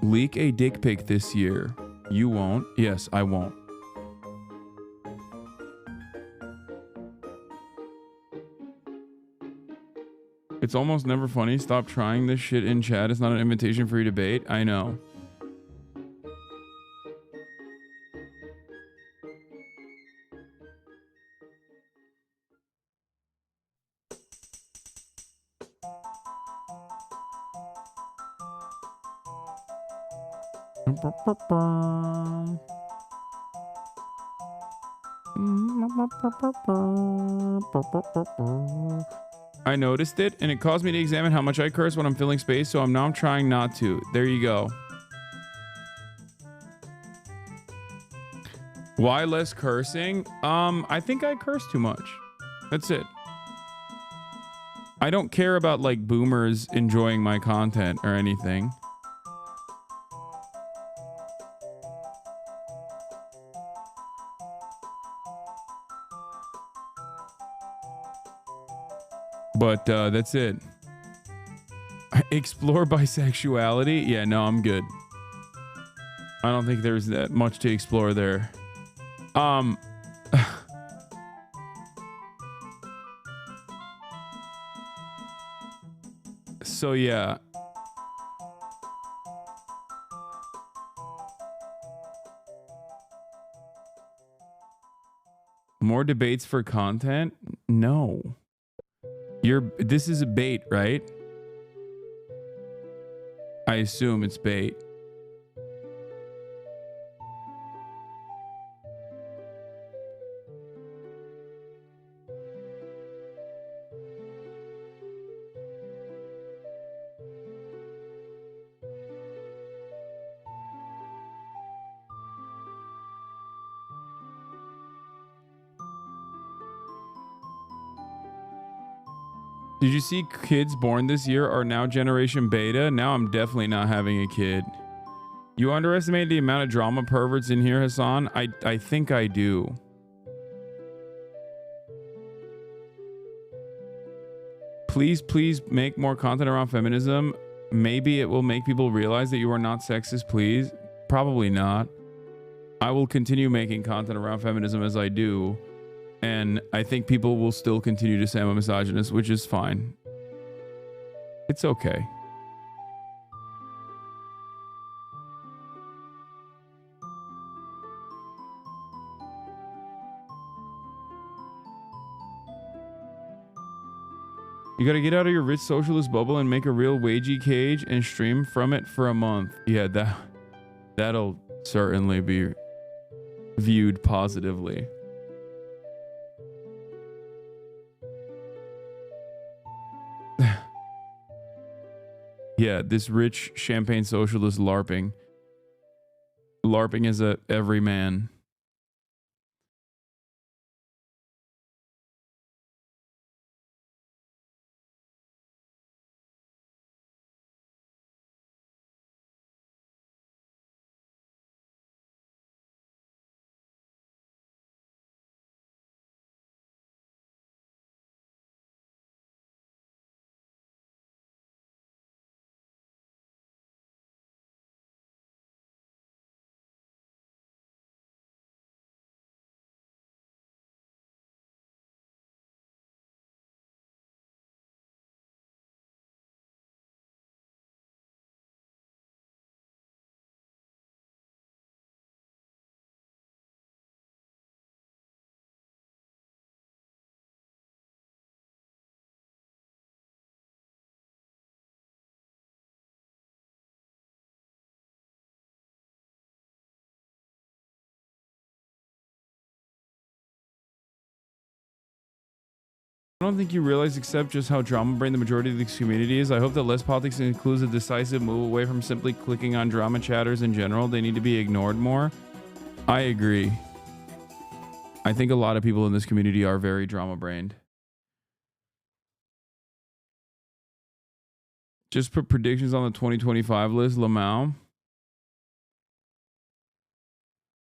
[SPEAKER 1] Leak a dick pic this year. You won't. Yes, I won't. It's almost never funny. Stop trying this shit in chat. It's not an invitation for you to debate. I know. I noticed it, and it caused me to examine how much I curse when I'm filling space, so I'm now trying not to. There you go. Why less cursing? I think I curse too much. That's it. I don't care about like boomers enjoying my content or anything. But that's it. Explore bisexuality? Yeah, no, I'm good. I don't think there's that much to explore there. So yeah. More debates for content? No. This is a bait, right? I assume it's bait. Did you see kids born this year are now generation beta? Now I'm definitely not having a kid. You underestimate the amount of drama perverts in here, Hasan? I think I do. Please make more content around feminism. Maybe it will make people realize that you are not sexist, please. Probably not. I will continue making content around feminism as I do. And I think people will still continue to say I'm a misogynist, which is fine. It's okay. You gotta get out of your rich socialist bubble and make a real wagey cage and stream from it for a month. Yeah, that'll certainly be viewed positively. Yeah, this rich champagne socialist LARPing. LARPing is a everyman. I don't think you realize except just how drama brain the majority of this community is. I hope that less politics includes a decisive move away from simply clicking on drama chatters in general. They need to be ignored more. I agree. I think a lot of people in this community are very drama brained. Just put predictions on the 2025 list, Lamau.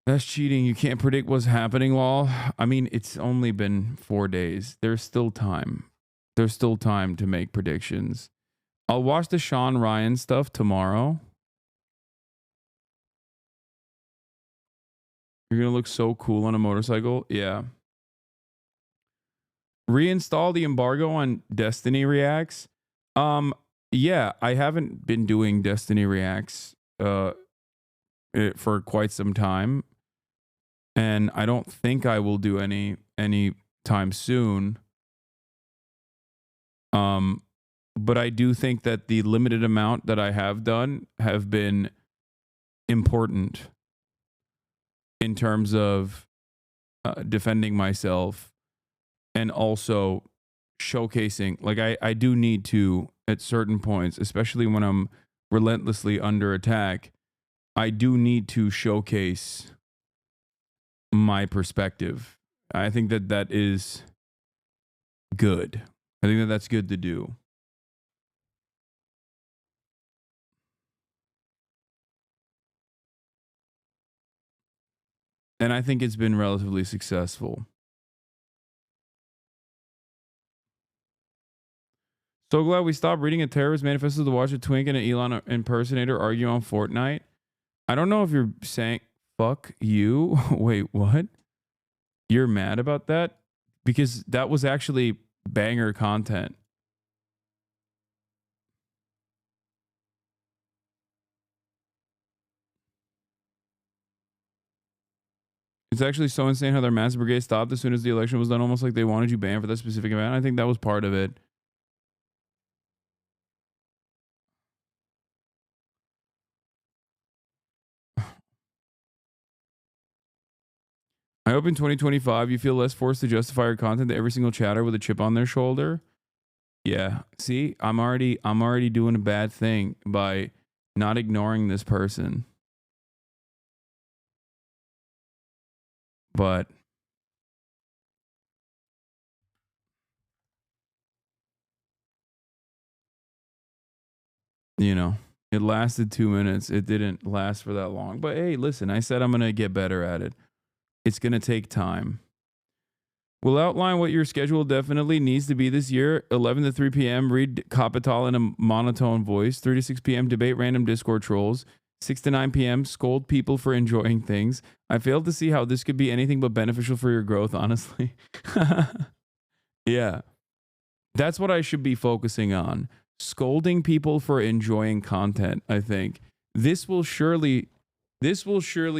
[SPEAKER 1] That's cheating. You can't predict what's happening, lol. I mean, it's only been 4 days. There's still time. There's still time to make predictions. I'll watch the Sean Ryan stuff tomorrow. You're going to look so cool on a motorcycle. Yeah. Reinstall the embargo on Destiny Reacts. Yeah, I haven't been doing Destiny Reacts for quite some time. And I don't think I will do any time soon. But I do think that the limited amount that I have done have been important in terms of defending myself and also showcasing. Like I do need to, at certain points, especially when I'm relentlessly under attack, I do need to showcase my perspective. I think that that is good. I think that that's good to do. And I think it's been relatively successful. So glad we stopped reading a terrorist manifesto to watch a twink and an Elon impersonator argue on Fortnite. I don't know if you're saying fuck you. Wait, what? You're mad about that? Because that was actually banger content. It's actually so insane how their mass brigade stopped as soon as the election was done, almost like they wanted you banned for that specific event. I think that was part of it. I hope in 2025 you feel less forced to justify your content to every single chatter with a chip on their shoulder. Yeah. See, I'm already doing a bad thing by not ignoring this person. But you know, it lasted 2 minutes. It didn't last for that long. But hey, listen, I said I'm going to get better at it. It's going to take time. We'll outline what your schedule definitely needs to be this year. 11 to 3 p.m., read Capital in a monotone voice. 3 to 6 p.m., debate random Discord trolls. 6 to 9 p.m., scold people for enjoying things. I failed to see how this could be anything but beneficial for your growth, honestly. Yeah. That's what I should be focusing on. Scolding people for enjoying content, I think. This will surely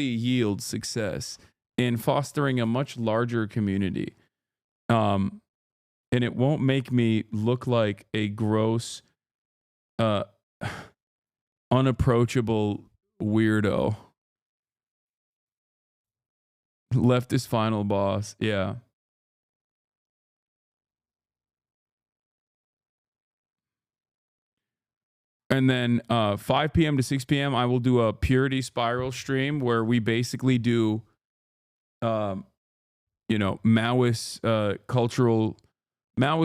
[SPEAKER 1] yield success in fostering a much larger community. And it won't make me look like a gross, unapproachable weirdo. Leftist final boss. Yeah. And then 5 p.m. to 6 p.m. I will do a Purity Spiral stream where we basically do, Maoist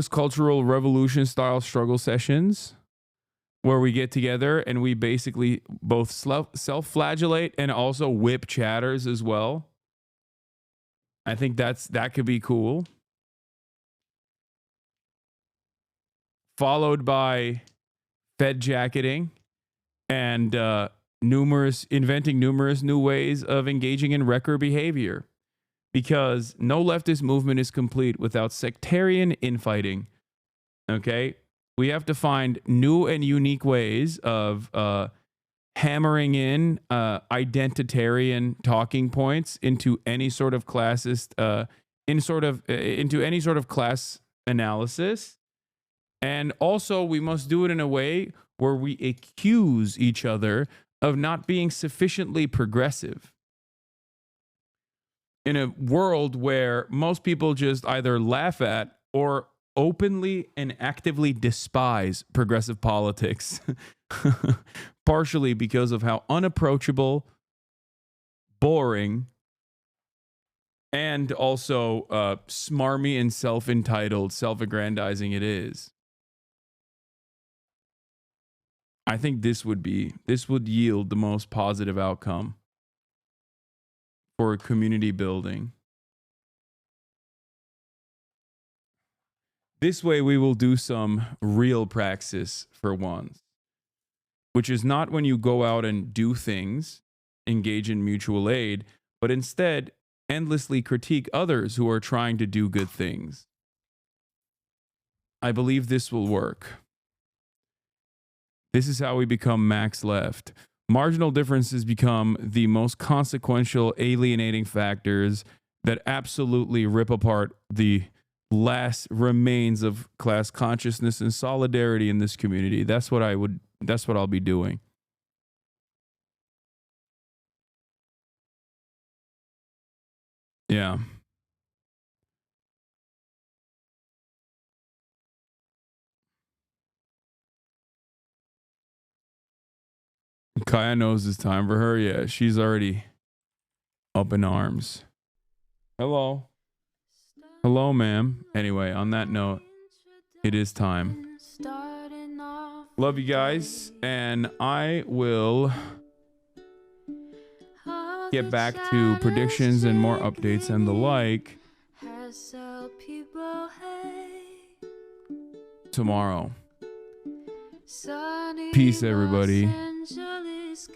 [SPEAKER 1] cultural revolution style struggle sessions, where we get together and we basically both self-flagellate and also whip chatters as well. I think that could be cool. Followed by Fed jacketing and inventing numerous new ways of engaging in wrecker behavior. Because no leftist movement is complete without sectarian infighting. Okay? We have to find new and unique ways of hammering in identitarian talking points into any sort of classist, into any sort of class analysis. And also, we must do it in a way where we accuse each other of not being sufficiently progressive. In a world where most people just either laugh at or openly and actively despise progressive politics, partially because of how unapproachable, boring, and also smarmy and self-entitled, self-aggrandizing it is. I think this would yield the most positive outcome for community building. This way we will do some real praxis for once, which is not when you go out and do things, engage in mutual aid, but instead endlessly critique others who are trying to do good things. I believe this will work. This is how we become max left. Marginal differences become the most consequential alienating factors that absolutely rip apart the last remains of class consciousness and solidarity in this community. That's what I'll be doing. Yeah. Kaya knows it's time for her. Yeah, she's already up in arms. Hello. Hello, ma'am. Anyway, on that note, it is time. Love you guys, and I will get back to predictions and more updates and the like tomorrow. Peace, everybody.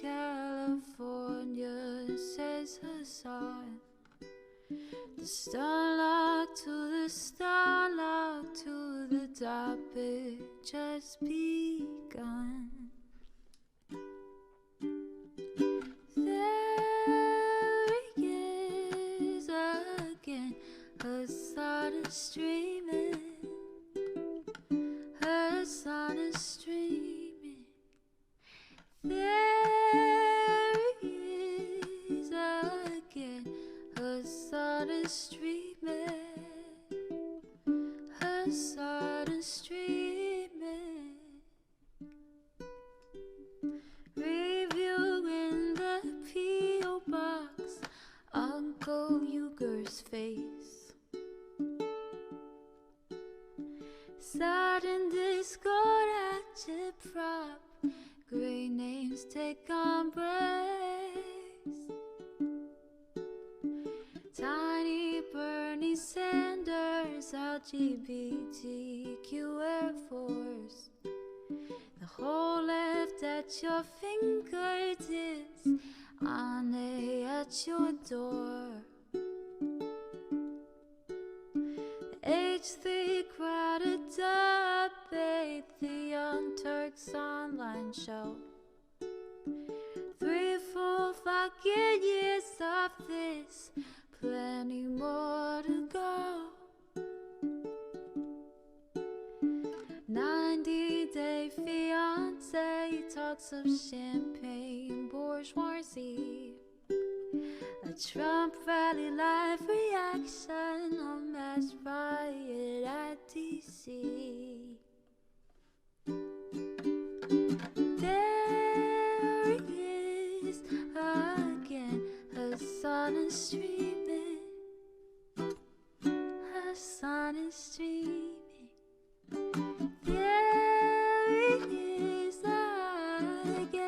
[SPEAKER 3] California, says Hasan. The starlight to the starlight to the topic just begun. There he is again, Hasan is streaming. Hasan is streaming. There he is again, Hasan is streaming. Hasan is streaming. Reviewing the P.O. box, Uncle Uger's face. Sudden Discord agitprop, great names take embrace. Tiny Bernie Sanders, LGBTQ Air Force. The whole left at your fingertips, on at your door. H3 crowded debate, the Young Turks online show. 3 full fucking years of this, plenty more to go. 90-day fiance talks of champagne bourgeoisie. A Trump rally live reaction, a mass riot at DC. sun is streaming. There it is again.